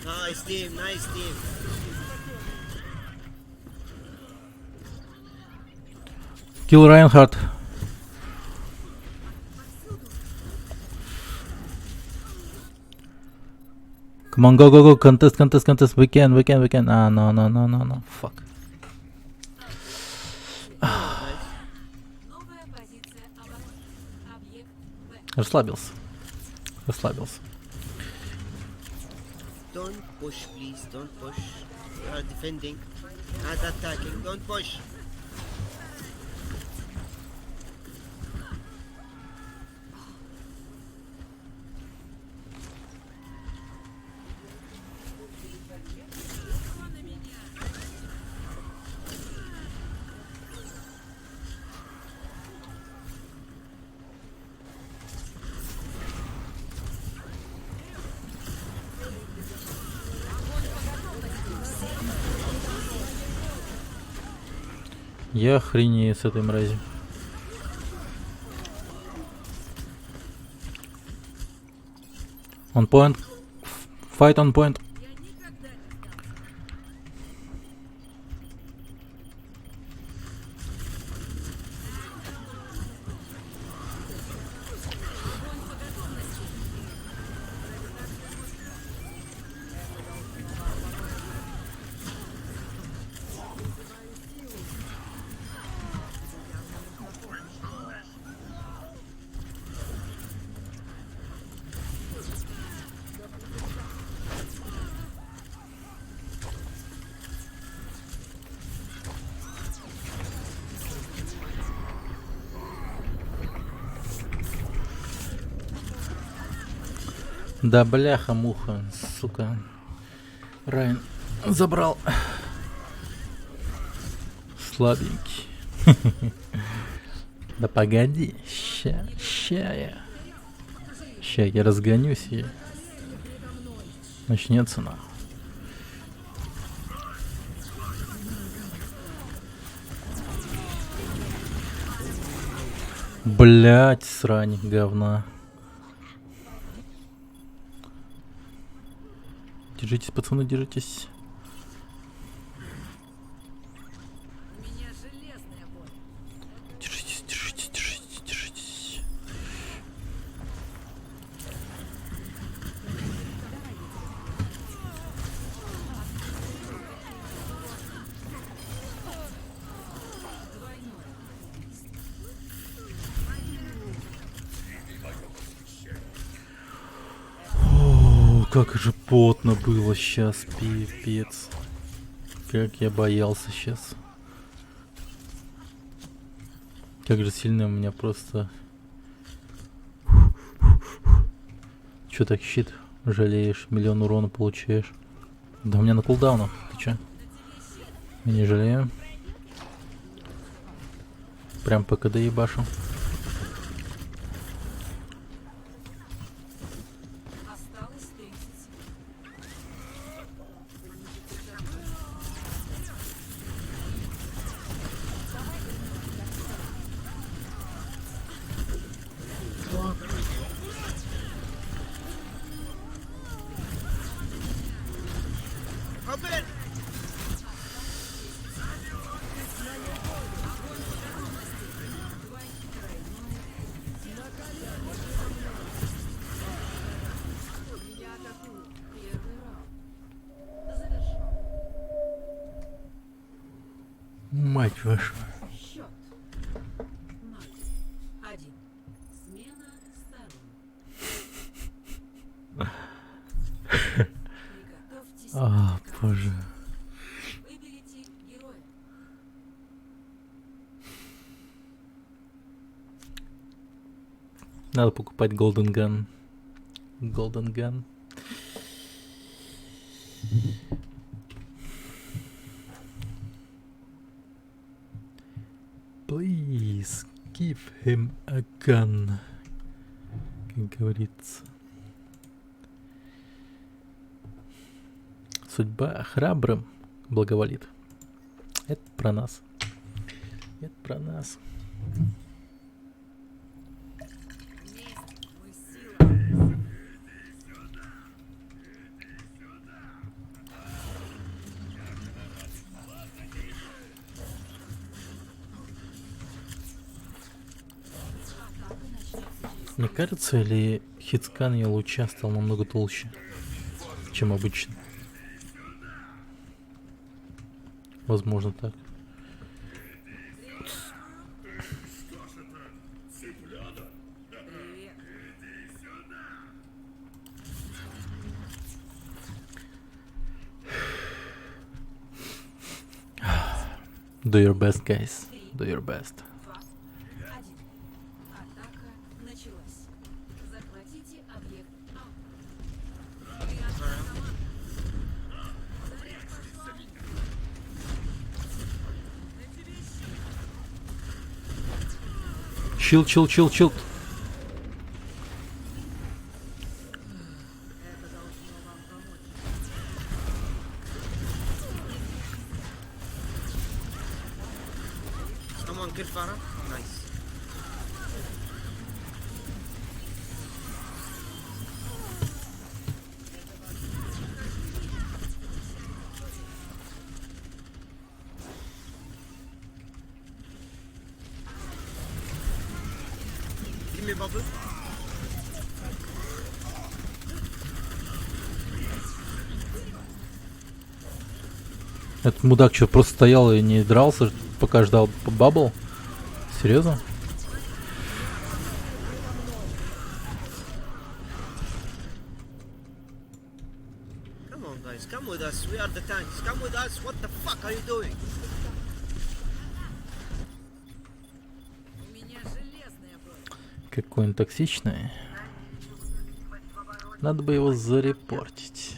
Speaker 17: Nice team, nice team.
Speaker 1: Kill Reinhardt. Come on, go, go, go, contest, contest, contest. We can, we can, we can. Ah, no, no, no, no, no. Fuck. Расслабился. Расслабился.
Speaker 17: Don't push, please. Don't push. You are defending, not attacking. Don't push.
Speaker 1: Я охренею с этой мрази. On point. Fight on point. Да бляха-муха, сука. Райан забрал. Слабенький. Да погоди. Ща я разгонюсь и начнется нахуй. Блять, срань, говна. Держитесь, пацаны, держитесь. Держитесь, держитесь, держитесь, держитесь. Как же потно было сейчас, пипец. Как я боялся сейчас. Как же сильно у меня просто... Чё так щит жалеешь? Миллион урона получаешь. Да у меня на кулдаунах. Ты чё? Я не жалею. Прям по КД ебашу. Мать вашу.
Speaker 6: Счет. 0-1. Смена сторон. Приготовьтесь.
Speaker 1: А, боже.
Speaker 6: Выберите героя.
Speaker 1: Надо покупать Golden Gun. Golden Gun. Please give him a gun. Как говорится. Судьба храбрым благоволит. Это про нас. Это про нас. Не кажется ли хитсканье луча стал намного толще, чем обычно? Возможно так. Do your best, guys. Do your best.
Speaker 2: Атака началась. Захватите объект А.
Speaker 1: Чил, чил, чил, чил.
Speaker 17: Come on, kill Farah. Nice. Give me bubble.
Speaker 1: Этот мудак что, просто стоял и не дрался, пока ждал бабл? Серьезно?
Speaker 17: Come on, guys. Come with us. We are the tanks. Come with us. What the fuck are you doing?
Speaker 2: У меня железная бронь.
Speaker 1: Какой он токсичный. Надо бы его зарепортить.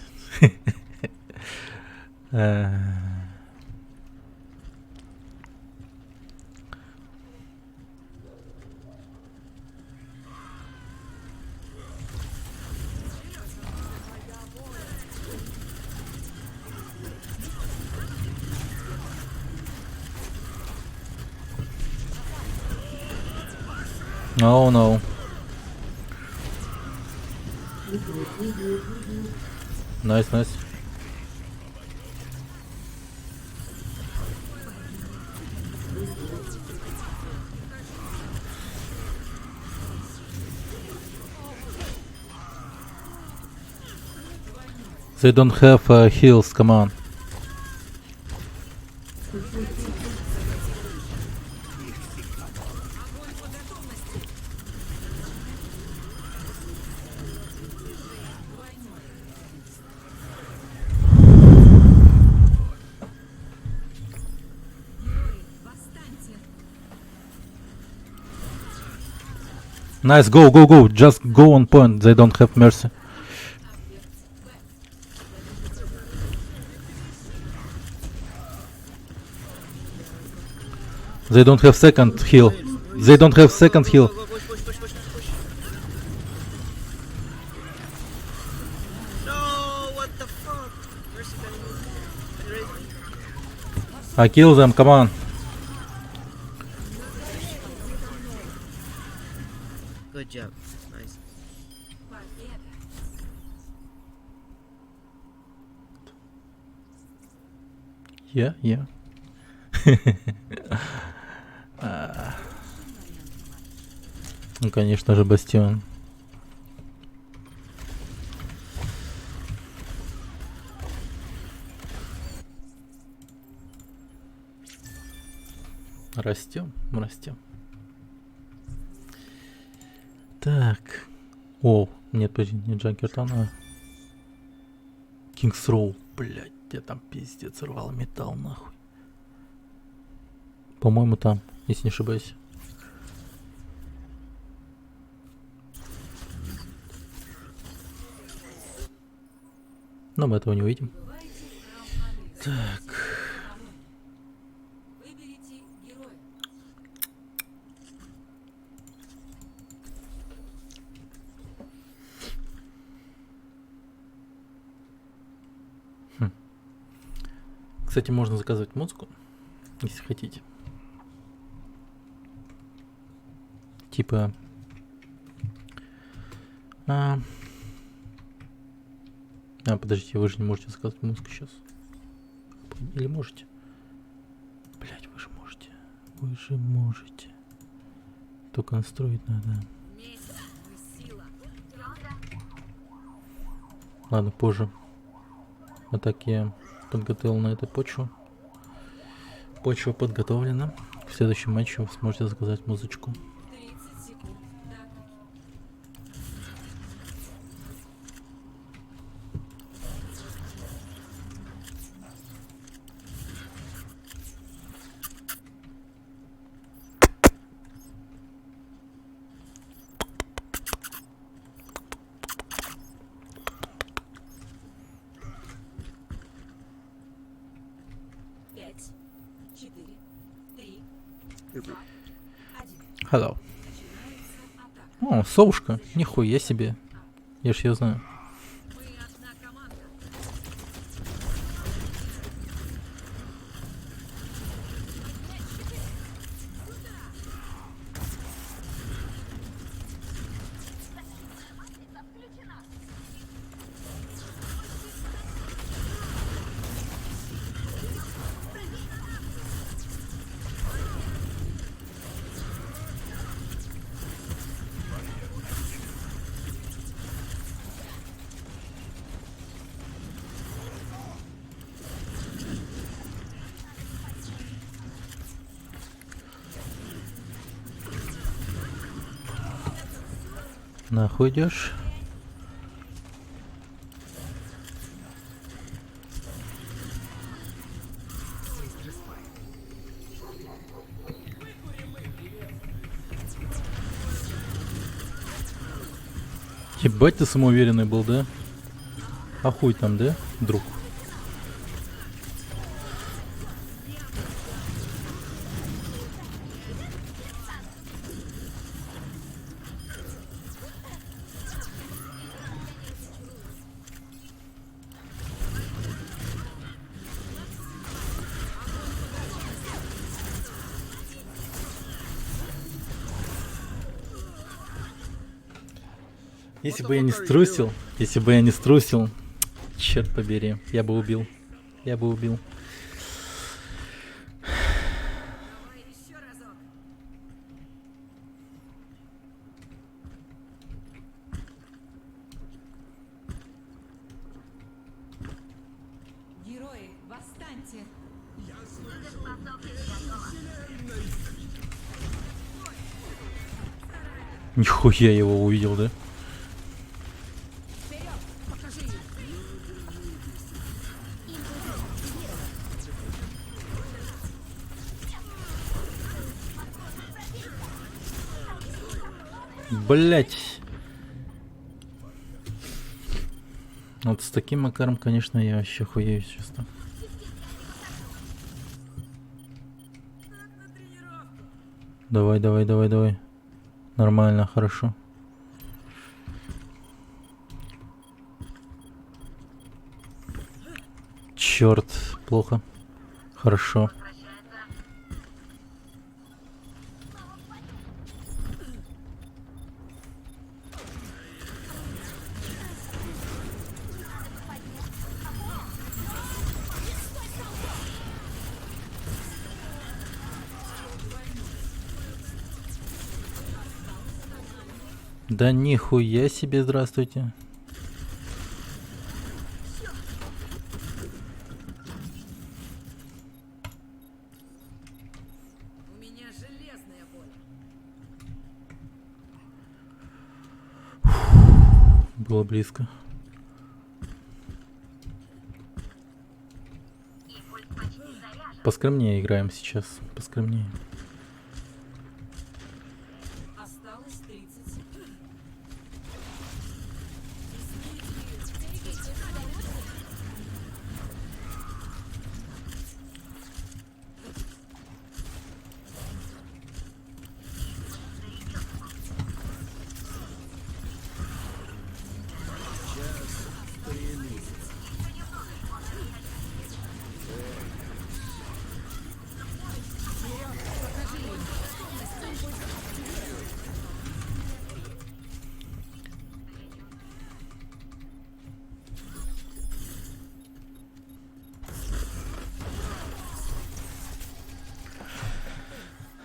Speaker 1: Oh no. Nice, nice. They don't have heals, come on. Nice, go, go, go. Just go on point. They don't have mercy. They don't have second heal. They don't have second heal.
Speaker 17: No, what the fuck? Mercy, can you raise me?
Speaker 1: I kill them, come on.
Speaker 17: Good job. Nice.
Speaker 1: Yeah, yeah. Ну, конечно же, Бастион. Растем, растем. Так. О, нет, подожди, не Джанкертон, а Кингс Роу. Блять, где там пиздец рвал металл, нахуй. По-моему, там, если не ошибаюсь. Но мы этого не увидим. Так.
Speaker 2: Выберите героя.
Speaker 1: Кстати, можно заказывать музыку, если хотите. Типа... подождите, вы же не можете заказать музыку сейчас. Или можете? Блять, вы же можете. Вы же можете. Только настроить надо. Ладно, позже. Вот так я подготовил на эту почву. Почва подготовлена. В следующем матче вы сможете заказать музычку.
Speaker 2: 30 секунд. Да. Пять, 4, 3, 2, 1.
Speaker 1: Hello. О, совушка. Нихуя себе. Я ж ее знаю. Нахуй идешь? Ебать, ты самоуверенный был, да? А хуй там, да, друг? Если бы я не струсил, черт побери, я бы убил.
Speaker 2: Герои, восстаньте!
Speaker 1: Нихуя его увидел, да? Блять. Вот с таким макаром, конечно, я вообще хуеюсь честно. Давай. Нормально, хорошо. Черт, плохо. Хорошо. Да нихуя себе, здравствуйте.
Speaker 2: У меня железная воля.
Speaker 1: Было близко. Поскромнее играем сейчас, поскромнее.
Speaker 2: Осталось 30 секунд.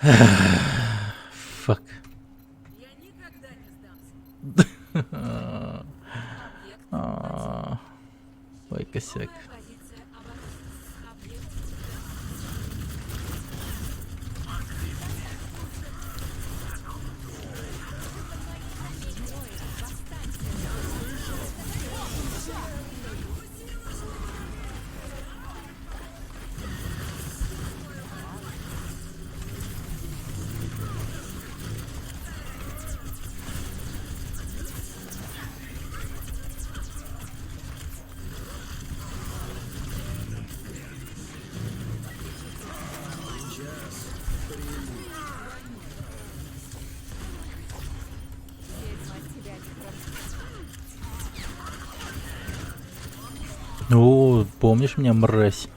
Speaker 1: Фак.
Speaker 2: Я никогда не сдамся.
Speaker 1: Ой, косяк.
Speaker 2: Позиция обороны. Объект.
Speaker 1: О, помнишь меня, мразь?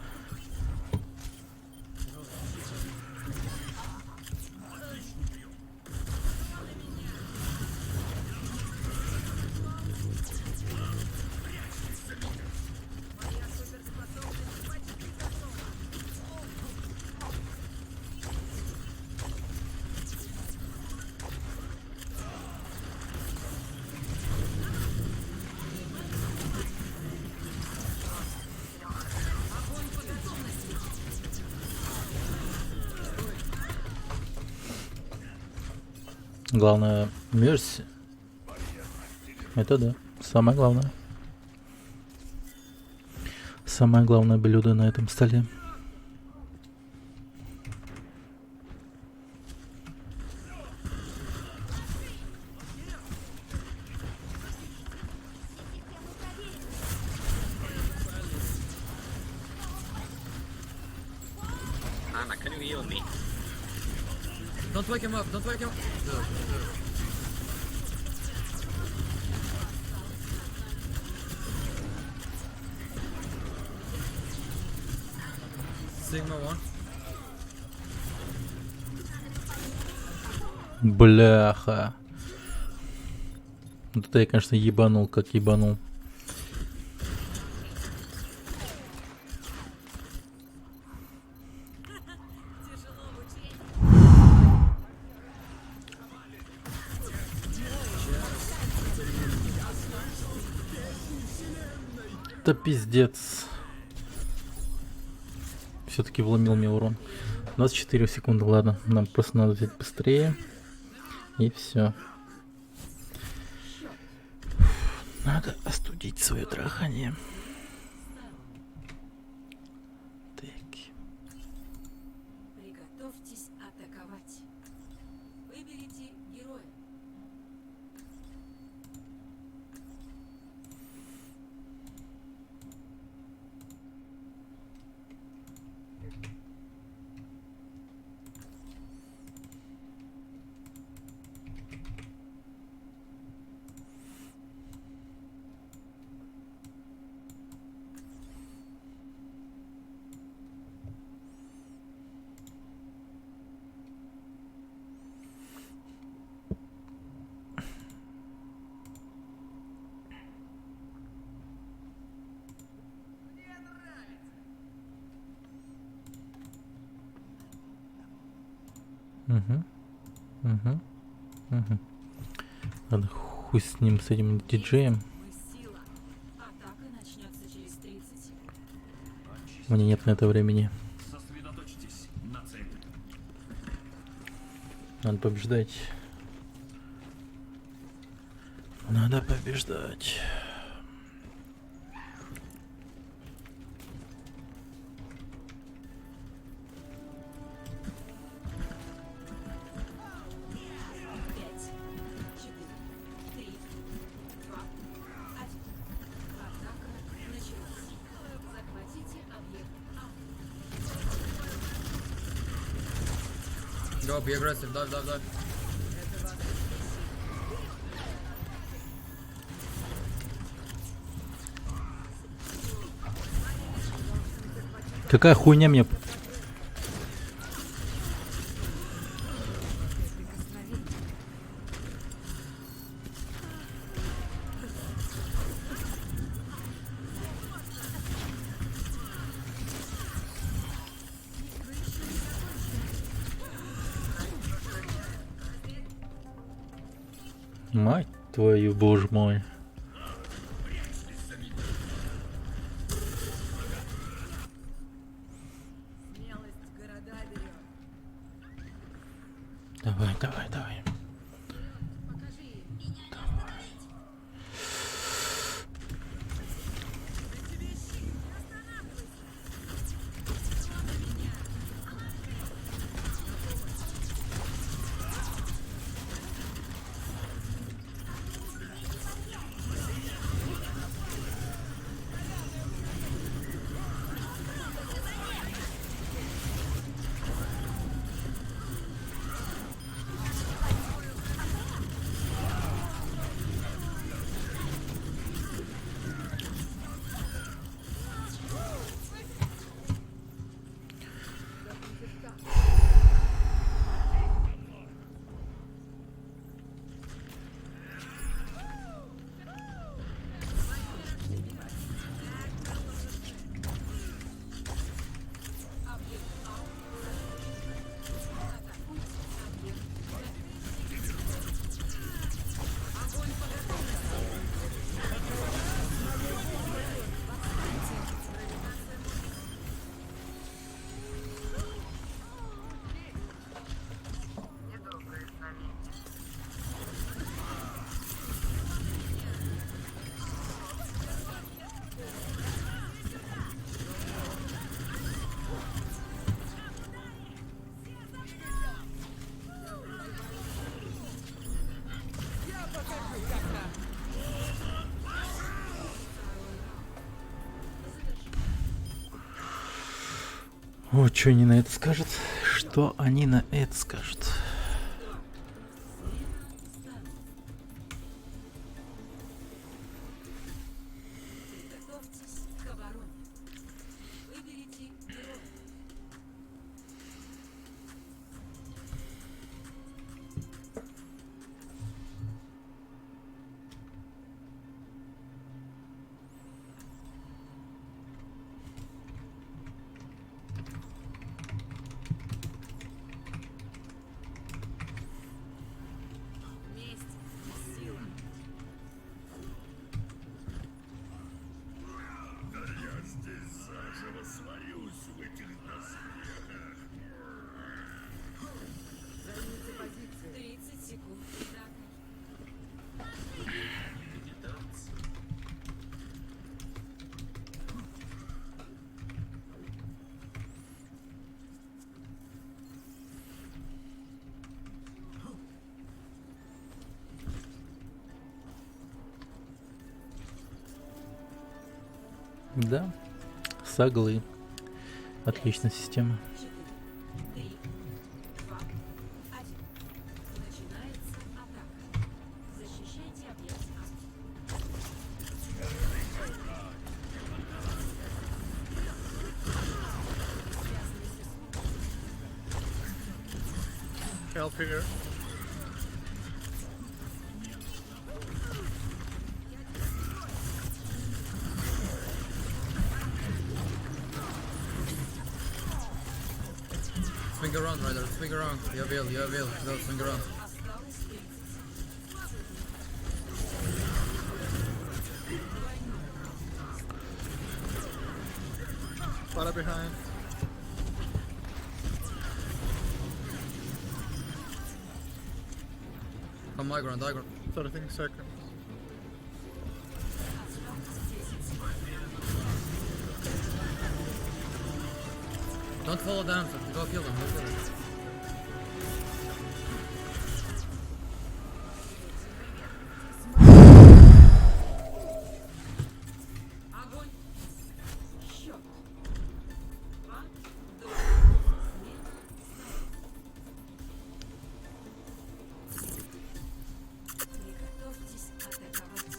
Speaker 1: Главное, Мерси. Это да, самое главное. Самое главное блюдо на этом столе.
Speaker 13: Anna, can you heal me?
Speaker 16: Don't wake him up, don't wake him up. Sigma 1.
Speaker 1: Бляха. Вот это я, конечно, ебанул, как ебанул. Это пиздец. Все-таки вломил мне урон. 24 секунды, ладно. Нам просто надо взять быстрее. И все. Надо остудить свое трахание.
Speaker 2: Приготовьтесь атаковать. Выберите героя.
Speaker 1: Ладно, хуй с ним, с этим диджеем.
Speaker 2: Мы сила. Атака начнется через 30.
Speaker 1: У меня нет на это времени.
Speaker 4: Сосредоточьтесь на цели.
Speaker 1: Надо побеждать. Надо побеждать.
Speaker 16: Go, be aggressive, dive, dive, dive.
Speaker 1: Какая хуйня мне... Мать твою, боже мой.
Speaker 2: Смелость города берет.
Speaker 1: Давай, давай, давай. О, что они на это скажут? Что они на это скажут?
Speaker 2: Готовьтесь к обороне. Выберите героя. Месть и сила.
Speaker 4: Я здесь заживо сварюсь в этих доспехах.
Speaker 2: Займите позиции. 30 секунд.
Speaker 4: Медитация.
Speaker 1: Да, соглы. Отличная система.
Speaker 2: 3, 2, 1. Начинается атака. Защищайте объект.
Speaker 11: Help here.
Speaker 16: Swing around, Ryder. Swing around. You will. Go swing around.
Speaker 11: Follow behind.
Speaker 16: Come high ground, high ground.
Speaker 11: 13 seconds.
Speaker 16: Don't follow them. Go kill them. Go kill them.
Speaker 2: Огонь. Счет. 2, 2. Приготовьтесь атаковать.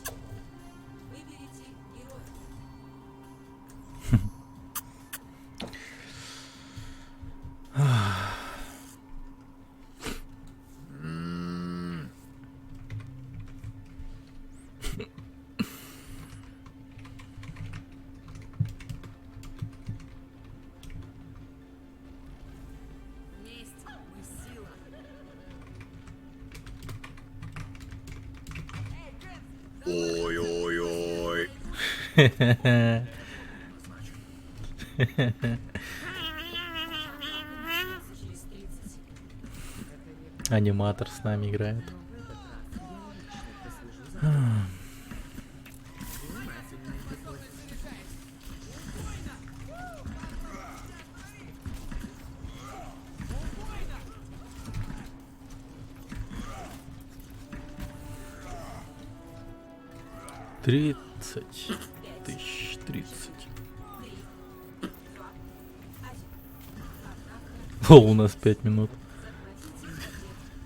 Speaker 2: Выберите героя.
Speaker 1: Аниматор с нами играет. Тридцать тысяч, 30. О, у нас 5 минут.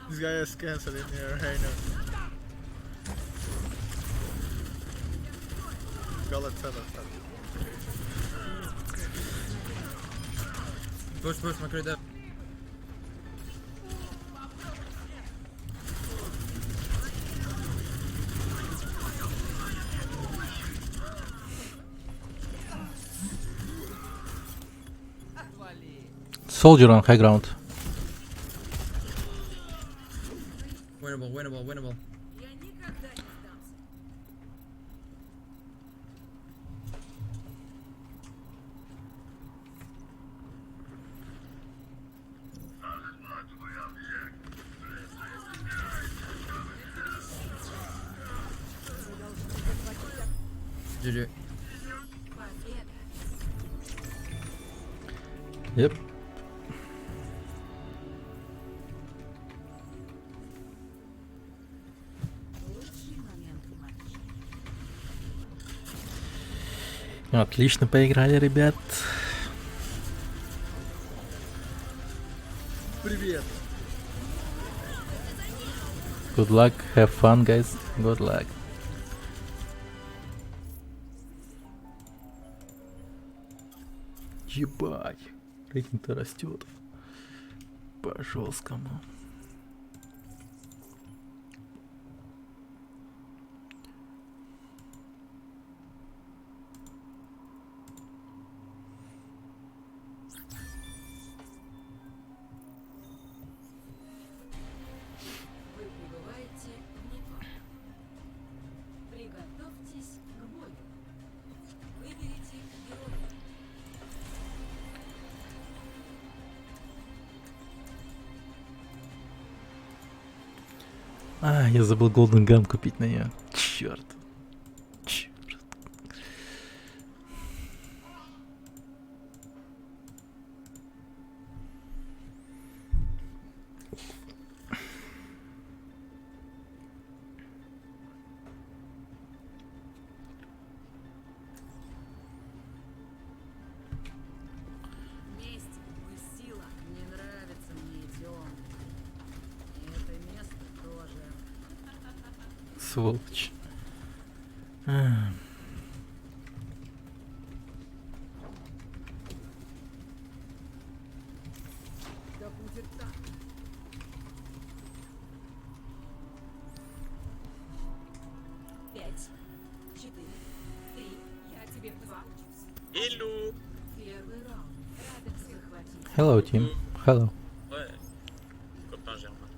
Speaker 14: This guy is cancelled in here right now. Galatasaray.
Speaker 16: Push, McCree there.
Speaker 1: Soldier on high ground.
Speaker 16: Winnable. GG.
Speaker 1: Yep. Отлично поиграли, ребят.
Speaker 14: Привет.
Speaker 1: Good luck, have fun, guys. Good luck. Ебать, рейтинг-то растет по жесткому.
Speaker 6: Вы прибываете в Непал. Приготовьтесь к бою. Выберите героя.
Speaker 1: А, я забыл Golden Gun купить на нее. Черт.
Speaker 6: Месть, вы сила. Не нравится мне идем. И это место тоже.
Speaker 1: Сволочь.
Speaker 6: Да будет так. Пять, 4, 3, я тебе позабочусь.
Speaker 12: Hello.
Speaker 6: Первый раунд. Рядом захватить.
Speaker 1: Hello, team. Hello.
Speaker 12: Ouais. Copain germain.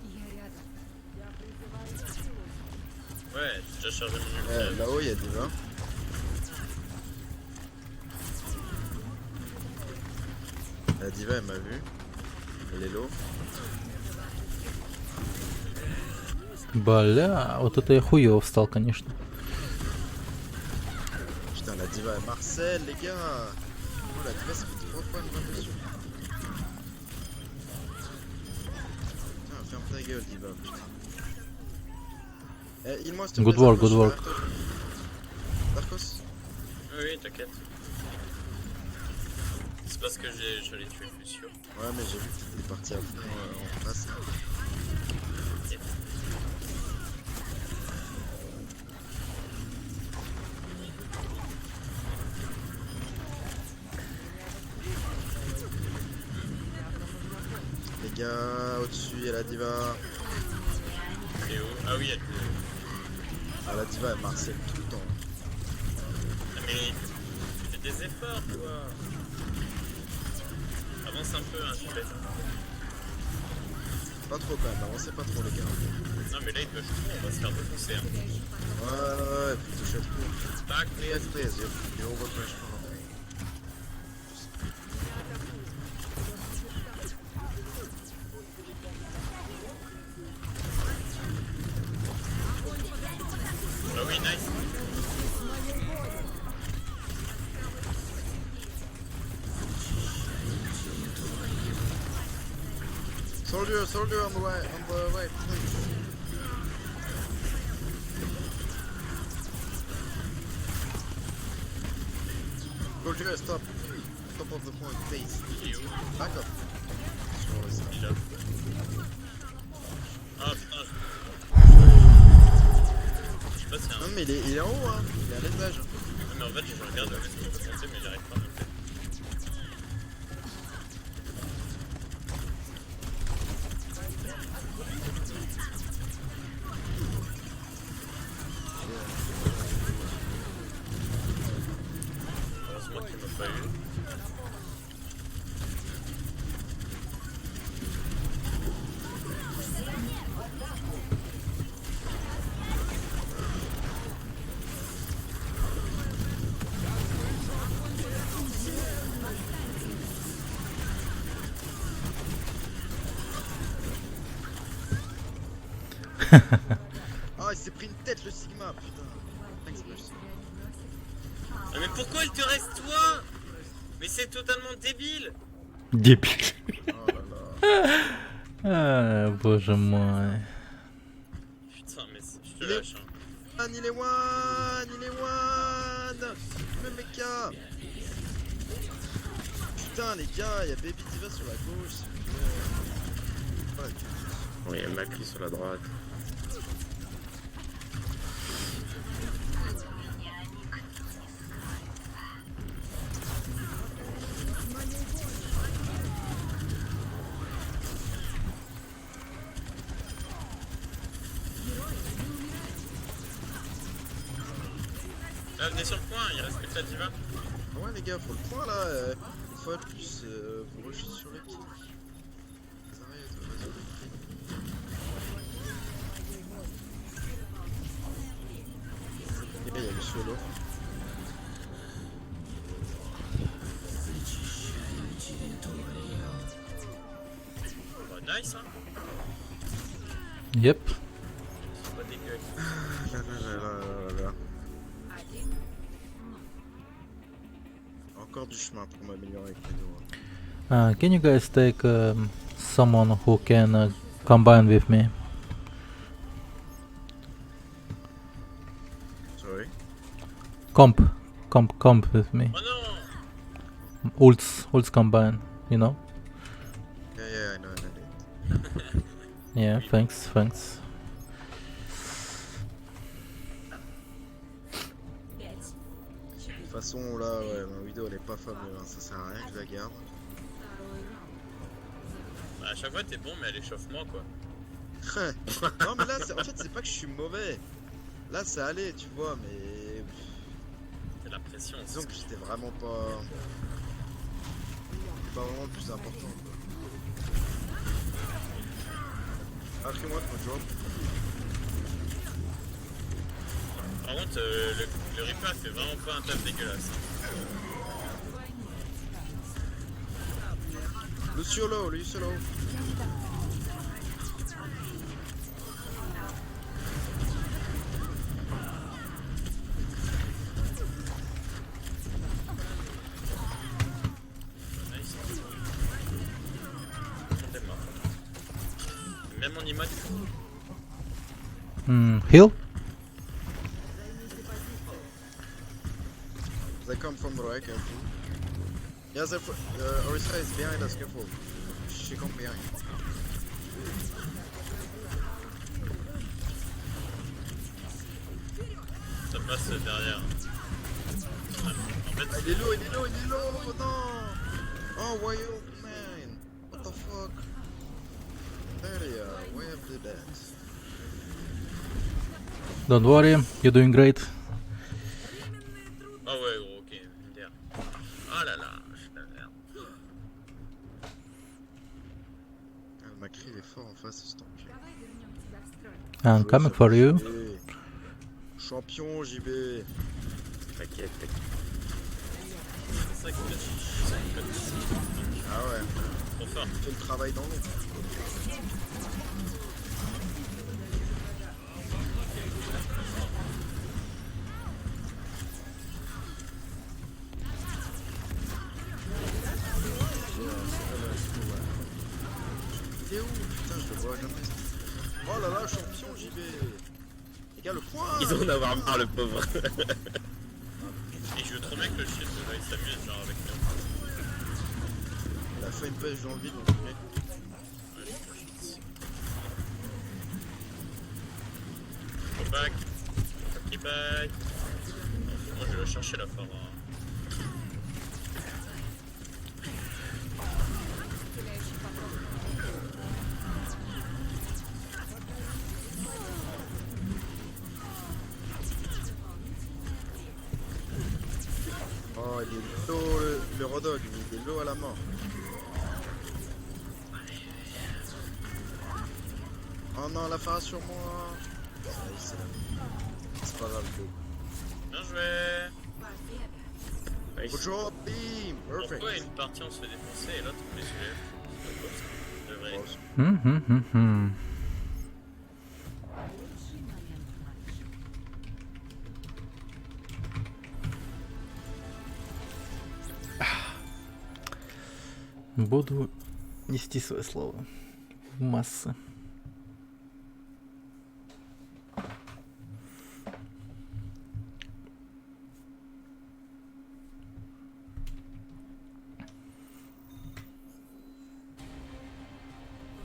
Speaker 6: Я рядом. Я призываю силу.
Speaker 12: Ouais, j'ai déjà chargé mon ulti.
Speaker 14: Là-haut, il y a des vins. La diva, elle m'a vu. Elle est low.
Speaker 1: Бля, вот это я хуёво встал, конечно.
Speaker 14: Putain, la diva, elle Marcel, les gars. Oh, la diva, ça fait 3 fois une bonne dessus. Putain, ferme ta gueule, diva. Putain. Eh, il-moi, s'il te plaît.
Speaker 1: Good work,
Speaker 14: Darkos,
Speaker 1: good work.
Speaker 14: Darkos.
Speaker 12: Oui, t'inquiète. C'est parce que je l'ai tué, je suis sûr.
Speaker 14: Ouais, mais j'ai vu que t'étais parti à fond en face. Les gars, au-dessus, il y a la diva.
Speaker 12: Et où? Ah oui, elle.
Speaker 14: Ah, la diva, elle Marcel tout le temps.
Speaker 12: Ah, mais tu fais des efforts, toi. Avance un peu, hein, je fais.
Speaker 14: Pas trop quand même, avancez pas trop les gars.
Speaker 12: Non mais là il push trop, on va se faire défoncer. Hein.
Speaker 14: Ouais, faut toucher le coup.
Speaker 12: Back please.
Speaker 14: Please, you overpush.
Speaker 12: Ah oui, nice.
Speaker 14: Soldier on the right, please. Soldier, stop. Stop off the point, please. Back up.
Speaker 12: Ah putain. Je sais pas si
Speaker 14: Non mais il est en haut, hein. Il est à l'étage.
Speaker 12: Mais en fait, je regarde où est-ce qu'il peut monter, mais j'arrive pas à monter. Heureusement qu'il m'a pas eu.
Speaker 14: Ah, il s'est pris une tête le Sigma, putain.
Speaker 12: Mais pourquoi il te reste toi? Mais c'est totalement débile.
Speaker 1: Дебиль.
Speaker 14: Oh là là.
Speaker 1: Боже мой.
Speaker 12: Putain, mais je te lâche. Hein.
Speaker 14: Il est one. Le mecha. Putain les gars, il y a Baby Diva sur la gauche, s'il vous plaît. Ouais.
Speaker 12: Bon, il y a Macri sur la droite. Là, venez sur le point, il reste que la diva.
Speaker 14: Ouais les gars, faut le point là. Une fois de plus, vous rushez sur les petits. Ça arrête, vas-y. Il y a le solo.
Speaker 12: Bah, nice hein.
Speaker 1: Yep.
Speaker 12: Pas dégueu.
Speaker 14: Là. Encore du chemin pour m'améliorer avec les dos.
Speaker 1: Can you guys take someone who can combine with me?
Speaker 14: Sorry.
Speaker 1: Comp with me.
Speaker 12: Oh non.
Speaker 1: Ults combine, you know?
Speaker 14: Yeah, I know.
Speaker 1: Yeah, thanks.
Speaker 14: De toute façon, là, ouais, ma vidéo elle est pas fameuse, hein, ça sert à rien que je la garde.
Speaker 12: Bah, à chaque fois t'es bon, mais elle échauffe moi quoi.
Speaker 14: Non, mais là, en fait, c'est pas que je suis mauvais. Là, ça allait, tu vois, mais.
Speaker 12: C'est la pression.
Speaker 14: Disons que j'étais vraiment pas. Pas vraiment le plus important. Après-moi, de drop.
Speaker 12: Par contre, le Reaper fait vraiment pas un taf dégueulasse.
Speaker 14: Le solo.
Speaker 12: Même en image.
Speaker 1: Heal?
Speaker 14: They come from the right, careful. Yes, Orisa is behind us, careful. She come behind.
Speaker 12: Ça passe derrière. En fait,
Speaker 14: il est low, non. Oh, why you, man? What the fuck? There they are, why have they that?
Speaker 1: Don't worry, you're doing great.
Speaker 12: Ah ouais gros, ok, MDR. Ah là là, je suis de la merde.
Speaker 14: Le Macri il est fort en face
Speaker 1: I'm coming for you.
Speaker 14: Champion, JB.
Speaker 12: T'inquiète, t'inquiète.
Speaker 5: C'est ça qui fait
Speaker 14: Ah ouais.
Speaker 5: trop fort.
Speaker 14: Fais le travail dans l'ombre. Il est où? Putain, je le vois jamais. Oh là là, champion, JB. Les gars, le point.
Speaker 5: Ils vont en avoir marre, le pauvre. Il joue trop bien que le shit, là, il s'amuse genre avec nous.
Speaker 14: Il a fait une pêche dans le vide, on dirait.
Speaker 5: Go back. Fucky back. Moi je vais chercher la forme.
Speaker 14: Oh, il est low, le Rodog, il est low à la mort. Oh non, la phare sur moi. C'est pas grave, go.
Speaker 5: Bien joué.
Speaker 14: Good job, team. Perfect.
Speaker 5: Pourquoi une partie on se fait défoncer et l'autre on les soulève? De vrai.
Speaker 1: Буду нести свое слово в массы.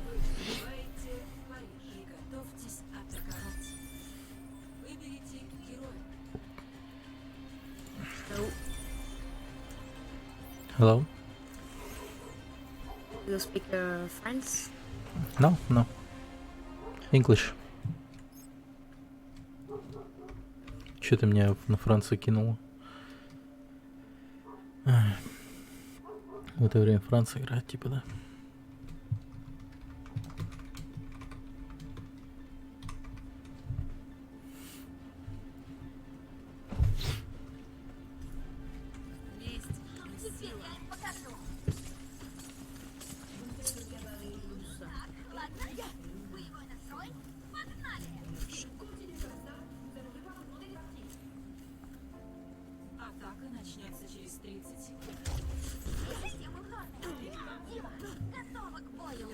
Speaker 10: Выбивайте Париж и готовьтесь атаковать. Выберите героя.
Speaker 1: Hello?
Speaker 18: You speak French?
Speaker 1: No, no. English. Че ты меня на Францию кинула? В это время Франция играет, типа, да?
Speaker 10: Атака начнется через 30 секунд.
Speaker 15: Готова к бою.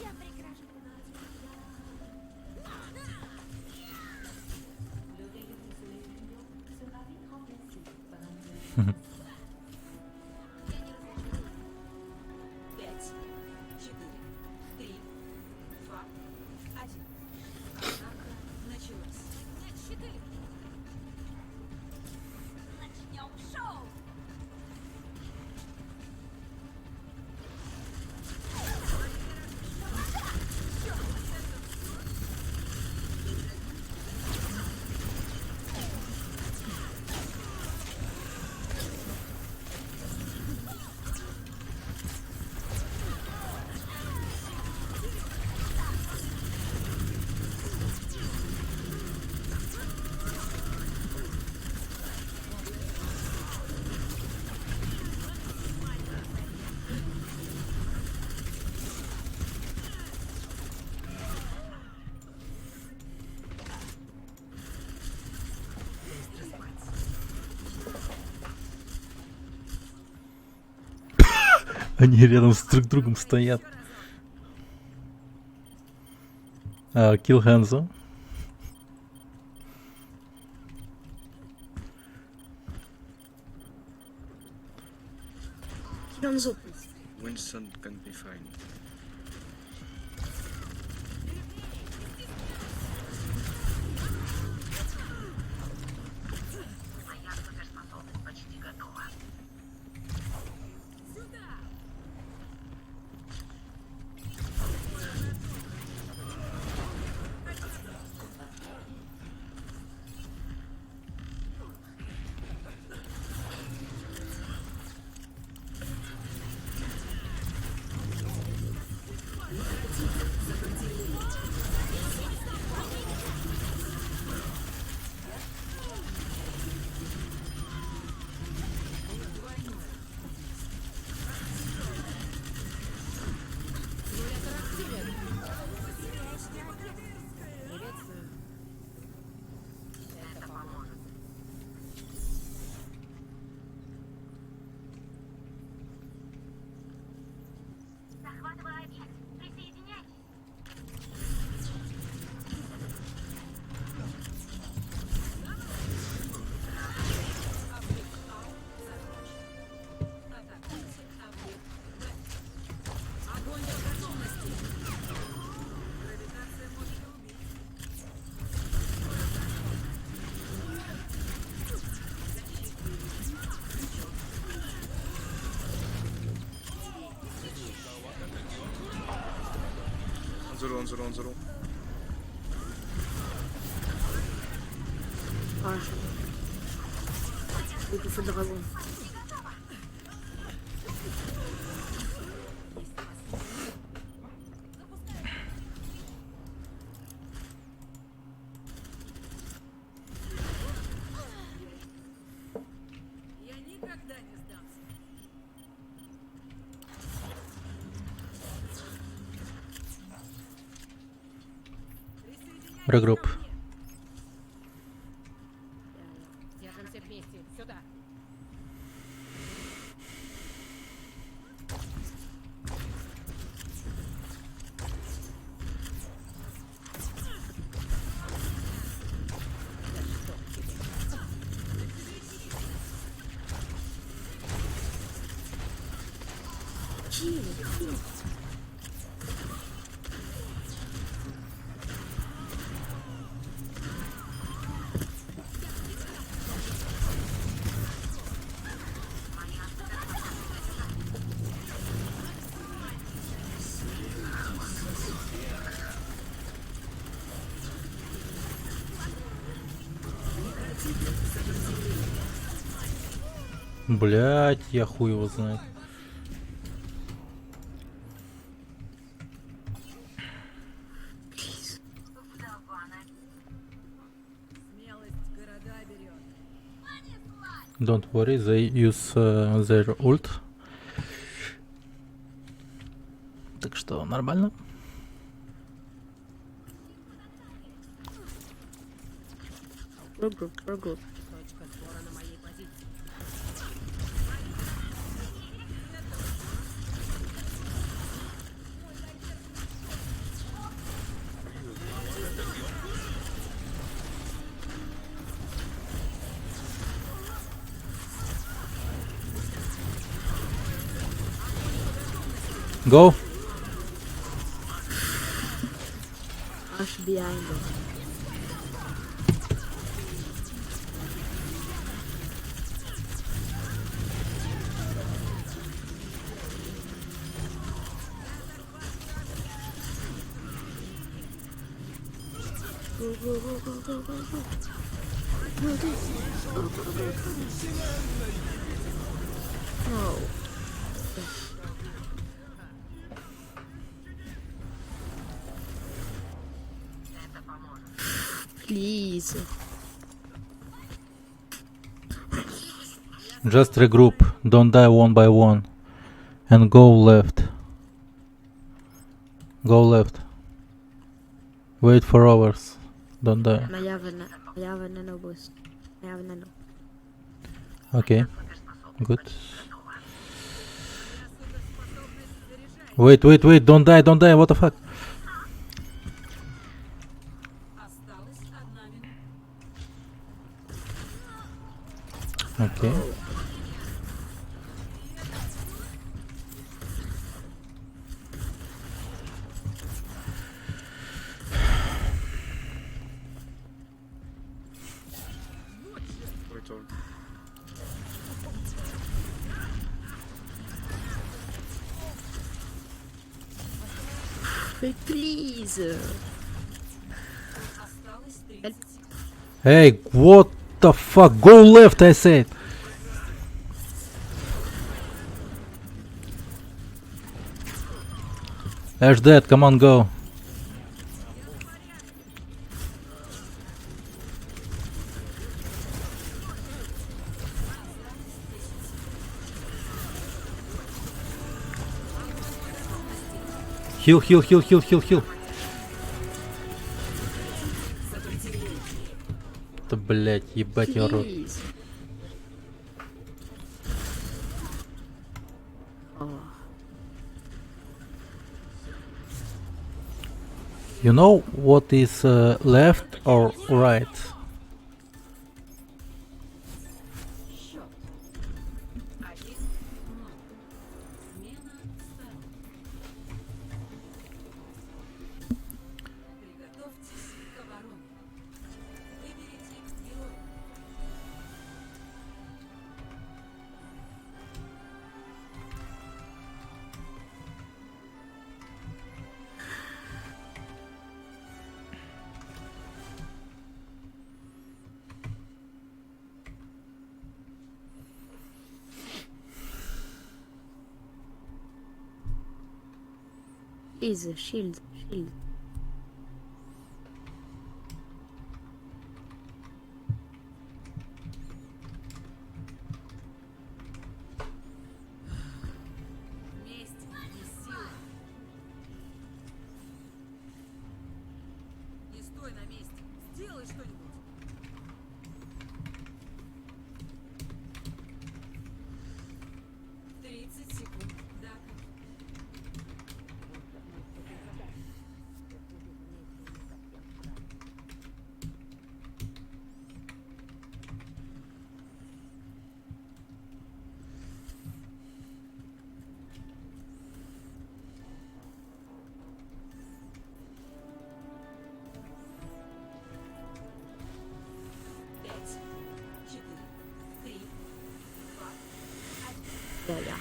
Speaker 15: Я прекращу.
Speaker 10: Пять, 4, 3, 2, 1. Атака началась.
Speaker 15: Нет щиты. Начнем шоу.
Speaker 1: Они рядом с друг другом стоят. Kill Hanzo.
Speaker 12: Winston can be fine. On the room.
Speaker 18: Ah, il faut le dragon.
Speaker 6: Я никогда не сдамся.
Speaker 1: Регрупп.
Speaker 6: Держимся вместе. Сюда.
Speaker 1: Блять, я хуй его знает.
Speaker 6: Смелость города берет.
Speaker 1: Don't worry, they use their ult. Так что, нормально?
Speaker 18: Regroup.
Speaker 6: Точка сбора на моей позиции.
Speaker 1: Go!
Speaker 18: Ash behind him. Go. No. Please.
Speaker 1: Just regroup, don't die one by one. And go left. Go left. Wait for hours. Don't die.
Speaker 18: I have a nano boost. I have a nano.
Speaker 1: Okay. Good. Wait, don't die, what the fuck? Okay.
Speaker 12: Return.
Speaker 18: Please. Help.
Speaker 1: Hey, what the fuck? Go left, I said. Ash dead, come on, go. Heal. Да, блять, ебать его рот. You know what is left or right?
Speaker 18: Easy, shield, shield.
Speaker 6: Месть не сила. Не стой на месте. Сделай что-нибудь.
Speaker 18: Да, я.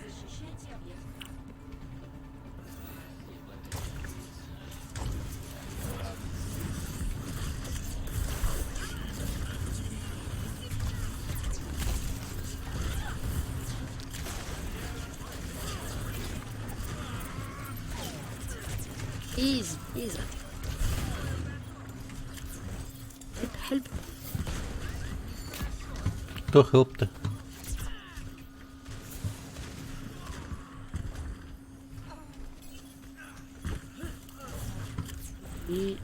Speaker 15: Защищайте объект.
Speaker 18: Easy, easy. Help, help.
Speaker 1: Кто help-то?
Speaker 18: И...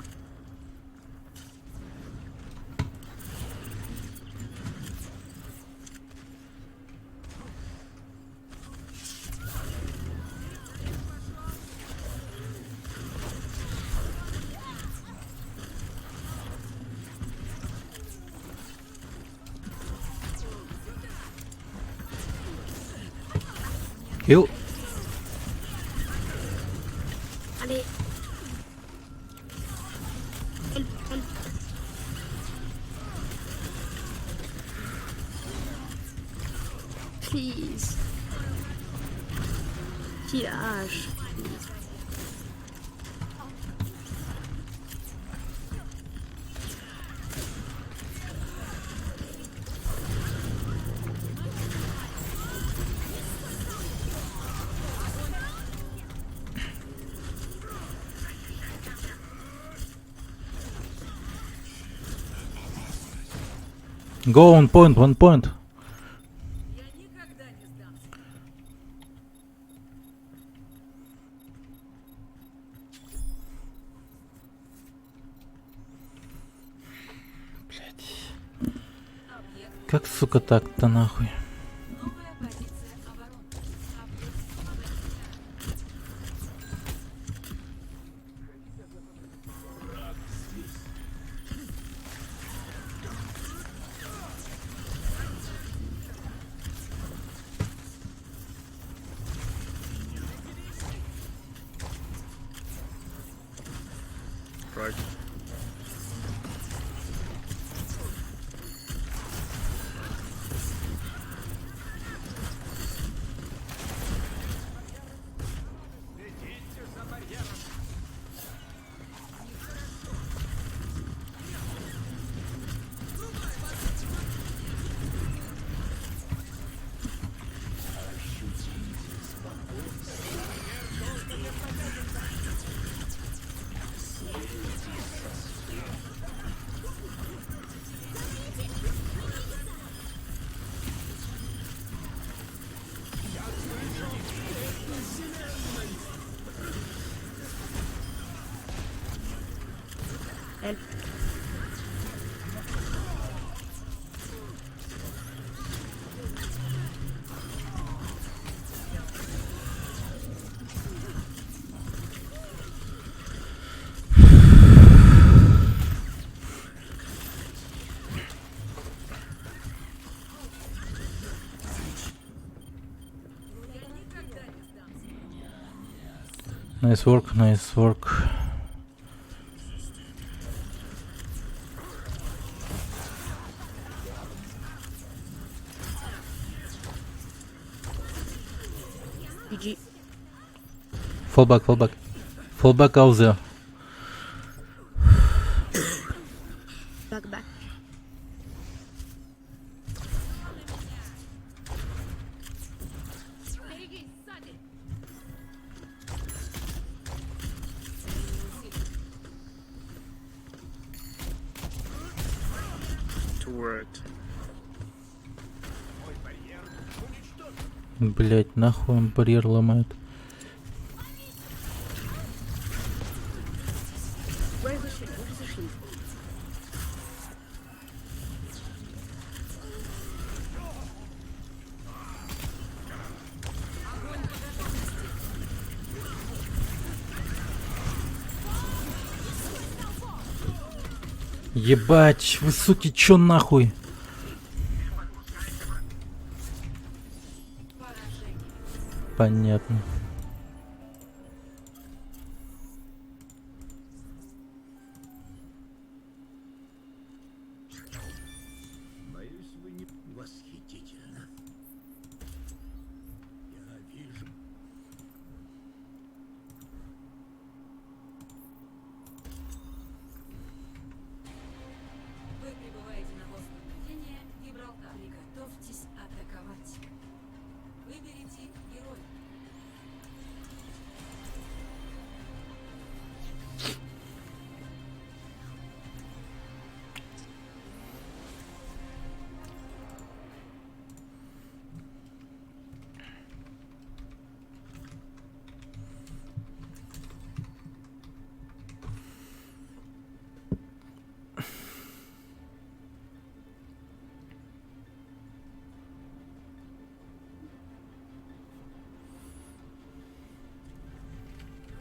Speaker 1: Хил.
Speaker 18: Allez. Help, help. Please. Tirage. Please.
Speaker 1: Go on point, one point.
Speaker 6: Я никогда не сдамся.
Speaker 1: Как, сука, так-то нахуй?
Speaker 6: Новая позиция обороны.
Speaker 12: Right.
Speaker 18: Help.
Speaker 1: Nice work, nice work.
Speaker 18: GG.
Speaker 1: Fall back, fall back. Fall back out there.
Speaker 18: Back, back.
Speaker 12: word.
Speaker 1: Блять, нахуй он барьер ломает.
Speaker 18: Where is the shield? Where is the shield?
Speaker 1: Ебать, вы суки, чё нахуй? Понятно.
Speaker 7: Боюсь, вы не восхитительно. Я вижу.
Speaker 6: Вы прибываете на пост наблюдения Гибралтар. Приготовьтесь атаковать. Выберите героя.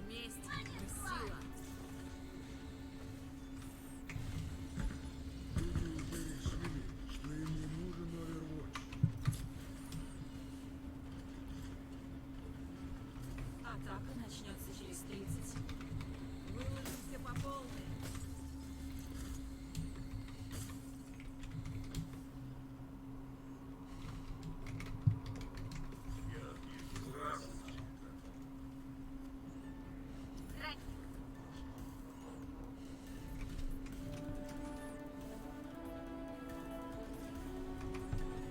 Speaker 6: Вместе мы сила.
Speaker 3: Что им не нужен Overwatch.
Speaker 6: Атака начнется через 30. Выложимся по полной.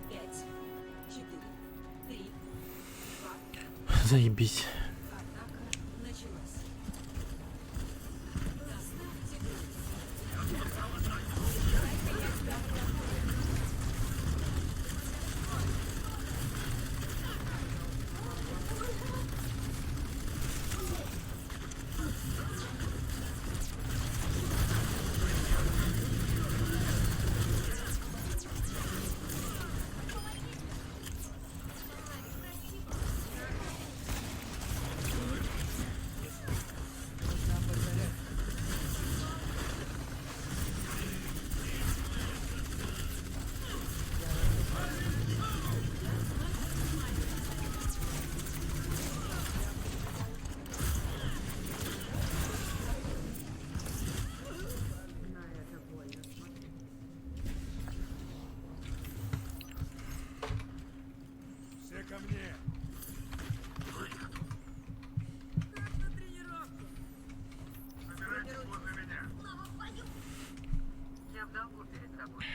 Speaker 6: Пять, 4, 3, 2.
Speaker 1: Заебись.
Speaker 6: Атака началась. Доставьте груз.
Speaker 3: Все ко мне.
Speaker 2: Я в долгу перед тобой.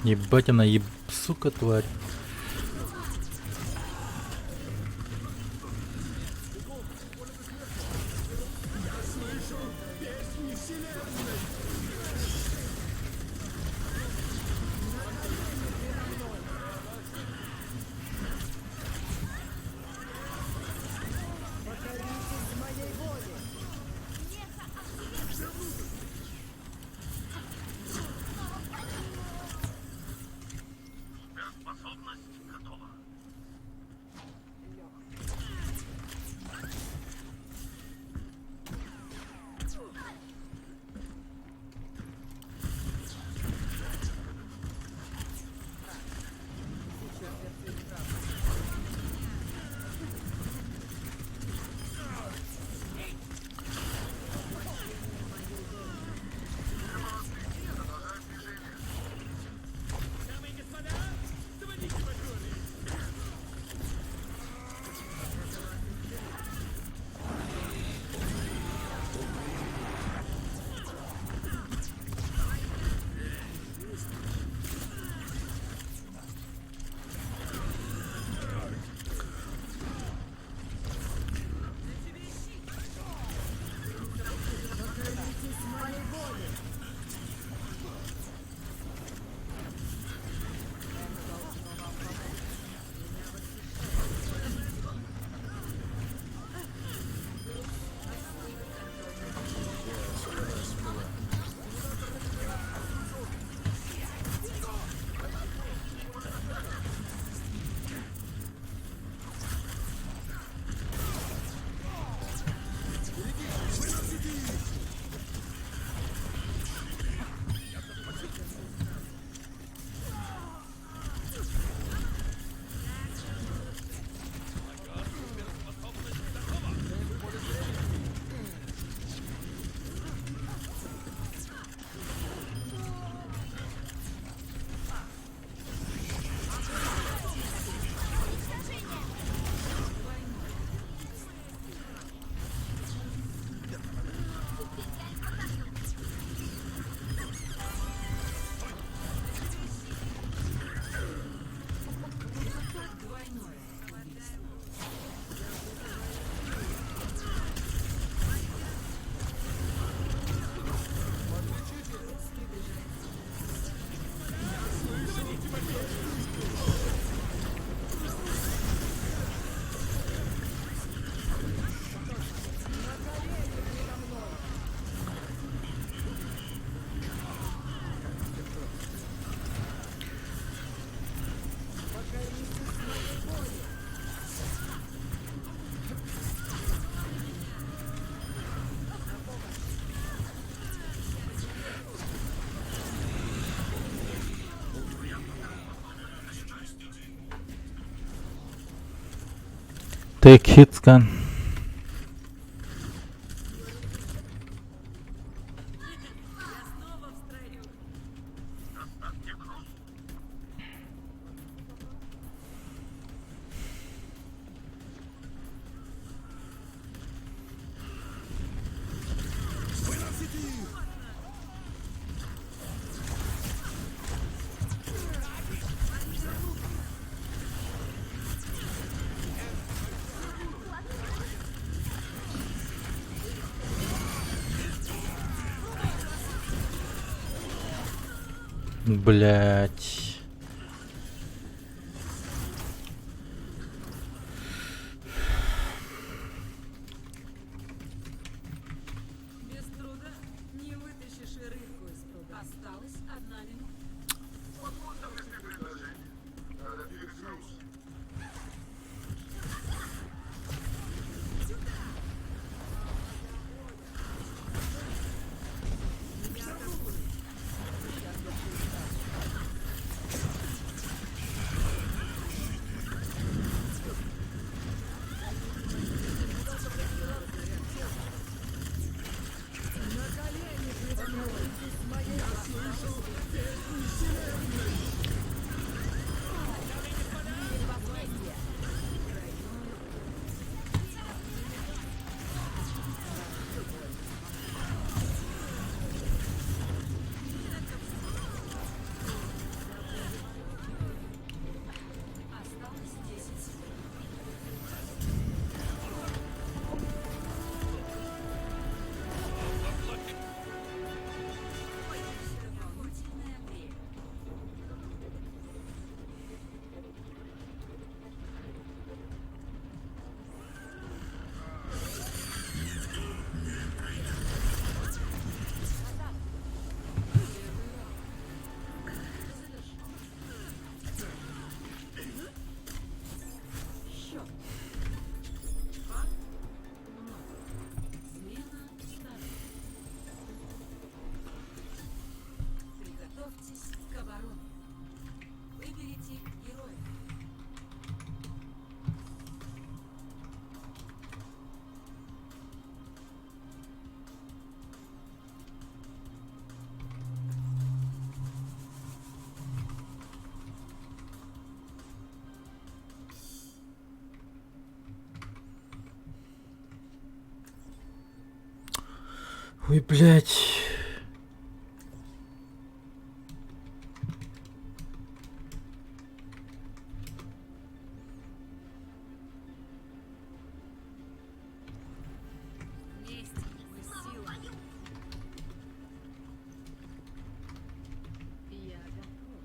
Speaker 1: Ебать она, сука, тварь. Take hits, gun. Блять.
Speaker 6: Без труда не вытащишь и рыбку из пруда. Осталась 1 минута.
Speaker 1: Ой, блядь.
Speaker 6: Вместе мы сила. Я готова.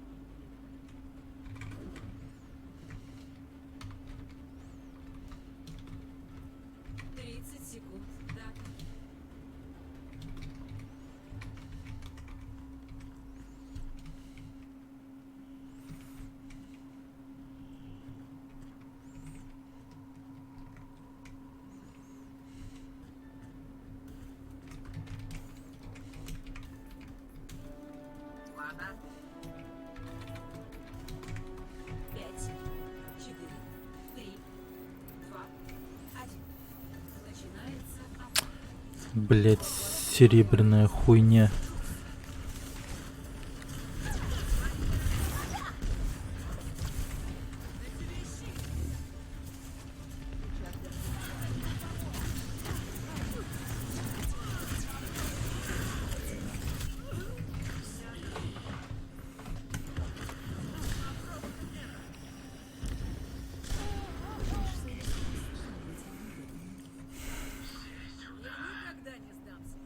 Speaker 6: 30 секунд. Да.
Speaker 2: Ладно. 5, 4, 3, 2, 1. Начинается атака.
Speaker 1: Блять, серебряная хуйня.
Speaker 6: Я никогда не сдамся.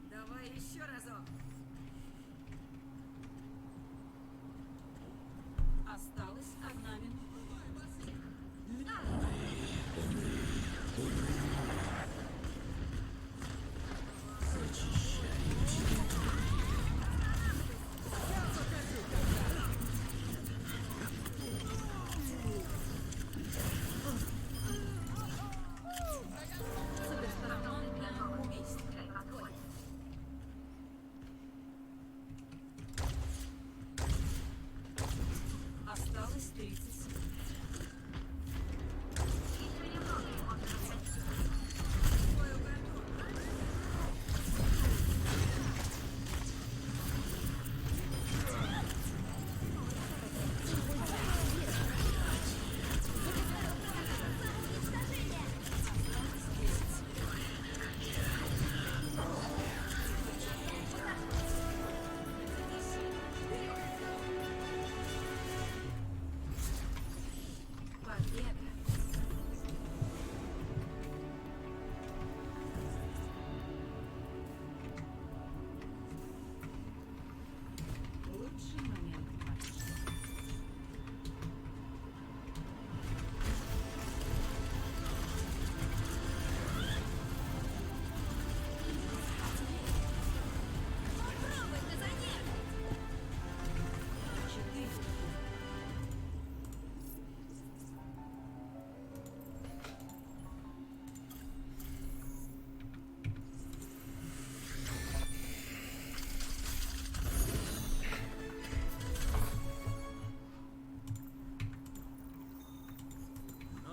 Speaker 6: Давай еще разок. Осталась 1 минута. Осталось 30 секунд. Победа. Лучший момент матча.
Speaker 15: Попробуй, казанет!
Speaker 6: 4.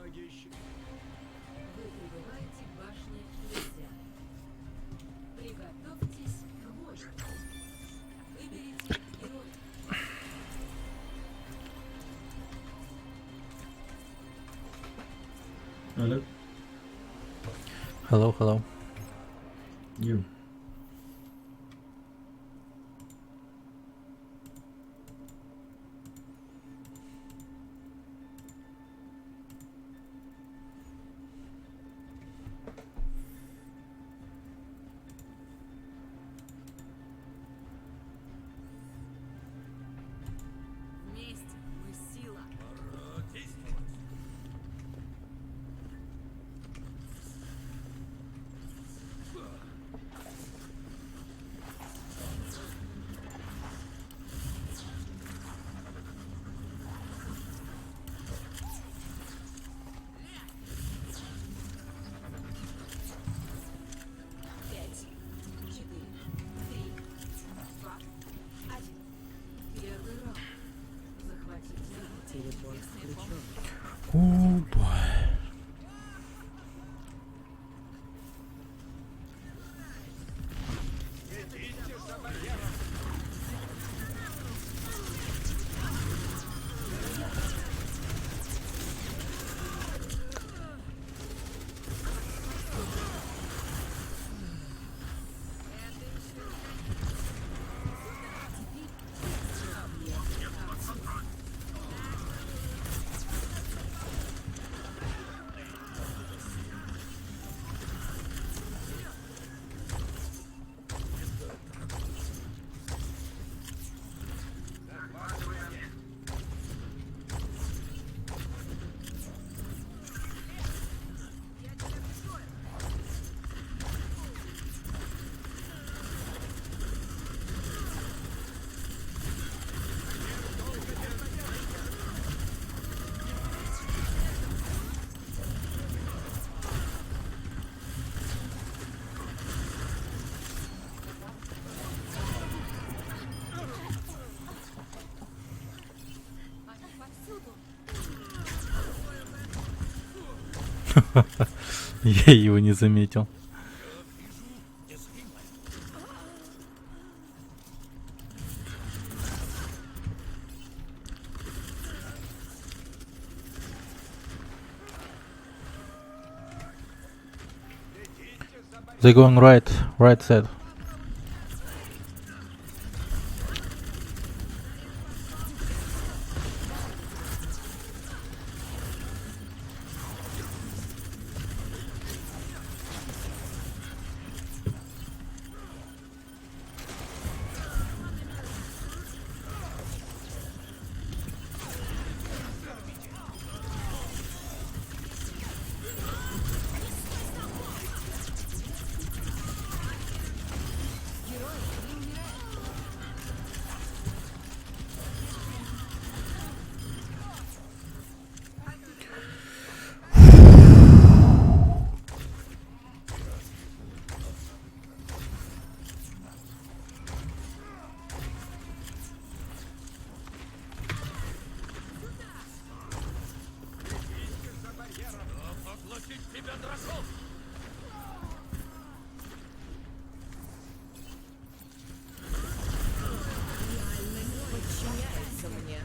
Speaker 7: Многие
Speaker 6: Вы прибываете к башне нельзя. Приготовьтесь к бою. Выберите героя.
Speaker 8: Hello.
Speaker 1: Hello, hello.
Speaker 8: You.
Speaker 6: Вместе мы сила. Пять, 4, 3, 2, 1. Первый раунд. Захватите.
Speaker 9: Телепорт включен.
Speaker 1: О, бой. Я его не заметил. They're going right side.
Speaker 9: Подчиняется мне.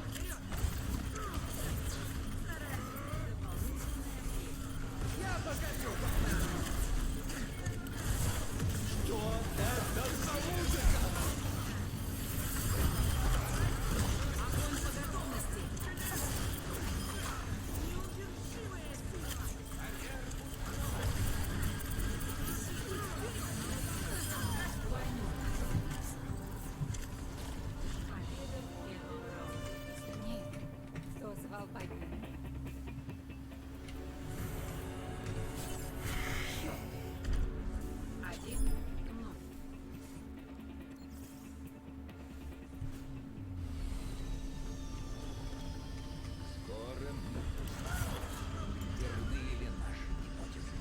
Speaker 15: Кто звал богиню?
Speaker 6: Один. Ну.
Speaker 7: Скоро верны ли наши гипотезы?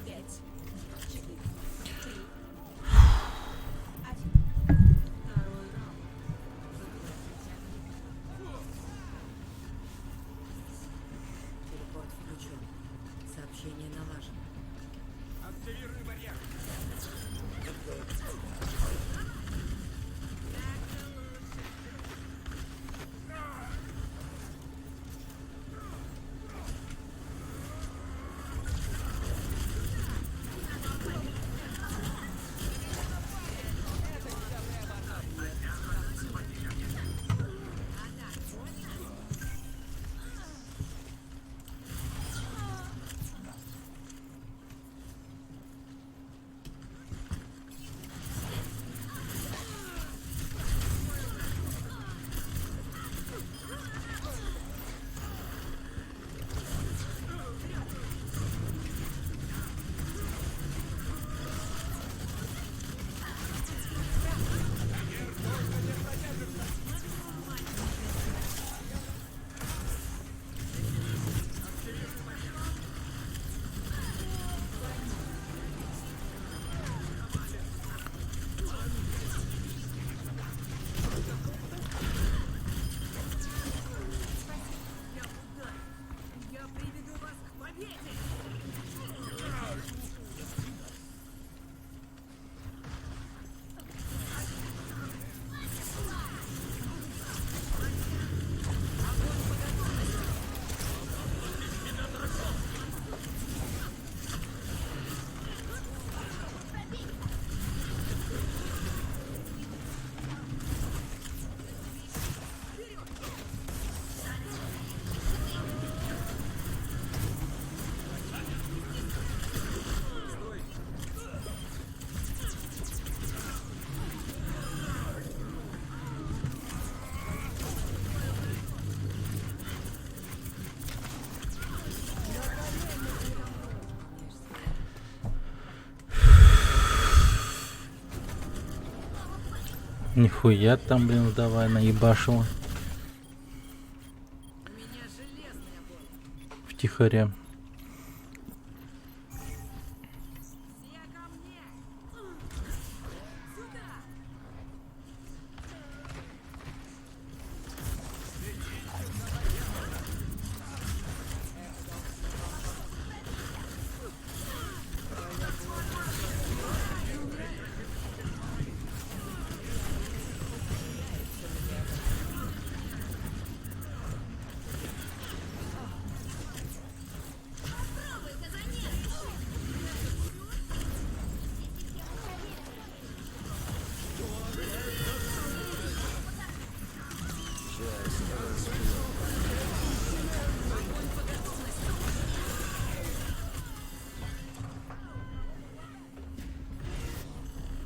Speaker 15: Пять, четыре, три,
Speaker 6: Второй раунд.
Speaker 9: Телепорт включен. Сообщение налажено.
Speaker 4: Активируй барьер.
Speaker 2: Я приведу вас к победе!
Speaker 1: Нихуя там, блин, давай наебашила.
Speaker 6: У меня железная боль.
Speaker 1: втихаря.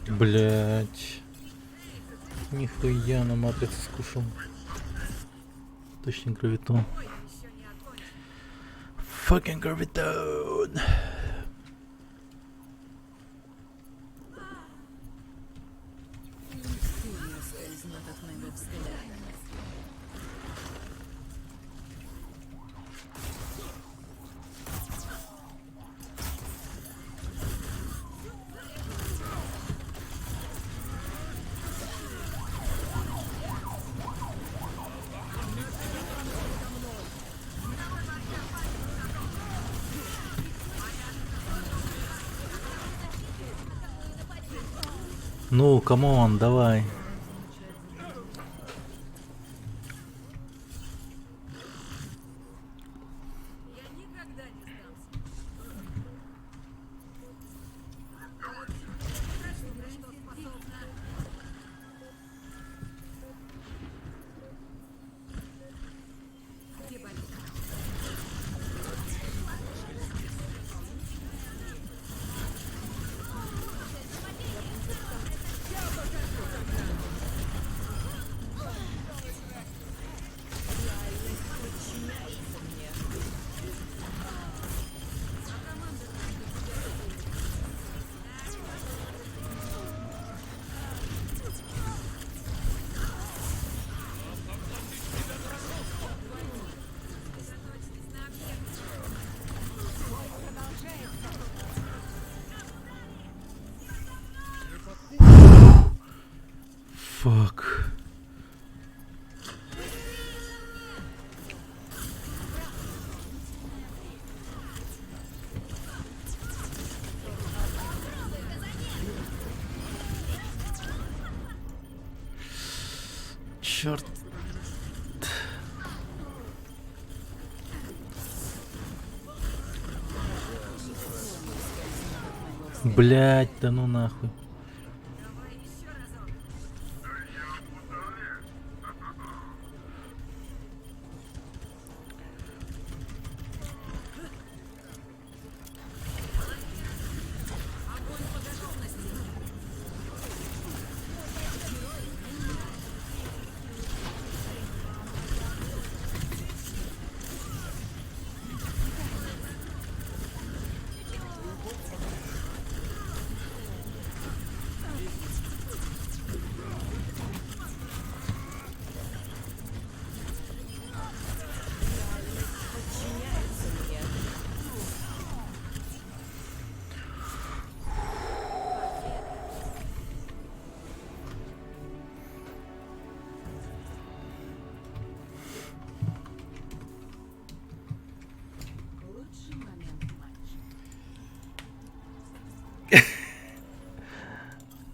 Speaker 1: Блять. Нихуя на матрице скушал. Точнее гравитон. Fucking гравитон. Ну, камон, давай. Фак. Черт. Блять, да ну нахуй.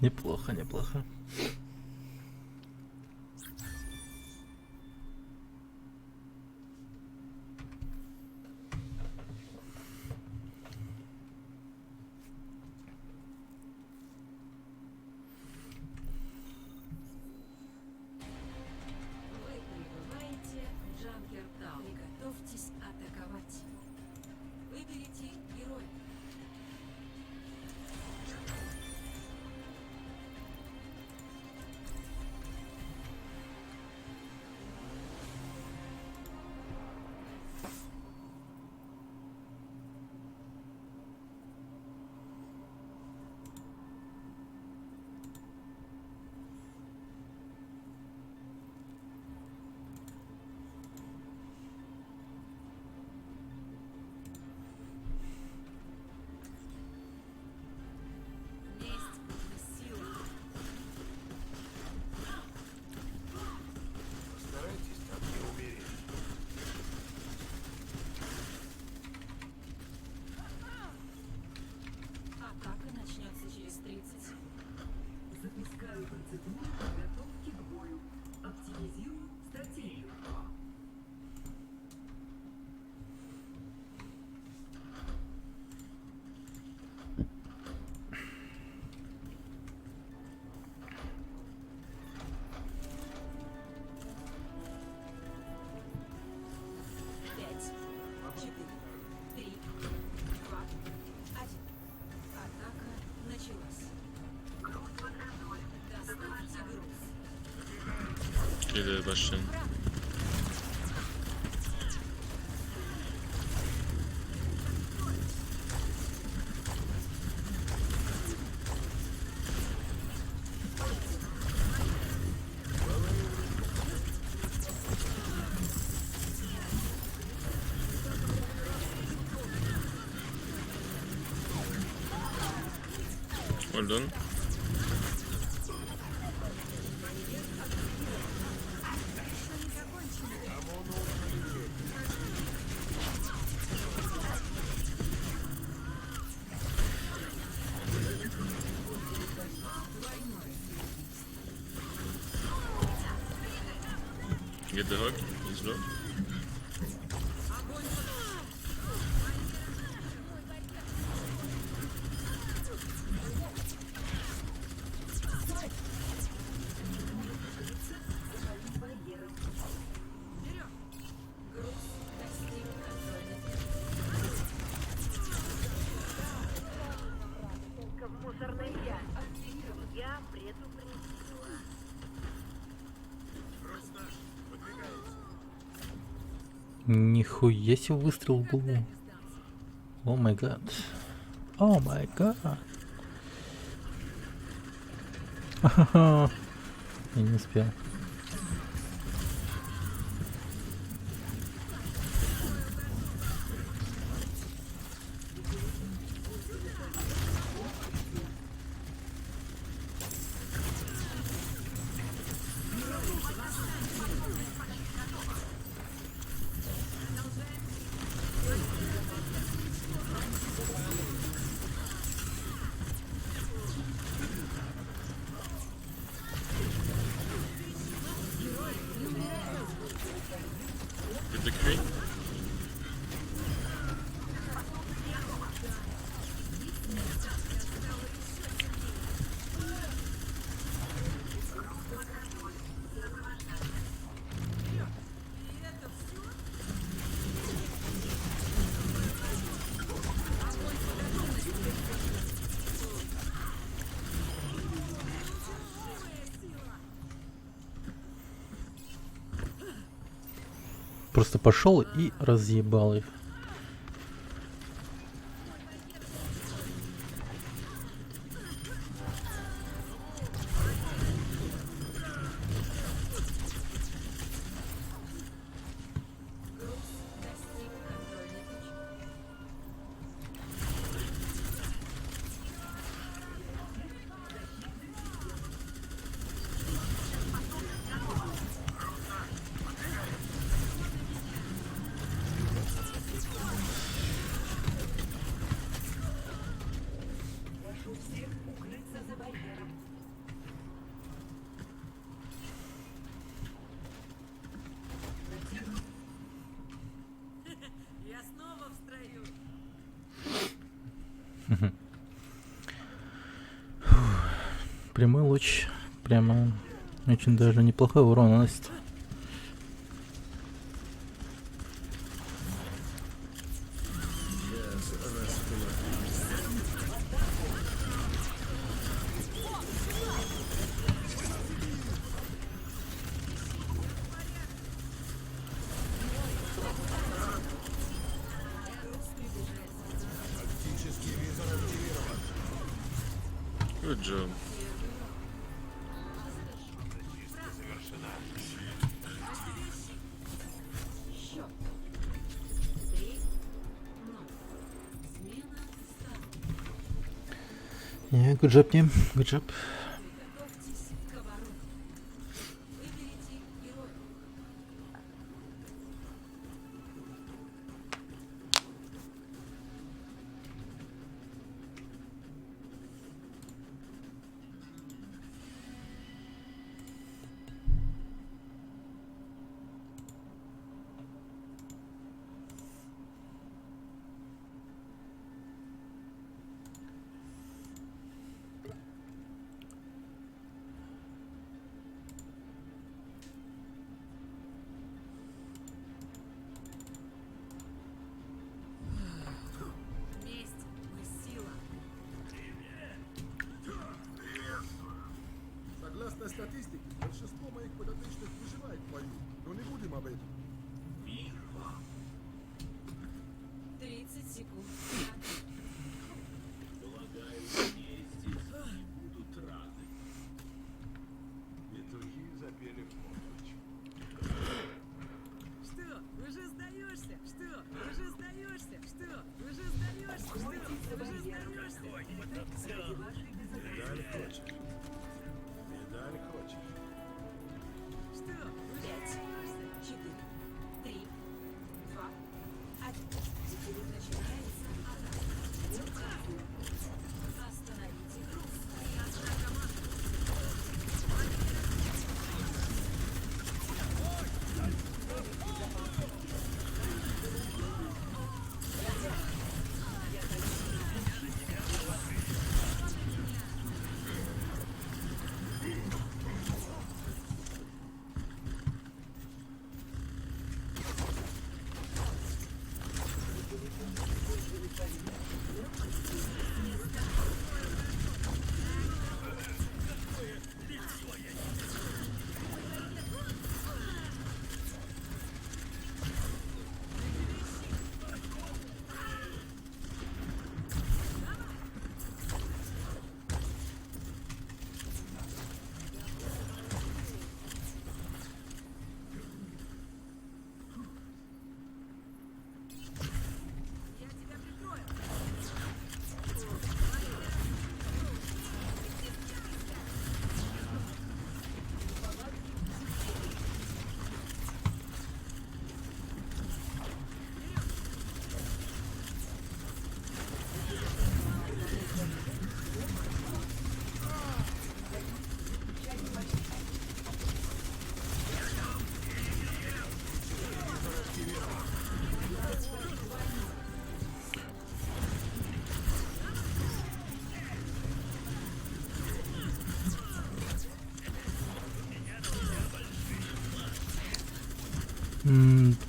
Speaker 1: Неплохо, неплохо.
Speaker 6: Вы прибываете в Джанкертаун. Готовьтесь атаковать. Выберите героя.
Speaker 12: Или Bastion. Well done. Get the hook, he's low.
Speaker 10: В мусорной яме. Я предупредила.
Speaker 1: Нихуя себе выстрел в голову. О май гад. О май гад. Ха-ха-ха. Я не успел.
Speaker 12: Get the queen.
Speaker 1: Просто пошел и разъебал их.
Speaker 10: Прошу всех укрыться за барьером.
Speaker 6: Я снова в строю.
Speaker 1: Прямой луч. Прямо очень даже неплохой урон наносит.
Speaker 12: Good job.
Speaker 1: Yeah, good job, team. Good job.
Speaker 6: Месть, мы сила.
Speaker 3: Согласно статистике, большинство моих подопечных выживают. выживает в бою, но не будем об этом.
Speaker 6: 30 секунд.
Speaker 4: Полагаю, мне здесь будут рады. Петухи запели в полночь.
Speaker 2: Что? Уже сдаешься? Что? Уже сдаешься? Что? Уже сдаешься? Что? Уже сдаешься?
Speaker 4: Медаль хочешь? Медаль хочешь?
Speaker 2: Что? Уже сдаешься?
Speaker 10: 4, 3, 2, 1. Теперь начинается атака.
Speaker 6: Остановите игру.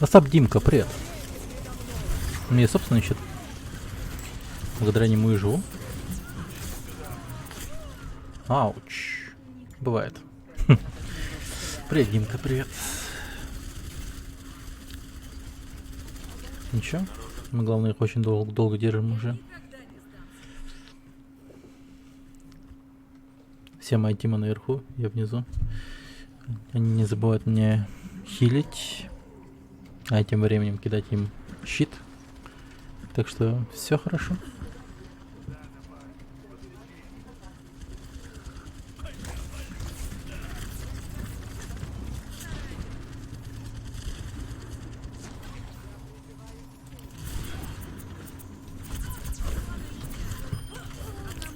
Speaker 1: Остап Димка, привет. У меня собственный счет. Благодаря нему и живу. Ауч. Бывает. Привет, Димка, привет. Ничего. Мы, главное, их очень долго держим уже. Все мои тимы наверху, я внизу. Они не забывают меня хилить. А тем временем кидать им щит. Так что все хорошо.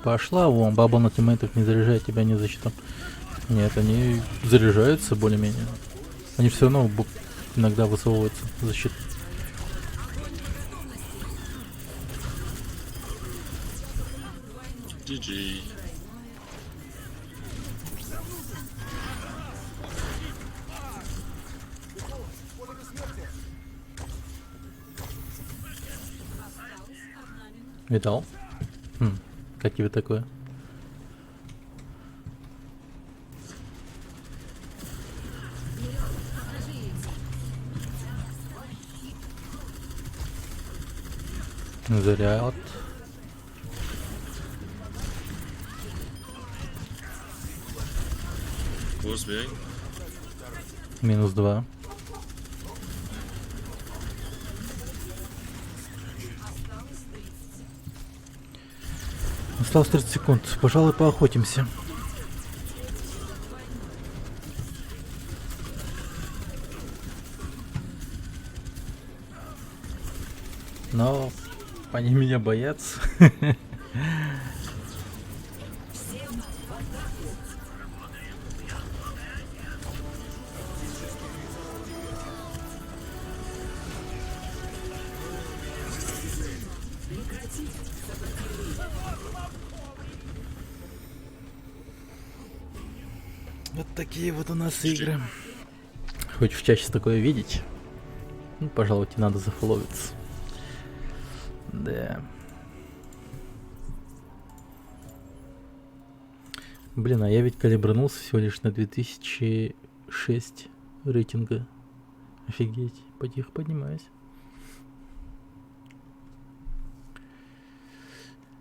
Speaker 1: Пошла вон, баба на тиммейтах не заряжает тебя ни за что. Нет, они заряжаются более-менее. Они все равно иногда высовываются за щит.
Speaker 12: GG.
Speaker 1: Видал? Как тебе такое? Заряд. Минус 2. Осталось 30 секунд. Пожалуй, поохотимся. Но они меня боятся. Вот такие вот у нас игры. Хочешь чаще такое видеть? Ну, пожалуй, тебе надо зафоловиться. Да. Блин, а я ведь калибранулся всего лишь на 2006 рейтинга. Офигеть, потихо поднимаюсь.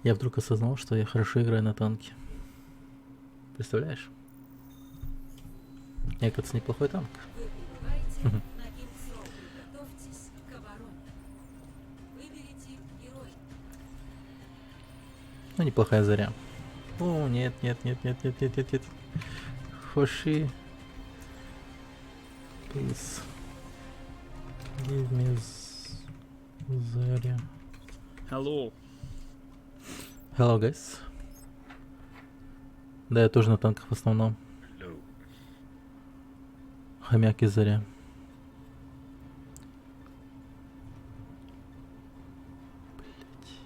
Speaker 1: Я вдруг осознал, что я хорошо играю на танке. Представляешь? Я, кажется, неплохой танк.
Speaker 10: Готовьтесь к обороне. Выберите героя.
Speaker 1: Ну, неплохая заря. О, нет. Фаши. Please. Give me Заря.
Speaker 12: Hello.
Speaker 1: Hello, guys. Да, я тоже на танках в основном.
Speaker 12: Hello.
Speaker 1: Хомяк и Заря. Блять.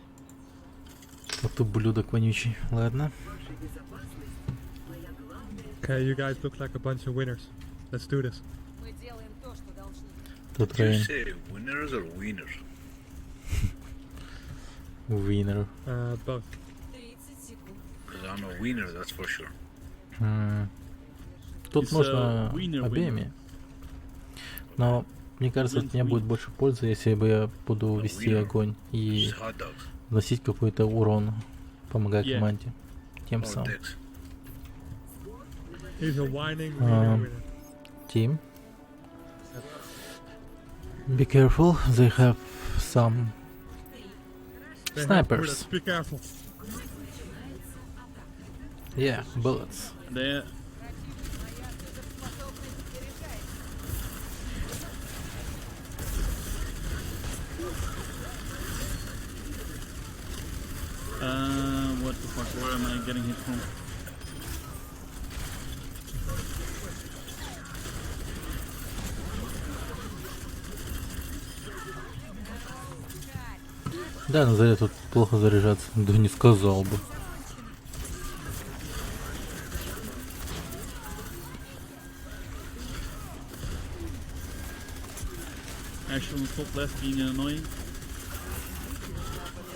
Speaker 1: Вот ублюдок вонючий. Ладно.
Speaker 19: Okay, you guys look like a bunch of winners. Let's do this.
Speaker 6: Мы делаем то, что должны.
Speaker 1: Тут
Speaker 12: Did you
Speaker 1: Рейн.
Speaker 12: say winners or winners?
Speaker 1: Winner.
Speaker 19: Both.
Speaker 6: 30 секунд.
Speaker 12: Because I'm a winner, that's for sure.
Speaker 1: Тут
Speaker 12: It's
Speaker 1: можно
Speaker 12: a winner,
Speaker 1: обеими. Но мне кажется, от меня будет больше пользы, если бы я буду вести
Speaker 12: winner.
Speaker 1: огонь и
Speaker 12: It's hot dogs.
Speaker 1: вносить какой-то урон, помогая
Speaker 19: Yeah.
Speaker 1: команде. Тем
Speaker 12: Or
Speaker 1: самым.
Speaker 12: dicks.
Speaker 19: He's a whining winner.
Speaker 1: Team. Be careful, they have some
Speaker 19: They have
Speaker 1: snipers.
Speaker 19: bullets, be careful.
Speaker 1: Yeah, bullets.
Speaker 12: There. What the fuck? Where am I getting hit from?
Speaker 1: Да, на заре тут плохо заряжаться. Да не сказал бы.
Speaker 12: Actually, top left being annoying.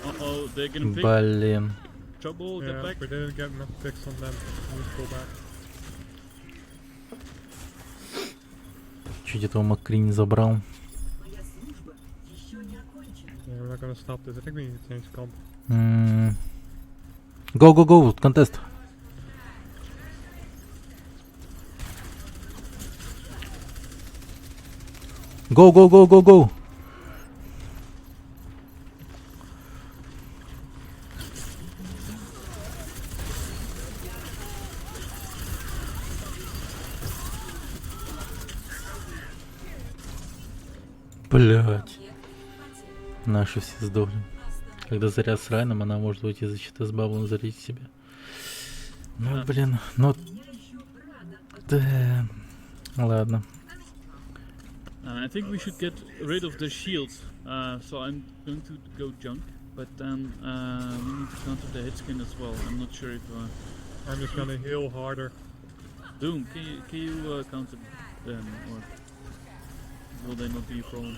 Speaker 12: Uh-oh, they're getting picked.
Speaker 1: Блин.
Speaker 12: Trouble, get
Speaker 19: Yeah,
Speaker 12: back.
Speaker 19: we didn't get enough picks on them. Let's go back.
Speaker 1: Чуть этого Макри не забрал.
Speaker 19: Yeah, we're not gonna stop this. I think we need to change comp.
Speaker 1: Go, контест. Go. Блять. Наши все сдохли. Когда заряд с Райном, она может уйти за щита с баблом, зарядить себя. Ну, блин, ну... Да... Ладно.
Speaker 12: I think we should get rid of the shields. So I'm going to go junk, but then we need to counter the hit skin as well. I'm not sure if.
Speaker 19: I'm just gonna heal harder.
Speaker 12: Doom, can you counter them, or will they not be a problem?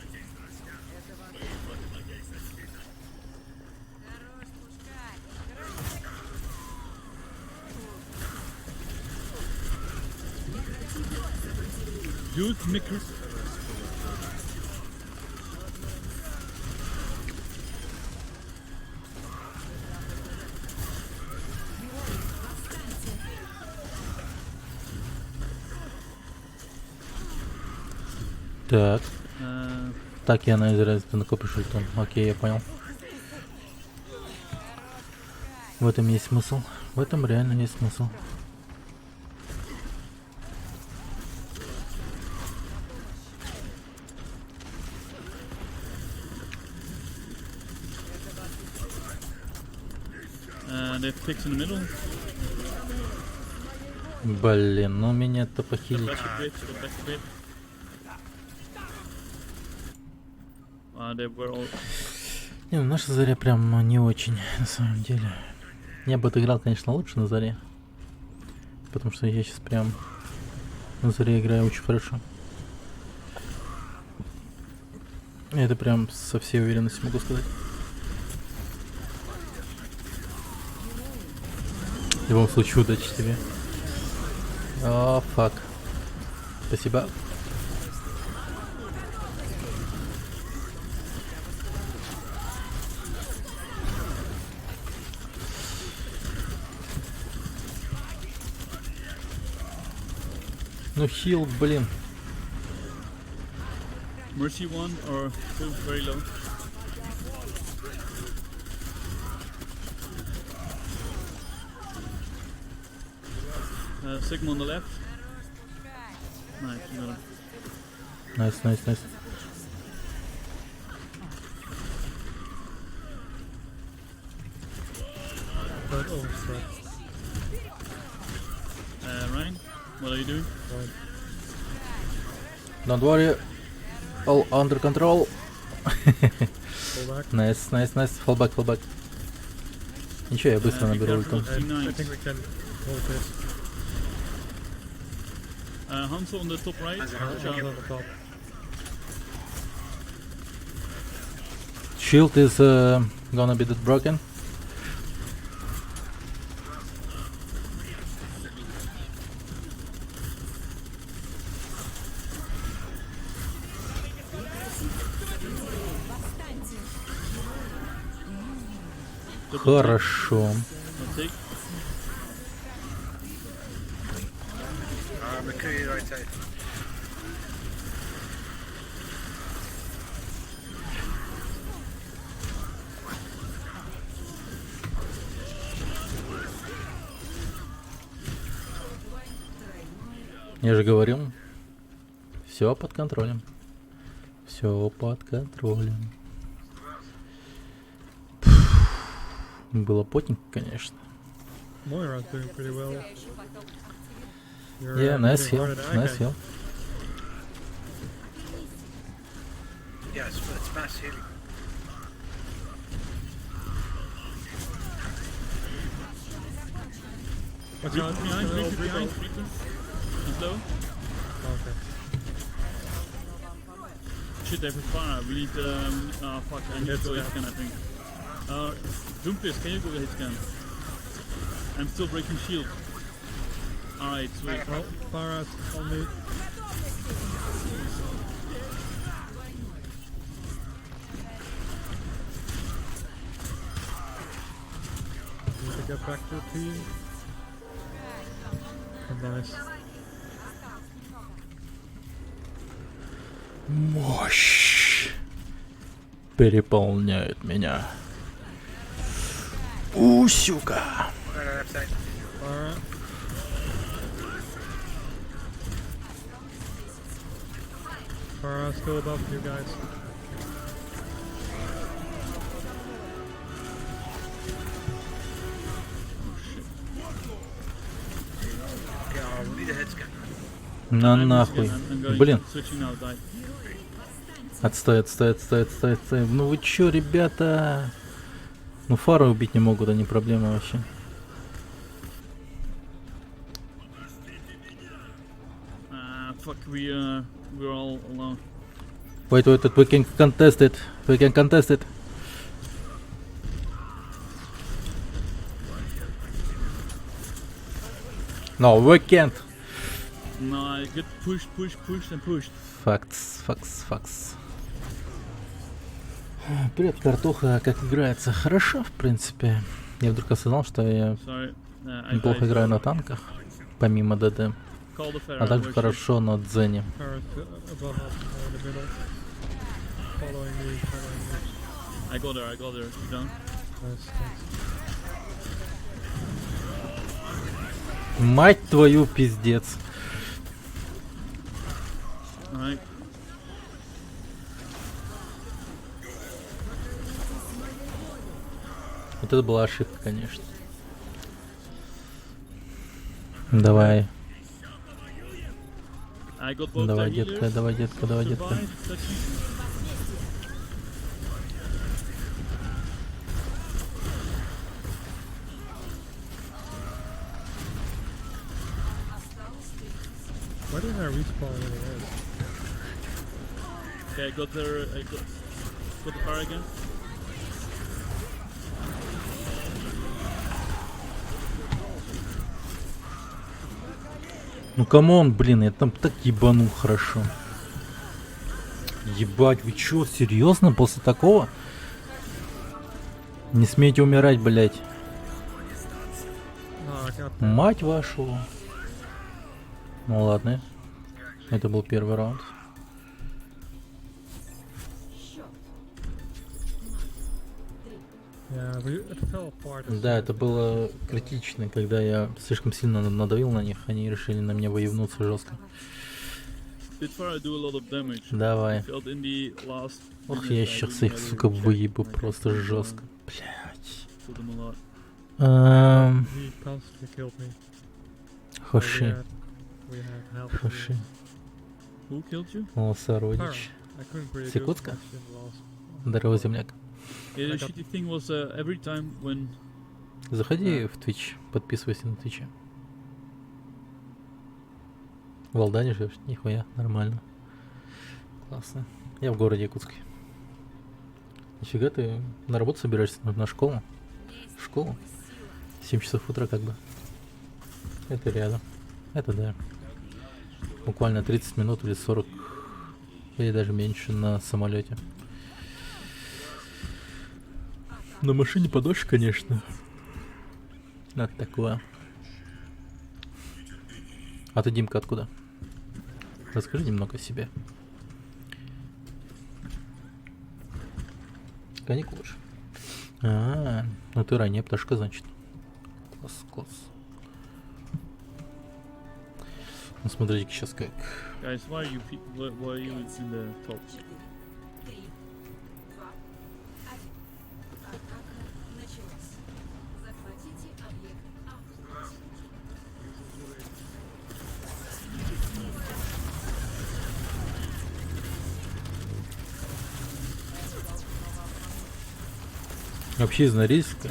Speaker 12: Dude, Mickey.
Speaker 1: Так. Так, я на израиль ты накопишь ультом. Окей, я понял. В этом есть смысл. В этом реально есть смысл.
Speaker 12: They have picks in the middle.
Speaker 1: Блин, ну меня-то похилить.
Speaker 12: Back a bit. They were all...
Speaker 1: Не, ну наша заря прям не очень, на самом деле. Я бы отыграл, конечно, лучше на заре. Потому что я сейчас прям на заре играю очень хорошо. Это прям со всей уверенностью могу сказать. В любом случае, удачи тебе. О, фак. Спасибо. Ну хил, блин.
Speaker 12: Mercy 1 or 2 very low. Sigma on the left. Nice, you got him.
Speaker 1: Найс, найс, найс.
Speaker 19: But, oh, crap.
Speaker 12: Ryan, what are you doing?
Speaker 19: Right.
Speaker 1: Don't worry. All under control.
Speaker 19: back.
Speaker 1: Найс, найс, найс. Fall back, fall back. Ничего, я быстро
Speaker 12: be
Speaker 1: наберу
Speaker 12: careful
Speaker 1: ульту.
Speaker 12: of
Speaker 19: And I
Speaker 12: C9.
Speaker 19: think we can hold this.
Speaker 12: Hanzo on the top right.
Speaker 19: Hanzo on the top.
Speaker 1: Shield is gonna be broken. Хорошо.
Speaker 12: Take.
Speaker 14: McCree rotate.
Speaker 1: Я же говорил. Все под контролем. Все под контролем. Было потненько, конечно.
Speaker 19: Moira's doing pretty well. You're,
Speaker 1: Yeah, nice
Speaker 19: hitting
Speaker 1: heal,
Speaker 19: harder than I
Speaker 1: nice
Speaker 19: can.
Speaker 1: heal.
Speaker 14: Yeah, it's mass healing.
Speaker 19: Watch
Speaker 12: Reaper
Speaker 19: out,
Speaker 12: behind,
Speaker 19: Reaper,
Speaker 12: Reaper behind,
Speaker 19: Reaper.
Speaker 12: Reaper. He's low.
Speaker 19: Okay.
Speaker 12: Shit, they have a fire. We need, fuck, I need to go hit scan, I think. Doomfist, can you go hit scan? I'm still breaking shield. Alright, sweet.
Speaker 19: Well, Farah's on me. Need to get back to the team. Nice.
Speaker 1: Мощь переполняет меня. Усюка.
Speaker 19: Farah. Farah's still above you guys.
Speaker 14: Yeah, we need a head scan.
Speaker 1: На
Speaker 12: I'm
Speaker 1: нахуй.
Speaker 12: I'm going
Speaker 1: Блин.
Speaker 12: switching now, die.
Speaker 1: Отстой, отстой, отстой, отстой, отстой. Ну вы чё, ребята? Ну Фара убить не могут, а не проблема вообще.
Speaker 12: Fuck, we're all alone.
Speaker 1: Wait, wait, wait, we can contest it. We can contest it. No, we can't.
Speaker 12: No, I get pushed, pushed, pushed and pushed.
Speaker 1: Факс, факс, факс. Привет, картоха, как играется? Хорошо, в принципе. Я вдруг осознал, что я
Speaker 12: Sorry.
Speaker 1: неплохо играю на танках, помимо ДД.
Speaker 12: Call the Pharaoh,
Speaker 1: А также
Speaker 12: where's
Speaker 1: хорошо на Дзене.
Speaker 19: Farah's above us, in the middle. Following me, following me.
Speaker 12: I got her, You down?
Speaker 19: Nice, nice.
Speaker 1: Мать твою, пиздец.
Speaker 12: Alright.
Speaker 1: Вот это была ошибка, конечно. Давай.
Speaker 12: I got both
Speaker 1: Давай,
Speaker 12: their
Speaker 1: детка,
Speaker 12: healers.
Speaker 1: давай, детка, давай, детка.
Speaker 12: Survive, that's easy.
Speaker 19: Why didn't I respawn when it is?
Speaker 12: Okay, I got the fire again.
Speaker 1: Ну камон, блин, я там так ебанул хорошо. Ебать, вы чё, серьезно после такого? Не смейте умирать, блять.
Speaker 19: Oh, I got that.
Speaker 1: Мать вашу. Ну ладно. Это был первый раунд.
Speaker 19: Yeah, it fell apart. as
Speaker 1: Да,
Speaker 19: soon
Speaker 1: это
Speaker 19: as-
Speaker 1: было критично, когда я слишком сильно надавил на них, они решили на меня воевнуться жестко.
Speaker 12: Spitfire do a lot of damage.
Speaker 1: Давай.
Speaker 12: Felt in the last
Speaker 1: Ох,
Speaker 12: minute
Speaker 1: я
Speaker 12: I
Speaker 1: сейчас
Speaker 12: really
Speaker 1: их,
Speaker 12: had to
Speaker 1: сука,
Speaker 12: check
Speaker 1: выебу
Speaker 12: my
Speaker 1: просто
Speaker 12: character,
Speaker 1: жестко. Блять.
Speaker 12: killed them a lot.
Speaker 19: He constantly killed me.
Speaker 1: Хоши.
Speaker 19: We had help.
Speaker 1: Хоши.
Speaker 12: Who killed you?
Speaker 1: Лосородич.
Speaker 19: I couldn't really
Speaker 1: С
Speaker 19: do
Speaker 1: Якутска?
Speaker 19: much in the last.
Speaker 1: Здорово, земляк.
Speaker 12: Yeah, the
Speaker 19: I got-
Speaker 12: shitty thing was every time when
Speaker 1: Заходи в Twitch, подписывайся на Twitch. В Алдане живешь? Нихуя, нормально. Классно. Я в городе Якутске. Нифига ты на работу собираешься, на школу? В школу? 7 часов утра как бы. Это рядом. Это да. Буквально 30 минут или 40, или даже меньше на самолете. На машине подольше, конечно. Это такое. А ты, Димка, откуда? Расскажи немного о себе. Каникулы же. Ну ты ранняя пташка, значит. Класс, класс. Ну смотрите сейчас как.
Speaker 12: guys, why are you why are you in the top?
Speaker 1: Вообще из Норильска.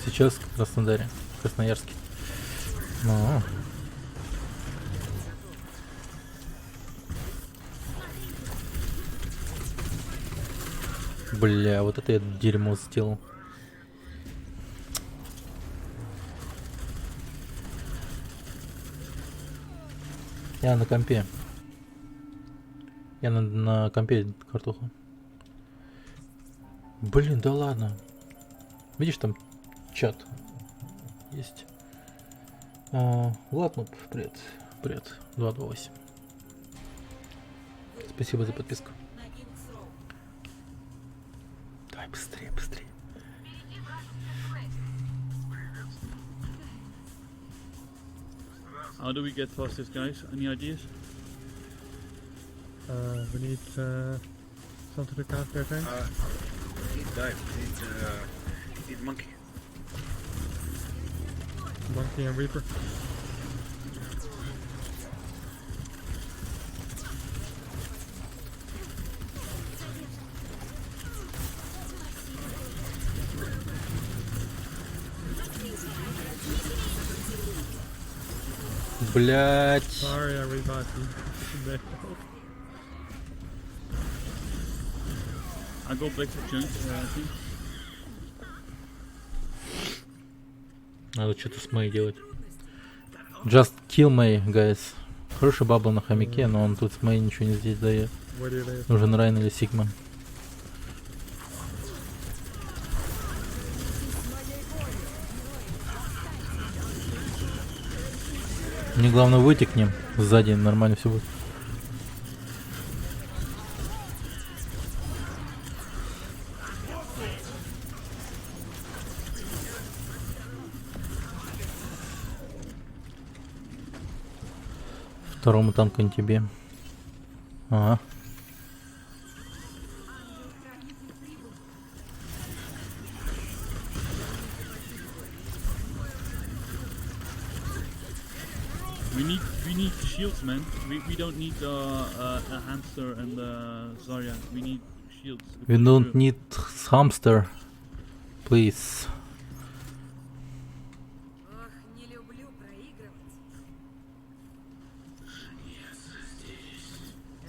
Speaker 1: Сейчас в Краснодаре. В Красноярске. Ну. Бля, вот это я дерьмо сделал. Я на компе. Я на компе картоху. Блин, да ладно. Видишь, там чат есть. Ладно, привет. Привет. 228. Спасибо за подписку. Давай быстрее, быстрее.
Speaker 12: How do we get past this, guys? Any ideas?
Speaker 19: We need something to cast their tank.
Speaker 7: Need dive. Need monkey.
Speaker 19: Monkey and Reaper.
Speaker 1: Блять.
Speaker 19: Sorry, I revived you.
Speaker 12: I go back to junk, I think.
Speaker 1: Надо что-то с Мэй делать. Just kill Мэй, guys. Хороший бабл на хомяке, но он тут с Мэй ничего не здесь дает. Нужен Райн или Сигма. Мне главное выйти к ним сзади, нормально все будет. Второму танку не тебе. Ага.
Speaker 12: We need shields, man. We don't need a hamster and Zarya. We need shields.
Speaker 1: We don't need hamster, please.
Speaker 6: Ох, не люблю проигрывать.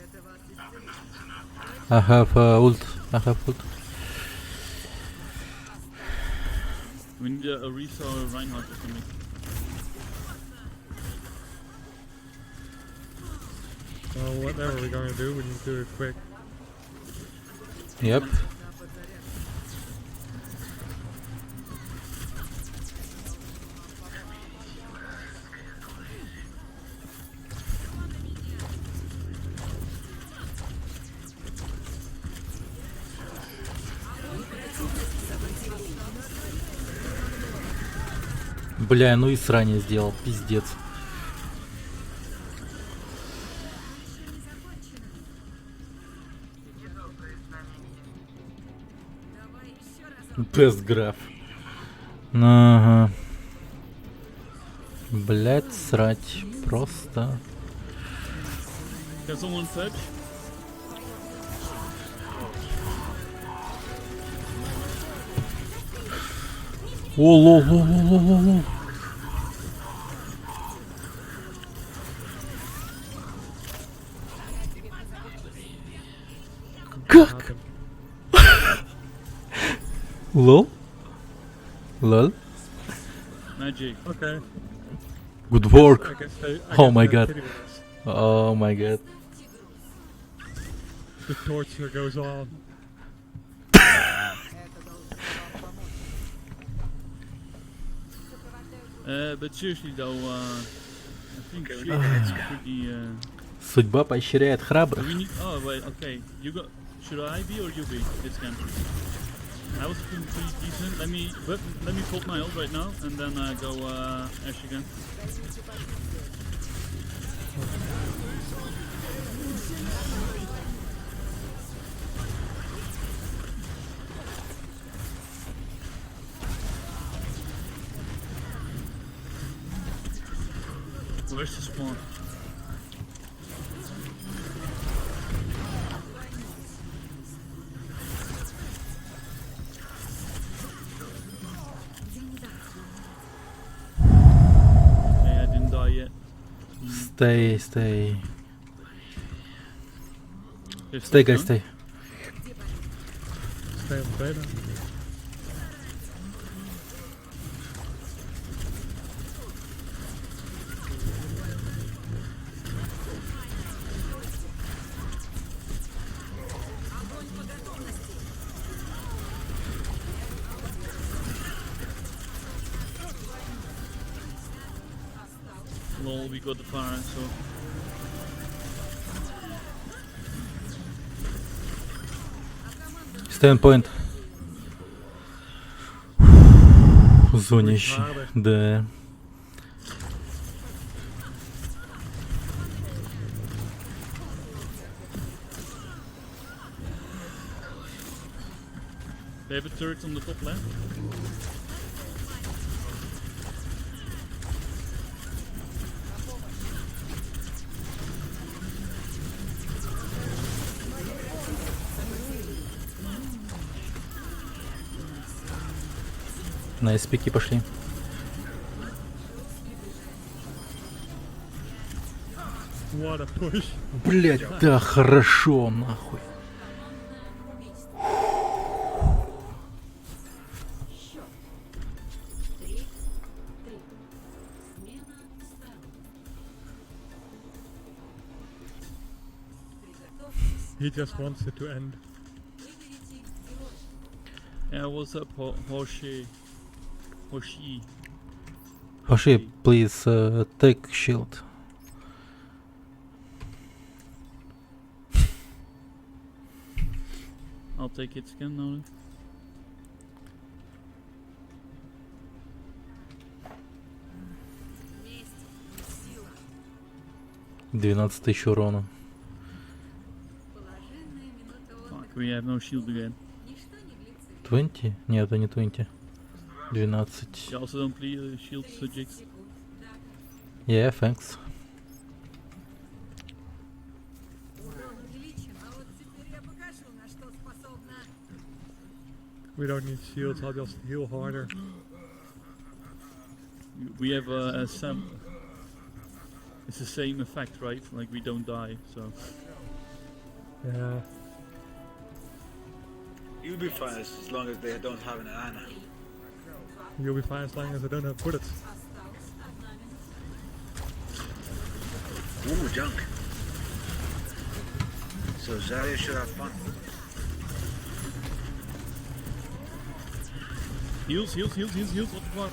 Speaker 6: Это вас исцелит.
Speaker 1: I have ult. I have ult.
Speaker 12: We need a Risa or a Reinhardt or something.
Speaker 19: Well, whatever we're gonna do, we need to do it quick.
Speaker 1: Yep. Бля, ну и срание сделал, пиздец. Тест граф. Ага. Блять, срать. Просто.
Speaker 12: Can someone touch?
Speaker 1: О, лол, лол, лол, лол, лол. Как? Лол? Лол?
Speaker 12: Magic.
Speaker 19: Okay.
Speaker 1: Good work.
Speaker 19: I guess
Speaker 1: Oh my god.
Speaker 19: pity with this.
Speaker 1: Oh my god.
Speaker 19: The torture goes on.
Speaker 12: But seriously though, I think Shield is pretty.
Speaker 1: Судьба поощряет
Speaker 12: Do
Speaker 1: храбрых.
Speaker 12: we need? Oh wait, okay. You go. Should I be or you be this game? I was feeling pretty decent. Let me pop my ult right now and then go Ash again. Where's the spawn? Okay, I didn't die yet.
Speaker 1: Stay, stay.
Speaker 12: There's
Speaker 1: Stay,
Speaker 12: still
Speaker 1: guys,
Speaker 12: one.
Speaker 1: stay.
Speaker 19: Stay on beta.
Speaker 12: Lol, we got the fire, so.
Speaker 1: Stay on point. Зонище. Да.
Speaker 12: They have a turret on the top left.
Speaker 1: На эспики пошли.
Speaker 19: What a push.
Speaker 1: Блять, да хорошо, нахуй.
Speaker 19: He just wants it to end.
Speaker 12: Yeah, what's up, Hoshi? Hoshi.
Speaker 1: Hoshi, please take shield.
Speaker 12: I'll take it again now.
Speaker 1: 12 тысяч урона.
Speaker 12: Fuck, we have no shield again.
Speaker 1: 20? Нет, это не 20. 12.
Speaker 12: You also don't play shield subjects.
Speaker 1: Yeah, thanks.
Speaker 19: We don't need shields, I'll just heal harder.
Speaker 12: We have some. It's the same effect, right? Like we don't die, so.
Speaker 19: Yeah.
Speaker 20: You'll be fine as long as they don't have an Ana.
Speaker 19: You'll be fine as long as I don't have bullets.
Speaker 20: Ooh, junk. So Zarya should have fun.
Speaker 12: Heals, heals, heals, heals, heals. What the fuck?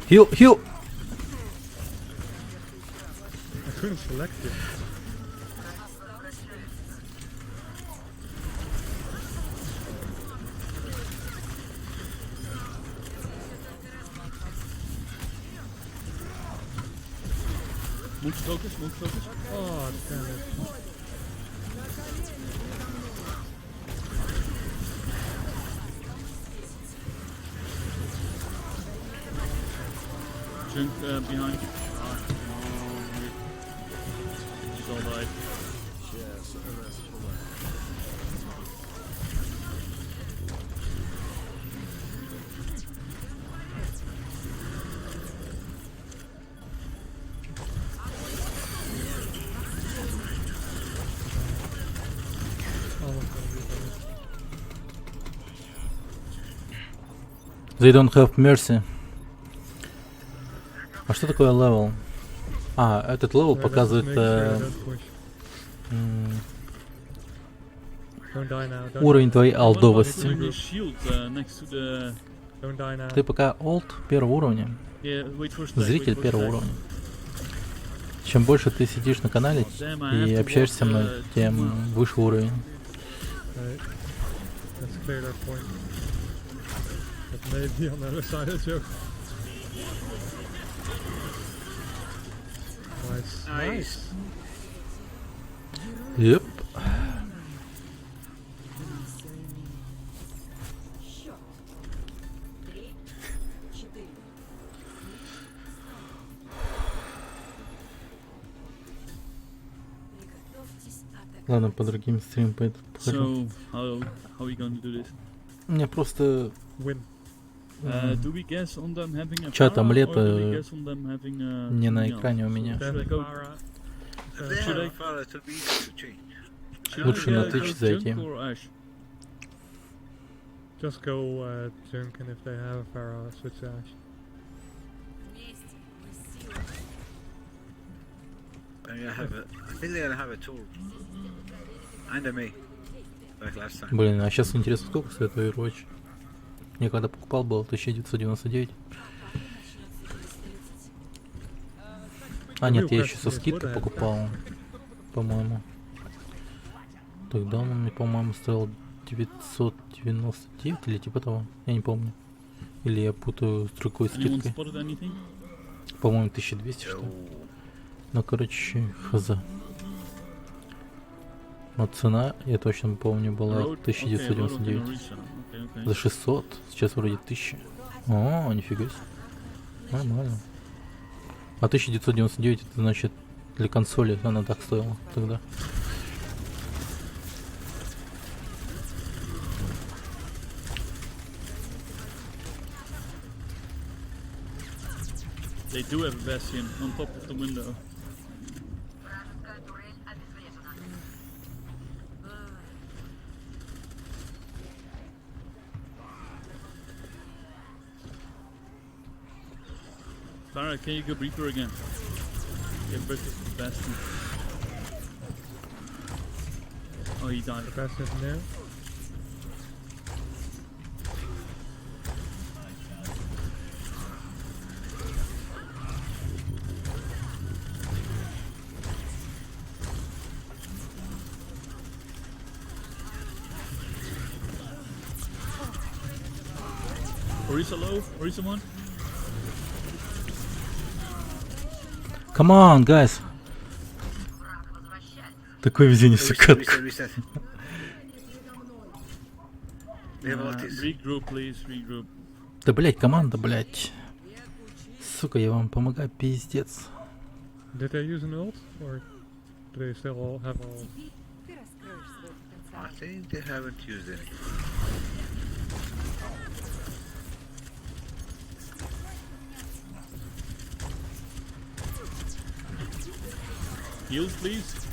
Speaker 1: Heal, heal!
Speaker 19: I couldn't select it.
Speaker 12: Monk's focus, monk's focus.
Speaker 19: Oh, damn it.
Speaker 12: Junk behind. He's all died.
Speaker 3: Yes, arrest for life.
Speaker 1: They don't have mercy. А что такое левел? А, этот левел показывает уровень твоей алдовости. Ты пока олд первого уровня. Зритель первого уровня. Чем больше ты сидишь на канале и общаешься со мной, тем выше уровень.
Speaker 19: Maybe on the other side of the joke. Nice.
Speaker 1: Yep. Ладно, по другим стримам
Speaker 12: So, how are we going to do this?
Speaker 1: У меня просто
Speaker 12: Do we guess on them having a
Speaker 1: чат
Speaker 12: Pharah, or do we
Speaker 1: омлета
Speaker 12: guess on them having a
Speaker 1: не на
Speaker 12: something
Speaker 1: экране у
Speaker 12: else?
Speaker 1: меня.
Speaker 12: Should I go?
Speaker 20: They
Speaker 12: Should
Speaker 20: have
Speaker 12: I-
Speaker 20: a Pharah, it will be easy to change.
Speaker 12: should
Speaker 1: Лучше
Speaker 12: I,
Speaker 1: на
Speaker 12: go
Speaker 1: Twitch
Speaker 12: Junk
Speaker 1: зайти.
Speaker 12: or Ash?
Speaker 19: Just go Junk, and if they have a Pharaoh, switch to Ash.
Speaker 20: I think they're gonna have a tool. And a me. Like last time.
Speaker 1: Блин, а сейчас интересно, сколько стоит Overwatch? Я когда покупал, было 1999. А нет, я еще со скидкой покупал, по-моему. Тогда он мне, по-моему, стоил 999 или типа того. Я не помню. Или я путаю с другой
Speaker 12: Anyone
Speaker 1: скидкой.
Speaker 12: spotted anything?
Speaker 1: По-моему, 1200 что ли. Ну, короче, хз. Но цена, я точно помню, была
Speaker 12: Road-
Speaker 1: 1999.
Speaker 12: okay, Road on okay.
Speaker 1: За 600, сейчас вроде 1000. О, нифига себе. Нормально. А 1999 это значит для консоли она так стоила тогда.
Speaker 12: They do have a bastion on top of the window. Farah, can you go Reaper again? Get rid of the bastion. Oh, he died.
Speaker 19: The best is now.
Speaker 12: Orisa low, Orisa one.
Speaker 1: Come on, guys! Такое везение, сука.
Speaker 20: Reset. We have ultis.
Speaker 12: Regroup, please, regroup.
Speaker 1: Да, блять, команда, блять. Сука, я вам помогаю, пиздец.
Speaker 19: Did they use an ult, or do they still all have all?
Speaker 20: I think they haven't used any.
Speaker 12: Heals, please.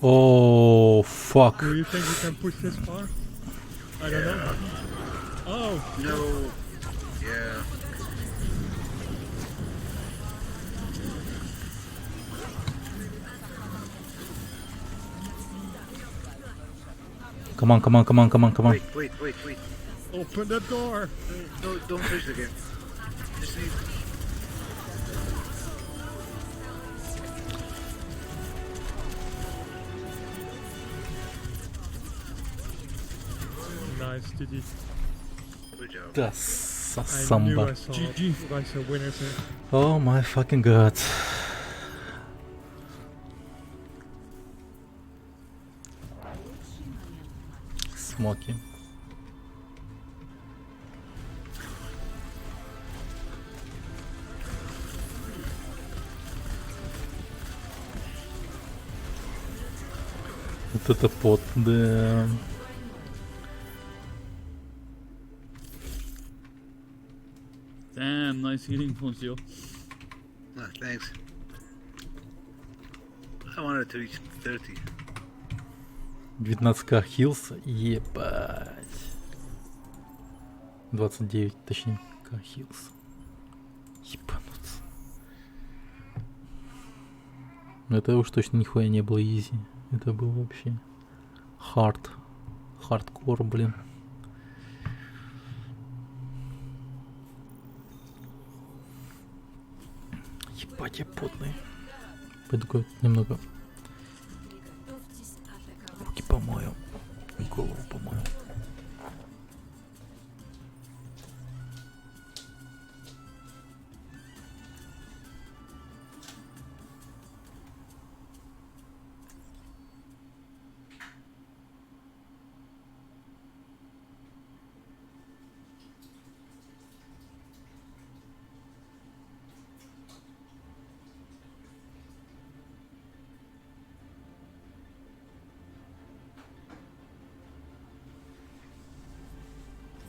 Speaker 1: Oh, fuck.
Speaker 19: Do you think we can push this far? I don't know. Oh!
Speaker 20: No. Yeah.
Speaker 1: Come on, come on, come on, come on, come on.
Speaker 20: Wait.
Speaker 19: Open the door.
Speaker 20: No, don't push again. Just leave.
Speaker 19: Nice, GG.
Speaker 20: Good job.
Speaker 1: Да,
Speaker 19: I knew
Speaker 1: самба.
Speaker 19: I saw you guys are winners here.
Speaker 1: Oh my fucking god. Смоки. Вот это пот, да.
Speaker 12: Damn, nice healing points, yo.
Speaker 20: Ah, thanks. I wanted to reach 30.
Speaker 1: 19к хилс, ебать. 29, точнее, к хилс. Ебануться. Но это уж точно нихуя не было изи. Это был вообще хардкор, блин. Ебать, я потный. Пойду-ка немного руки помою, голову помою.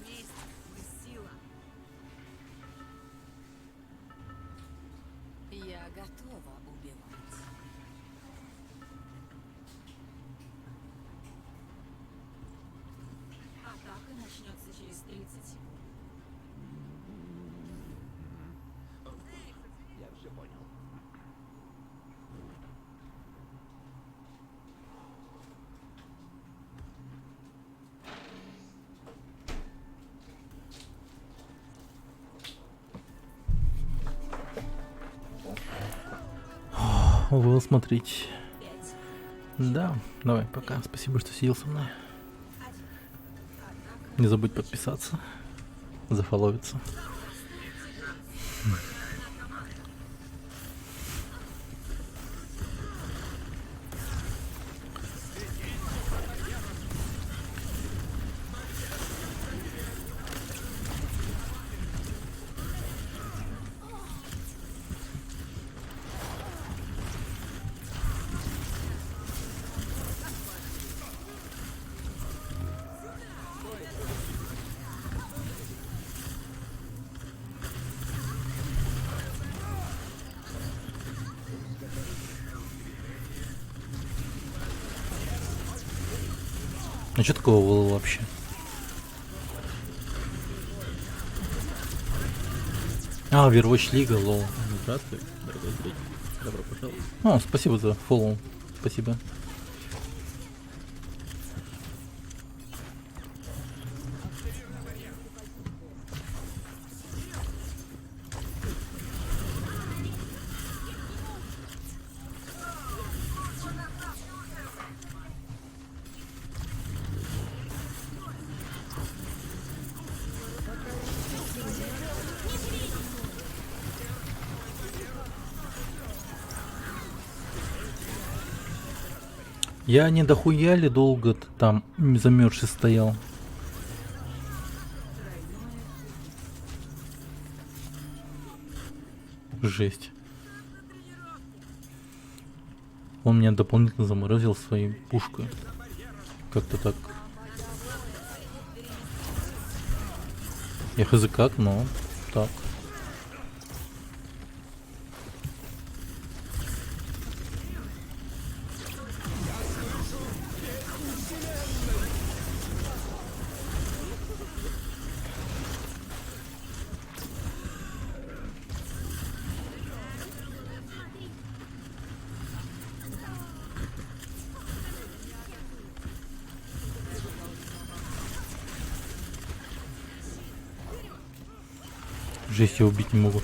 Speaker 6: Месть, мы сила. Я готова убивать. Атака начнется через 30 секунд.
Speaker 7: Я все понял.
Speaker 1: Will смотреть. Да, давай, пока. Спасибо, что сидел со мной. Не забудь подписаться, зафоловиться. А что такого было вообще? А, Overwatch Лига, лол. Здравствуй, дорогой зритель. Добро пожаловать. О, спасибо за фоллоу. Спасибо. Я не дохуя ли долго там замерзший стоял? Жесть. Он меня дополнительно заморозил своей пушкой. Как-то так. Я хз как, но так. Жесть, его убить не могут.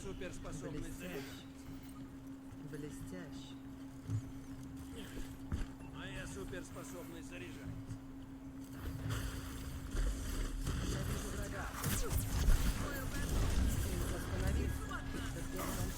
Speaker 9: Суперспособность заряжать. Блестяще.
Speaker 4: Моя суперспособность заряжать.
Speaker 9: Я вижу врага. Остановиться. Это первый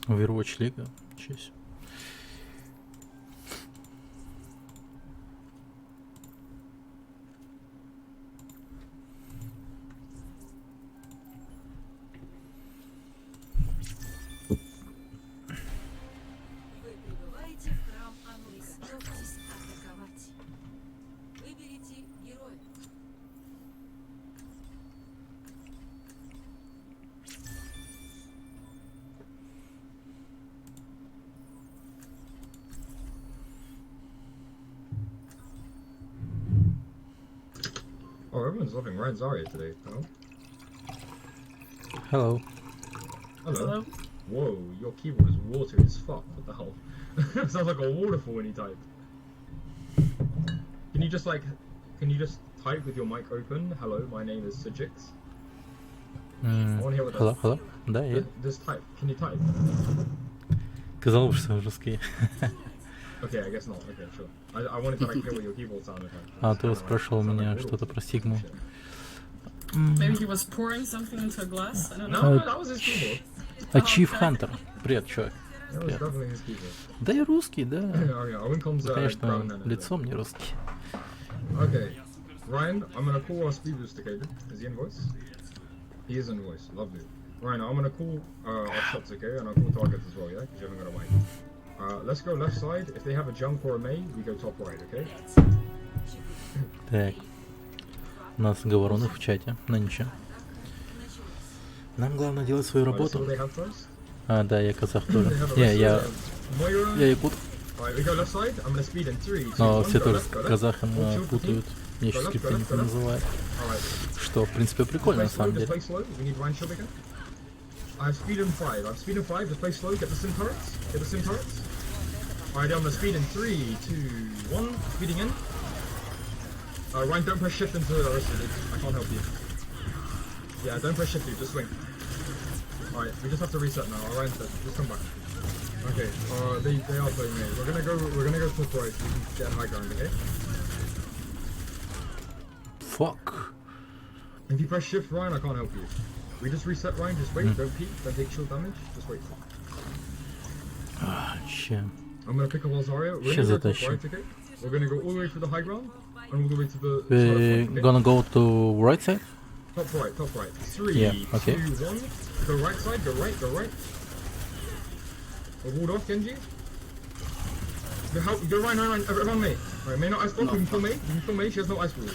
Speaker 1: Overwatch Лига. Честь.
Speaker 2: Вы прибываете в храм Анубиса. Готовьтесь атаковать. Выберите героя.
Speaker 21: Oh, everyone's loving Ryan Zarya today. Oh.
Speaker 1: Hello.
Speaker 21: Hello. Whoa, your keyboard is watery as fuck. What the hell? Sounds like a waterfall when you type. Can you just type with your mic open? Hello, my name is Sujix. I wanna hear what
Speaker 1: Hello,
Speaker 21: that-
Speaker 1: hello. Да, я.
Speaker 21: Just type. Can you type?
Speaker 1: Сказал бы, что русский.
Speaker 21: Okay, I guess not. Okay, sure. I wanted to like hear what your keyboard sounded like.
Speaker 1: А, ты спрашивал меня что-то про Сигму.
Speaker 22: Maybe he was pouring something into a glass? I don't know.
Speaker 21: No, that was his keyboard.
Speaker 1: Chief Hunter. Привет, чувак.
Speaker 21: That was
Speaker 1: Привет.
Speaker 21: definitely his keyboard.
Speaker 1: Да я русский, да.
Speaker 21: Yeah, I wouldn't come to
Speaker 1: Конечно,
Speaker 21: brown then.
Speaker 1: лицом не русский.
Speaker 21: Okay, Ryan, I'm gonna call our speed booster Caden. Is he in voice? He is in voice. Lovely. Ryan, I'm gonna call our shots, okay, and I'll call targets as well, yeah, because you haven't got a mic. Let's go left side. If they have a jump or a Mei, we go top right, okay?
Speaker 1: Так. У нас говоруны в чате, но ничего. Нам главное делать свою работу. А, да, я казах тоже. Не, я якут. Но все тоже с казахами путают. Я сейчас скриптинг называю. Что, в принципе, прикольно на самом деле.
Speaker 21: I have speed in 5. I have speed in 5. Just play slow. Get the sim turrets. Get the sim turrets. Alright, I'm gonna speed in 3, 2, 1. Speeding in. Ryan, don't press shift into the rest of it. I can't help you. Yeah, don't press shift, dude. Just swing. Alright, we just have to reset now. Ryan said, just come back. Okay. They are playing me. We're gonna go top right so we can get high ground. Okay.
Speaker 1: Fuck.
Speaker 21: If you press shift, Ryan, I can't help you. We just reset, Ryan, just wait, don't peek, don't take shield damage, just wait.
Speaker 1: Shit.
Speaker 21: I'm gonna pick up Alzaria, we're gonna go top right, okay? We're gonna go all the way through the high ground, and all the way to the
Speaker 1: We're gonna go to right side?
Speaker 21: Top right, top right. 3,
Speaker 1: yeah, okay.
Speaker 21: 2, 1, go right side, go right, go right. We're walled off, Genji. Go Ryan, everyone Mei. Alright, Mei not ice ball, you can kill Mei, she has no ice ball,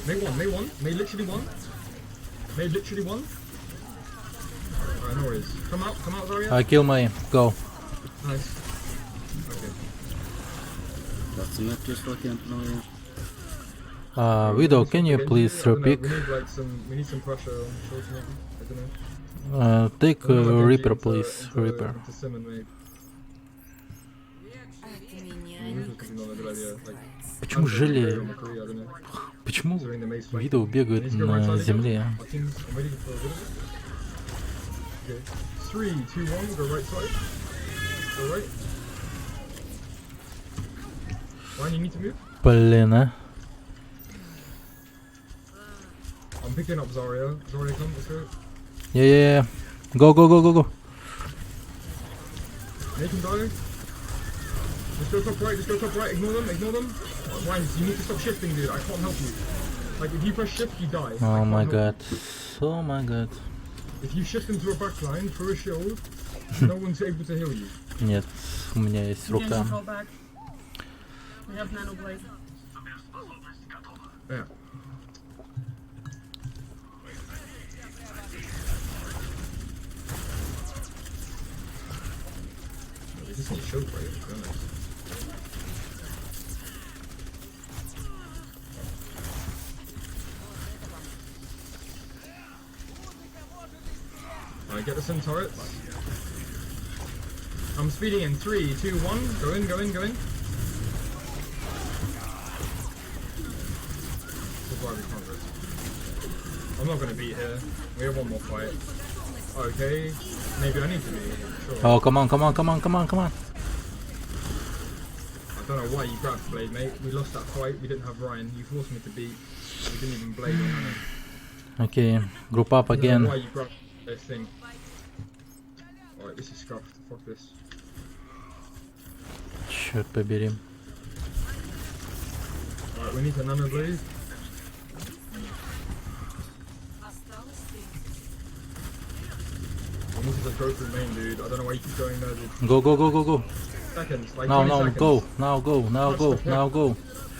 Speaker 21: Mei 1, Mei literally 1. Mei literally 1. Alright, no worries. Come out, Zarya.
Speaker 1: I kill Mei, go.
Speaker 21: Nice. Okay.
Speaker 8: That's not just fucking
Speaker 1: Widow, can you please repick?
Speaker 21: We need some pressure on short maybe. I don't know.
Speaker 1: Take Reaper, please. Reaper. Почему жили? Почему Widow бегает на земле?
Speaker 21: 3, 2, 1, go right side. Go right. Ryan, you need to move.
Speaker 1: Блин, а?
Speaker 21: I'm picking up Zarya. Zarya, come, let's go.
Speaker 1: Yeah. Go.
Speaker 21: Make him die. Just go top right, ignore them. Ryan, you need to stop shifting, dude, I can't help you. Like, if you press shift, you die.
Speaker 1: Oh my god.
Speaker 21: If you shift into a backline through a shield, no one's able to heal you.
Speaker 1: Нет, у меня есть рука.
Speaker 22: We have nano blade.
Speaker 21: Yeah. We just need shield break, to be honest. Alright, get the sim turrets. I'm speeding in 3, 2, 1. Go in. I'm not gonna beat here. We have one more fight. Okay. Maybe I need to be. Sure.
Speaker 1: Oh, come on.
Speaker 21: I don't know why you grabbed Blade, mate. We lost that fight. We didn't have Ryan. You forced me to beat. We didn't even Blade on him.
Speaker 1: Okay, group up again.
Speaker 21: I don't know why you grabbed this thing. Alright, this is scuffed. Fuck this.
Speaker 1: Черт побери.
Speaker 21: Alright, we need to nano blade. We need to just go through main, dude. I don't know why you keep going there, dude.
Speaker 1: Go, go, go, go, go.
Speaker 21: Seconds, like
Speaker 1: Now,
Speaker 21: 20
Speaker 1: now,
Speaker 21: seconds.
Speaker 1: go. Now, go. Now,
Speaker 21: Touch
Speaker 1: go.
Speaker 21: the point.
Speaker 1: Now, go.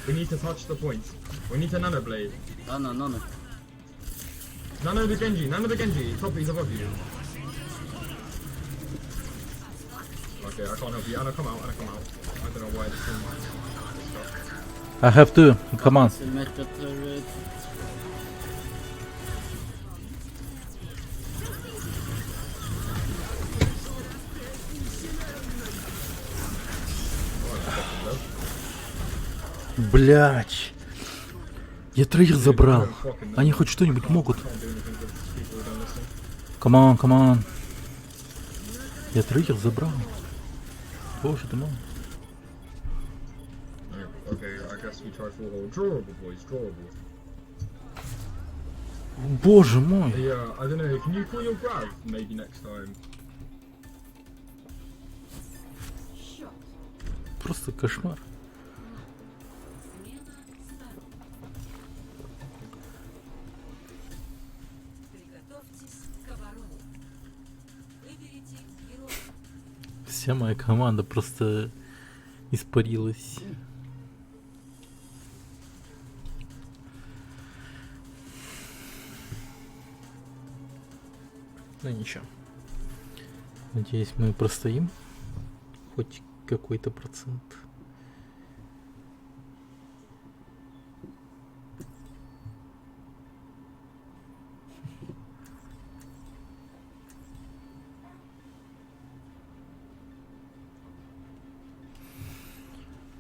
Speaker 21: We need to touch the point. We need to nano blade.
Speaker 8: No.
Speaker 21: Nano the Genji, nano the Genji. Top, he's above you. Okay, I can't help you. Anna, come out, Anna, come out. I don't know why this thing is stuck.
Speaker 1: I have to. Come on. Блять. Я троих забрал. Они хоть что-нибудь могут. Come on, come on. Я троих забрал. Боже ты мой.
Speaker 21: Okay, I guess we try full hold. Drawable, boys, drawable.
Speaker 1: Боже мой.
Speaker 21: Yeah, I don't know. Can you call your grab maybe next time?
Speaker 1: Просто кошмар. Вся моя команда просто испарилась. Ну ничего. Надеюсь, мы простоим хоть какой-то процент.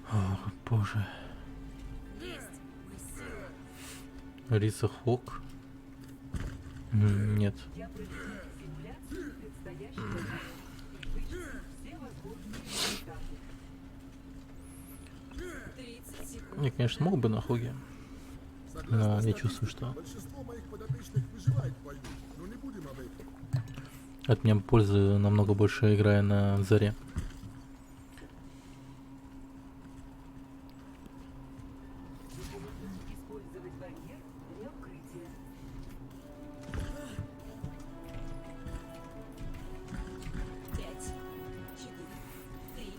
Speaker 1: О, боже. Риса Хок? Нет. Я, конечно, мог бы на Хоге, но я чувствую, что
Speaker 3: Большинство моих подопечных выживает в бою, но не будем об этом.
Speaker 1: от меня пользы намного больше, играя на Заре.
Speaker 10: Использовать барьер для укрытия.
Speaker 2: Пять, 4, 3,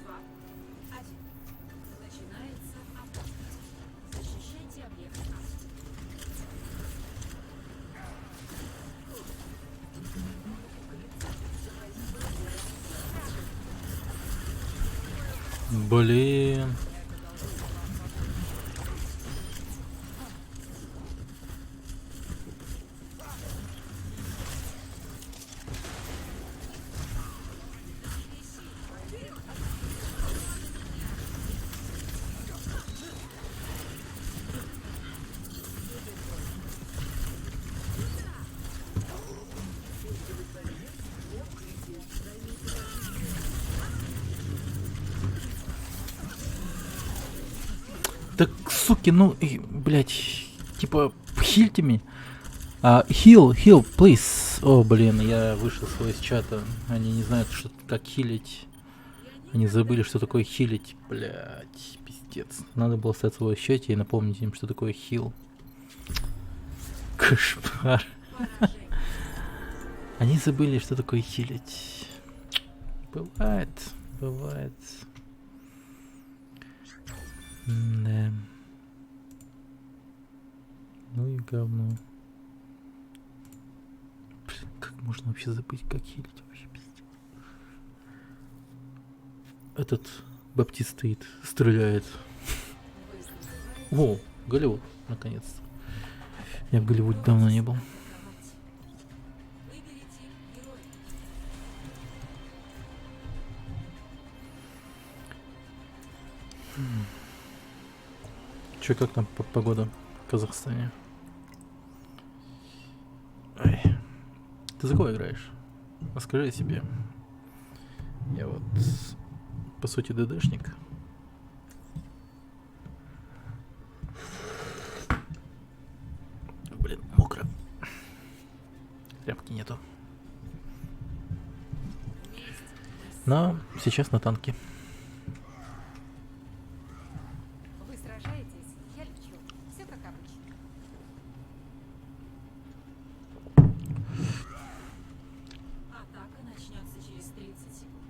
Speaker 2: 2, 1. Начинается атака. Защищайте объект.
Speaker 1: Блин. Так, суки, ну, блять, типа, хильте меня. Heal, please. О, блин, я вышел из чата. Они не знают, что, как хилить. Они забыли, что такое хилить. Блять, пиздец. Надо было остаться в своем чате и напомнить им, что такое хил. Кошмар. Они забыли, что такое хилить. Бывает, бывает. Да. Ну и говно. Блин, как можно вообще забыть, как хилить? Вообще пиздец. Этот Баптист стоит, стреляет. О, Голливуд, наконец-то. Я в Голливуде давно не был. Че, как там погода в Казахстане? Ай. Ты за кого играешь? Расскажи о себе. Я вот, по сути, ДДшник. Блин, мокро. Тряпки нету. Но сейчас на танке.
Speaker 15: Вы сражаетесь, я лечу. Все как обычно.
Speaker 10: Атака начнется через 30 секунд.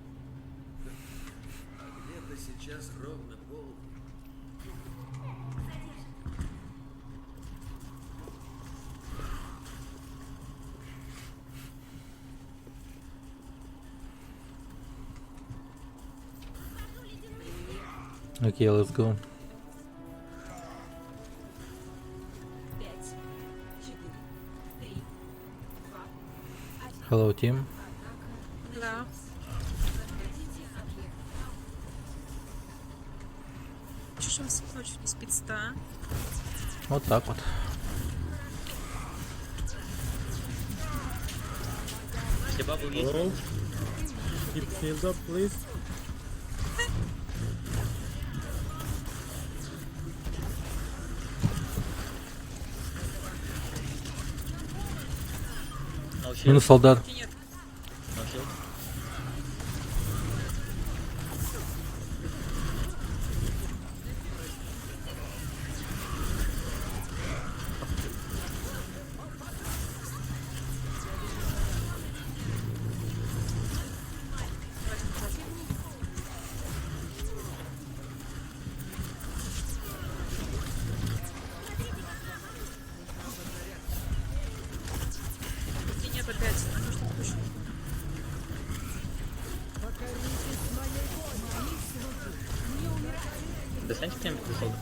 Speaker 4: Где-то сейчас ровно пол.
Speaker 1: Окей, let's go.
Speaker 10: 5, 4, 3, 2,
Speaker 1: Hello, team.
Speaker 22: Да. Чё ж он ночью не спится, а?
Speaker 1: Вот так вот.
Speaker 19: Hello? Keep shield up, please.
Speaker 1: Минус солдат.
Speaker 22: Нет, опять.
Speaker 8: Достаньте кто-нибудь до солдат.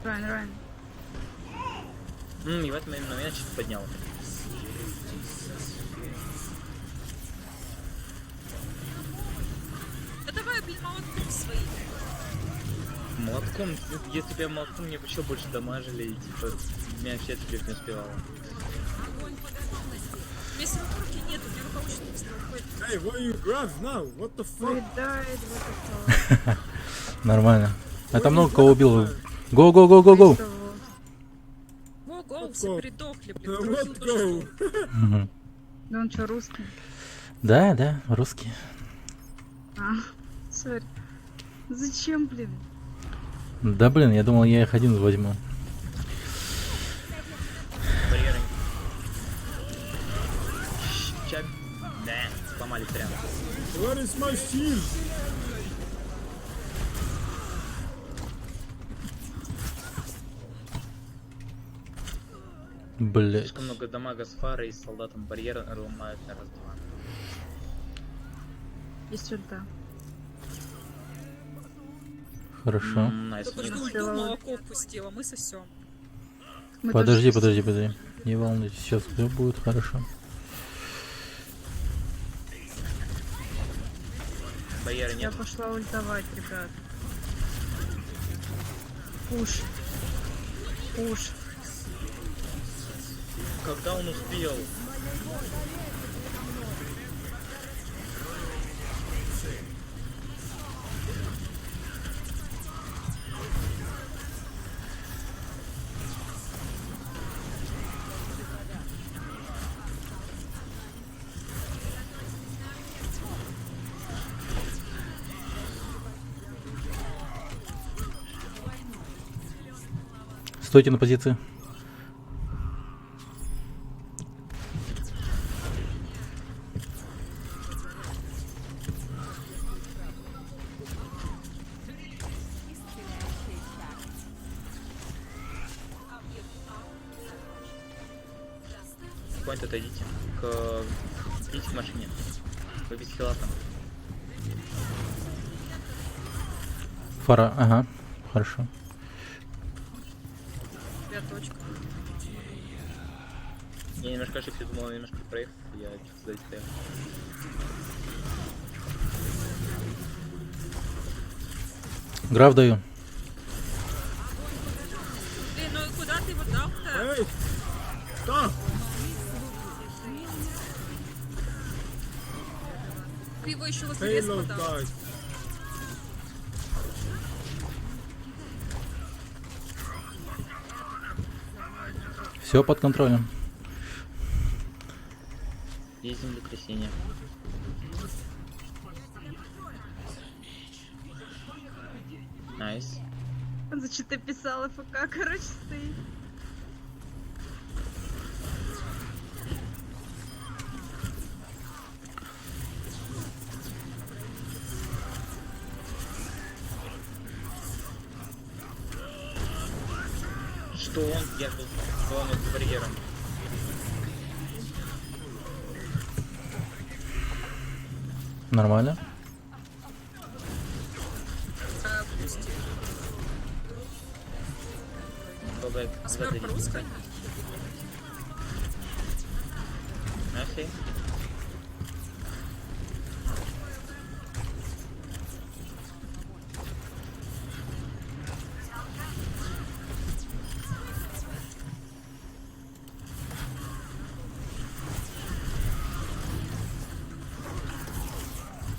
Speaker 22: Райан.
Speaker 8: И в этом именно я что-то поднял.
Speaker 22: Да давай, блин, молотком свои.
Speaker 8: Молотком, если бы я молотком, мне бы еще больше дамажили, и типа, меня вообще теперь не успевало.
Speaker 22: У меня символки нету, у меня рукавочки быстро уходит.
Speaker 19: Hey, what are you grabs now? What the fuck?
Speaker 1: Нормально. Это много кого убил. Go, go, go, go, go.
Speaker 22: Го, все передохли, блин.
Speaker 19: Let's go.
Speaker 1: Мгм.
Speaker 22: Да он что, русский?
Speaker 1: Да, да, русский.
Speaker 22: А, сори. Зачем, блин?
Speaker 1: Да блин, я думал, я их один возьму.
Speaker 8: Барьеры. Ща... Да, сломали прямо.
Speaker 19: Where is my shield?
Speaker 1: Блять.
Speaker 8: Слишком много дамага с фары и с солдатом барьер ломают на раз-два.
Speaker 22: Есть ульта.
Speaker 1: Хорошо.
Speaker 8: Найс,
Speaker 22: Только что ульту молоко пустила, мы сосем.
Speaker 1: Подожди. Не волнуйтесь, сейчас все будет хорошо.
Speaker 8: Барьеры
Speaker 22: Я
Speaker 8: нет.
Speaker 22: пошла ультовать, ребят. Пуш.
Speaker 8: Когда он успел?
Speaker 1: Стойте на позиции.
Speaker 8: Point отойдите. Идите к машине. Вы без хила там.
Speaker 1: Фара, ага, хорошо.
Speaker 22: Точка.
Speaker 8: Я немножко ошибся, думал, я немножко проехал. Я что-то сзади стоял.
Speaker 1: Граф даю.
Speaker 22: Блин, ну куда ты его дал-то?
Speaker 19: Эй! Stop!
Speaker 22: Ты его еще возле леса
Speaker 19: Payload
Speaker 22: подал.
Speaker 19: died.
Speaker 1: Все под контролем.
Speaker 8: Есть землетрясение. Найс.
Speaker 6: Он за что-то писал ФК, короче, стоит.
Speaker 8: Что он? Я был главным барьером.
Speaker 1: Нормально?
Speaker 8: Бабай, задали. Окей.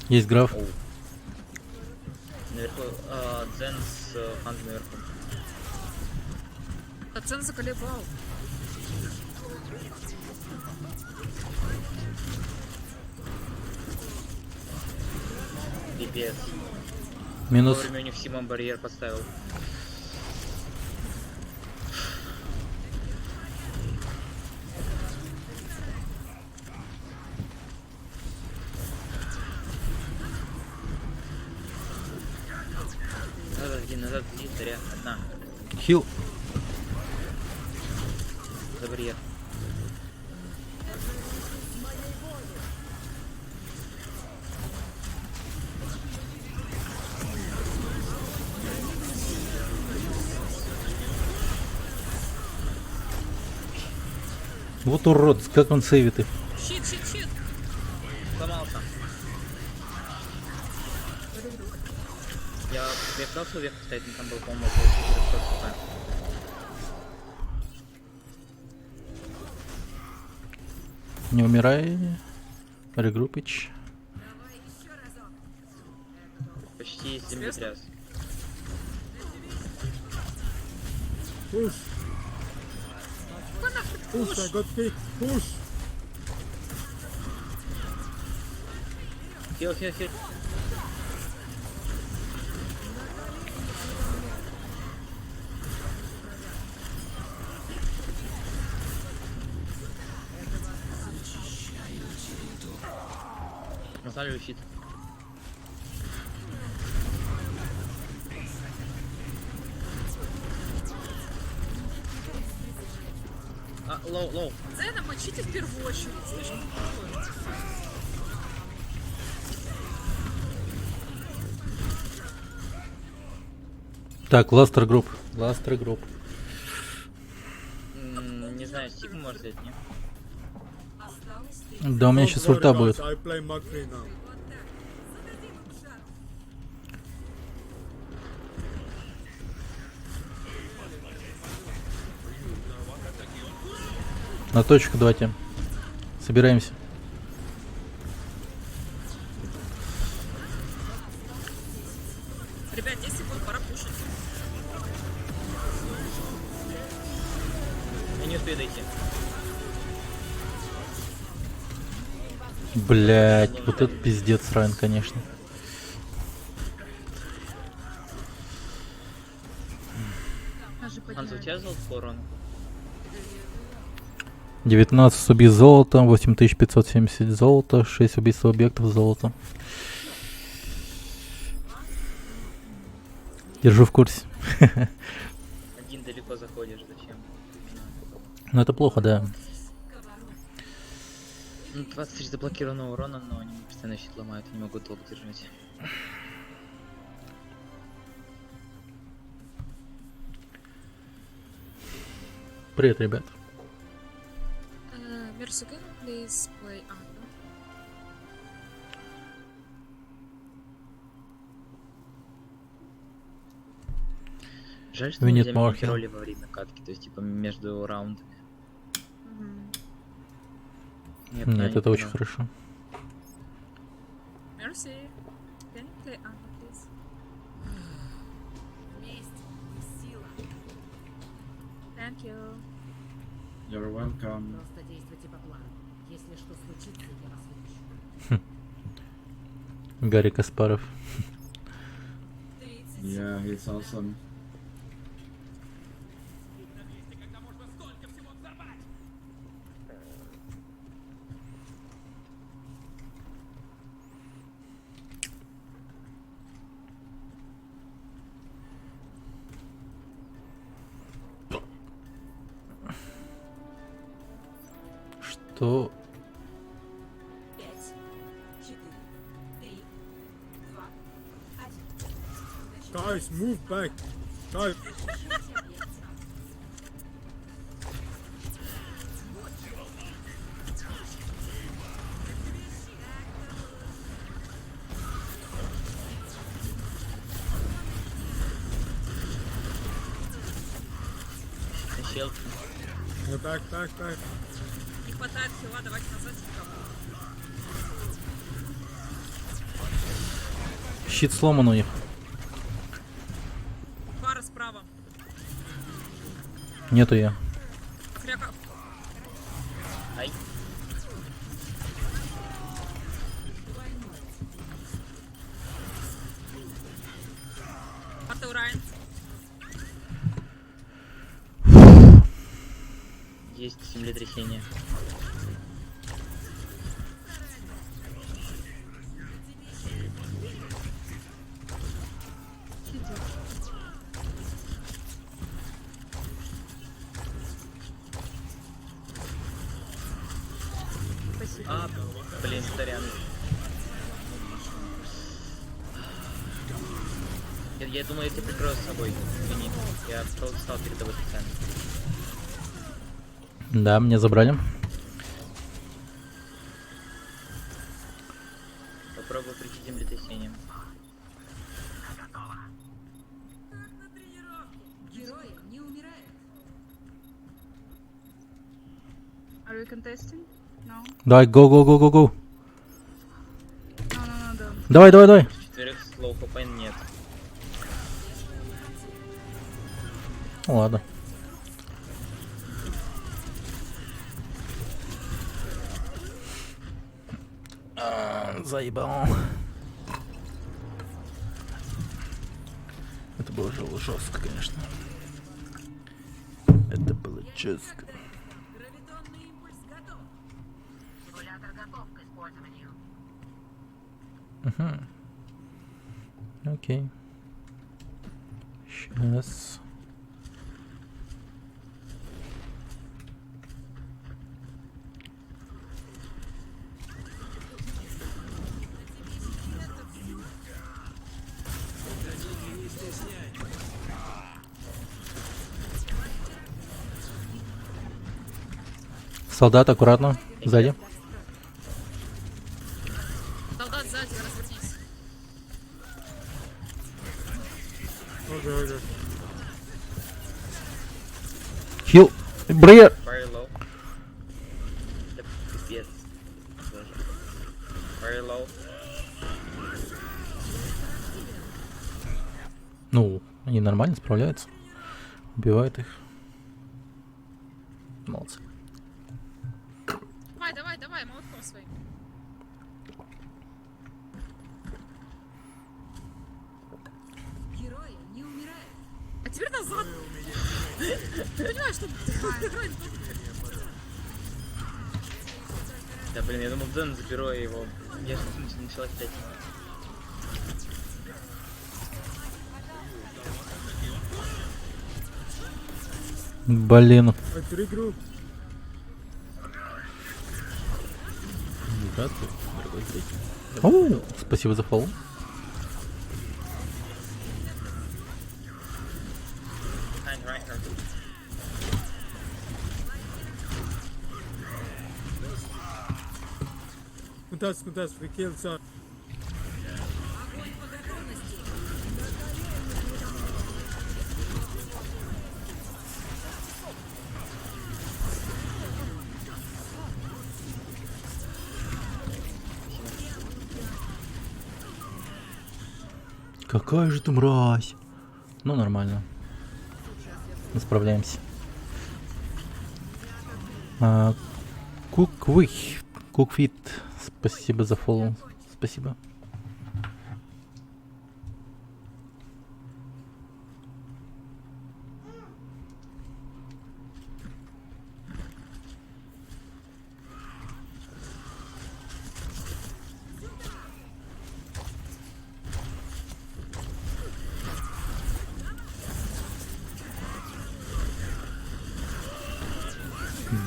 Speaker 1: Есть граф.
Speaker 8: Наверху, Дзен с Хант наверху.
Speaker 22: Цен заколебал.
Speaker 8: Пипец.
Speaker 1: Минус.
Speaker 8: Вовремя у них Симон барьер поставил. Назад, иди, царя, одна.
Speaker 1: Хил.
Speaker 8: За барьер.
Speaker 1: Вот урод, как он сейвит их.
Speaker 22: Щит.
Speaker 8: Сломался. Я пытался вверх поставить, но там был, по-моему, около 400 хп.
Speaker 1: Не умирай. Регруппич.
Speaker 8: Почти землетряс.
Speaker 3: Push. Push, I got kicked. Push.
Speaker 8: Хил. Наставлю щит. Лоу.
Speaker 22: Цена мочите в первую очередь. Слишком плохо.
Speaker 1: Так, Ластер групп.
Speaker 8: Не знаю, Стигму может взять, нет?
Speaker 1: Да, у меня сейчас ульта будет.
Speaker 3: I play Macri now.
Speaker 1: На точку давайте. Собираемся.
Speaker 22: Ребят, 10 секунд, пора пушить.
Speaker 8: Я не успею дойти.
Speaker 1: Блять, вот это пиздец ран, конечно.
Speaker 8: Ханс, у тебя золото по урону?
Speaker 1: 19 убийств золота, 8570 золота, 6 убийств объектов золота. Держу в курсе.
Speaker 8: Один далеко заходишь, зачем?
Speaker 1: Ну это плохо, да.
Speaker 8: 23 заблокированного урона, но они постоянно щит ломают, не могут долго держать.
Speaker 1: Привет, ребят.
Speaker 22: Mersugan, please play Anna.
Speaker 8: Жаль, что
Speaker 1: We
Speaker 8: мы
Speaker 1: need
Speaker 8: взяли
Speaker 1: more
Speaker 8: роли во время катки, то есть типа между раундами.
Speaker 1: Нет, это очень хорошо.
Speaker 22: Mercy, can you play Anna, please?
Speaker 6: Вместе мы сила.
Speaker 22: Thank you.
Speaker 8: You're welcome.
Speaker 6: Просто действуйте по плану. Если что случится, я вас вытащу.
Speaker 1: Гарри Каспаров.
Speaker 8: Yeah, it's awesome.
Speaker 1: Что?
Speaker 10: 5, 4, 3, 2, 1.
Speaker 3: Guys, move back. Guys. Back, back, back.
Speaker 22: Не хватает хила, давайте назад.
Speaker 1: Щит сломан у них.
Speaker 22: Пара справа.
Speaker 1: Нету я.
Speaker 22: Хряка.
Speaker 16: Ай.
Speaker 22: Артурайн.
Speaker 16: Есть землетрясение. А, блин, сорян. Я думаю, я тебя прикрою с собой. Извини. Я просто встал перед тобой специально.
Speaker 1: Да, меня забрали.
Speaker 16: Попробую прийти землетрясением.
Speaker 6: Герои не умирают.
Speaker 13: Are we contesting? No.
Speaker 1: Давай, go, go, go, go, go.
Speaker 13: No, don't.
Speaker 1: Давай, давай, давай.
Speaker 16: Четверых слоу хп нет.
Speaker 1: Ладно. Заебал. Это было жестко, конечно. Это было жестко.
Speaker 6: Гравитонный импульс готов. Симулятор готов к использованию.
Speaker 1: Окей. Сейчас. Солдат, аккуратно, сзади.
Speaker 22: Солдат сзади, развернись.
Speaker 3: Okay, okay.
Speaker 1: Хил, Брейер.
Speaker 16: Fire low. Да пипец. Fire low.
Speaker 1: Ну, они нормально справляются. Убивают их. Молодцы.
Speaker 22: Давай, давай, давай, молотком своим.
Speaker 6: Герои не умирают.
Speaker 22: А теперь назад. Ты понимаешь, что
Speaker 16: Да блин, я думал, Дэн заберу его. Я же начала читать.
Speaker 1: Блин. Оу, спасибо за фолл.
Speaker 3: Contest, we killed some.
Speaker 1: Какая же ты мразь. Ну, нормально. Мы справляемся. Куквих. Кукфит, спасибо за фоллоу. Спасибо.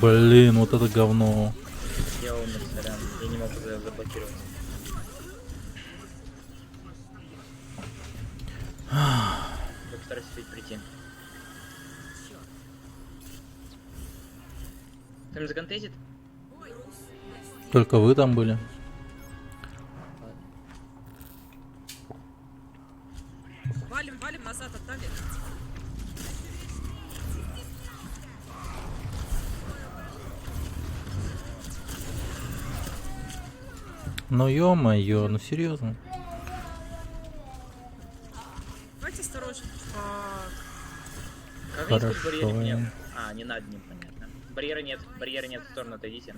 Speaker 1: Блин, вот это говно.
Speaker 16: Я умер, сорян. Я не мог заблокировать. Я постараюсь опять прийти. Кто-нибудь законтезит?
Speaker 1: Только вы там были.
Speaker 2: Валим, валим назад, отдали.
Speaker 1: Ну ё-моё, ну серьезно.
Speaker 2: Давайте осторожно.
Speaker 16: Как здесь тут
Speaker 1: Хорошо.
Speaker 16: барьера нет? А, не над ним, понятно. Барьера нет, в сторону отойдите.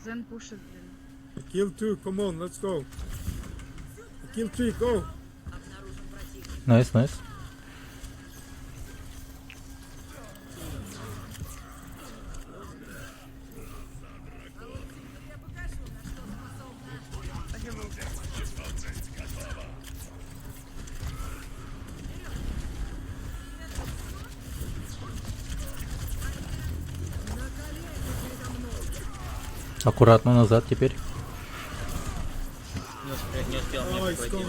Speaker 13: Zen пушит, блин.
Speaker 3: Kill 2, come on, let's go. Kill 3, go.
Speaker 1: Найс, найс. Аккуратно назад теперь.
Speaker 16: Не успел мне прихватить.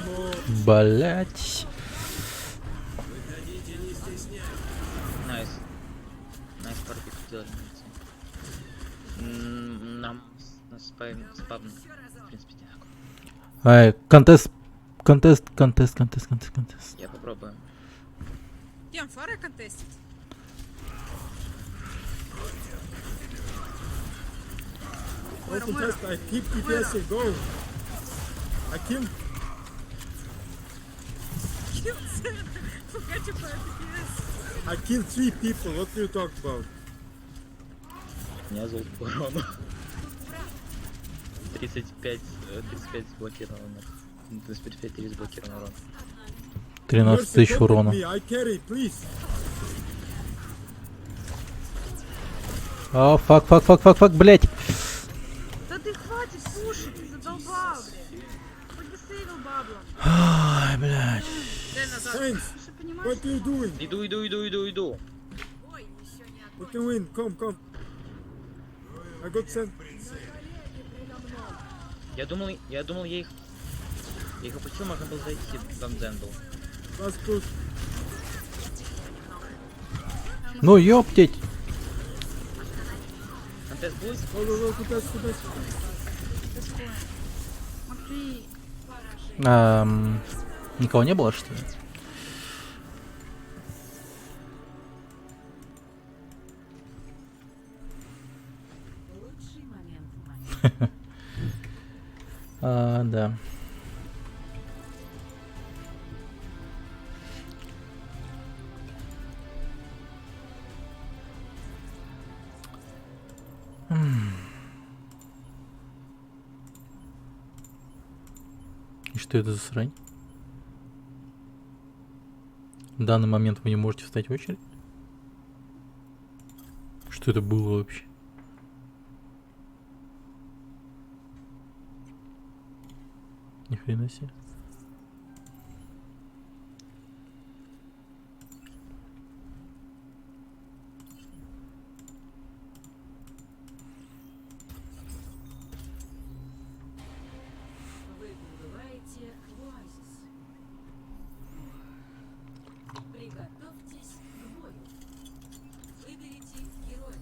Speaker 1: Блять.
Speaker 16: Найс. Найс, парпик сделали. Нам спавн, в принципе, не так.
Speaker 1: Ай, контест.
Speaker 16: Я попробую.
Speaker 2: Идем, фары контестить.
Speaker 3: Open test, I keep DPSing, go. I kill. I killed 3 people, what do you talk about?
Speaker 16: Я зол по урону. 35 заблокировано. 35 заблокировано урон.
Speaker 1: 13 тысяч урона.
Speaker 3: I carry, please.
Speaker 1: О, фак, блять.
Speaker 13: Да ты хватит слушать, ты задолбал, блин. Хоть бы сейвил баблом.
Speaker 1: Ай, блять.
Speaker 3: Thanks. What are you doing?
Speaker 16: Иду.
Speaker 3: What do you win? Come. I got sent.
Speaker 16: Я думал, я их опустил, можно было зайти, там Дзен был.
Speaker 3: Last push.
Speaker 1: Ну ёптить.
Speaker 16: Контест будет?
Speaker 3: Go, куда?
Speaker 13: Смотри.
Speaker 1: Никого не было, что ли? Да. И что это за срань? В данный момент вы не можете встать в очередь? Что это было вообще? Ни хрена себе.
Speaker 10: Вы прибываете в оазис. Приготовьтесь к бою. Выберите героя.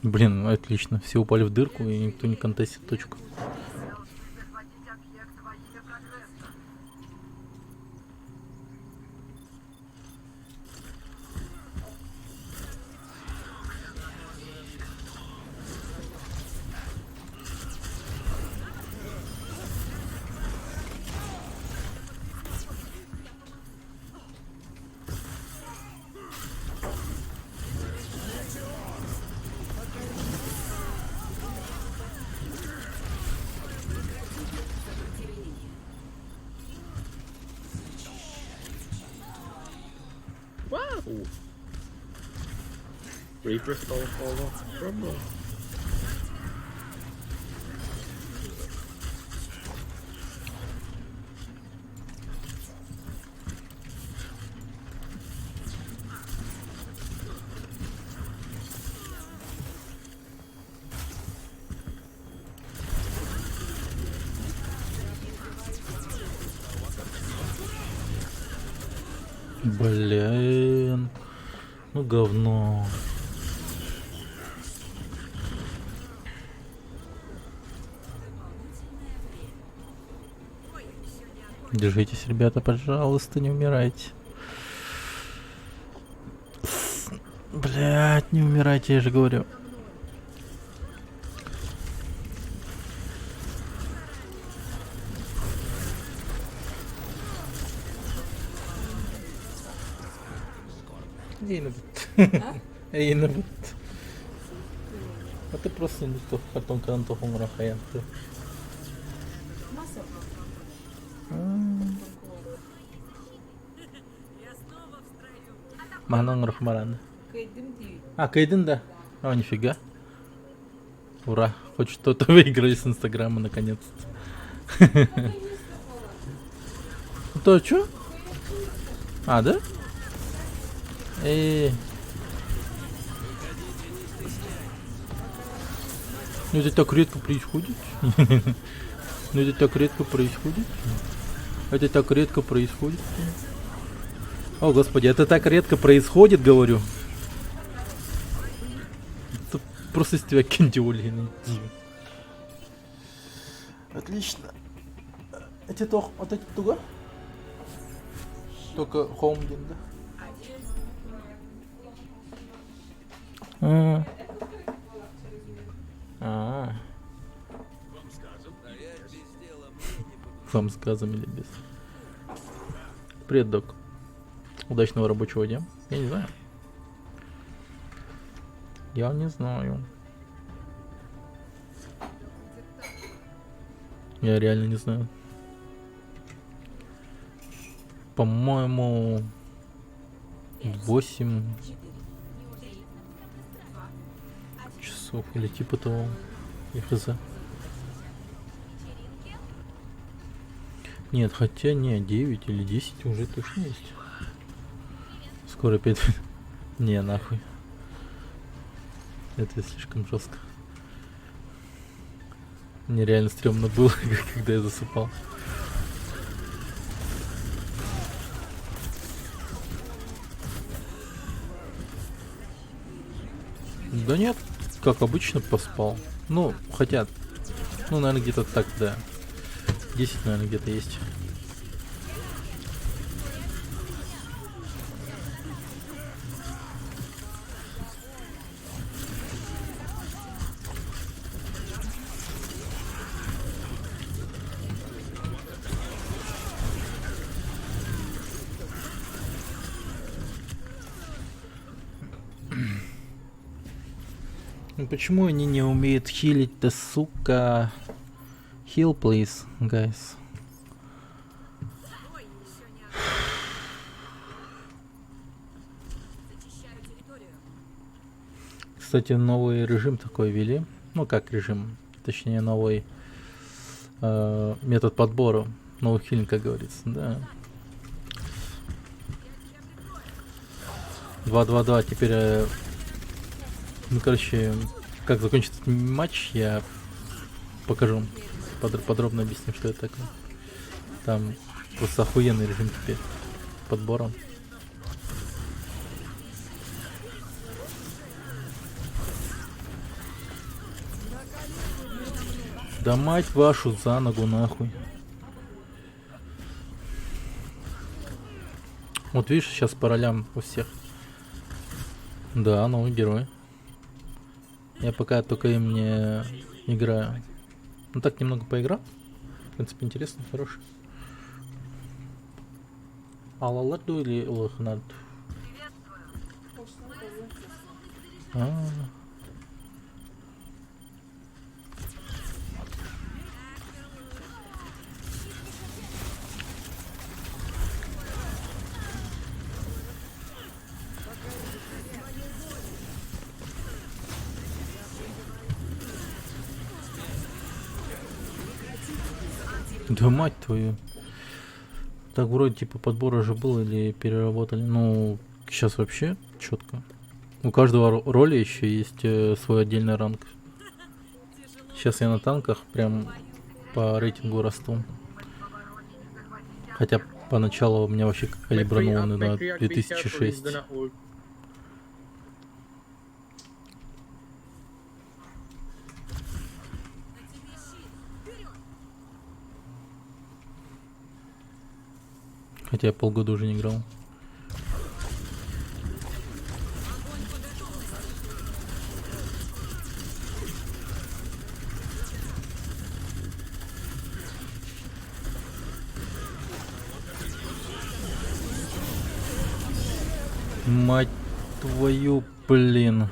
Speaker 1: Блин, отлично. Все упали в дырку и никто не контестит точку.
Speaker 19: Wow! Reaper stole all of Rumble.
Speaker 1: Блин. Ну говно. Держитесь, ребята, пожалуйста, не умирайте. Блять, не умирайте, я же говорю. А ты просто не то, потом когда-то умра хаянты. Манан Рахмаран. А, Кейден, да? О, нифига. Ура, хоть что-то выиграли с Инстаграма наконец-то. То чё? А, да? Ну это так редко происходит. Ну это так редко происходит. Это так редко происходит. О, господи, это так редко происходит, говорю. Это просто из тебя киндиоли найти. Отлично. Эти то, вот эти туго? Только Хоумдин, да? Вам сказом или без? Привет, док. Удачного рабочего дня. Я не знаю. Я не знаю. Я реально не знаю. По-моему, 8 часов или типа того. Я хз. Нет, хотя не, 9 или 10 уже точно есть. Скоро 5. Не, нахуй. Это слишком жестко. Мне реально стрёмно было, когда я засыпал. Да нет, как обычно поспал. Ну, хотя, ну, наверное, где-то так, да. 10, наверное, где-то есть. Ну почему они не умеют хилить-то, сука? Heal, please, guys. Кстати, новый режим такой ввели. Ну как режим? Точнее, новый метод подбора. Новый хилинг, как говорится, да. 2-2-2. Теперь, ну короче, как закончится матч, я покажу. Подробно объясню, что это такое. Там просто охуенный режим теперь подбора. Да мать вашу за ногу нахуй. Вот видишь, сейчас по ролям у всех. Да, новый герой. Я пока только им не играю. Ну так немного поиграл. В принципе, интересно, хороший. Алаларду или Лохнард? Да мать твою. Так вроде типа подбор уже был или переработали. Ну, сейчас вообще четко. У каждого роли еще есть свой отдельный ранг. Сейчас я на танках прям по рейтингу расту. Хотя поначалу у меня вообще калибрануло на 2006. Хотя я полгода уже не играл. Мать твою, блин.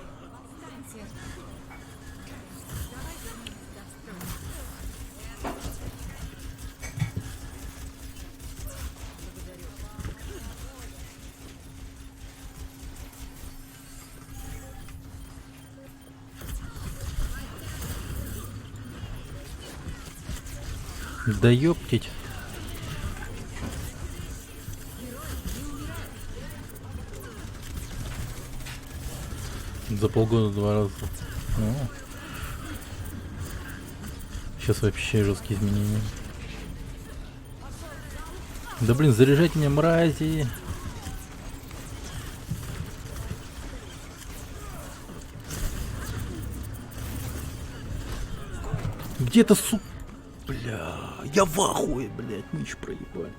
Speaker 1: Да ёптить. За полгода 2 раза. Ну. Сейчас вообще жесткие изменения. Да блин, заряжать меня, мрази. Где-то Бля, я в ахуе, блядь, меч проебали.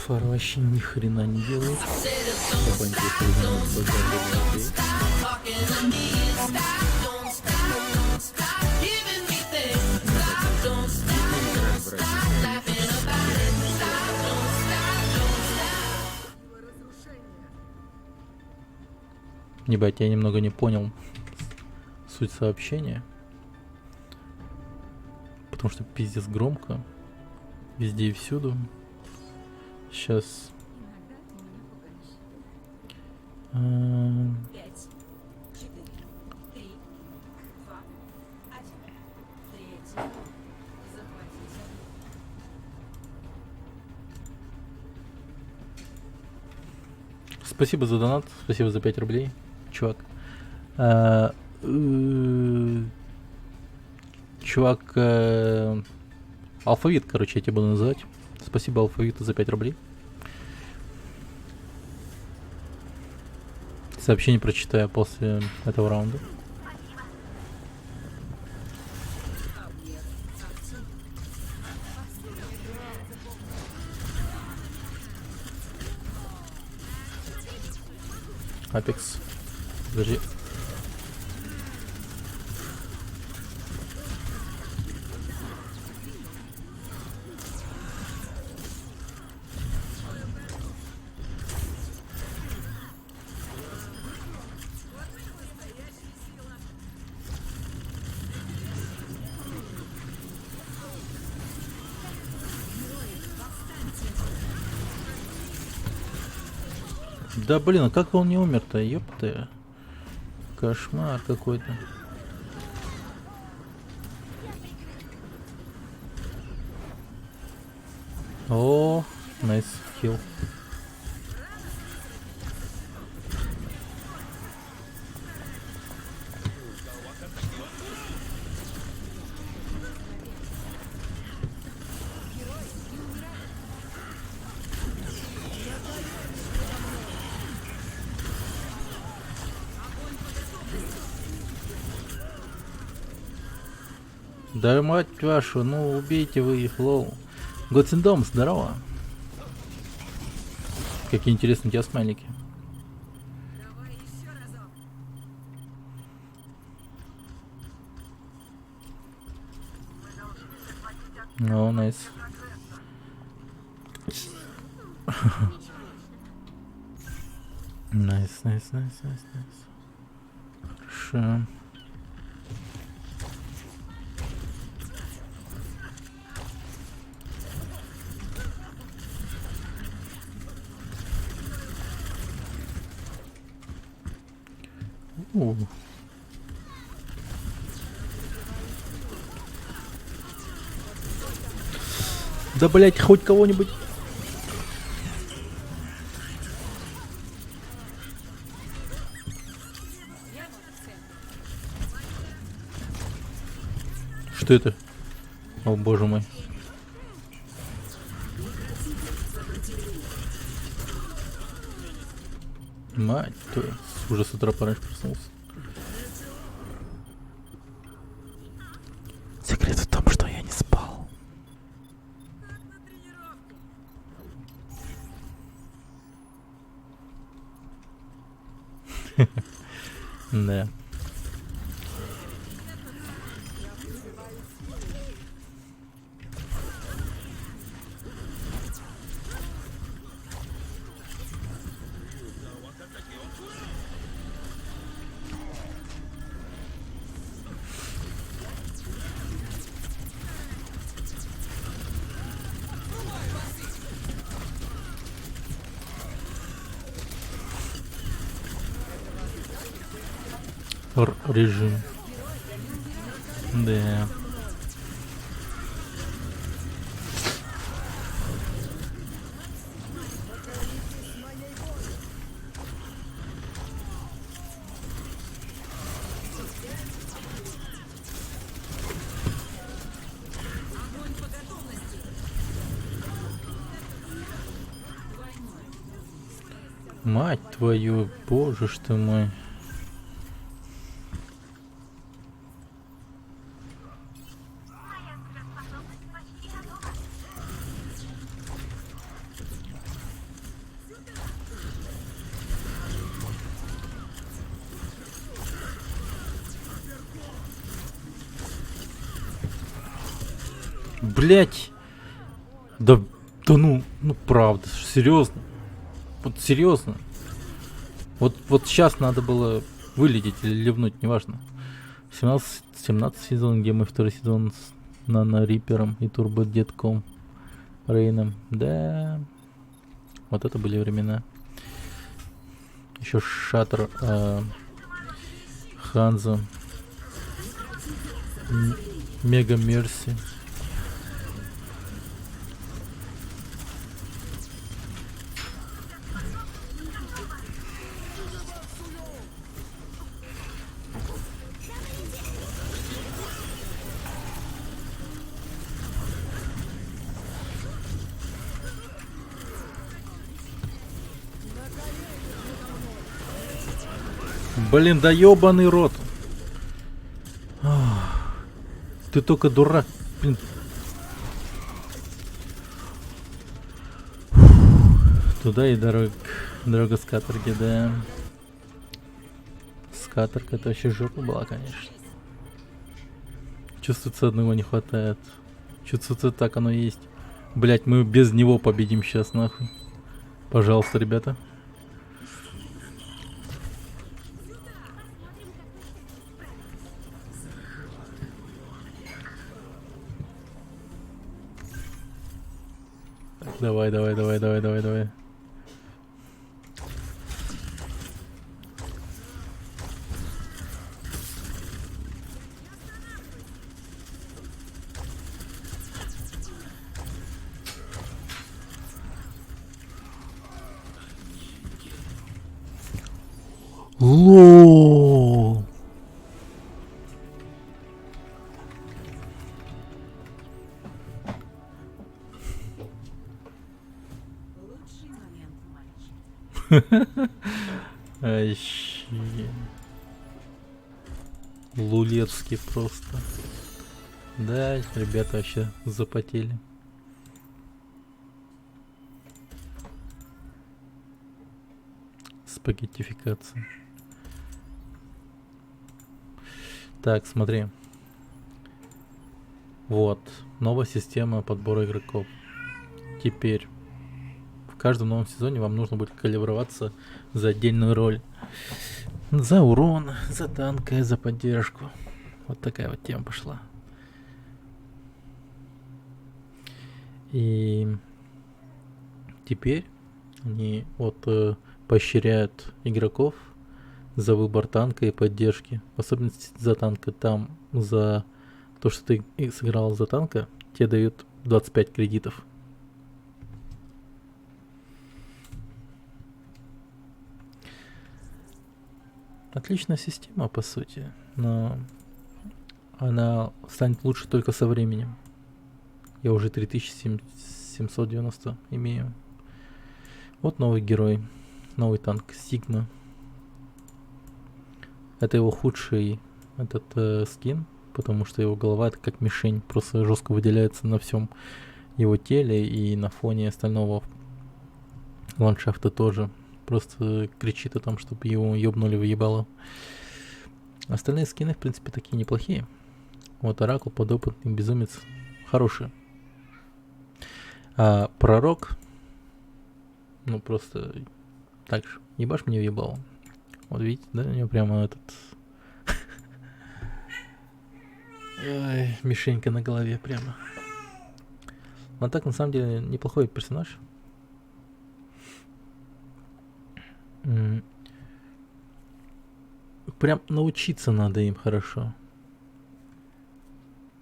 Speaker 1: Фар вообще ни хрена не делает. Ебать, я немного не понял суть сообщения. Потому что пиздец громко. Везде и всюду. Сейчас.
Speaker 2: 5, 4, 3, 2, 1. Третий. Захватите.
Speaker 1: Спасибо за донат. Спасибо за 5 рублей. Чувак. Чувак, алфавит, короче, я тебя буду называть. Спасибо алфавиту за 5 рублей. Сообщение прочитаю после этого раунда. Апекс. Подожди. Да блин, а как он не умер-то, ёпта. Кошмар какой-то. О, найс хилл. Да мать вашу, ну убейте вы их, лол. Готсиндом, здорово. Какие интересные у тебя смайлики. Ну, найс. Найс, найс, найс, найс, найс. Хорошо. Да, блять, хоть кого-нибудь. Что это? О, боже мой. Мать твою, уже с утра пораньше проснулся. Секрет в том, что я не спал. Да. Режим. Да. Мать твою, боже ж ты мой. Блять. Да ну правда, серьезно. Вот серьезно. Вот сейчас надо было вылететь или ливнуть, неважно. 17 сезон, где мы второй сезон с Нано Рипером и Турбо Детком Рейном. Да. Вот это были времена. Еще Шаттер, Ханзо, Мега Мерси. Блин, да ёбаный рот. Ты только дурак. Блин. Туда и дорога с каторги, да. С каторга это вообще жопа была, конечно. Чувствуется, одного не хватает. Чувствуется, так оно и есть. Блять, мы без него победим сейчас, нахуй. Пожалуйста, ребята. Давай. Лол. Лулецкий просто. Да, ребята вообще запотели. Спагеттификация. Так, смотри. Вот, новая система подбора игроков. Теперь в каждом новом сезоне вам нужно будет калиброваться за отдельную роль. За урон, за танка, за поддержку. Вот такая вот тема пошла. И теперь они вот поощряют игроков за выбор танка и поддержки. В особенности за танка. Там за то, что ты сыграл за танка, тебе дают 25 кредитов. Отличная система, по сути, но она станет лучше только со временем. Я уже 3790 имею. Вот новый герой, новый танк Сигма. Это его худший скин, потому что его голова это как мишень, просто жестко выделяется на всем его теле и на фоне остального ландшафта тоже. Просто кричит о том, чтобы его ёбнули в ебало. Остальные скины, в принципе, такие неплохие. Вот Оракул, подопытный безумец, хороший. А Пророк, ну просто так же, ебашь мне в ебало. Вот видите, да, у него прямо ой, мишенька на голове прямо. А так, на самом деле, неплохой персонаж. Прям научиться надо им хорошо.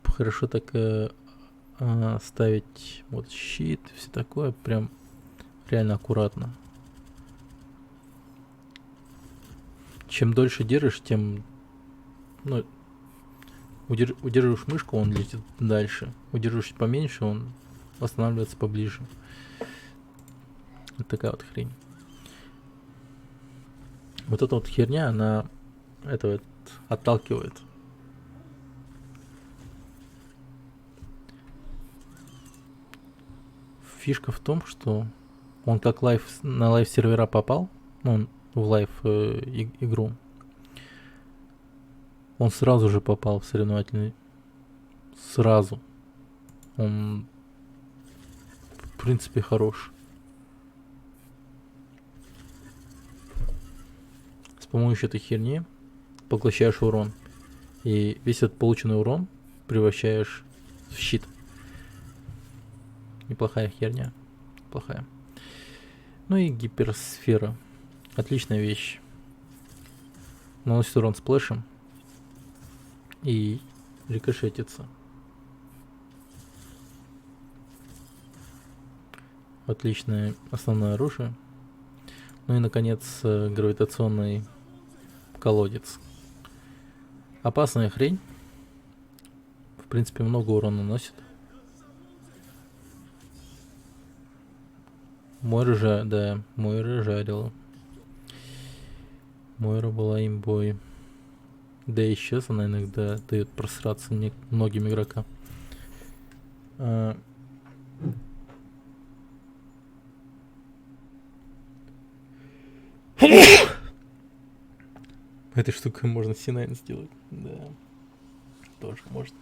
Speaker 1: Хорошо так ставить вот щит, все такое, прям реально аккуратно. Чем дольше держишь, тем удерживаешь мышку, он летит дальше. Удерживаешь поменьше, он останавливается поближе. Вот такая вот хрень. Вот эта вот херня, она отталкивает. Фишка в том, что он как на лайв сервера попал, он в лайв игру, он сразу же попал в соревновательный. Сразу. Он в принципе хорош. С помощью этой херни поглощаешь урон. И весь этот полученный урон превращаешь в щит. Неплохая херня. Плохая. Ну и гиперсфера. Отличная вещь. Наносит урон сплэшем. И рикошетится. Отличное основное оружие. Ну и наконец гравитационный колодец. Опасная хрень. В принципе, много урона наносит. Мойра жарила. Мойра была имбой. Да и сейчас она иногда дает просраться многим игрокам. Этой штукой можно C9 сделать. Да. Тоже можно.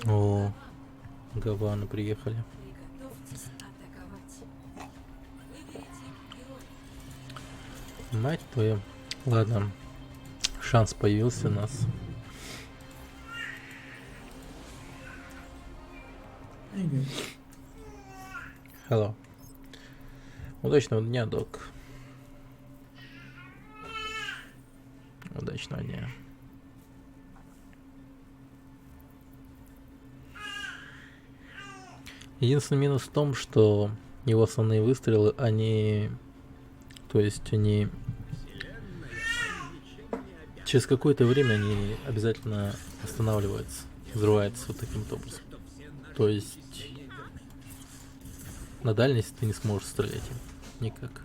Speaker 1: О, Гаваны приехали. Мать твою. Ладно. Шанс появился у нас. Hello. Удачного дня, док. Удачного дня. Единственный минус в том, что его основные выстрелы, они через какое-то время они обязательно останавливаются, взрываются вот таким образом. То есть на дальность ты не сможешь стрелять им никак.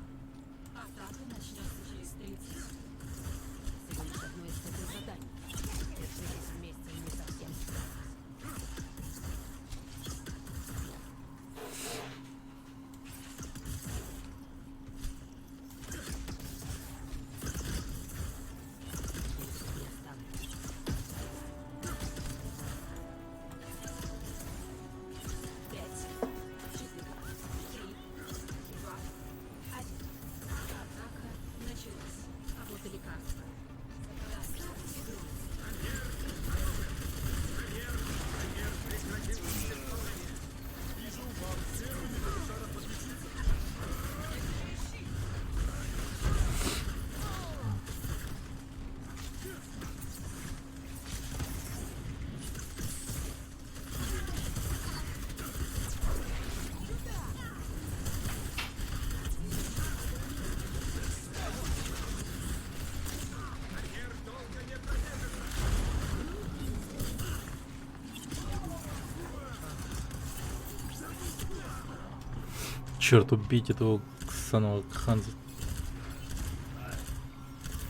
Speaker 1: Черт, убить этого самого Ханза.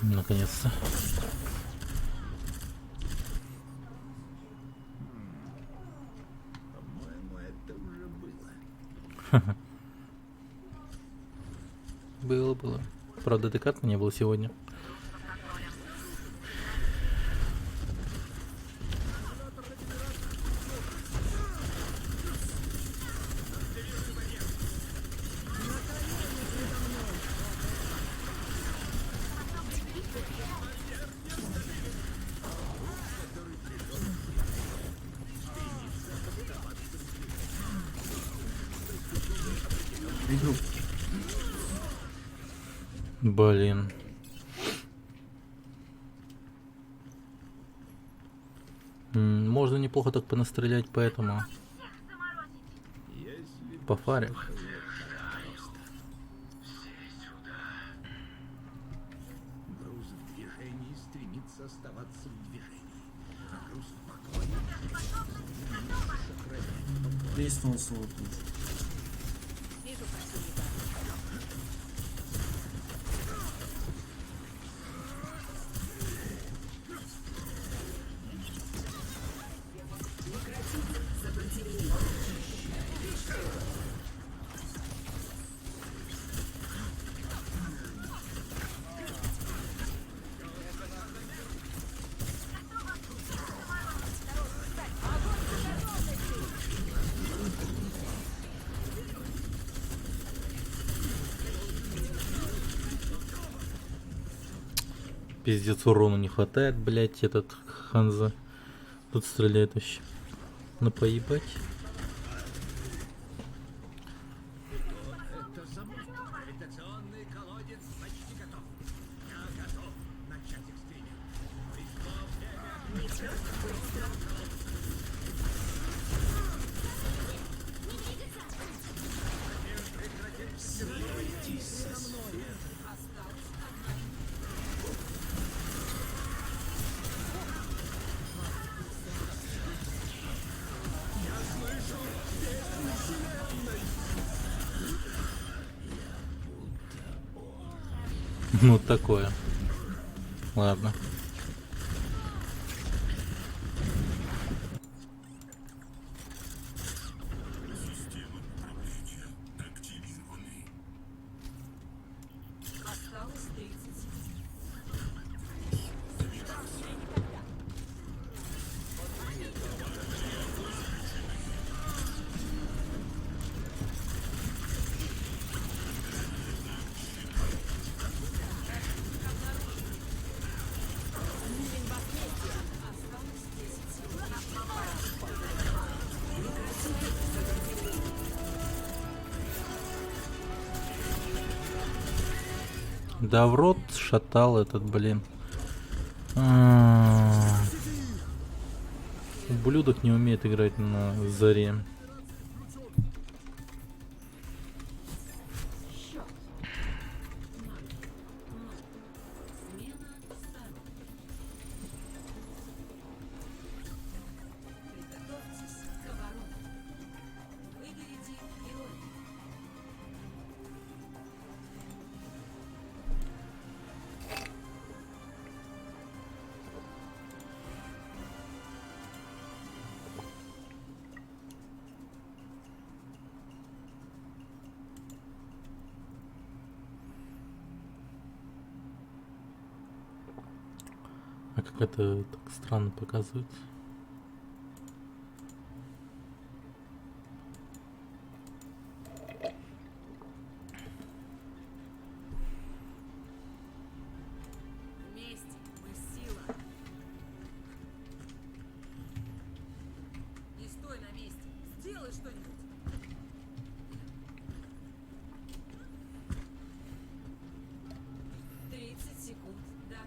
Speaker 1: Наконец-то.
Speaker 7: По-моему, это уже было.
Speaker 1: Было. Правда, Декарта не было сегодня. Блин. Можно неплохо так понастрелять, поэтому по фаре.
Speaker 7: Груз в движении стремится оставаться в движении. А груз в покое сохраняет.
Speaker 8: Действовал свой путь.
Speaker 1: Пиздец, урона не хватает, блять, этот Ханза тут стреляет вообще. Ну поебать.
Speaker 7: Это замок. Гравитационный колодец почти готов. Я готов начать эксперимент. Пришло время. Сойтись со мной.
Speaker 1: Ну такое. Ладно.
Speaker 10: Осталось 30 секунд.
Speaker 1: Да в рот шатал этот, блин. Ублюдок не умеет играть на заре.
Speaker 10: Приготовьтесь к обороне. Выберите героя.
Speaker 1: А как это так странно показывает?
Speaker 6: Вместе мы сила. Не стой на месте. Сделай что-нибудь. Секунд. Дата.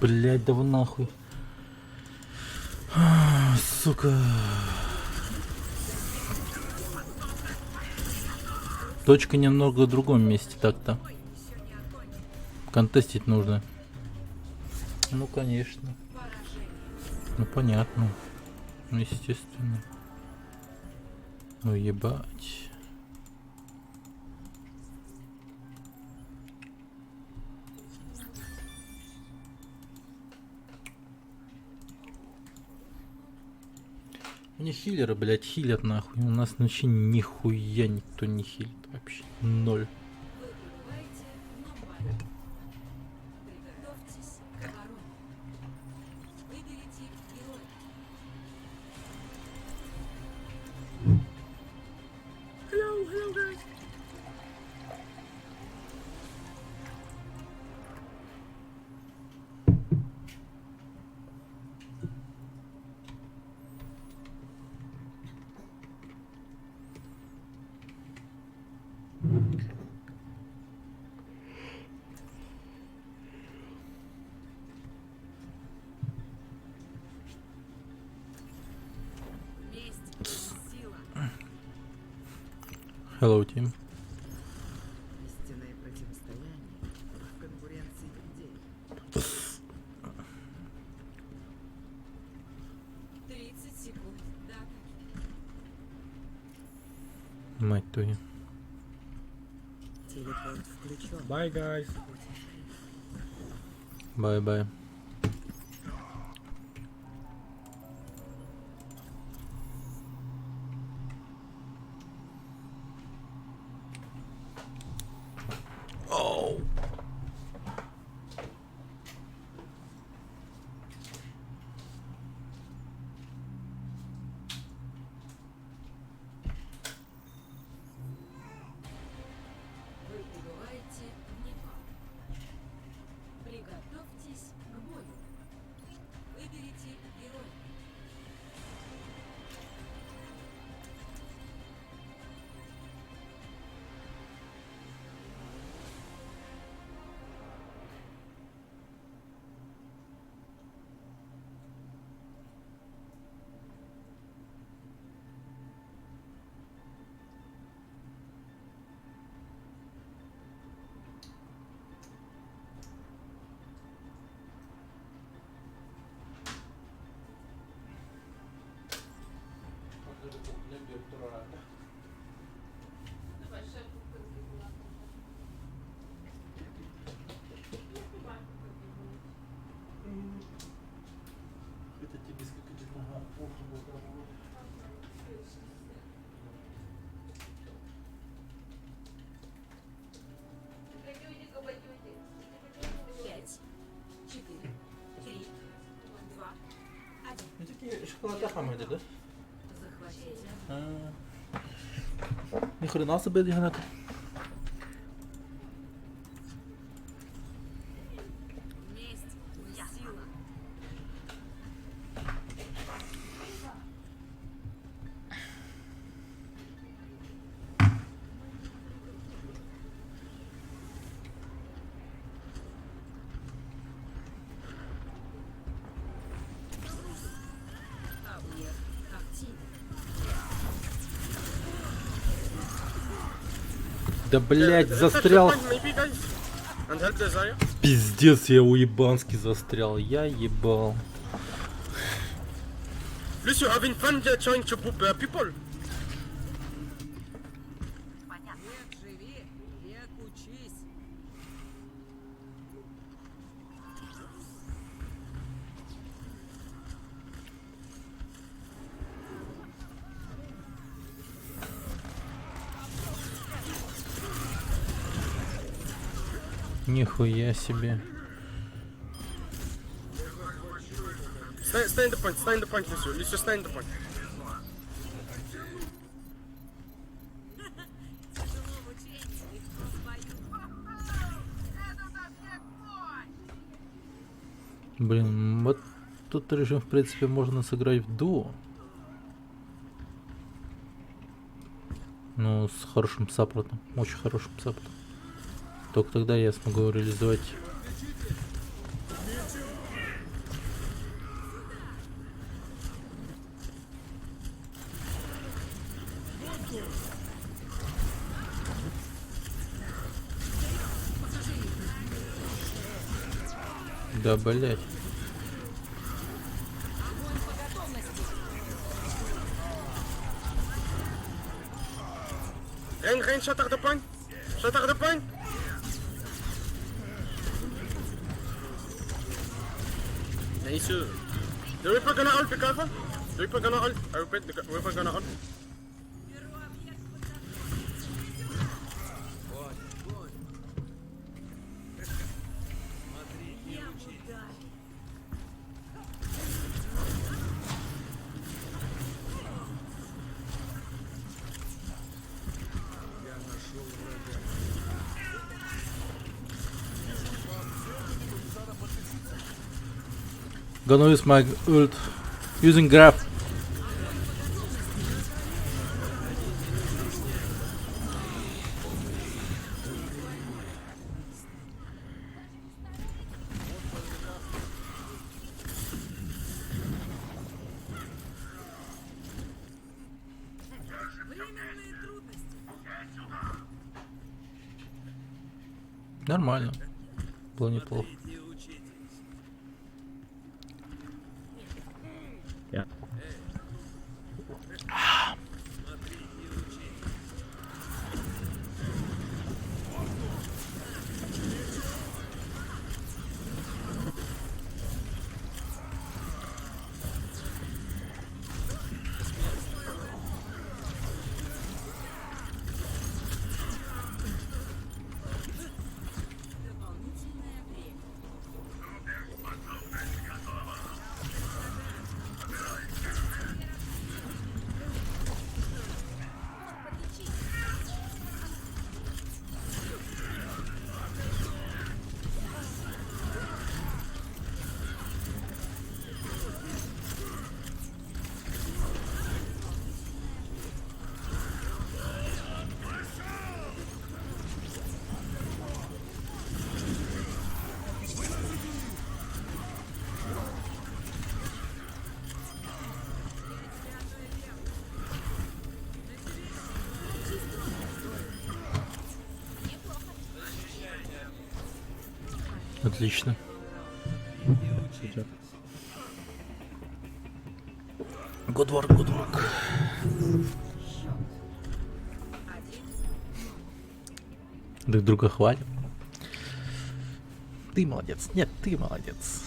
Speaker 1: Блять, да вы нахуй. Сука. Точка немного в другом месте так-то. Контестить нужно. Ну, конечно. Ну, понятно. Ну, естественно. Ну, ебать. Они хиллеры, блять, хилят нахуй. У нас вообще нихуя никто не хилит. Вообще ноль.
Speaker 5: Hello guys.
Speaker 1: Hello, team.
Speaker 9: Истинное противостояние в конкуренции людей.
Speaker 2: 30 секунд. Да.
Speaker 1: Мать твою.
Speaker 9: Телепорт включен.
Speaker 3: Bye, guys.
Speaker 1: Бай-бай.
Speaker 2: Вы прибываете в Непал. Приготовьтесь к бою. Выберите героя. Пять, 4, 3, 2, 1.
Speaker 1: Ну такие шоколадахам это, да?
Speaker 2: Захватите.
Speaker 1: Ни хрена себе, Игнат.
Speaker 2: Месть, сила. Объект активен.
Speaker 1: Да блять, застрял. Пиздец, я уебански застрял. Я ебал.
Speaker 5: Plus you're having fun trying to poop people.
Speaker 6: Век живи, век учись.
Speaker 1: Нихуя себе.
Speaker 5: Stay in the point, Lucio. Lucio, stay in the point.
Speaker 1: Блин, вот тут режим, в принципе, можно сыграть в дуо. Ну, с хорошим саппортом, очень хорошим саппортом. Только тогда я смогу реализовать Да, блять.
Speaker 14: Rain, shut the point. Shut the point. Nice. The Reaper gonna ult, be careful. The Reaper gonna ult. I repeat, the Reaper gonna ult.
Speaker 1: Gonna use my ult. Using grab. Нормально. Было неплохо.
Speaker 8: Yeah.
Speaker 1: Отлично. Good work, good work. Друг друга хвалим. Ты молодец. Нет, ты молодец.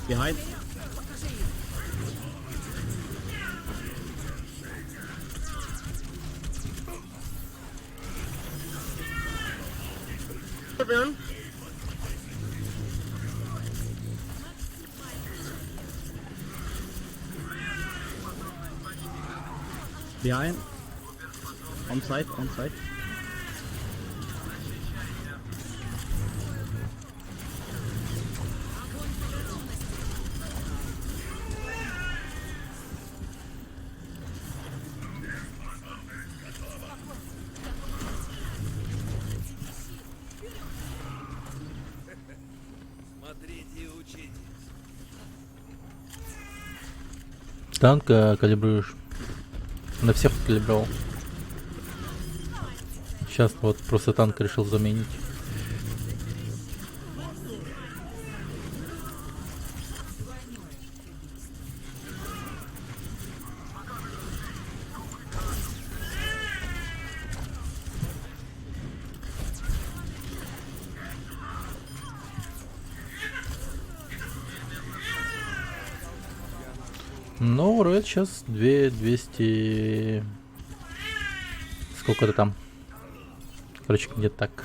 Speaker 8: Behind.
Speaker 14: Behind.
Speaker 8: Behind. On side, on side.
Speaker 1: Танк калибруешь. На всех калибровал. Сейчас вот просто танк решил заменить. Ну, вроде сейчас 200... Сколько-то там. Короче, где-то так.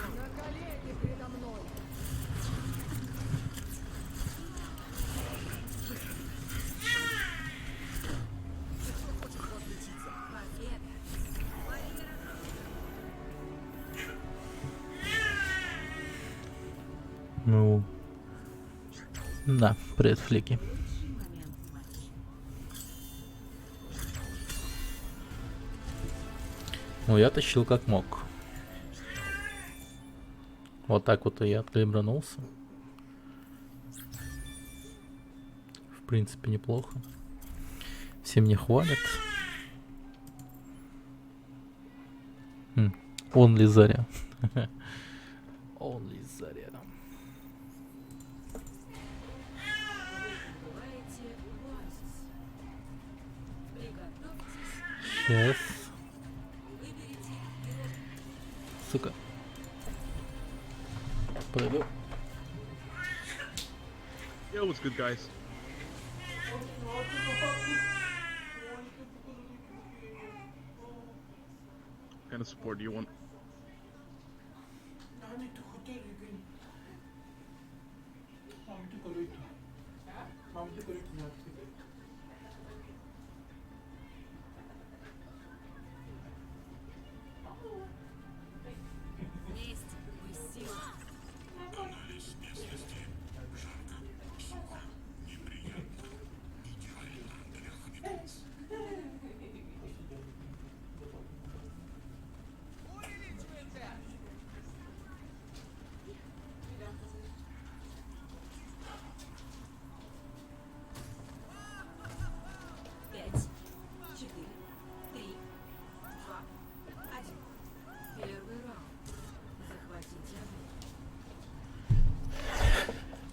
Speaker 1: Ну... Да, привет, флики. Ну, я тащил как мог. Вот так вот и я откалибранулся. В принципе, неплохо. Все меня хвалят. Only Заря. Only Заря. Сейчас. Сука. Пойду.
Speaker 12: Yo, what's good, guys? What kind of support do you want?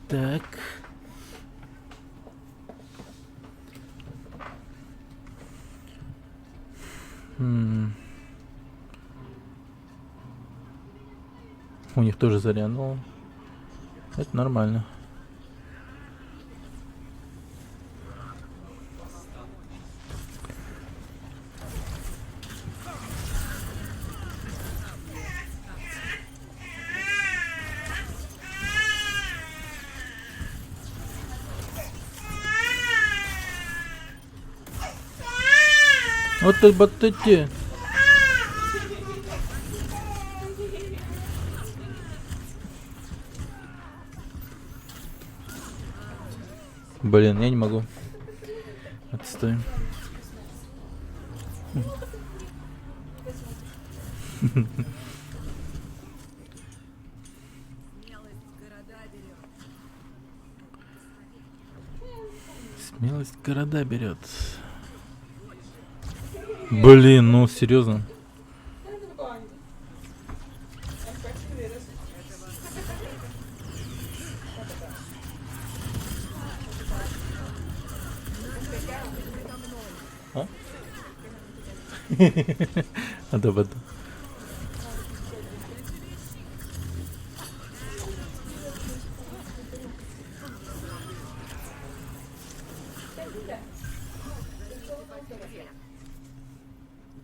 Speaker 1: Так. У них тоже заря, но это нормально. Вот ты батыти. Блин, я не могу. Отстой. Смелость города берет. Блин, ну серьезно. А? Да.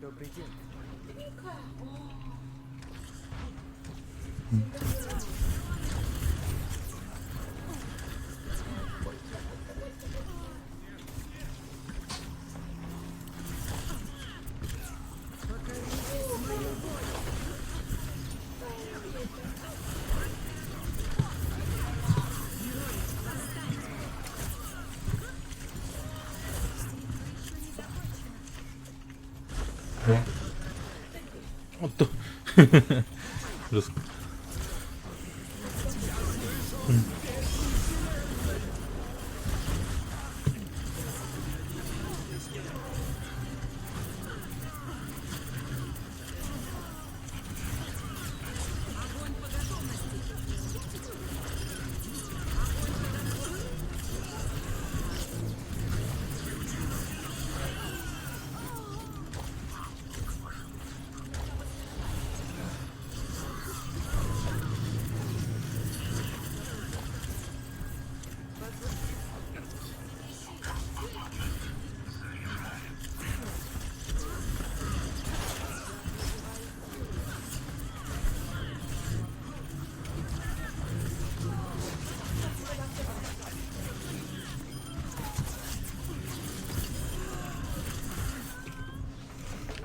Speaker 9: Добрый день.
Speaker 1: Вот то. Жестко.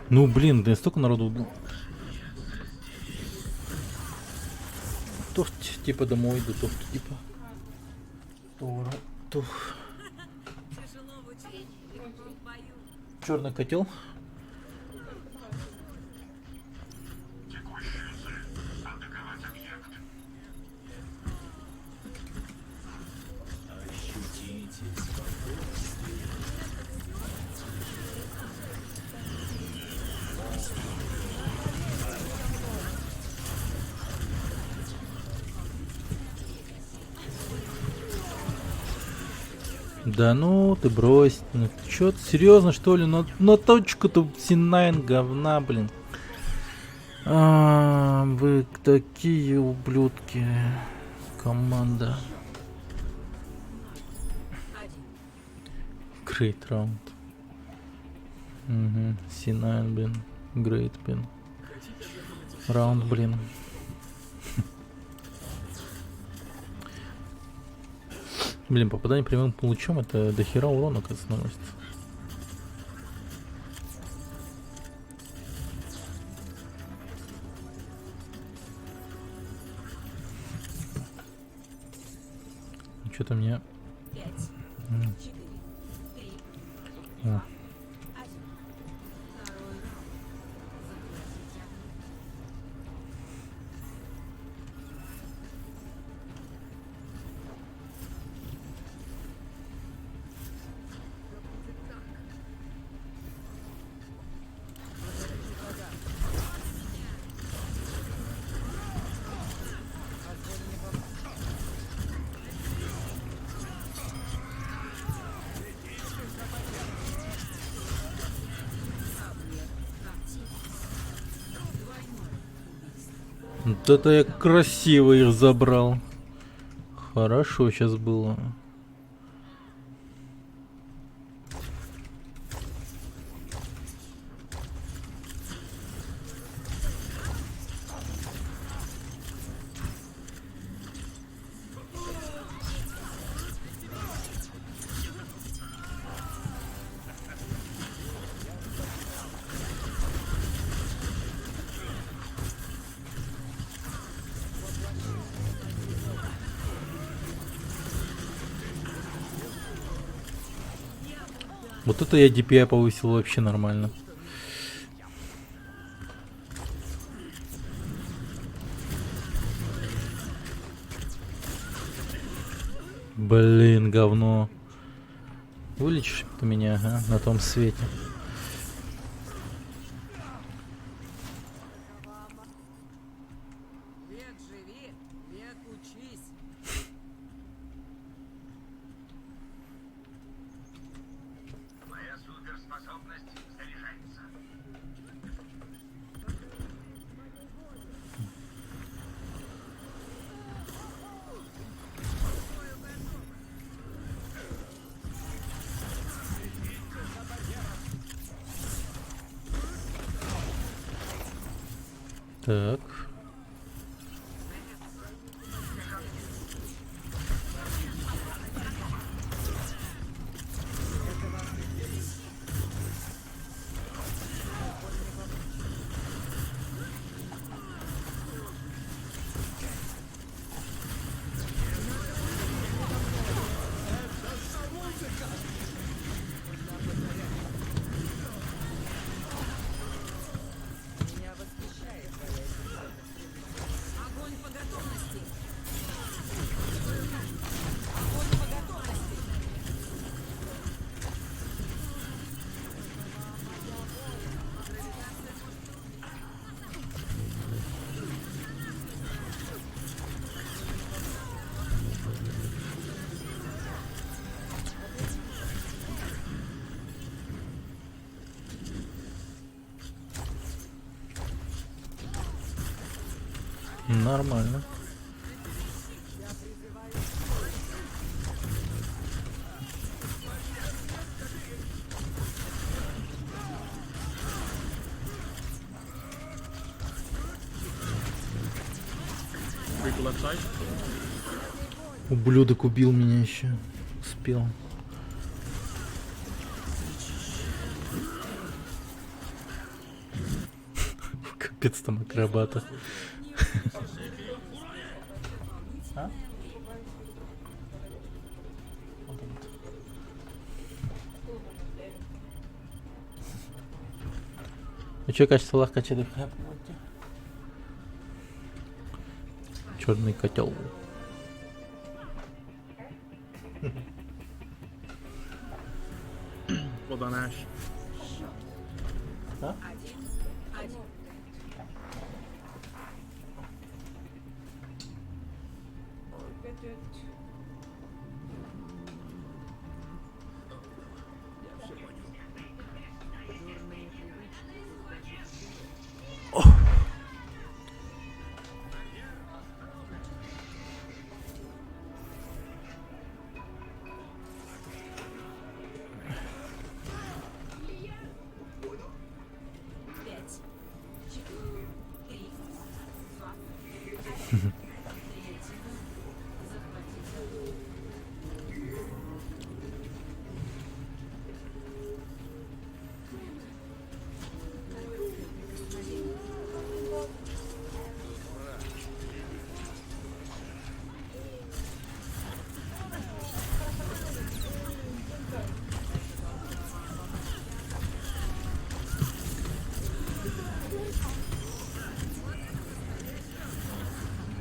Speaker 1: Ну блин, да я столько народу убил. То типа домой иду, то типа.
Speaker 2: Тяжело в учении, легко в бою.
Speaker 1: Черный котел. Да ну ты брось, ну ты чё, ты серьезно что ли? На точку-то C9 говна, блин. Вы такие ублюдки. Команда. Great round. Угу. C9, блин. Great, блин. Раунд, блин. Блин, попадание прямым лучом это дохера урона, кажется, наносит. Что-то мне... О. Вот это я красиво их забрал. Хорошо сейчас было. Вот это я DPI повысил вообще нормально. Блин, говно. Вылечишь ты меня, ага, на том свете.
Speaker 2: Век живи, век учись.
Speaker 4: Моя суперспособность заряжается.
Speaker 1: Так.
Speaker 2: Огонь по готовности. Огонь по готовности.
Speaker 1: Нормально.
Speaker 12: People left side.
Speaker 1: Ублюдок убил меня еще. Успел. Капец там акробата. А? Ну что, качество легко ЧДХ? Черный котел.
Speaker 3: Well done, Ash.
Speaker 1: Huh?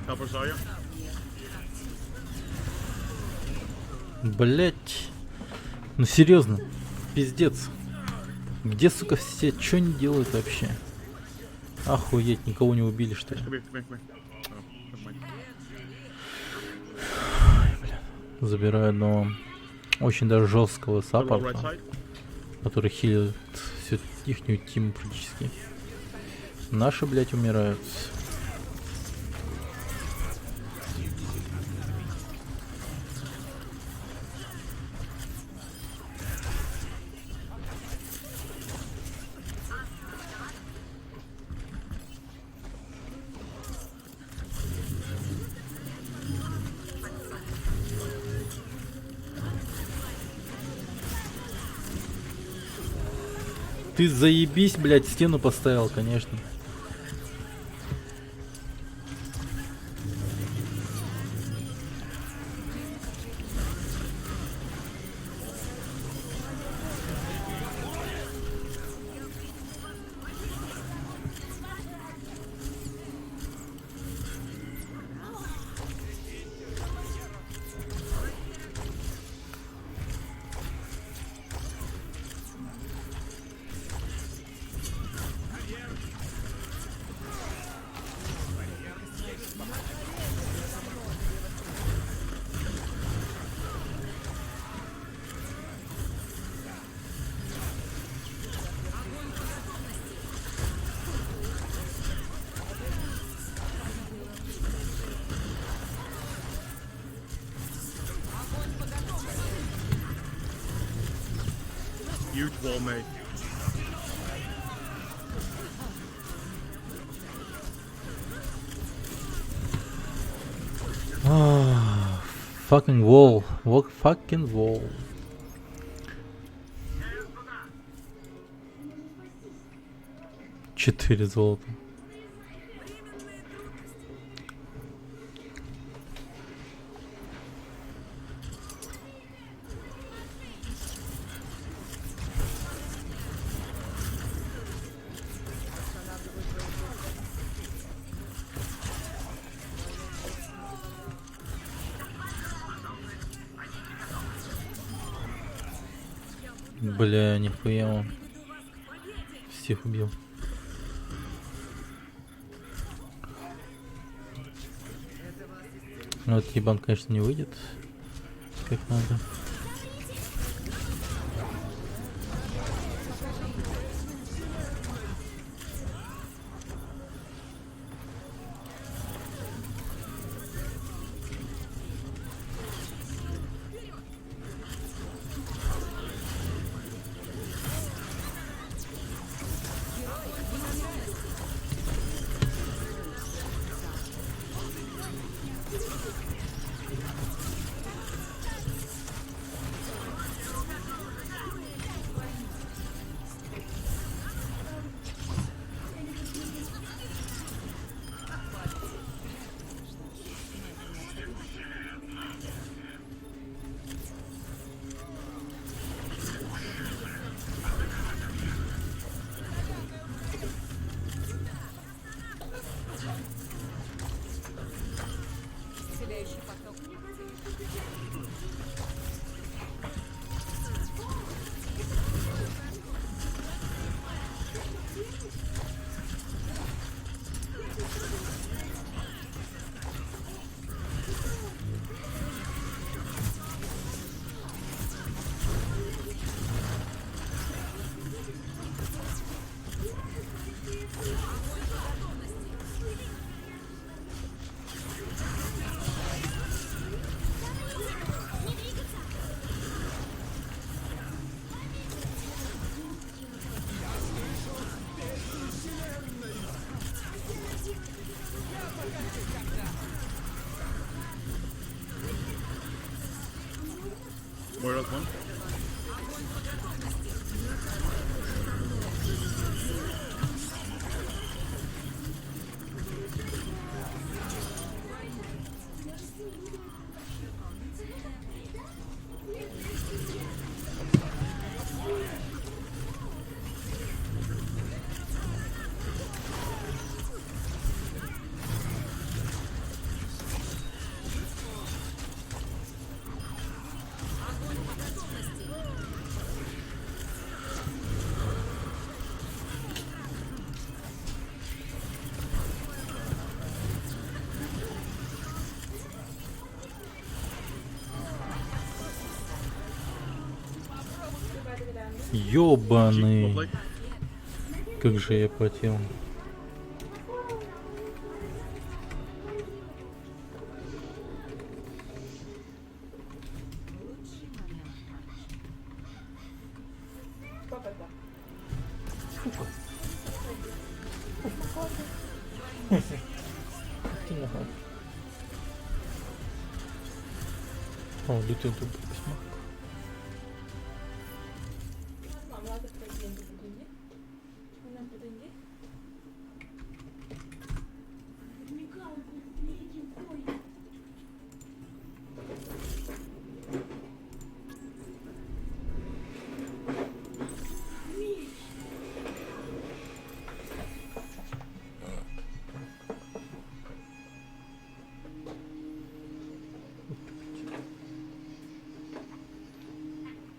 Speaker 3: Help Zarya.
Speaker 1: Блять. Ну серьезно. Пиздец. Где, сука, все? Чё они делают вообще? Охуеть, никого не убили, что ли? Забираю одного очень даже жесткого саппорта, который хилит всю ихнюю тиму практически. Наши, блять, умирают. Ты заебись, блядь, стену поставил, конечно.
Speaker 3: Huge wall made.
Speaker 1: Fucking wall. Walk fucking wall. Четыре золота. Бля, нихуя он. Всех убил. Ну этот ебан, конечно, не выйдет. Как надо. Ёбаный. Как же я потел. О, лютый тут письмо.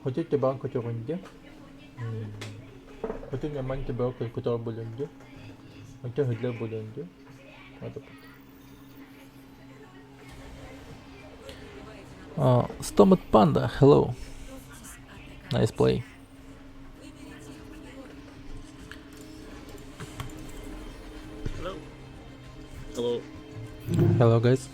Speaker 1: Хотите банк, который где? Хотите банк, который был где? Хотите где был где? Stomach Panda, hello. Nice play.
Speaker 12: Hello. Hello.
Speaker 1: Hello, guys.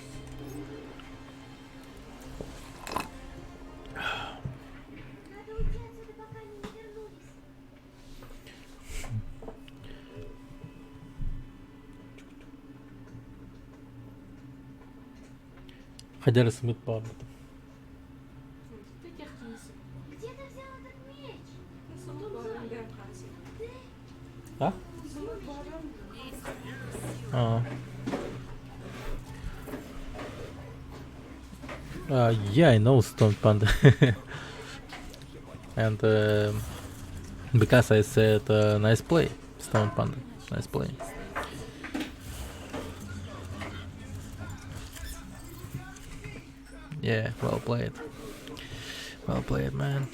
Speaker 1: Хотя рассмет память.
Speaker 15: Где ты взял этот меч?
Speaker 1: А? Yeah, I know Stone Panda. And because I said nice play, Stone Panda, nice play. Yeah, well played. Well played, man.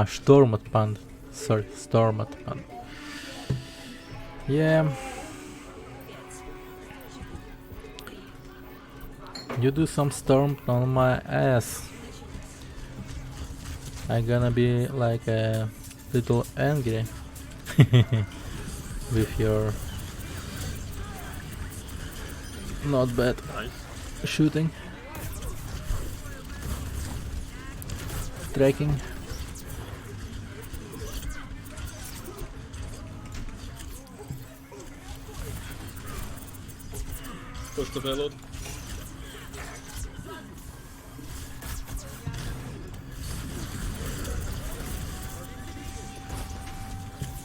Speaker 1: Storm at Panda. Sorry, Storm at Panda. Yeah. You do some storm on my ass. I'm gonna be like a little angry with your not bad shooting, tracking.
Speaker 12: Push the payload.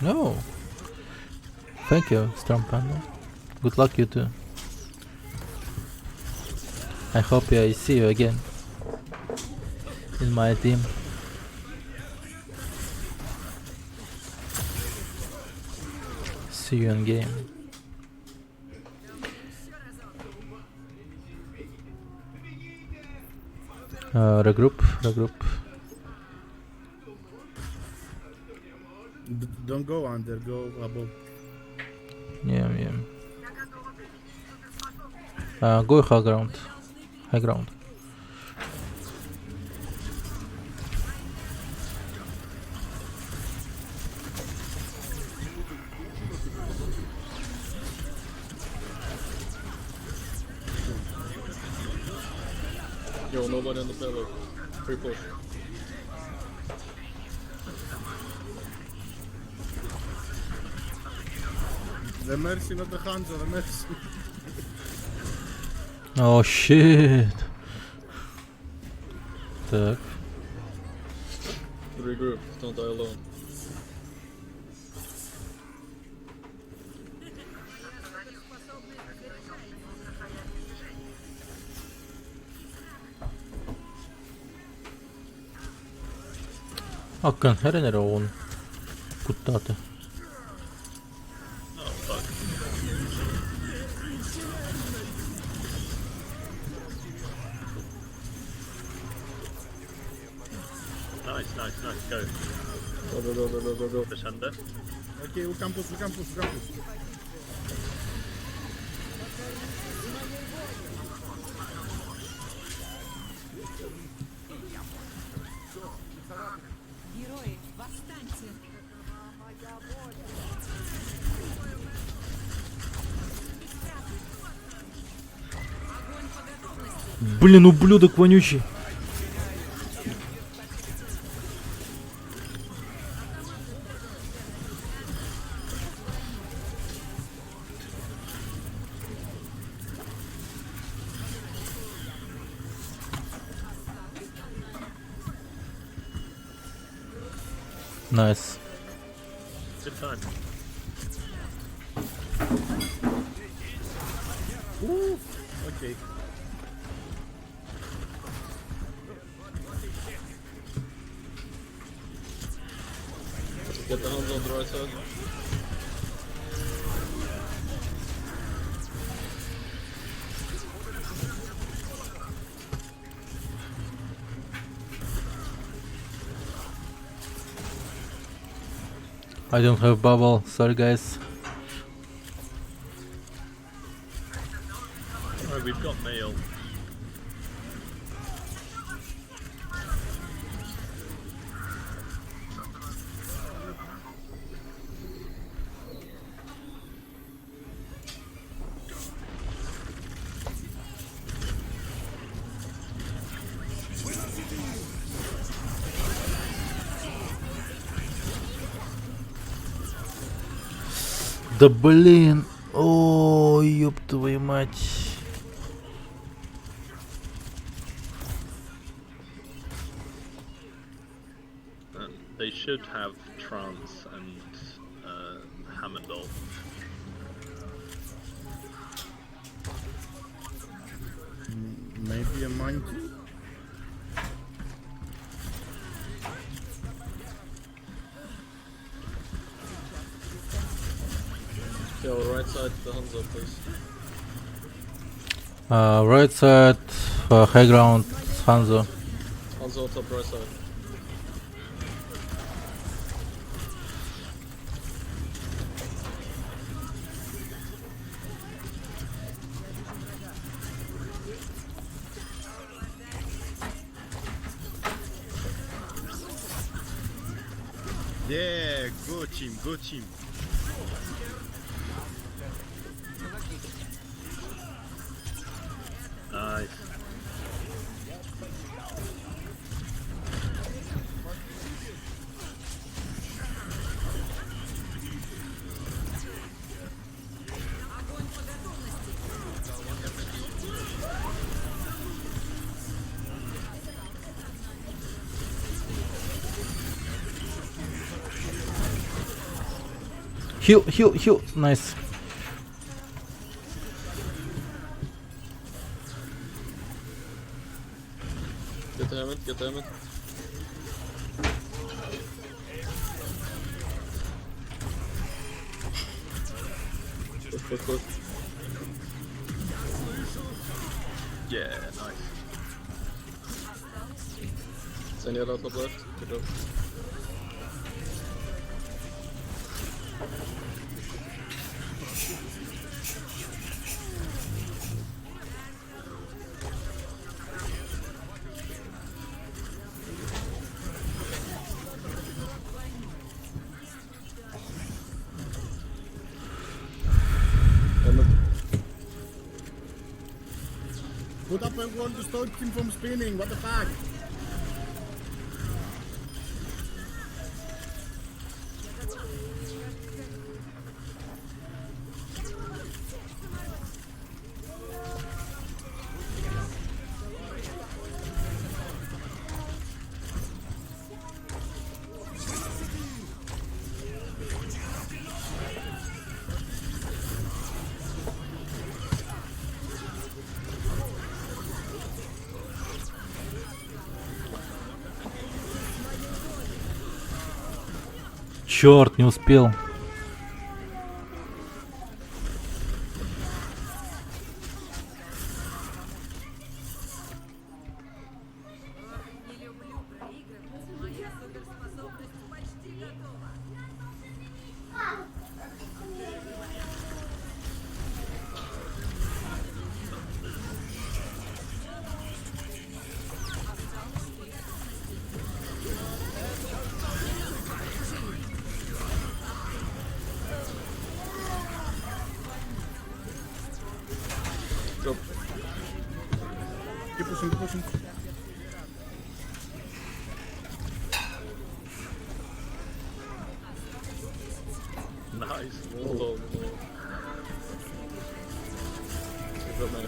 Speaker 1: No. Thank you, Storm Panda. Good luck, you too. I hope I see you again in my team. See you in game. Regroup.
Speaker 3: Don't go under, go above.
Speaker 1: Yeah. Go high ground.
Speaker 12: Yo, nobody on the payload. Free push.
Speaker 3: The mercy, not the Hanzo, the mercy.
Speaker 1: Oh shit. Так.
Speaker 12: Regroup, don't die alone.
Speaker 1: Hakkan heränere on kuttaate.
Speaker 12: Oh fuck. Nice, go. Go. Push under.
Speaker 3: Okay, we can push.
Speaker 1: Блин, ублюдок вонючий. Nice.
Speaker 12: Good time.
Speaker 3: Woo! Okay.
Speaker 5: Get the hands on the right side.
Speaker 1: I don't have bubble, sorry guys.
Speaker 12: Oh, we've got mail.
Speaker 1: Да блин. О, ёб твою мать.
Speaker 12: They should have Trance and Hammondall.
Speaker 3: Maybe a monkey?
Speaker 5: Yo, right side, the Hanzo, please.
Speaker 1: Right side, high ground, Hanzo.
Speaker 5: Hanzo, top right side.
Speaker 3: Yeah, go team, go team.
Speaker 12: Nice.
Speaker 1: Heal, heal, heal. Nice.
Speaker 5: Get the helmet, get the helmet. Push.
Speaker 12: Yeah, nice.
Speaker 5: Senora top left, good job.
Speaker 3: Put up everyone to stop him from spinning, what the fuck?
Speaker 1: Черт, не успел.
Speaker 3: pushing, pushing.
Speaker 12: Nice. Whoa. Good man.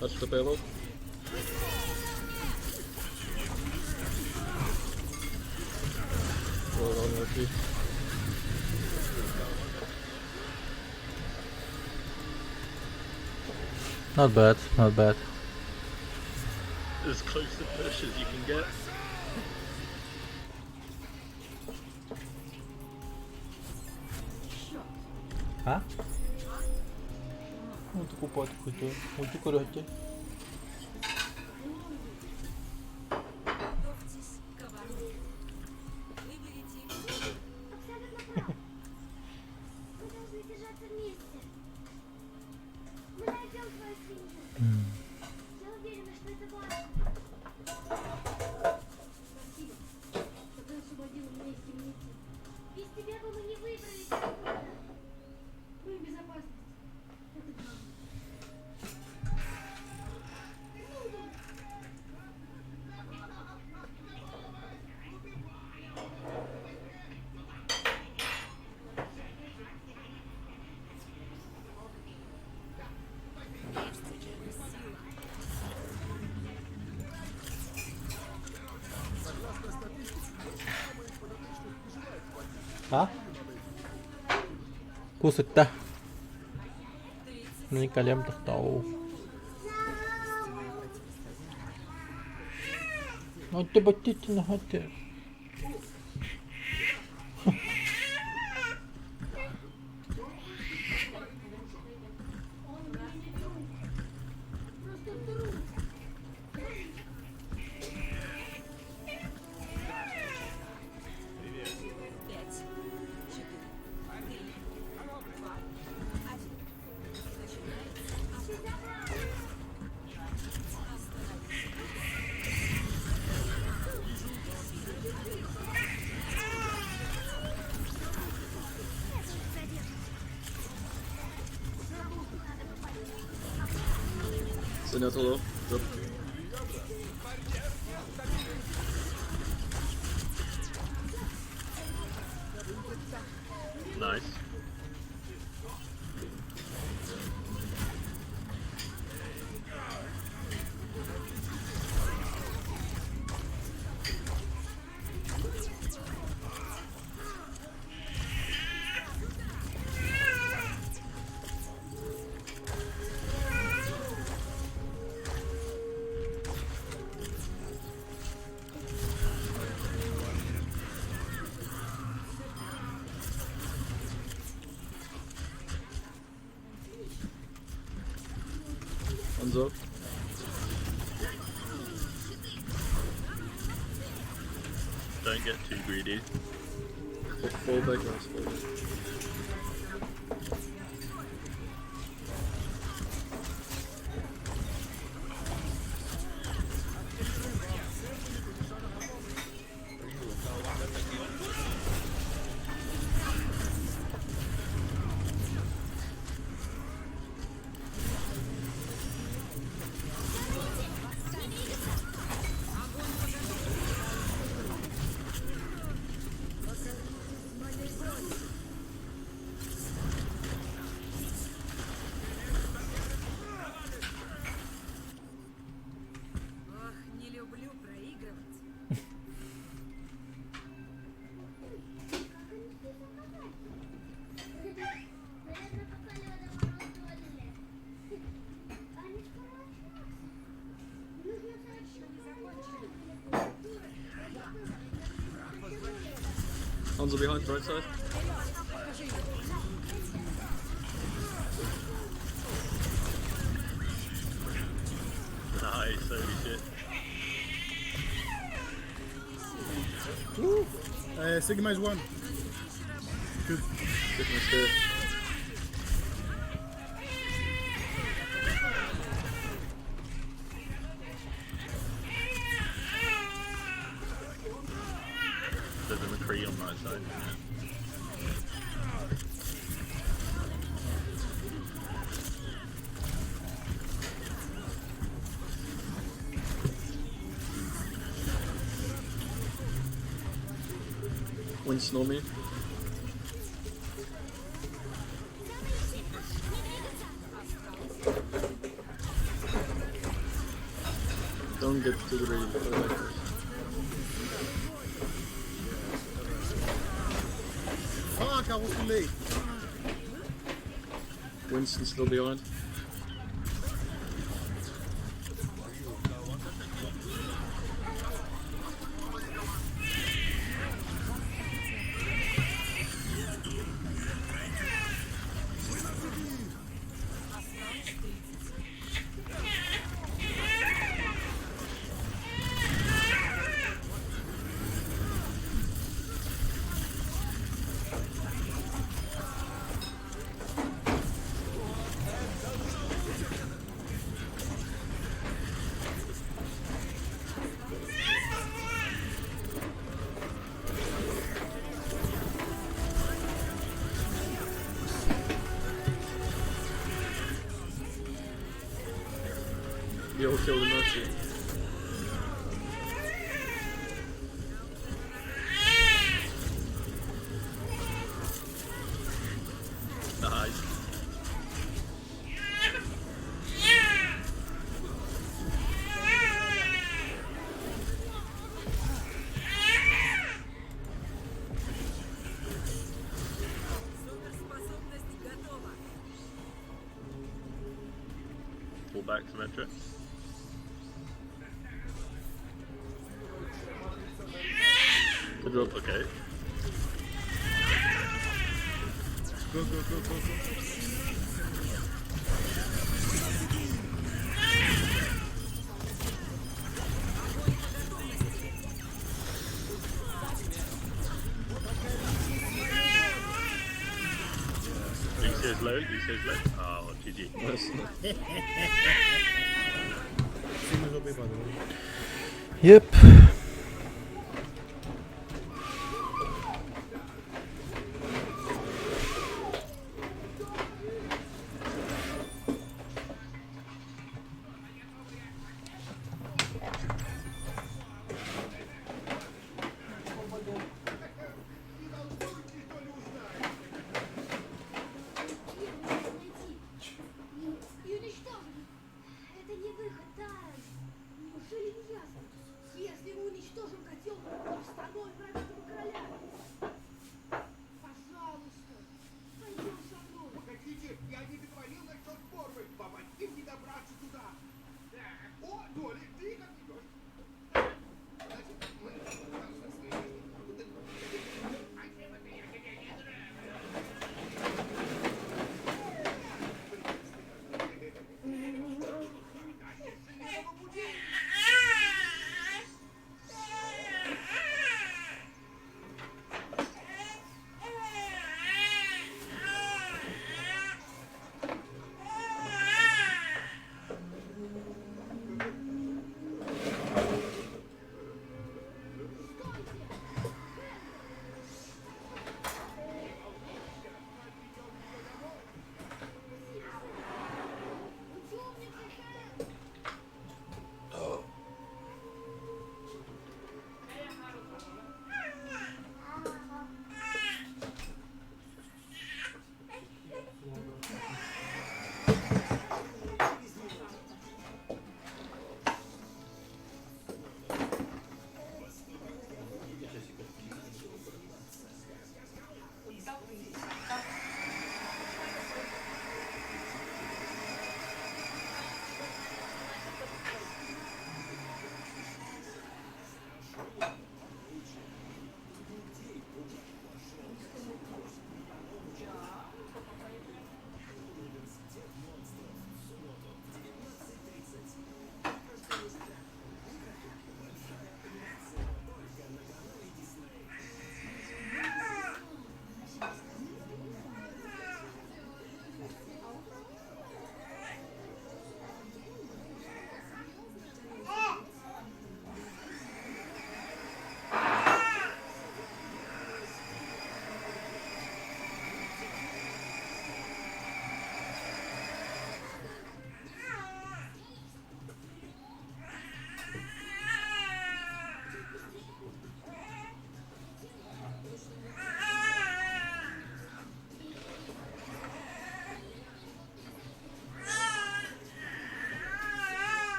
Speaker 12: Touch the payload. Well done, Ricky.
Speaker 1: Not bad, not bad.
Speaker 12: As close to push as you can get.
Speaker 1: ها؟ Muito culpado por tudo. Muito correto. А? Кусок-то. Ну и колем-то кто? Ну ты батите на хате.
Speaker 12: That's hello. Drop. Nice. Hanzo. Don't get too greedy. Fall back, nice, fall back. Hanzo behind, right side. Nice, holy shit.
Speaker 3: Woo! Sigma's one. Good.
Speaker 12: Sigma's here. There's a McCree on my side. Winston on me. Don't get too greedy.
Speaker 3: Fuck, I was too late.
Speaker 12: Winston's still behind. You'll kill the mercy. Nice. Pull back Symmetra. Good rope, okay.
Speaker 3: Go, go, go, go, go.
Speaker 12: You say it's low, you say it's low. Oh, GG.
Speaker 1: Yep.
Speaker 15: И уничтожили. Это не выход, Таран. Неужели не ясно? Если мы уничтожим котел, то остановим вражеского короля. Пожалуйста, пойдем со мной.
Speaker 4: Погодите, я не договорил насчет формы. Помоги мне добраться туда. О, Доли, ты как идешь? Значит, мы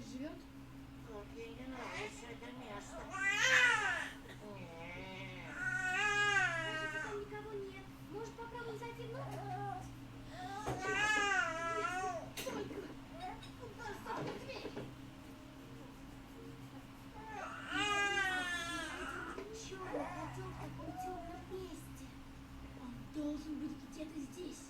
Speaker 15: здесь живет?
Speaker 10: Вот ей не нравится это место.
Speaker 15: Кажется, там никого нет. Может, попробуем зайти внутрь? Только! Куда закрыть дверь? Черный котел в таком темном месте. Он должен быть где-то здесь.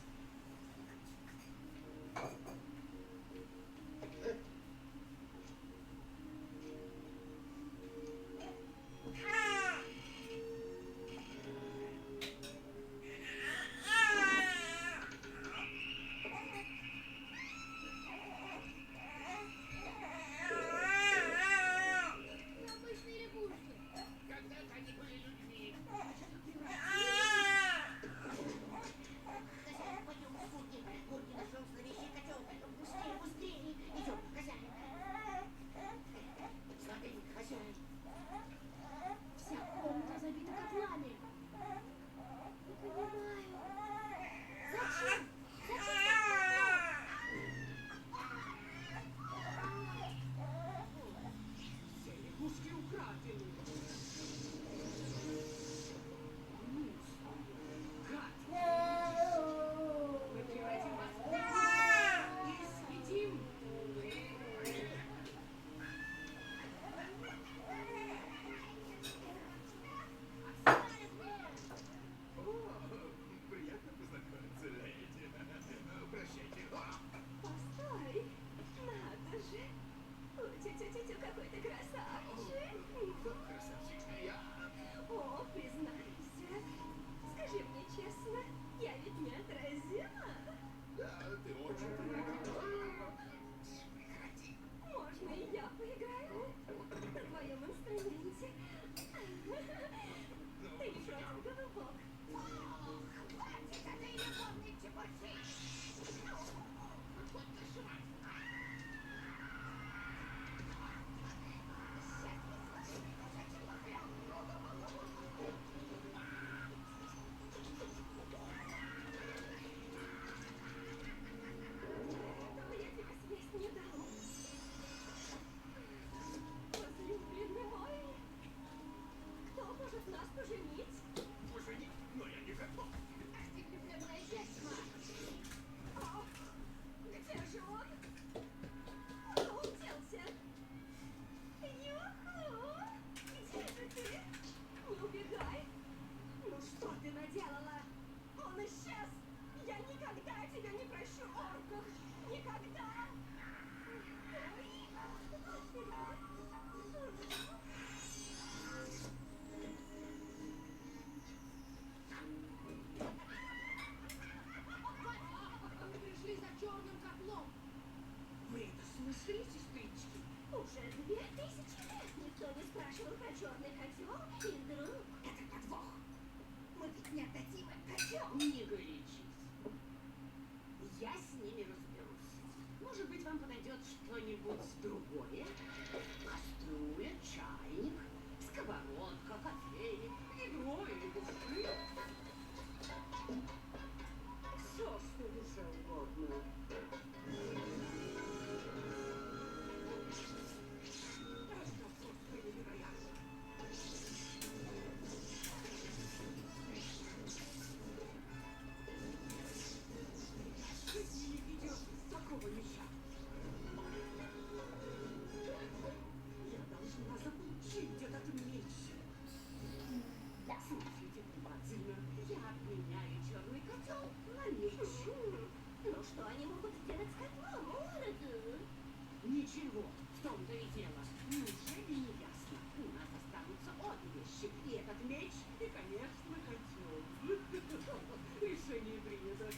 Speaker 15: Необычные лягушки.
Speaker 4: Когда-то они были людьми.
Speaker 10: Хозяин, пойдем к Гурге. Гурге нашел зловещий котел. Быстрее, быстрее. Идем, хозяин. Смотри, хозяин.
Speaker 15: Вся комната забита котлами. Не понимаю. Зачем? Зачем так котлов?
Speaker 4: Все лягушки украдены. Гад! Мы превратим вас в лягушек и съедим.
Speaker 7: Приятно познакомиться, леди. Прощайте.
Speaker 10: Постой. Надо же. Тю-тю-тю-тю, какой ты красавчик.
Speaker 7: Красавчик, я.
Speaker 10: О, признайся. Скажи мне честно, я ведь неотразима.
Speaker 7: Да, ты очень привлекательна.
Speaker 10: Можно и я поиграю на твоем инструменте. Ты не против, голубок?
Speaker 4: Хватит этой любовной чепухи. Вот ты шмат.
Speaker 10: Этого я тебе съесть не дам. Возлюбленный мой, кто может нас поженить?
Speaker 7: Поженить, но я не готов.
Speaker 15: Ты влюбленная ведьма.
Speaker 10: О, где же он? Куда он делся? Юху! Где же ты? Не убегай! Ну что ты наделала? Он исчез! Я никогда тебя не прощу, орках! Никогда!
Speaker 15: Мы пришли за черным котлом.
Speaker 10: Вы это слышали, сестрички? Уже 2000 лет никто не спрашивал про черный котел, и вдруг это подвох. Мы ведь не отдадим им котел.
Speaker 2: Не горячись. Я с ними разберусь. Может быть, вам подойдет что-нибудь другое? Кастрюля, чайник, сковородка, кофейник, ведро или кувшин. Все, что душе угодно. Это просто невероятно. Жизнь не ведет такого ничего. Я должна заполучить этот меч. Слушайте внимательно. Я обменяю черный котел на меч.
Speaker 10: Ну что они могут сделать с котлом, Уроду?
Speaker 2: Ничего, в том-то и дело. Неужели не ясно? У нас останутся обе вещи. И этот меч, и, конечно, котел. Решение принято.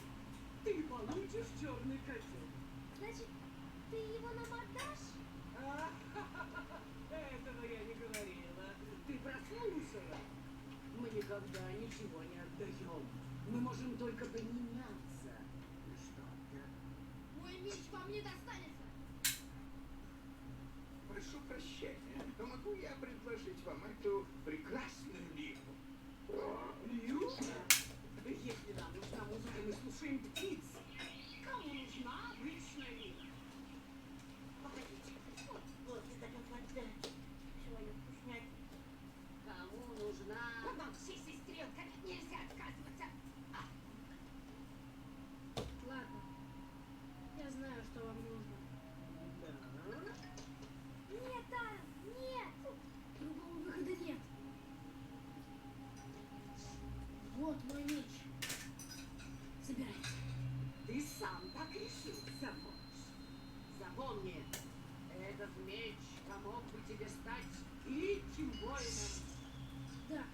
Speaker 2: Ты получишь черный котел.
Speaker 15: Значит, ты его нам отдашь?
Speaker 2: Этого я не говорила. Ты прослушала. Мы никогда ничего не отдаем. Мы можем только поменяться. Ну что-то.
Speaker 15: Мой меч вам не достанется.
Speaker 7: Прошу прощения, но могу я предложить вам эту прекрасную лиру?
Speaker 2: Лиру? Если нам нужна музыка, мы слушаем птиц. Кому нужна обычная лира? Погодите, вот меч помог бы тебе стать великим воином.
Speaker 15: Да.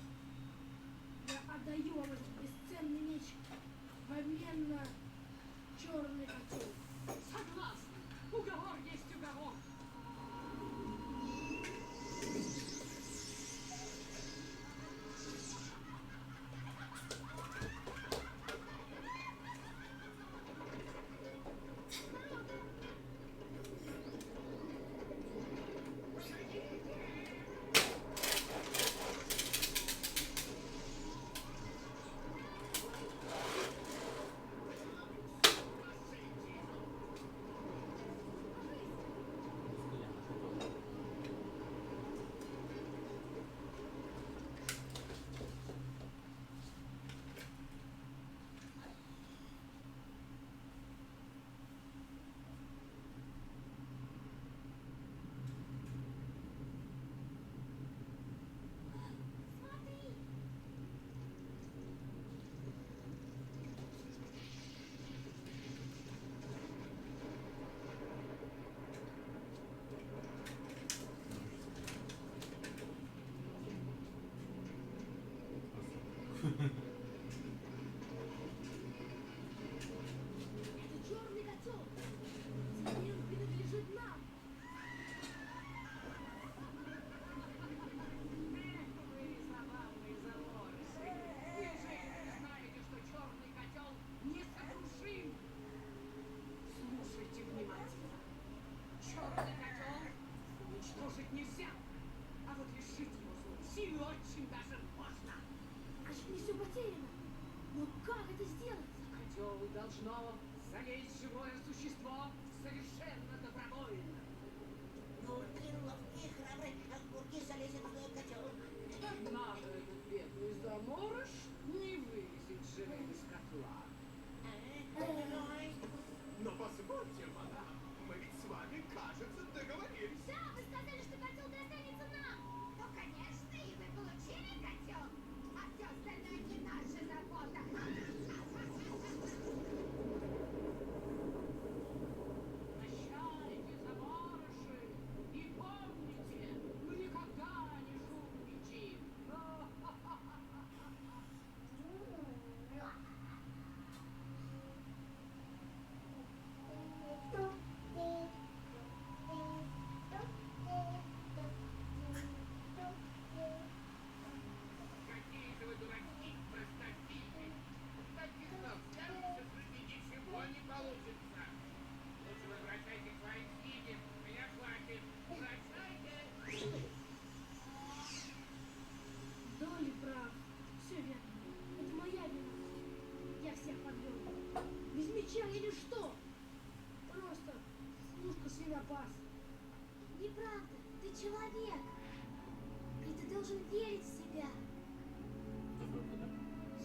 Speaker 15: Я отдаю вам этот бесценный меч в обмен на черный котел.
Speaker 2: Согласна. Уговор есть уговор.
Speaker 15: Это черный котел. Теперь он принадлежит нам.
Speaker 2: Вы забавные заложницы. Неужели вы не знаете, что черный котел несокрушим? Слушайте внимательно. Черный котел уничтожить нельзя, а вот лишить его злой силы очень даже можно.
Speaker 15: Значит, не все потеряно. Но как это сделать?
Speaker 2: В котел должно залезть живое существо совершенно добровольно.
Speaker 10: Ну, ловкий и храбрый, как бурки залезет в котел.
Speaker 2: Надо этот бедный заморож не вылезет живым из котла.
Speaker 4: Но позвольте, мадам, мы ведь с вами, кажется, договорились.
Speaker 15: Да, вы сказали, что котел достанется нам.
Speaker 10: Ну, конечно, и вы получили котел. А все остальное не наша забота.
Speaker 2: Прощайте, заморыши, и помните, мы никогда не жульничаем.
Speaker 4: Какие же вы дураки, простофили. Таких навстречу с вами ничего не получится. Лучше возвращайте к своим книге. Меня хватит. Прощайте.
Speaker 15: Долли прав. Все верно. Это моя вина. Я всех подвел. Без меча или что? Просто служка-свинопас.
Speaker 10: Неправда, ты человек. И ты должен верить в себя.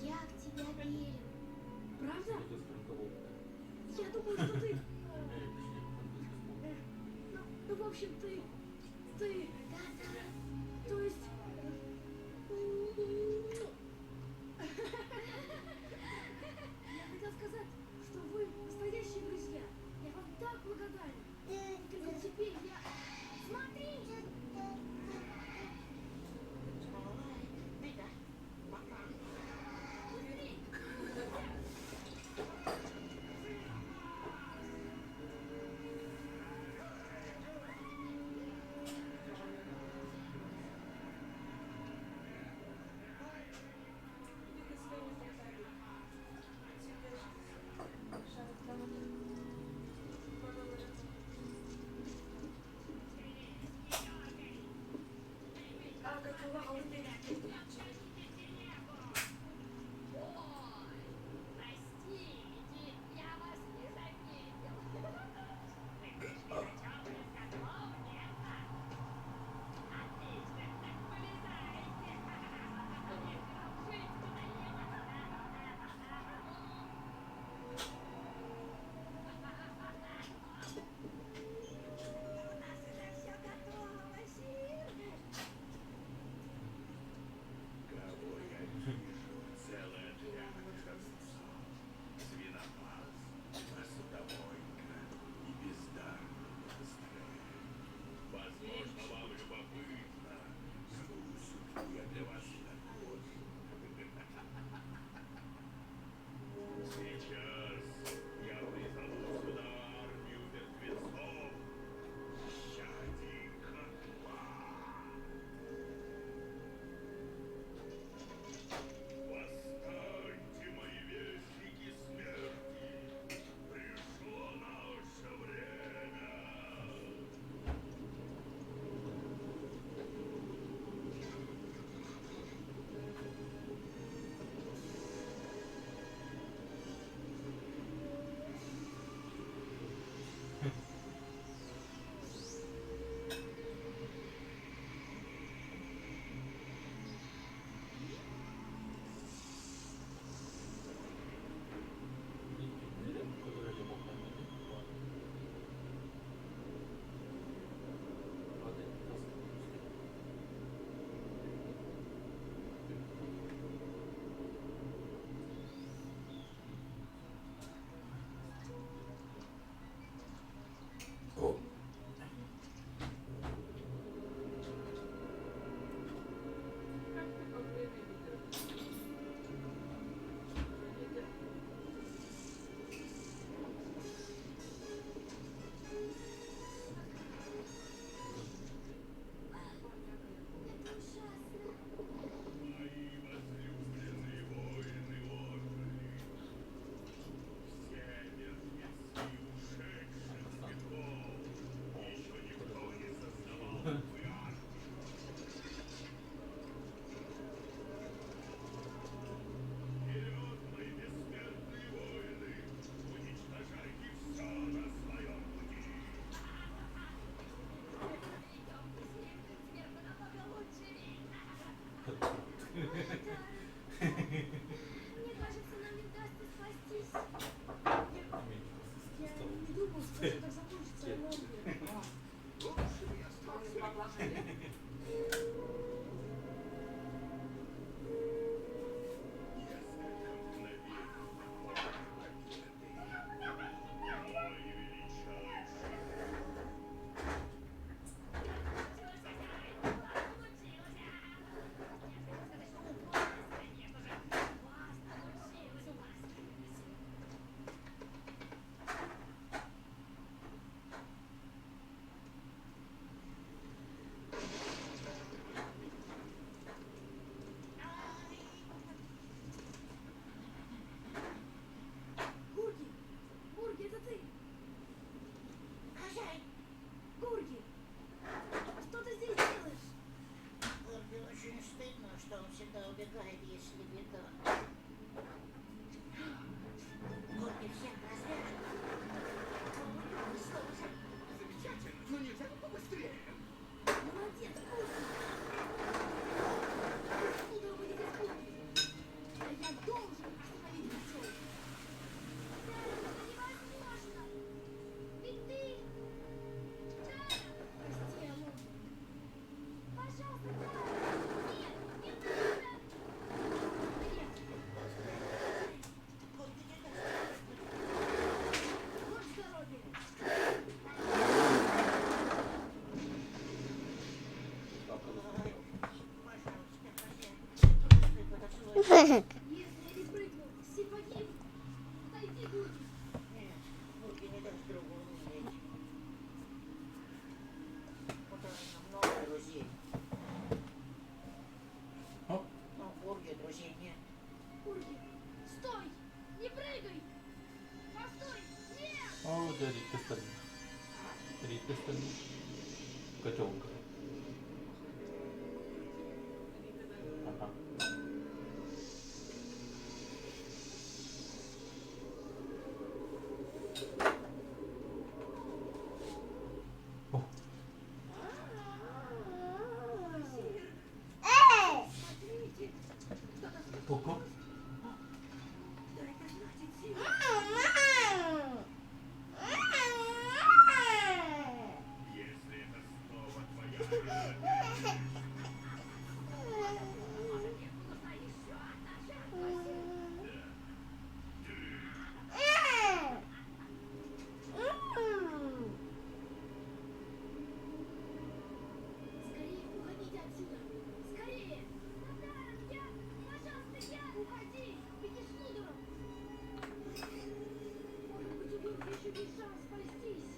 Speaker 10: Я в тебя верю.
Speaker 15: Правда? Я думаю, что ты... Ну, в общем, ты...
Speaker 10: Да-да.
Speaker 15: То есть... Я хотел сказать, что вы настоящие друзья. Я вам так благодарен. Только теперь я...
Speaker 10: Смотри!
Speaker 15: Мне кажется, нам не удастся спастись. Я не думал, что все так закончится, Гурги! Гурги, это ты!
Speaker 10: Хозяин,
Speaker 15: Гурги! Что ты здесь делаешь?
Speaker 10: Горби очень стыдно, что он всегда убегает, если беда. Горби всех развяжет.
Speaker 4: Замечательно, но нельзя ли побыстрее?
Speaker 15: Молодец, Гурги! Откуда выйдет из Гурги? Да я должен остановить косёл!
Speaker 10: Это невозможно. Ведь ты...
Speaker 15: Прости, Алон.
Speaker 10: Пожалуйста, нет, не надо.
Speaker 15: Привет!
Speaker 10: Горби не даст.
Speaker 15: Вот здоровье! Если я не прыгну, все погибнут. Отойди, Гурги!
Speaker 10: Нет, Горби не даст другу умереть. У Тарана много друзей. Но у Горби друзей нет.
Speaker 15: Гурги! Стой! Не прыгай! Постой! Нет!
Speaker 1: О, да, Рик остальных. Рик остальных. Котенка. Ага. О.
Speaker 15: Смотрите! Кто-то слышит?
Speaker 1: Ого.
Speaker 15: Да это значит сила!
Speaker 4: Если это снова твоя
Speaker 15: Скорее уходите отсюда! Скорее! Пожалуйста, я! Уходи! Иди с Лудером! Может быть, у Гурги еще есть шанс спастись!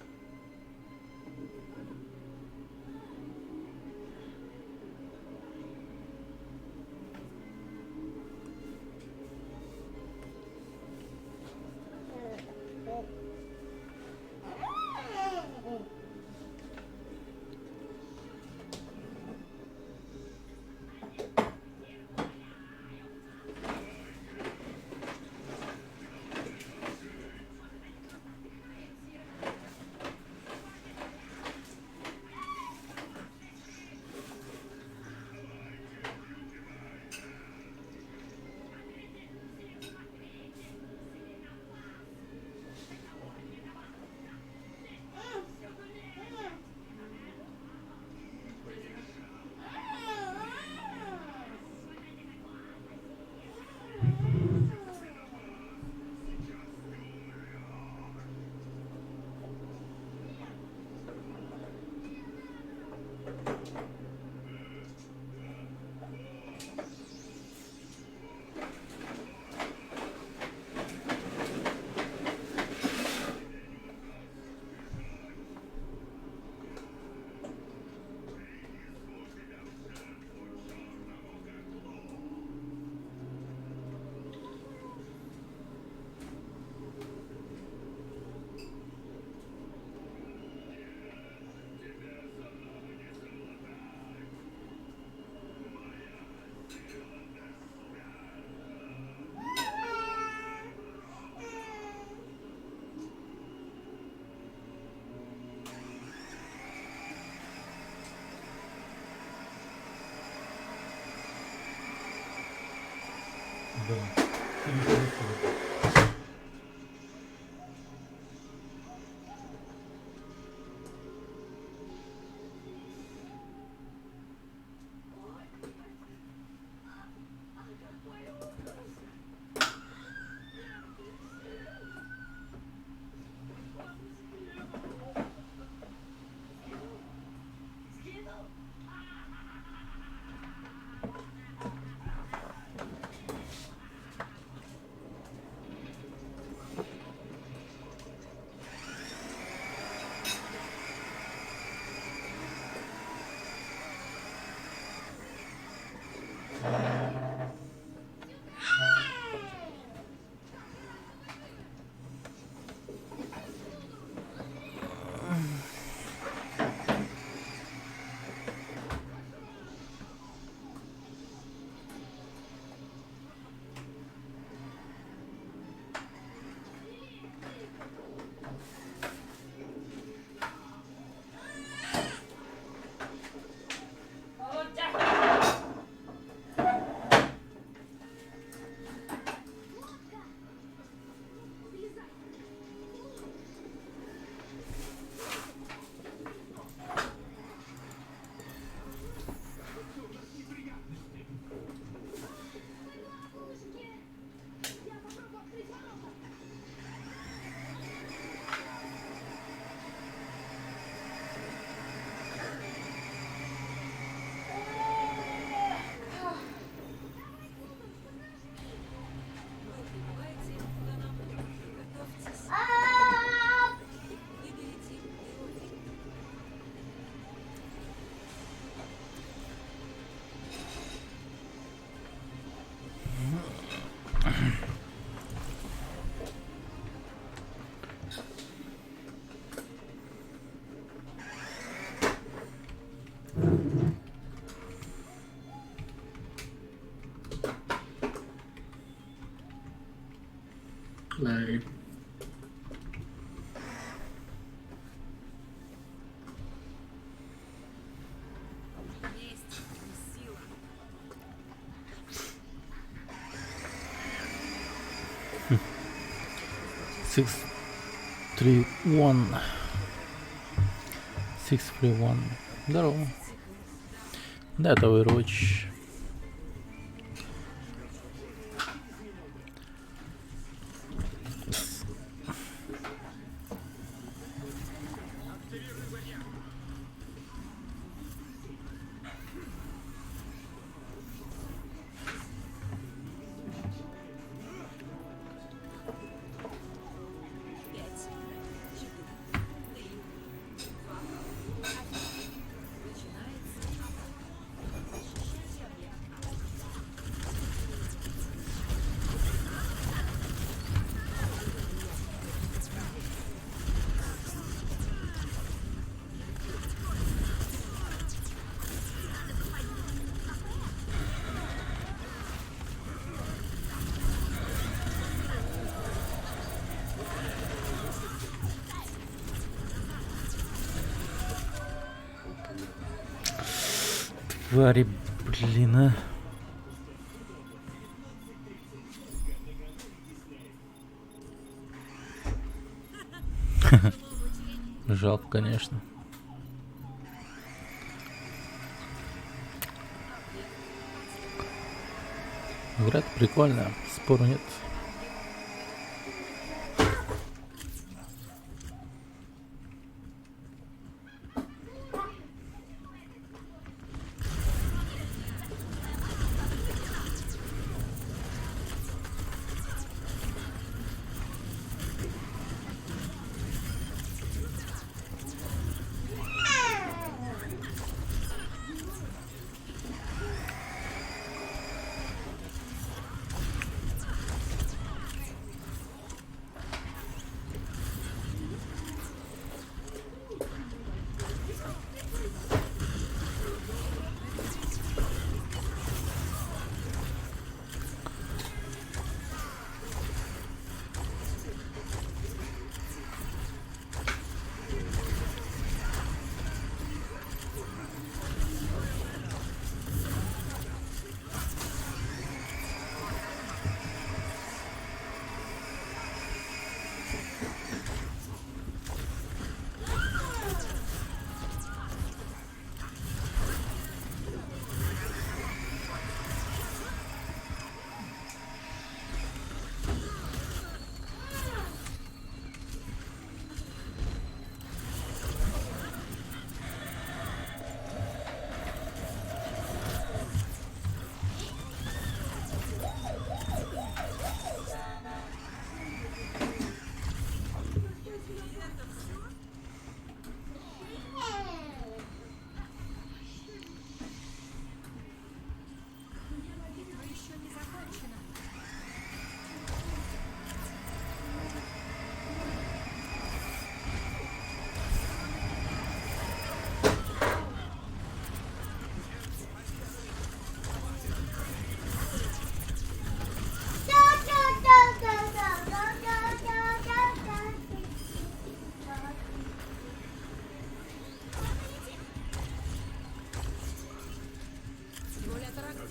Speaker 12: Play.
Speaker 6: Месть и сила.
Speaker 1: 6-3-1. 6-3-1. Здорово. Да, это Overwatch. Твари, блин, а. Жалко, конечно. Игра прикольная, спору нет.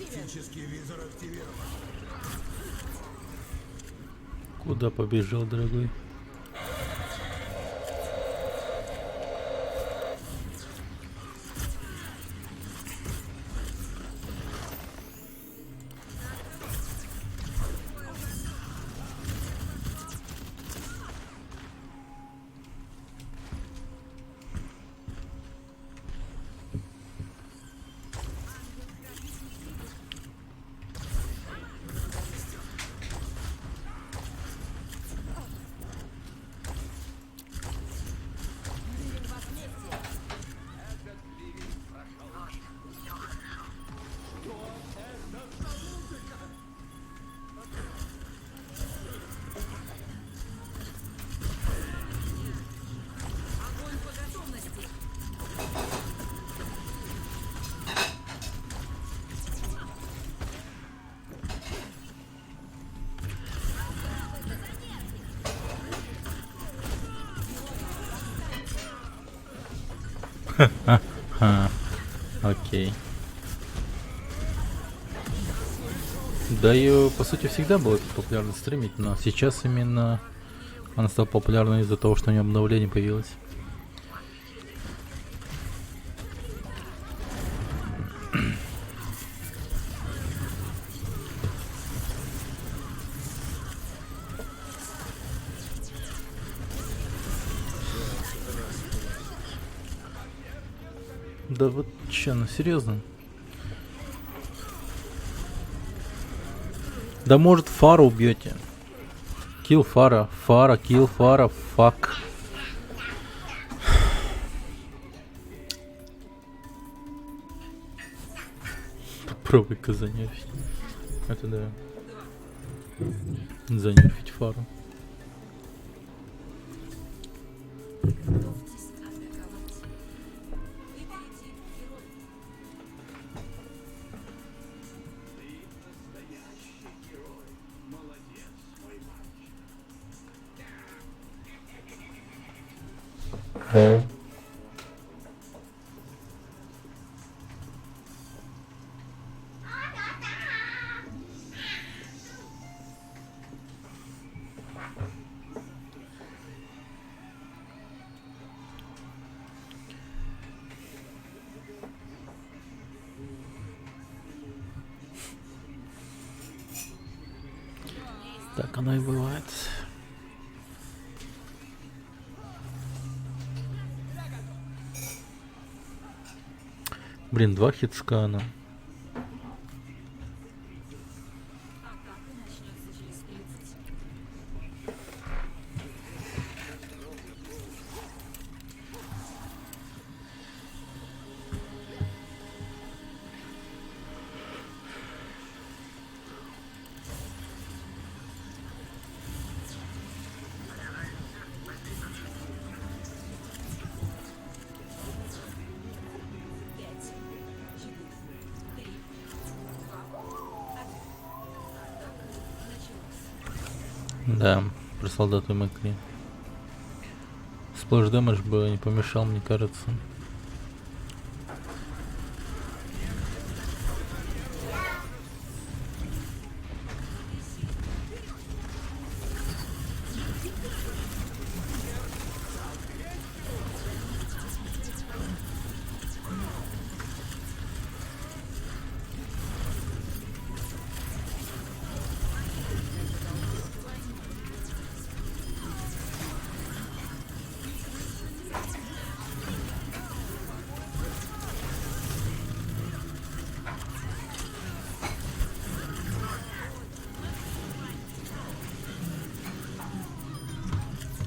Speaker 7: Оптический визор активирован.
Speaker 1: Куда побежал, дорогой? Окей. Да, ее по сути всегда было популярно стримить, но сейчас именно она стала популярной из-за того, что у нее обновление появилось. Да вот че, ну серьезно? Да может Фара убьете. Килл Фара. Фара, килл Фара, фак. Попробуй-ка занерфить. Это да. Занерфить Фару. Так оно и бывает. Блин, 2 хитскана. Да, про солдата Макли. Сплэш дэмэдж бы не помешал, мне кажется.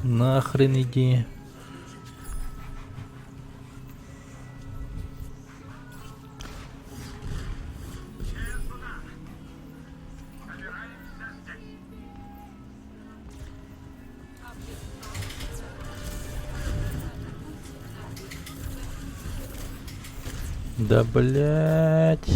Speaker 1: Нахрен иди. Да блять.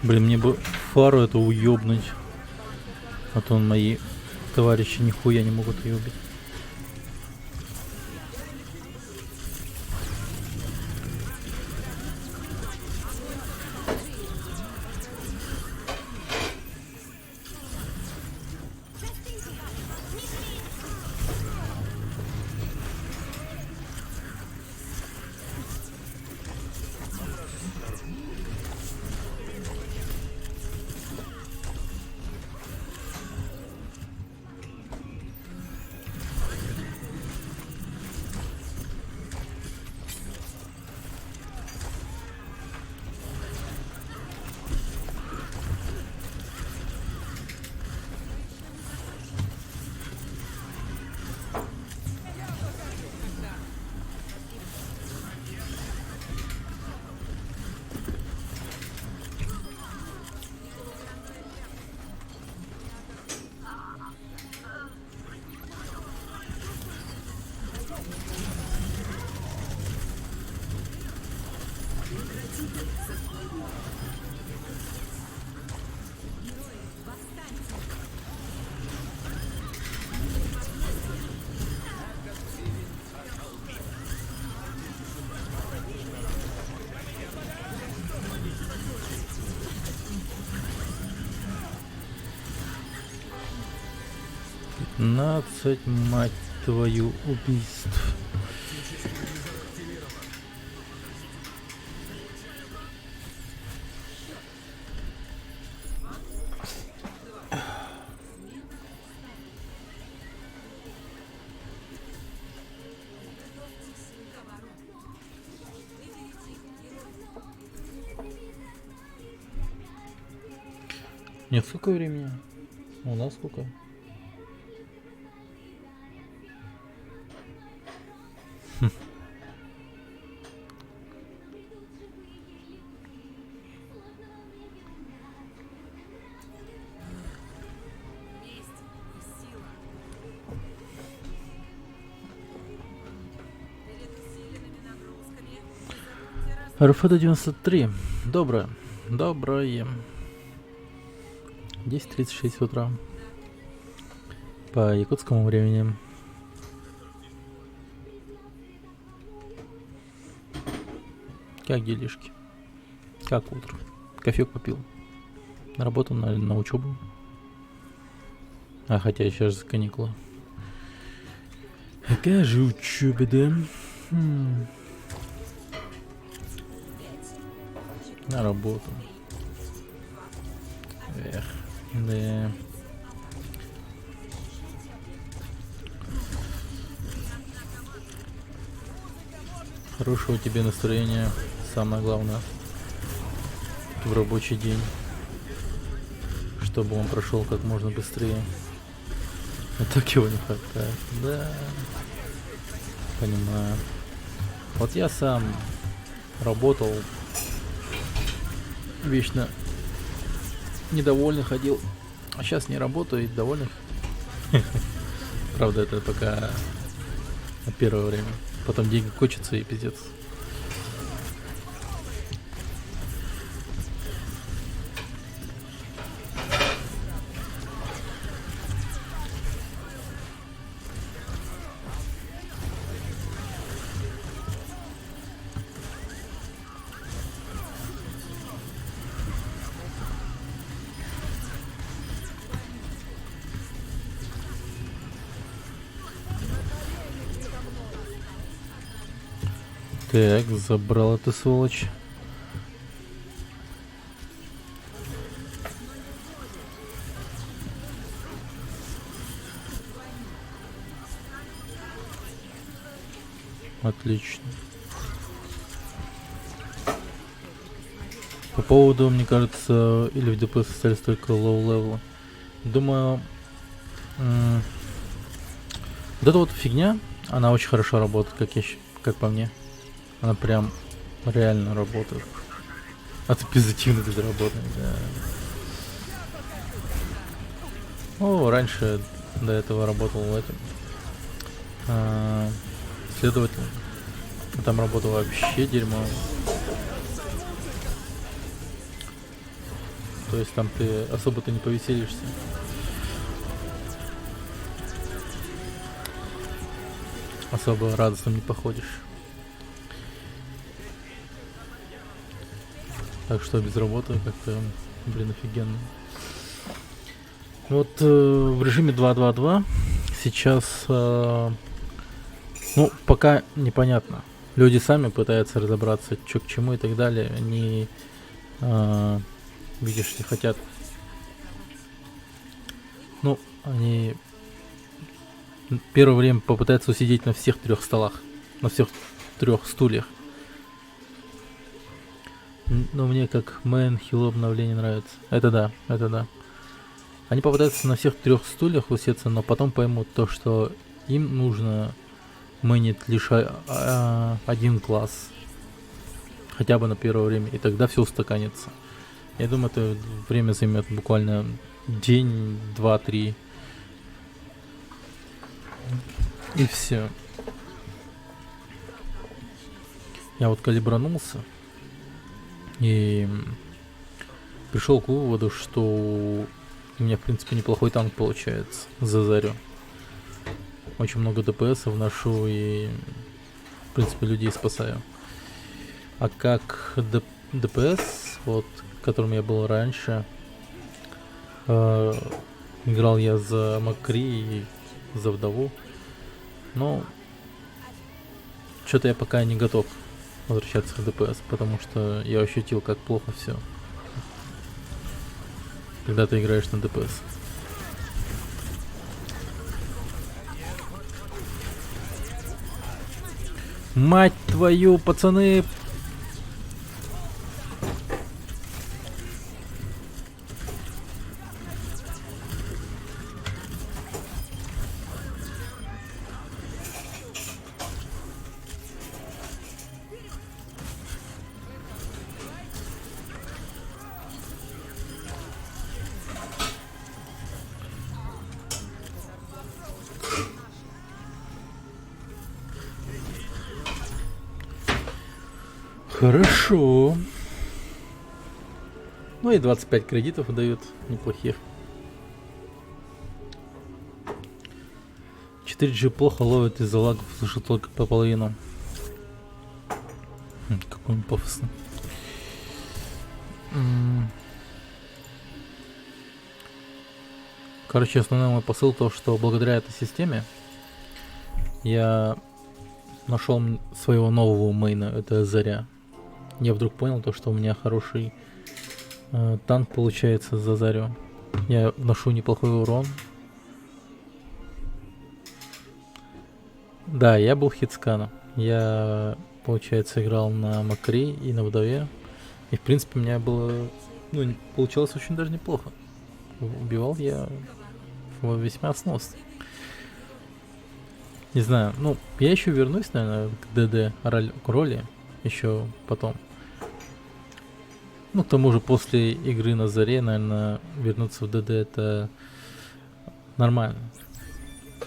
Speaker 1: Блин, мне бы фару эту уёбнуть. А то мои товарищи нихуя не могут ее убить. Нацать, мать твою, убийств. Нет, сколько времени? У нас сколько? РФД 93. Доброе. 10:36 утра. По якутскому времени. Как делишки? Как утро? Кофеек попил. На работу, на учебу. А хотя сейчас же каникулы. Какая же учеба, да? На работу. Эх, да. Хорошего тебе настроения, самое главное, в рабочий день, чтобы он прошел как можно быстрее. А так его не хватает, да. Понимаю. Вот я сам работал, вечно недовольный ходил, а сейчас не работаю и довольный. Правда, это пока на первое время. Потом деньги кончатся и пиздец. Так, забрал эту сволочь. Отлично. По поводу, мне кажется, или в ДПС остались только лоу-левела. Думаю, вот эта вот фигня, она очень хорошо работает, как по мне. Она прям реально работает. Это позитивно безработный, да. О, раньше до этого работал этим. Следовательно, там работал вообще дерьмо. то есть там ты особо-то не повеселишься. Особо радостным не походишь. Так что без работы как-то, блин, офигенно. Вот в режиме 2.2.2 сейчас, ну, пока непонятно. Люди сами пытаются разобраться, что к чему и так далее. Они, видишь, не хотят. Ну, они первое время попытаются усидеть на всех 3 столах, на всех 3 стульях. Но мне как мейн хило обновление нравится. Это да, это да. Они попытаются на всех 3 стульях усеться, но потом поймут то, что им нужно мэнить лишь один класс. Хотя бы на первое время. И тогда все устаканится. Я думаю, это время займет буквально день, 2-3. И все. Я вот калибранулся. И пришел к выводу, что у меня, в принципе, неплохой танк получается за зарю. Очень много ДПС вношу и, в принципе, людей спасаю. А как ДПС, вот, которым я был раньше, играл я за Макри и за Вдову. Но что-то я пока не готов возвращаться в ДПС, потому что я ощутил, как плохо все, когда ты играешь на ДПС. Мать твою, пацаны! Хорошо. Ну и 25 кредитов дают неплохих. 4G плохо ловит из-за лагов, слышу только по половину. Какой он пафосный. Короче, основной мой посыл то, что благодаря этой системе я нашел своего нового мейна, это Заря. Я вдруг понял то, что у меня хороший танк получается за Зарю. Я вношу неплохой урон. Да, я был хитсканом. Я, получается, играл на Макри и на Вдове. И, в принципе, у меня было... Ну, получалось очень даже неплохо. Убивал я весьма сносно. Не знаю, ну, я еще вернусь, наверное, к ДД роли. Еще потом. Ну, к тому же, после игры на Заре, наверное, вернуться в ДД это нормально.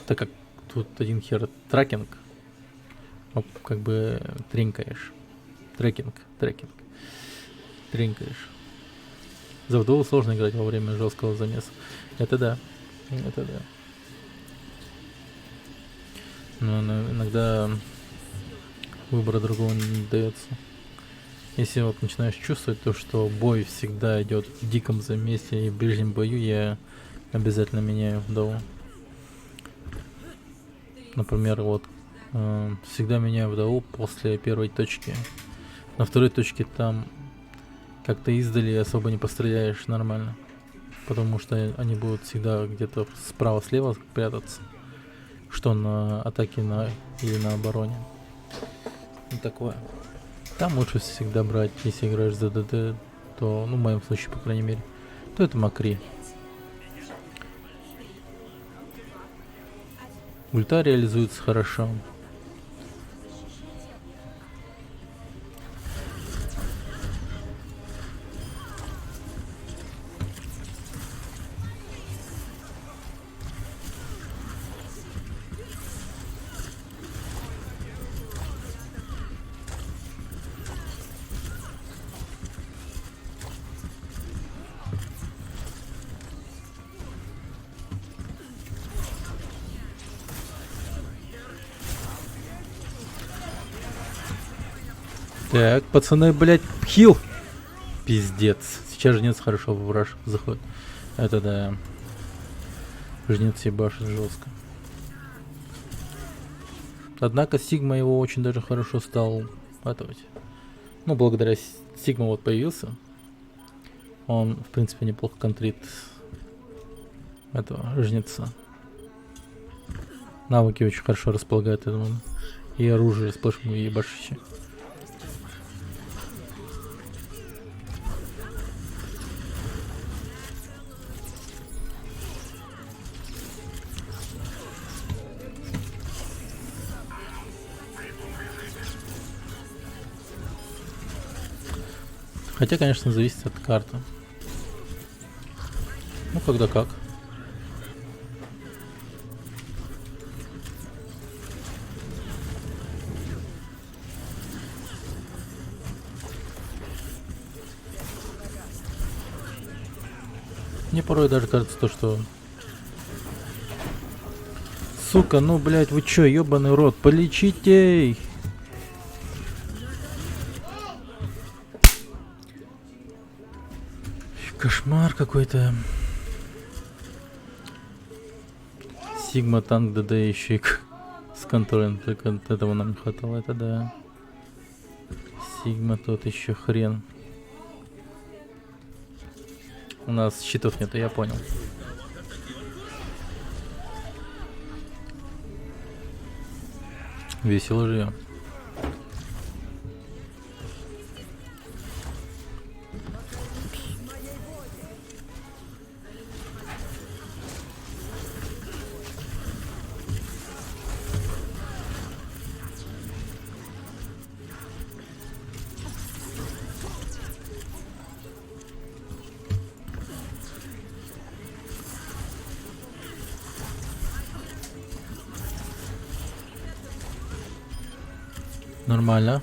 Speaker 1: Так как тут один хер трекинг. Как бы тринкаешь. Трекинг. Тринкаешь. За Вдову сложно играть во время жесткого замеса. Это да. Это да. Но иногда выбора другого не дается. Если вот начинаешь чувствовать то, что бой всегда идет в диком замесе и в ближнем бою, я обязательно меняю Вдову. Например, вот всегда меняю Вдову после первой точки. На второй точке там как-то издали особо не постреляешь нормально. Потому что они будут всегда где-то справа-слева прятаться. Что на атаке или на обороне. Ну, такое. Там лучше всегда брать, если играешь за ДД, то, ну, в моем случае, по крайней мере, то это Макри. Ульта реализуется хорошо. Так, пацаны, блять, хил. Пиздец. Сейчас жнец хорошо в раш заходит. Это да. Жнец ебашит жестко. Однако Сигма его очень даже хорошо стал атовать. Ну, благодаря Сигма вот появился. Он, в принципе, неплохо контрит этого жнеца. Навыки очень хорошо располагают, я думаю. И оружие сплошное ебашище. Хотя, конечно, зависит от карты. Ну, когда как. Мне порой даже кажется то, что... Сука, ну, блядь, вы чё, ёбаный рот, полечите! Кошмар какой-то. Сигма, танк, ДД, еще и с контролем. Только от этого нам не хватало, это да. Сигма тот еще хрен. У нас щитов нет, я понял. Весело живем. Нормально.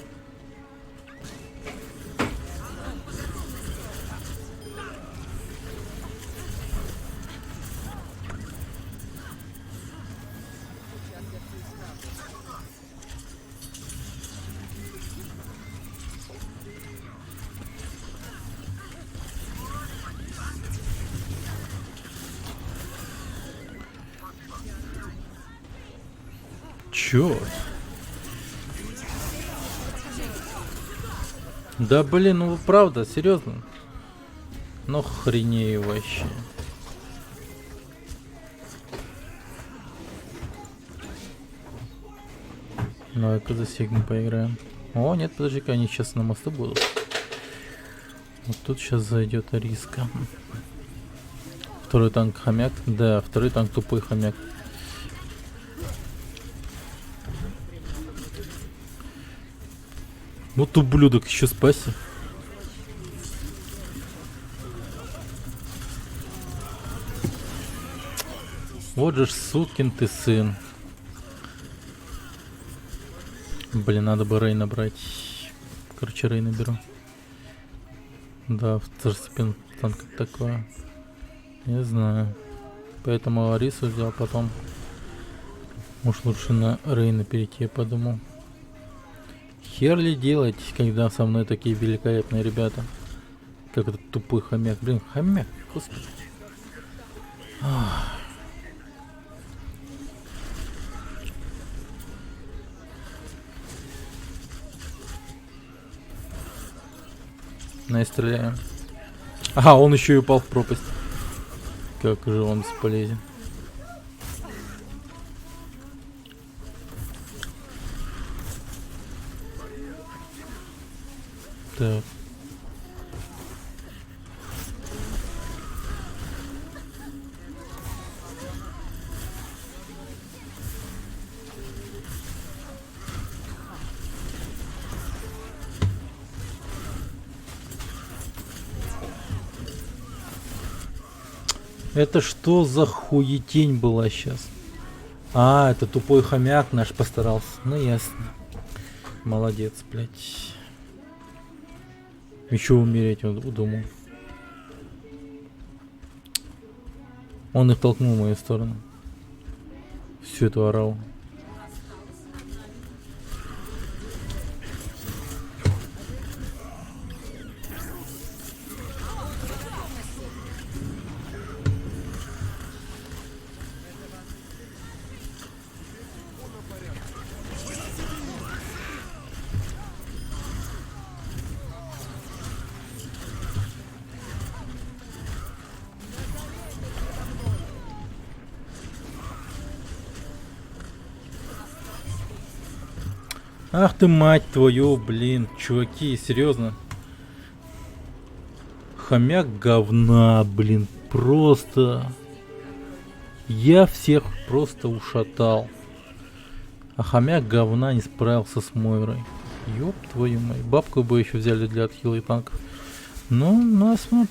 Speaker 1: Чёрт. Да блин, ну правда, серьезно. Ну хренею вообще. Давай-ка за Сигму поиграем. О, нет, подожди-ка, они сейчас на мосту будут. Вот тут сейчас зайдет Ариска. Второй танк хомяк. Да, второй танк тупой хомяк. Вот ублюдок еще спасся. Вот же ж сукин ты сын. Блин, надо бы Рей набрать. Короче, Рей наберу. Да, второстепенный танк такое. Не знаю. Поэтому Арису взял, потом. Может лучше на Рейна перейти, я подумал. Хер ли делать, когда со мной такие великолепные ребята. Как этот тупой хомяк. Блин, хомяк, господи. Ах. На и стреляем. Ага, он еще и упал в пропасть. Как же он бесполезен. Так. Это что за хуетень была сейчас? А, это тупой хомяк наш постарался. Ну ясно. Молодец, блядь. Еще умереть он думал. Он их толкнул в мою сторону. Всю эту ораву. Ах ты мать твою, блин, чуваки, серьезно. Хомяк говна, блин, просто. Я всех просто ушатал. А хомяк говна не справился с Мойрой. Ёб твою мать. Бабку бы еще взяли для отхила и танков. Ну, у нас вот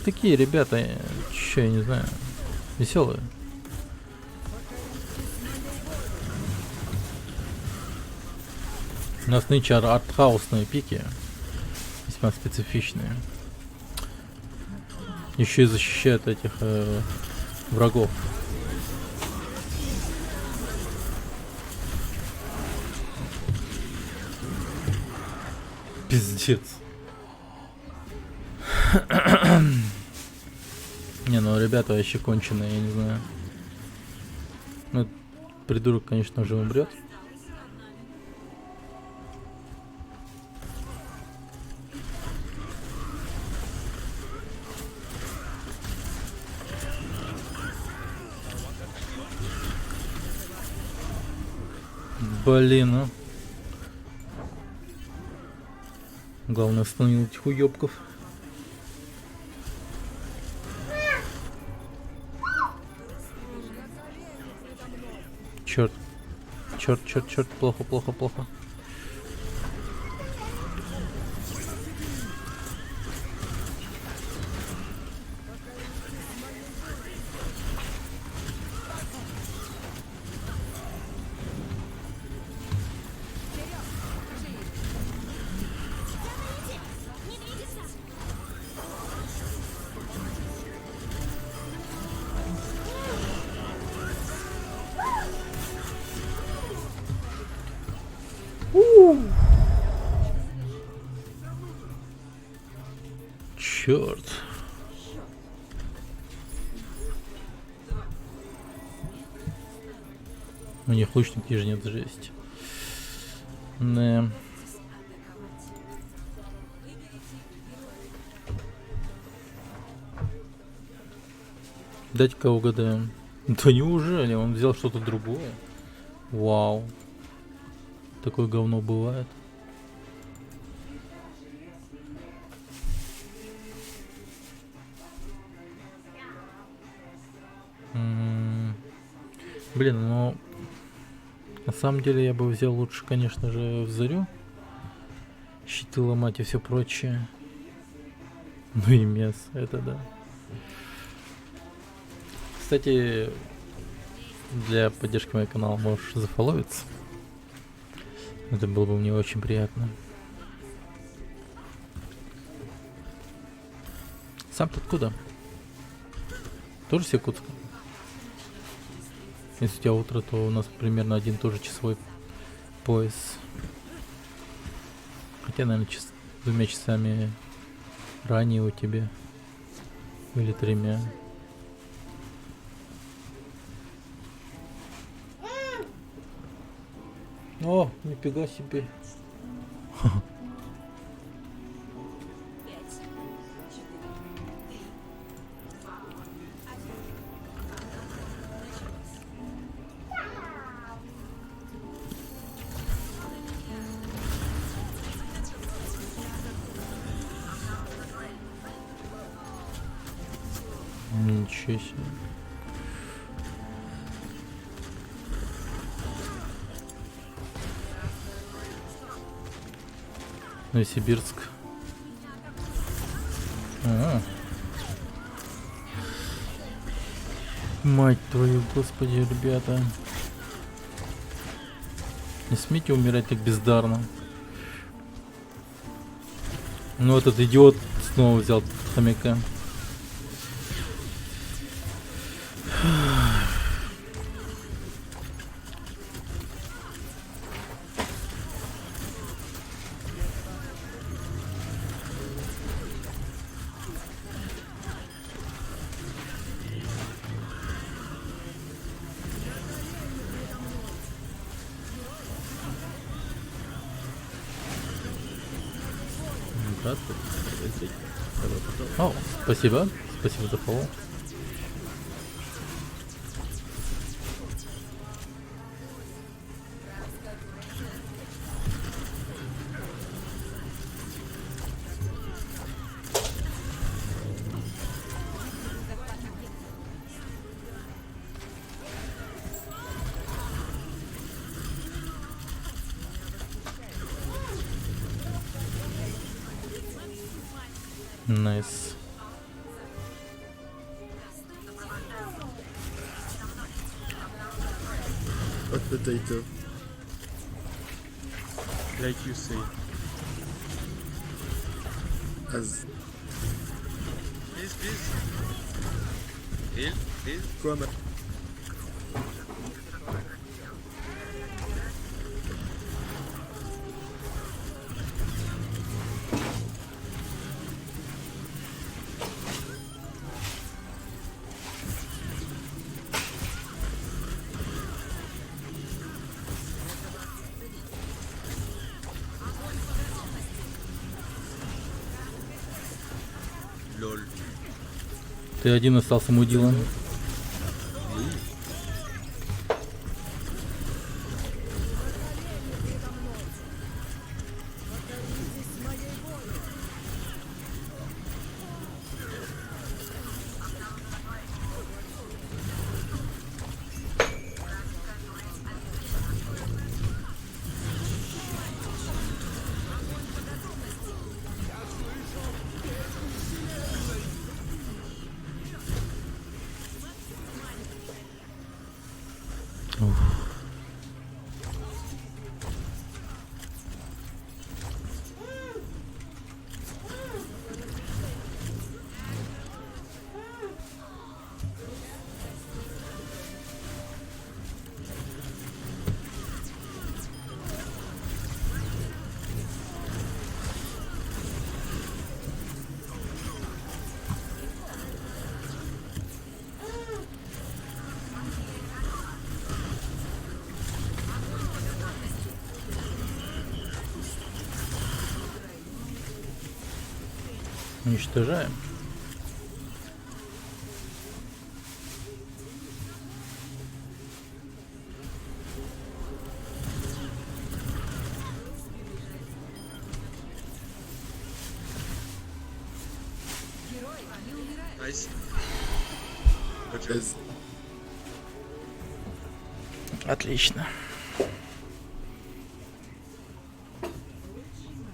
Speaker 1: такие ребята, чё, я не знаю, веселые. У нас нынче артхаусные пики. Весьма специфичные. Еще и защищают этих врагов. Пиздец. Не, ну ребята вообще конченые, я не знаю. Ну, придурок, конечно же, умрет. Блин, ну. Главное, остановил этих уёбков. Черт. Черт, черт, черт. Плохо, плохо, плохо. Черт. У них лучники же нет, жесть. Не. Дайте-ка угадаем. Да неужели? Он взял что-то другое? Вау. Такое говно бывает. Блин, ну на самом деле я бы взял лучше, конечно же, в Зарю. Щиты ломать и все прочее. Ну и мес, это да. Кстати, для поддержки моего канала можешь зафоловиться. Это было бы мне очень приятно. Сам-то откуда? Тоже с Якутска? Если у тебя утро, то у нас примерно один тоже часовой пояс. Хотя, наверное, 2 часами ранее у тебя. Или 3. О, нифига себе. Ничего себе. Новосибирск. Мать твою, господи, ребята. Не смейте умирать так бездарно. Ну этот идиот снова взял хомяка. О, спасибо. Спасибо за фоллоу. Найс.
Speaker 5: A potato.
Speaker 3: Like you say.
Speaker 5: As
Speaker 20: Please, please. Heal, please.
Speaker 5: quoi, man?
Speaker 20: Lol.
Speaker 1: Ты один остался мудилом. Уничтожаем.
Speaker 20: Nice.
Speaker 1: Отлично.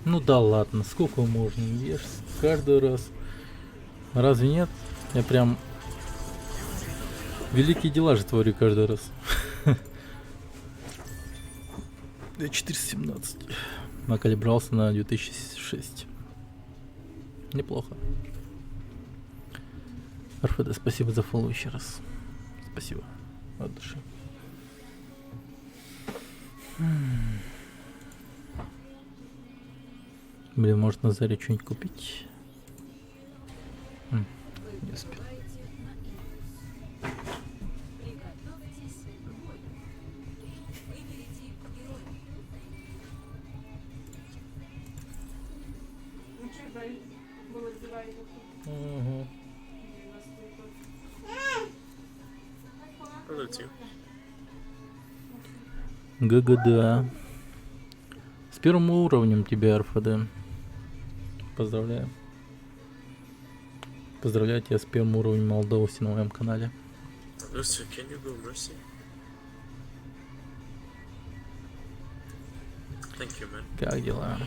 Speaker 1: Ну да ладно, сколько можно ешь каждый раз? Разве нет? Я прям великие дела же творю каждый раз. 417. Накалибрался на 2006. Неплохо. РФД, спасибо за фоллоу еще раз. Спасибо. От души. Блин, может на заре что-нибудь купить? Не успел. ГГД. С первым уровнем тебя, РФД. Поздравляю. Поздравляю тебя с первым уровнем Молдовы на моем канале.
Speaker 11: Lucy, can you go Mercy? Thank you, man.
Speaker 1: Как дела?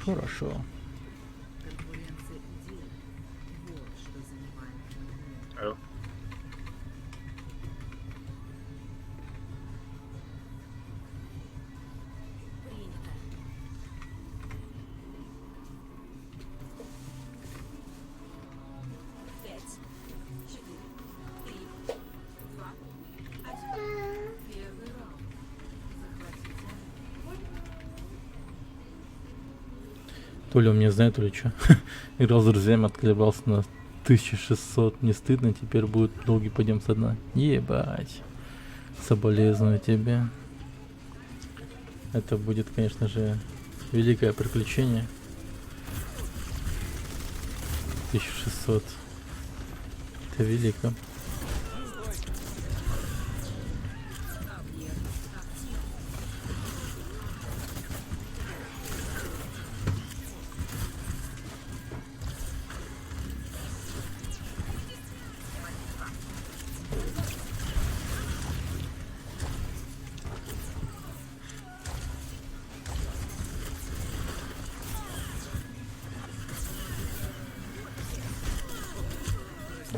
Speaker 1: Хорошо.
Speaker 11: Алло.
Speaker 1: То ли он меня знает, то ли что. Играл с друзьями, откалибрался на 1600. Не стыдно, теперь будет долгий подъем со дна. Ебать. Соболезную тебе. Это будет, конечно же, великое приключение. 1600. Это велико.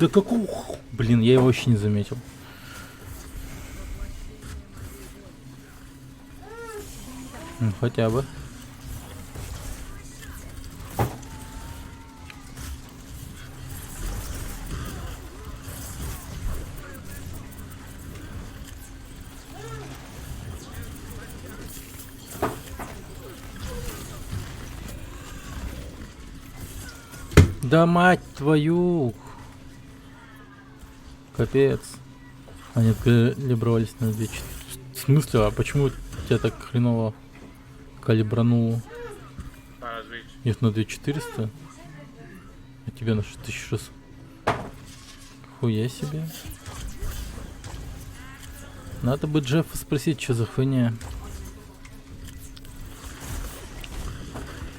Speaker 1: Да какого... Блин, я его вообще не заметил. Ну, хотя бы. Да мать твою! Капец. Они калибровались на 2. В смысле, а почему тебя так хреново калибрануло? Их на 2400? А тебе на 1600? Хуя себе. Надо бы Джеффа спросить, что за хуйня.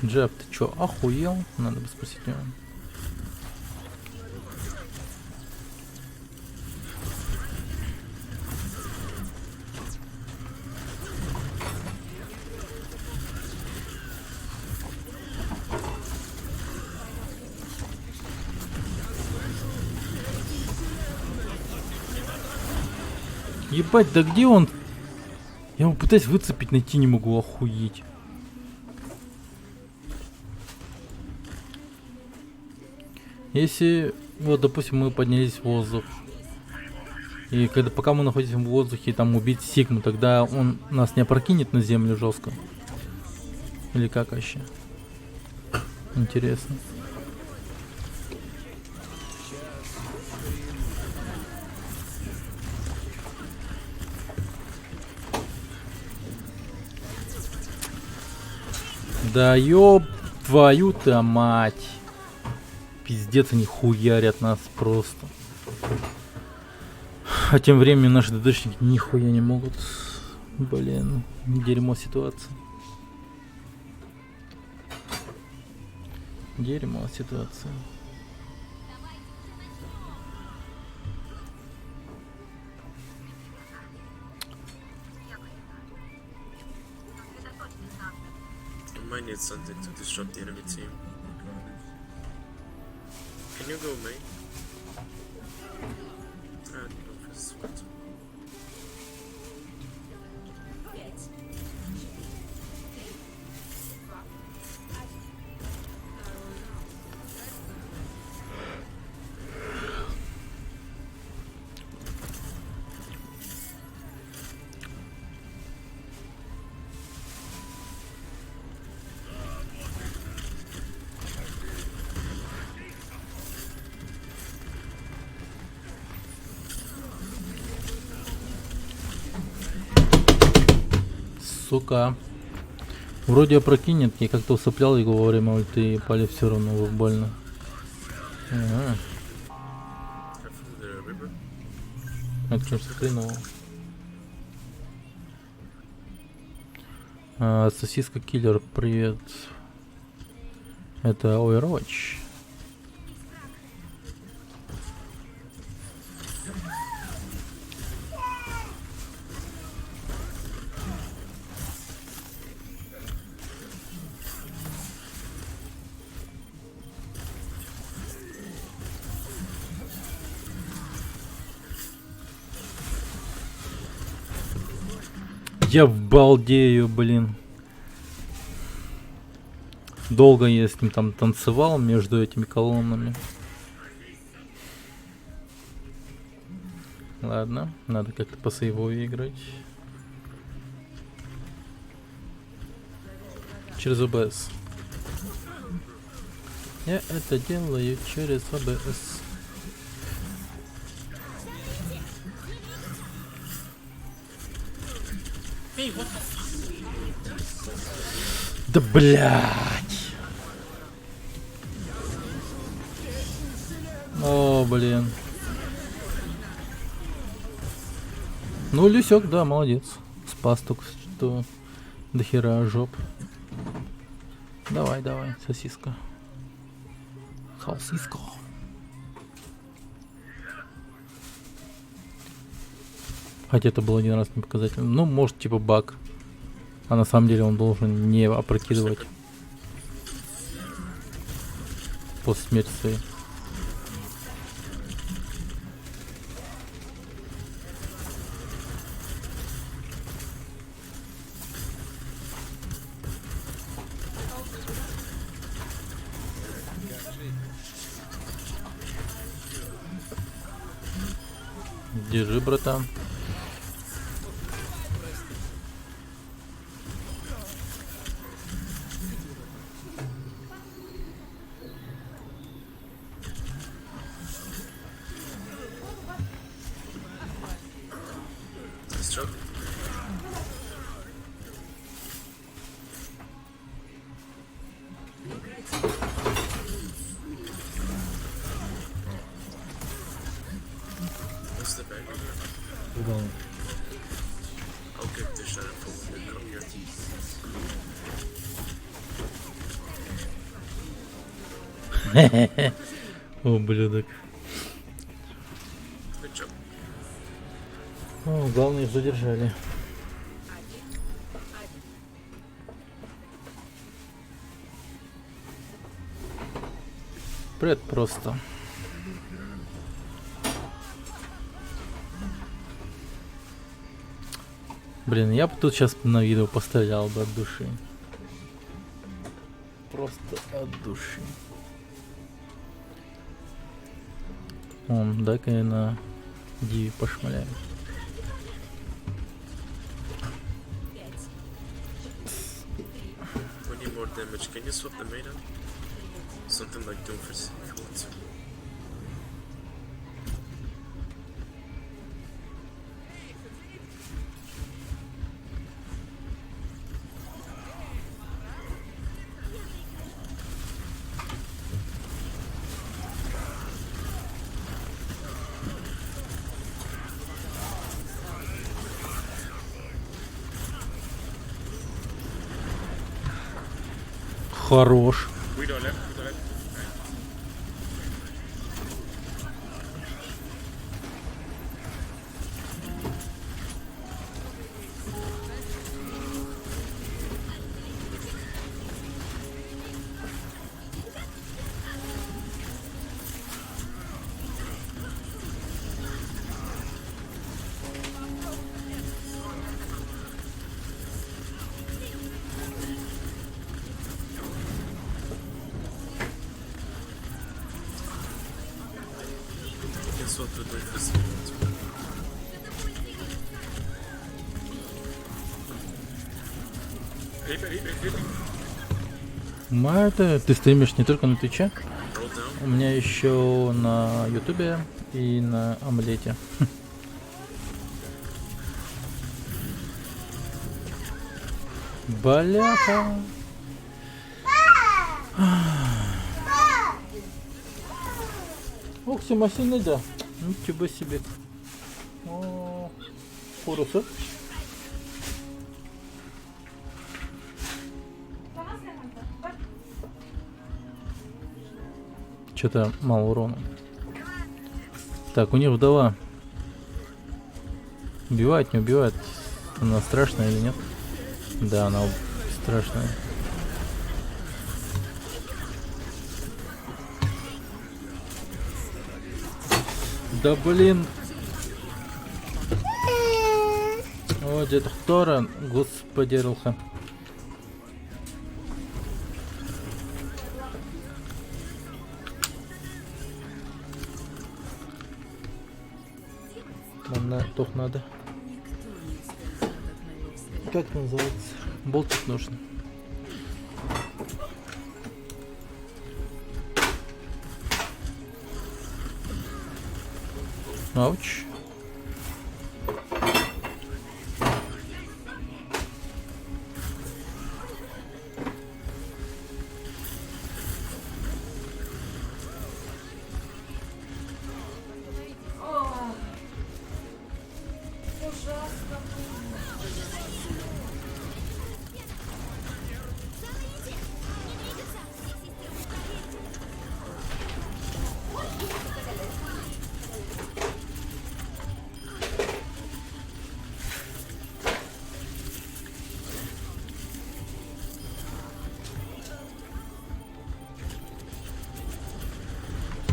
Speaker 1: Джефф, ты чё, охуел? Надо бы спросить его. Ебать, да где он? Я его пытаюсь выцепить, найти не могу, охуеть. Если, вот, допустим, мы поднялись в воздух, и пока мы находимся в воздухе, там убить Сигму, тогда он нас не опрокинет на землю жестко? Или как вообще? Интересно. Да ёб твою-то мать. Пиздец, они хуярят нас просто. А тем временем наши ДДшники нихуя не могут. Блин, дерьмо ситуация. Дерьмо ситуация.
Speaker 11: I might need something to disrupt the enemy team. Can you go, mate? I don't know if it's what.
Speaker 1: Сука. Вроде опрокинет, я как-то усыплял его во время ульты, и пали все равно больно. Ага. Это, конечно, хреново. Сосиска киллер, привет. Это Overwatch. Я балдею, блин. Долго я с ним там танцевал между этими колоннами. Ладно, надо как-то по сейвове играть. Через ОБС. Я это делаю через ОБС. Да блять. О, блин. Ну, Люсек, да, молодец. Спас только что до хера жоп. Давай, давай, сосиска. Сосиска. Хотя это было один раз не показательно. Ну, может, типа баг. А на самом деле он должен не опрокидывать после смерти своей. Держи, братан.
Speaker 11: Nice job. What's the bag? I'll get the shadow forward and come here.
Speaker 1: Ублюдок.
Speaker 11: Good job.
Speaker 1: О, главное, их задержали. Привет, просто. Блин, я бы тут сейчас на видео пострелял бы от души. Просто от души. Дай-ка я на Диви пошмаляю.
Speaker 11: We need more damage. Can you swap the main out? Something like Doomfist if you want to.
Speaker 1: Хорош.
Speaker 3: Widow left, Widow left.
Speaker 11: You can swap the Doomfist if you want to.
Speaker 3: Reaper, Reaper.
Speaker 1: Это ты стримишь не только на Твиче,
Speaker 11: Roll down.
Speaker 1: у меня еще на Ютубе и на Омлете. Бляха. Ох, Симасины, да. Ничего себе. О, Хуруса. Что-то мало урона. Так, у них вдова. Убивает, не убивает. Она страшная или нет? Да, она страшная. Да блин. О, дед Хтора, господи, Рулха. Тох надо. Как это называется? Болтик нужен. Ауч.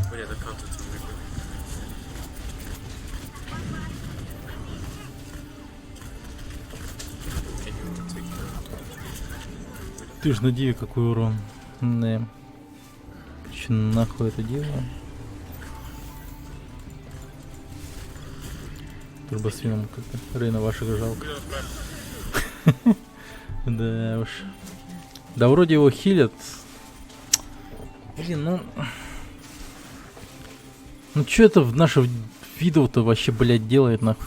Speaker 11: Oh yeah, the counter to Reaper. Can you take the...
Speaker 1: Ты ж на Диве какой урон. Не. Че нахуй это Дива? турбосвином как-то. Рейна вашего жалко. Да уж. Да вроде его хилят. Блин, ну что это в наше видео-то вообще, блядь, делает нахуй?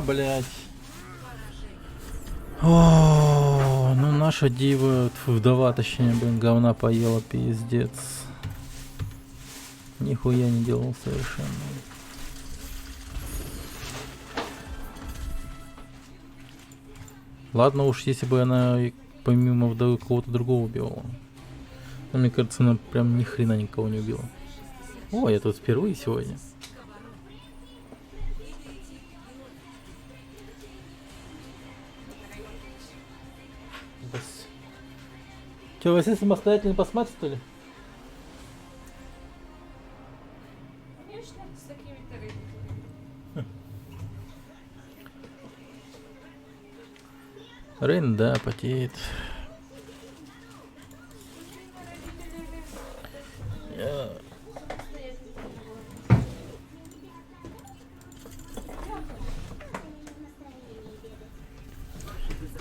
Speaker 1: Блядь. О, ну наша дива, вдова, точнее, блин, говна поела, пиздец. Нихуя не делал совершенно. Ладно уж, если бы она помимо вдовы кого-то другого убивала. Но мне кажется, она прям ни хрена никого не убила. О, я тут впервые сегодня. Че, вы все самостоятельно посмотрите, что ли?
Speaker 22: Конечно, с такими-то рыбами.
Speaker 1: Рейн, да, потеет.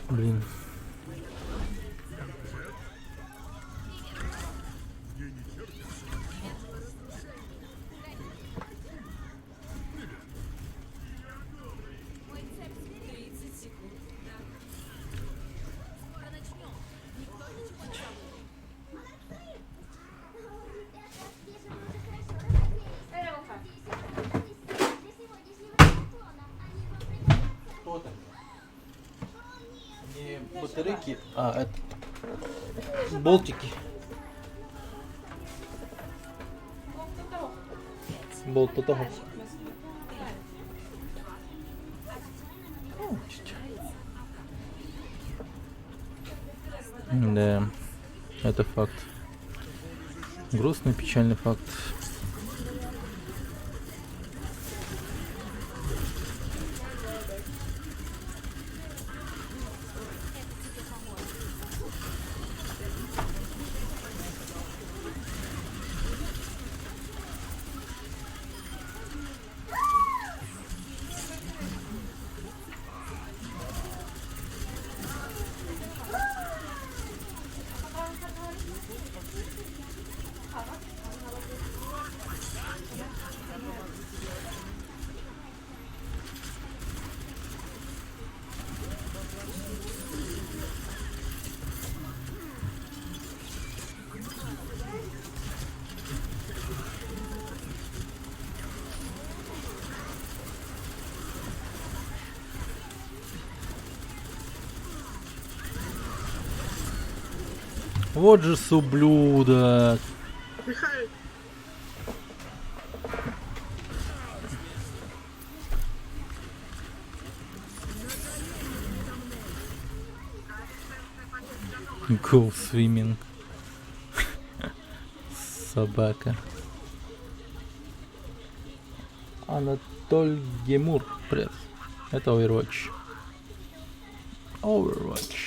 Speaker 1: Блин. Батарейки, это болтики. Болт того. Да, это факт. Грустный, печальный факт. Вот же сублюдок. Go swimming. Собака. Анатоль Гемур, привет. Это Overwatch. Overwatch.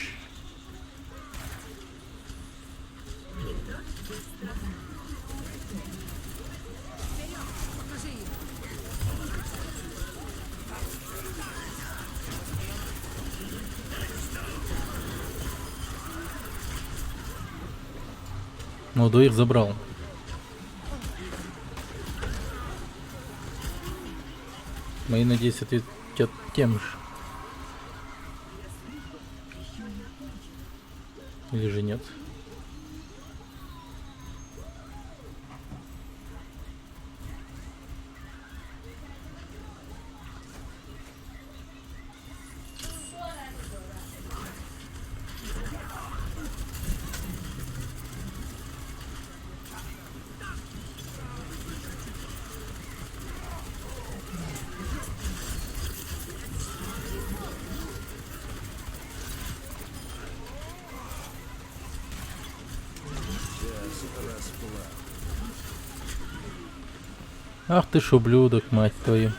Speaker 1: Ну, двоих забрал. Мои, надеюсь, ответят тем же. Или же нет? Ах ты ж ублюдок, мать твою.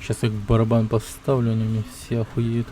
Speaker 1: Сейчас их барабан поставлю, они мне все охуеют.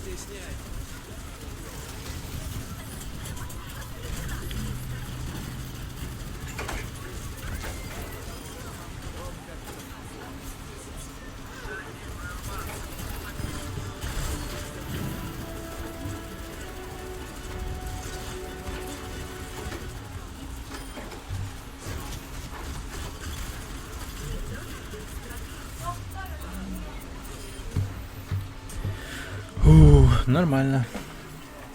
Speaker 5: стесняйтесь.
Speaker 1: Нормально.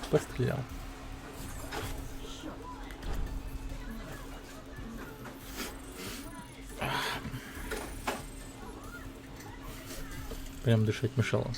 Speaker 1: Пострелял. Прям дышать мешало.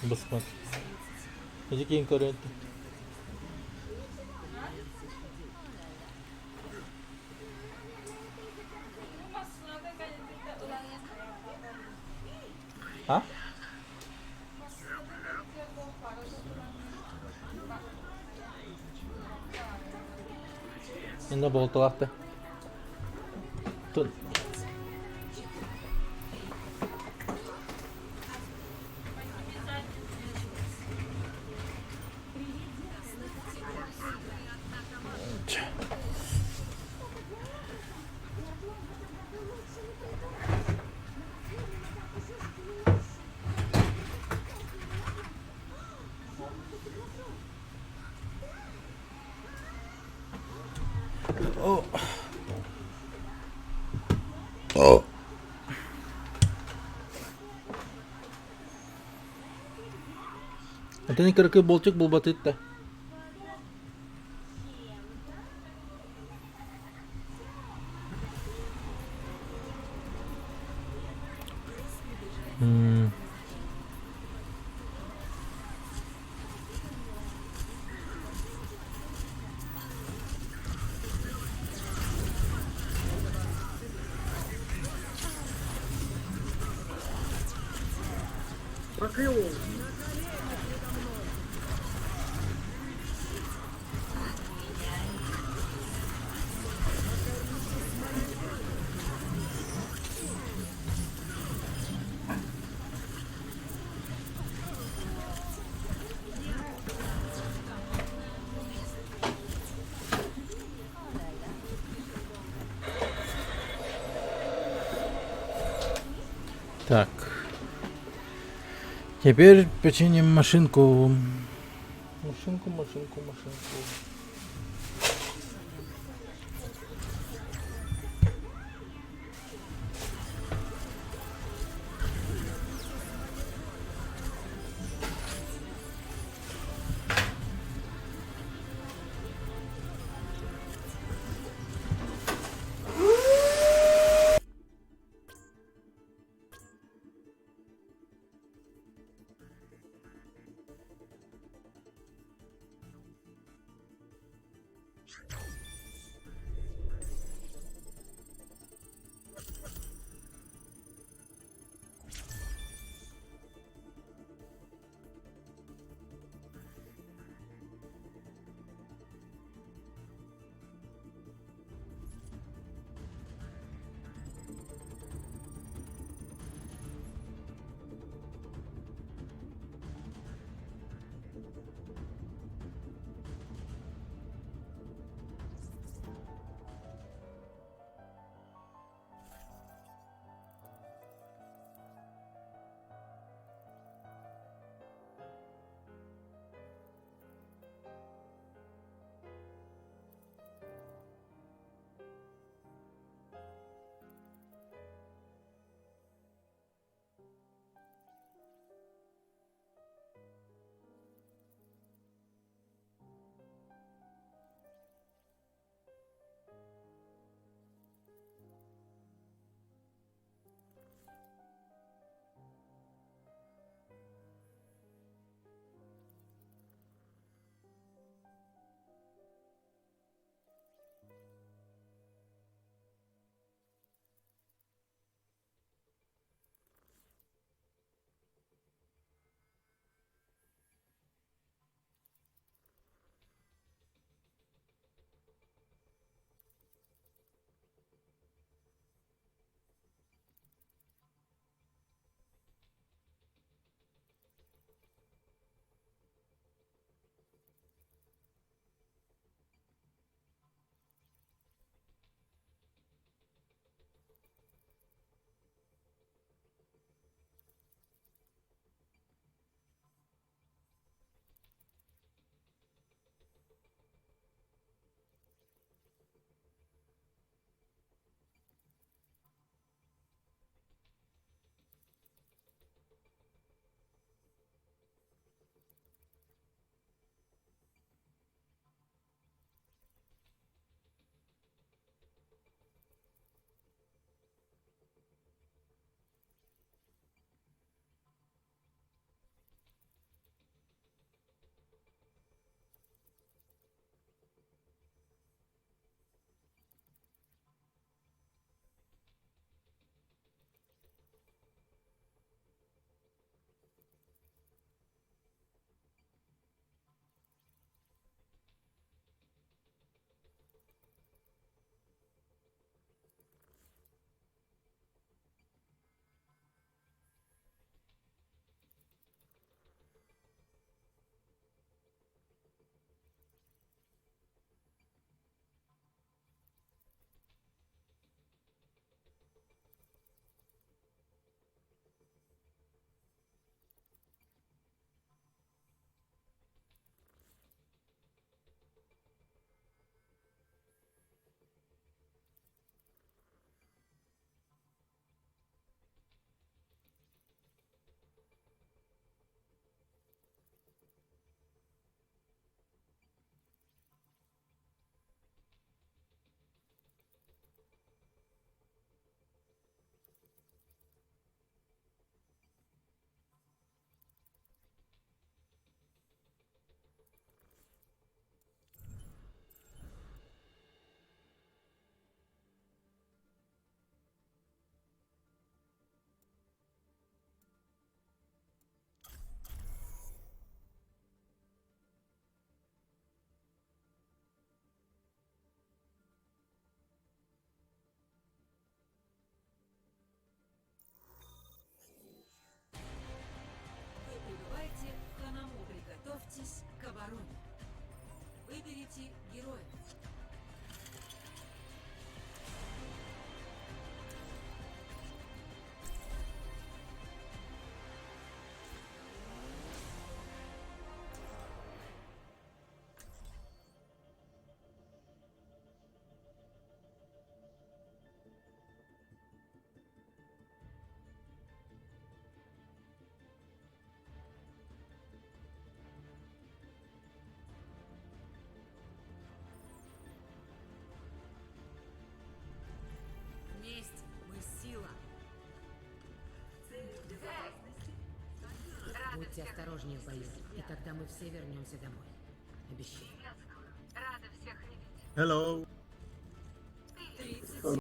Speaker 1: Басмат. Иди кинь корректно. А? Inne boltolahti. О. О. Это не каракай болтик был батыт-то.
Speaker 3: Покрыл.
Speaker 1: Так. Теперь починим машинку. Машинку.
Speaker 6: Стой! Вместе мы сила.
Speaker 17: Будьте осторожнее в бою, и тогда мы все вернемся домой. Обещаю.
Speaker 18: Рада всех видеть.
Speaker 3: Hello.